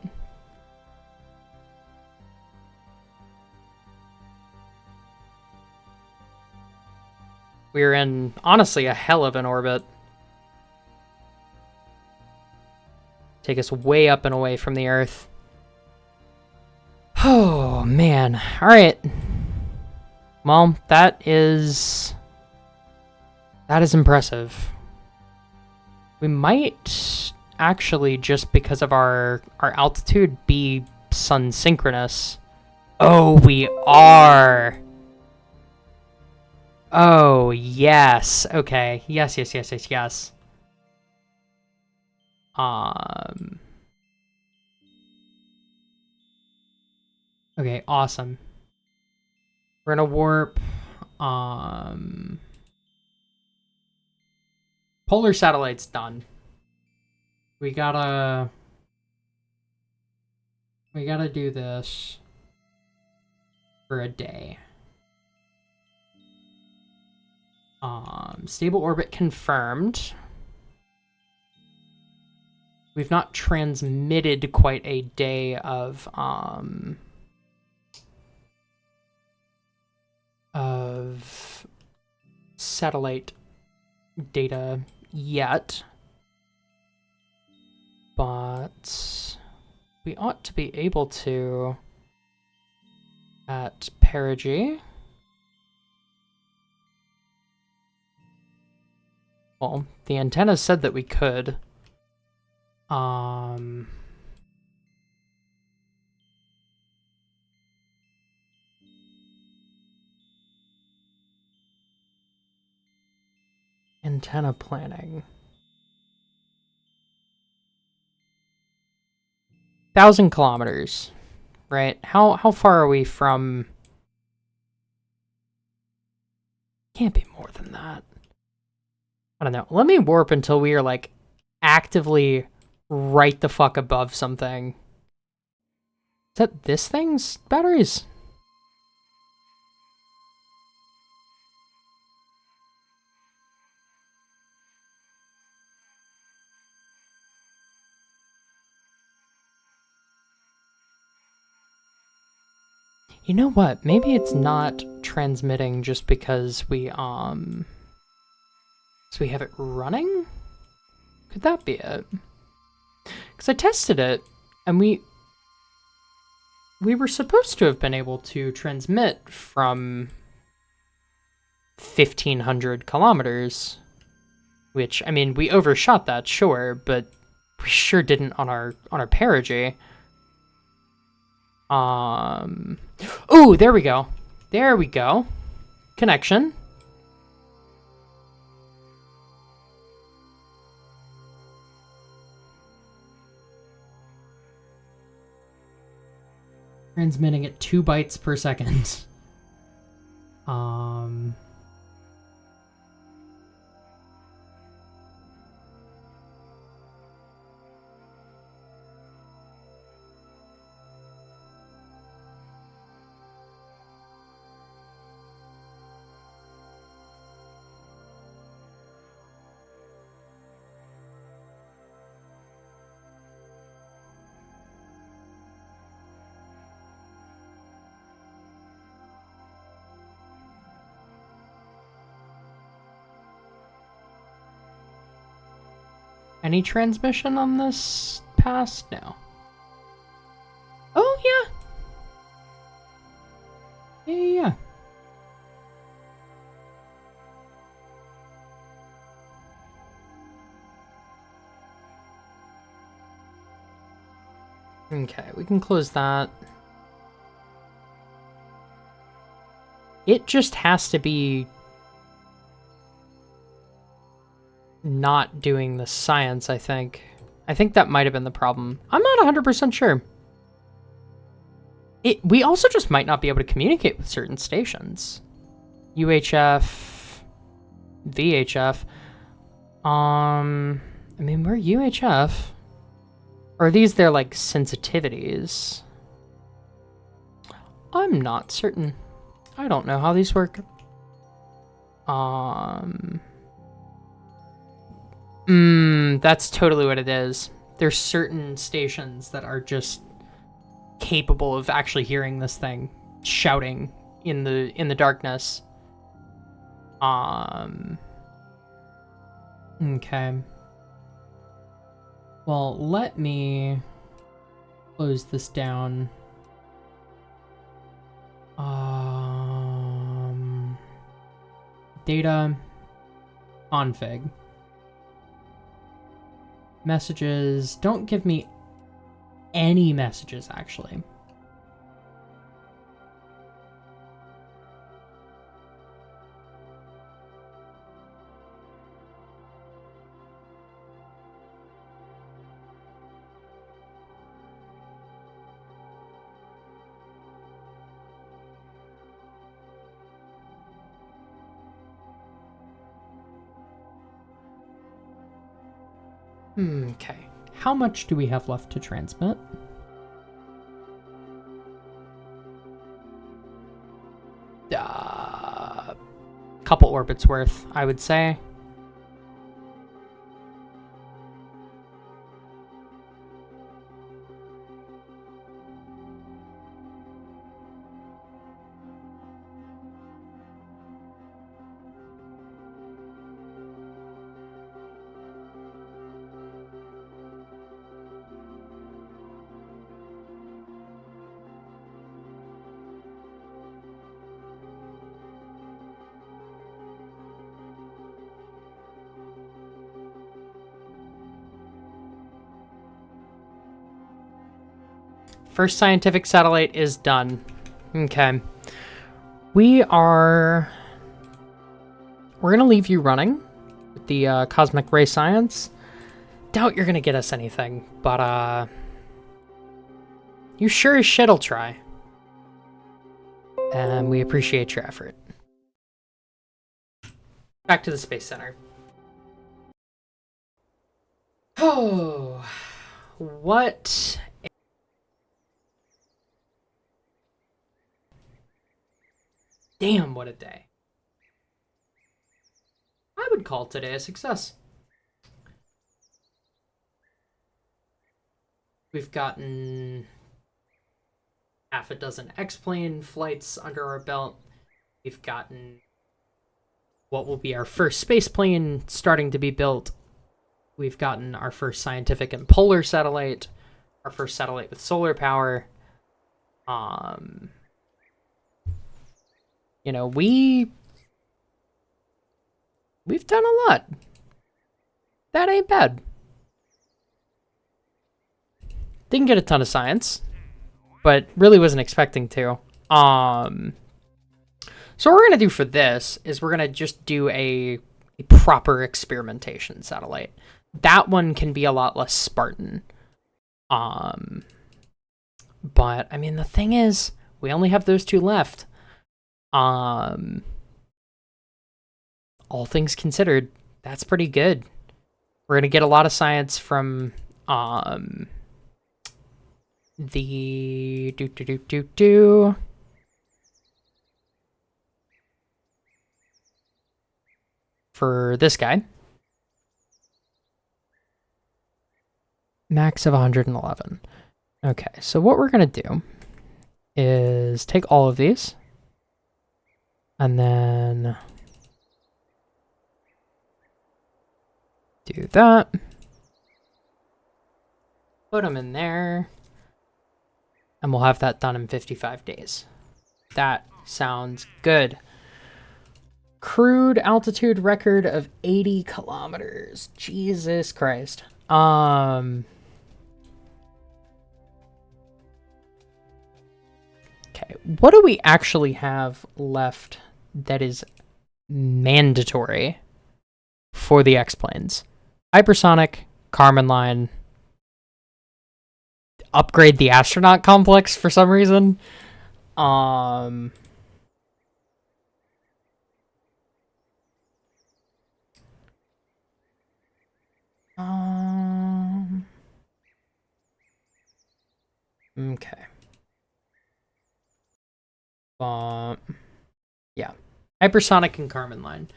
We're in, honestly, a hell of an orbit. Take us way up and away from the Earth. Oh, man. Alright. Well, that is impressive. We might actually, just because of our altitude, be sun synchronous. Oh, we are! Oh, yes. Okay. Yes. Okay, awesome. We're gonna warp. Polar satellite's done. We gotta do this for a day. Stable orbit confirmed. We've not transmitted quite a day of satellite data yet, but we ought to be able to at perigee. Well, the antenna said that we could. Antenna planning. 1,000 kilometers, right? How far are we from? Can't be more than that. I don't know. Let me warp until we are like actively right the fuck above something. Is that this thing's batteries? You know what? Maybe it's not transmitting just because we have it running? Could that be it? Because I tested it, and we were supposed to have been able to transmit from 1,500 kilometers, which, I mean, we overshot that, sure, but we sure didn't on our perigee. Oh, there we go. There we go. Connection. Transmitting at 2 bytes per second. Any transmission on this pass? No. Oh, yeah. Yeah. Okay, we can close that. It just has to be not doing the science, I think. I think that might have been the problem. I'm not 100% sure. We also just might not be able to communicate with certain stations. UHF, VHF. I mean, we're UHF. Or are these their, like, sensitivities? I'm not certain. I don't know how these work. That's totally what it is. There's certain stations that are just capable of actually hearing this thing shouting in the darkness. Okay. Well, let me close this down. Data config. Messages. Don't give me any messages, actually. Okay. How much do we have left to transmit? Couple orbits worth, I would say. First scientific satellite is done. Okay. We're gonna leave you running with the cosmic ray science. Doubt you're gonna get us anything, but you sure as shit'll try. And we appreciate your effort. Back to the Space Center. Oh, what? Damn, what a day. I would call today a success. We've gotten half a dozen X-plane flights under our belt. We've gotten what will be our first space plane starting to be built. We've gotten our first scientific and polar satellite, our first satellite with solar power. You know, we've done a lot. That ain't bad. Didn't get a ton of science, but really wasn't expecting to. So what we're going to do for this is we're going to just do a proper experimentation satellite. That one can be a lot less Spartan. But, I mean, the thing is, we only have those two left. All things considered, that's pretty good. We're going to get a lot of science from the for this guy. Max of 111. Okay, so what we're going to do is take all of these and then do that. Put them in there. And we'll have that done in 55 days. That sounds good. Crude altitude record of 80 kilometers. Jesus Christ. Okay, what do we actually have left that is mandatory for the X-Planes? Hypersonic, Kármán line, upgrade the astronaut complex for some reason. Okay. Yeah. Hypersonic and Kármán line.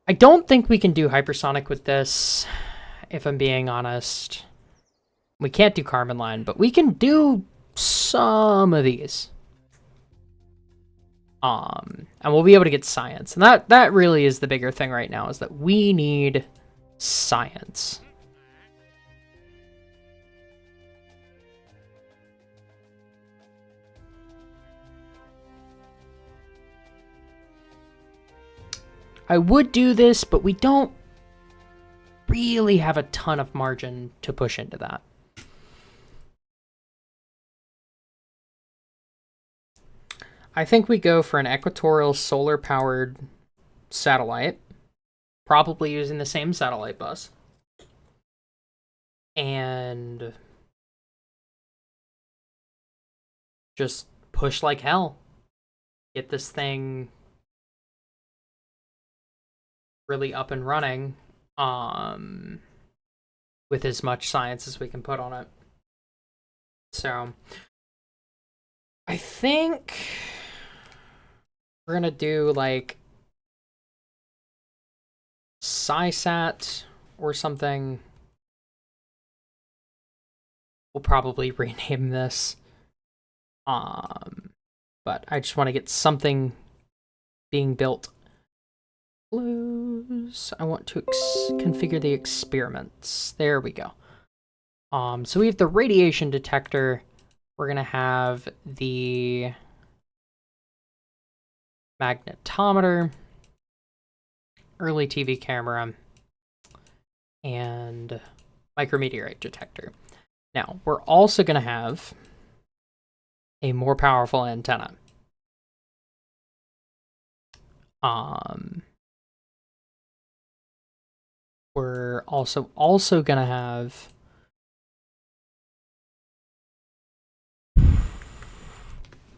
I don't think we can do hypersonic with this, if I'm being honest. We can't do Kármán line, but we can do some of these. And we'll be able to get science. And that really is the bigger thing right now, is that we need science. I would do this, but we don't really have a ton of margin to push into that. I think we go for an equatorial solar-powered satellite, probably using the same satellite bus. And just push like hell. Get this thing really up and running, with as much science as we can put on it. So I think we're gonna do like SciSat or something. We'll probably rename this. But I just want to get something being built. Blues. I want to configure the experiments. There we go. So we have the radiation detector. We're gonna have the magnetometer, early TV camera, and micrometeorite detector. Now, we're also gonna have a more powerful antenna. We're also gonna have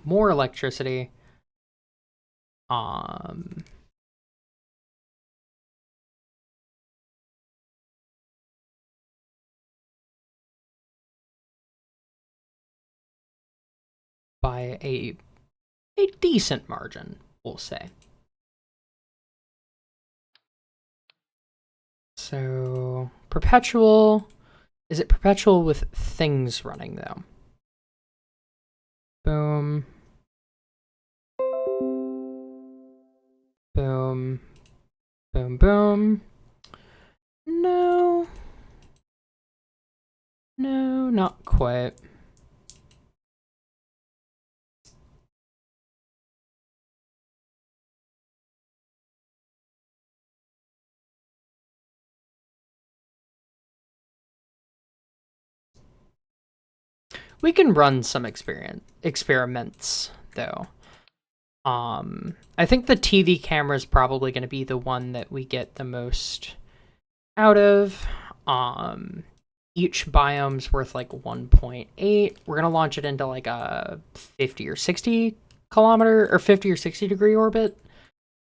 more electricity. By a decent margin, we'll say. So, perpetual. Is it perpetual with things running, though? Boom. Boom. Boom, boom. No. No, not quite. We can run some experiments, though. I think the TV camera is probably going to be the one that we get the most out of. Each biome's worth like 1.8. We're going to launch it into like a 50 or 60 kilometer or 50 or 60 degree orbit.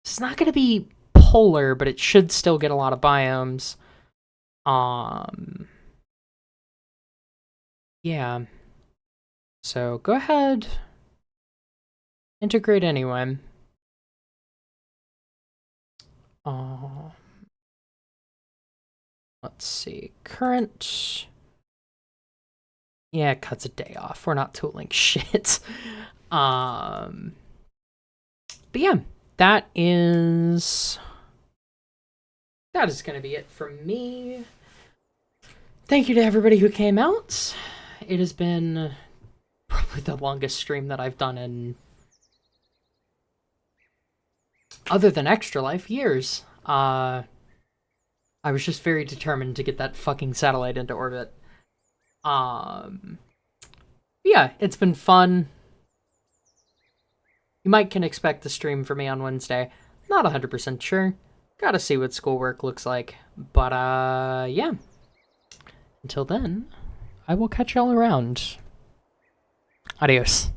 It's not going to be polar, but it should still get a lot of biomes. Yeah. So go ahead. Integrate anyway. Let's see. Current. Yeah, it cuts a day off. We're not tooling shit. But yeah, that is gonna be it from me. thank you to everybody who came out. It has been probably the longest stream that I've done in, other than Extra Life, years. I was just very determined to get that fucking satellite into orbit. Yeah, it's been fun. You might can expect the stream for me on Wednesday. Not 100% sure. Gotta see what schoolwork looks like. But, yeah. Until then, I will catch y'all around. Adios.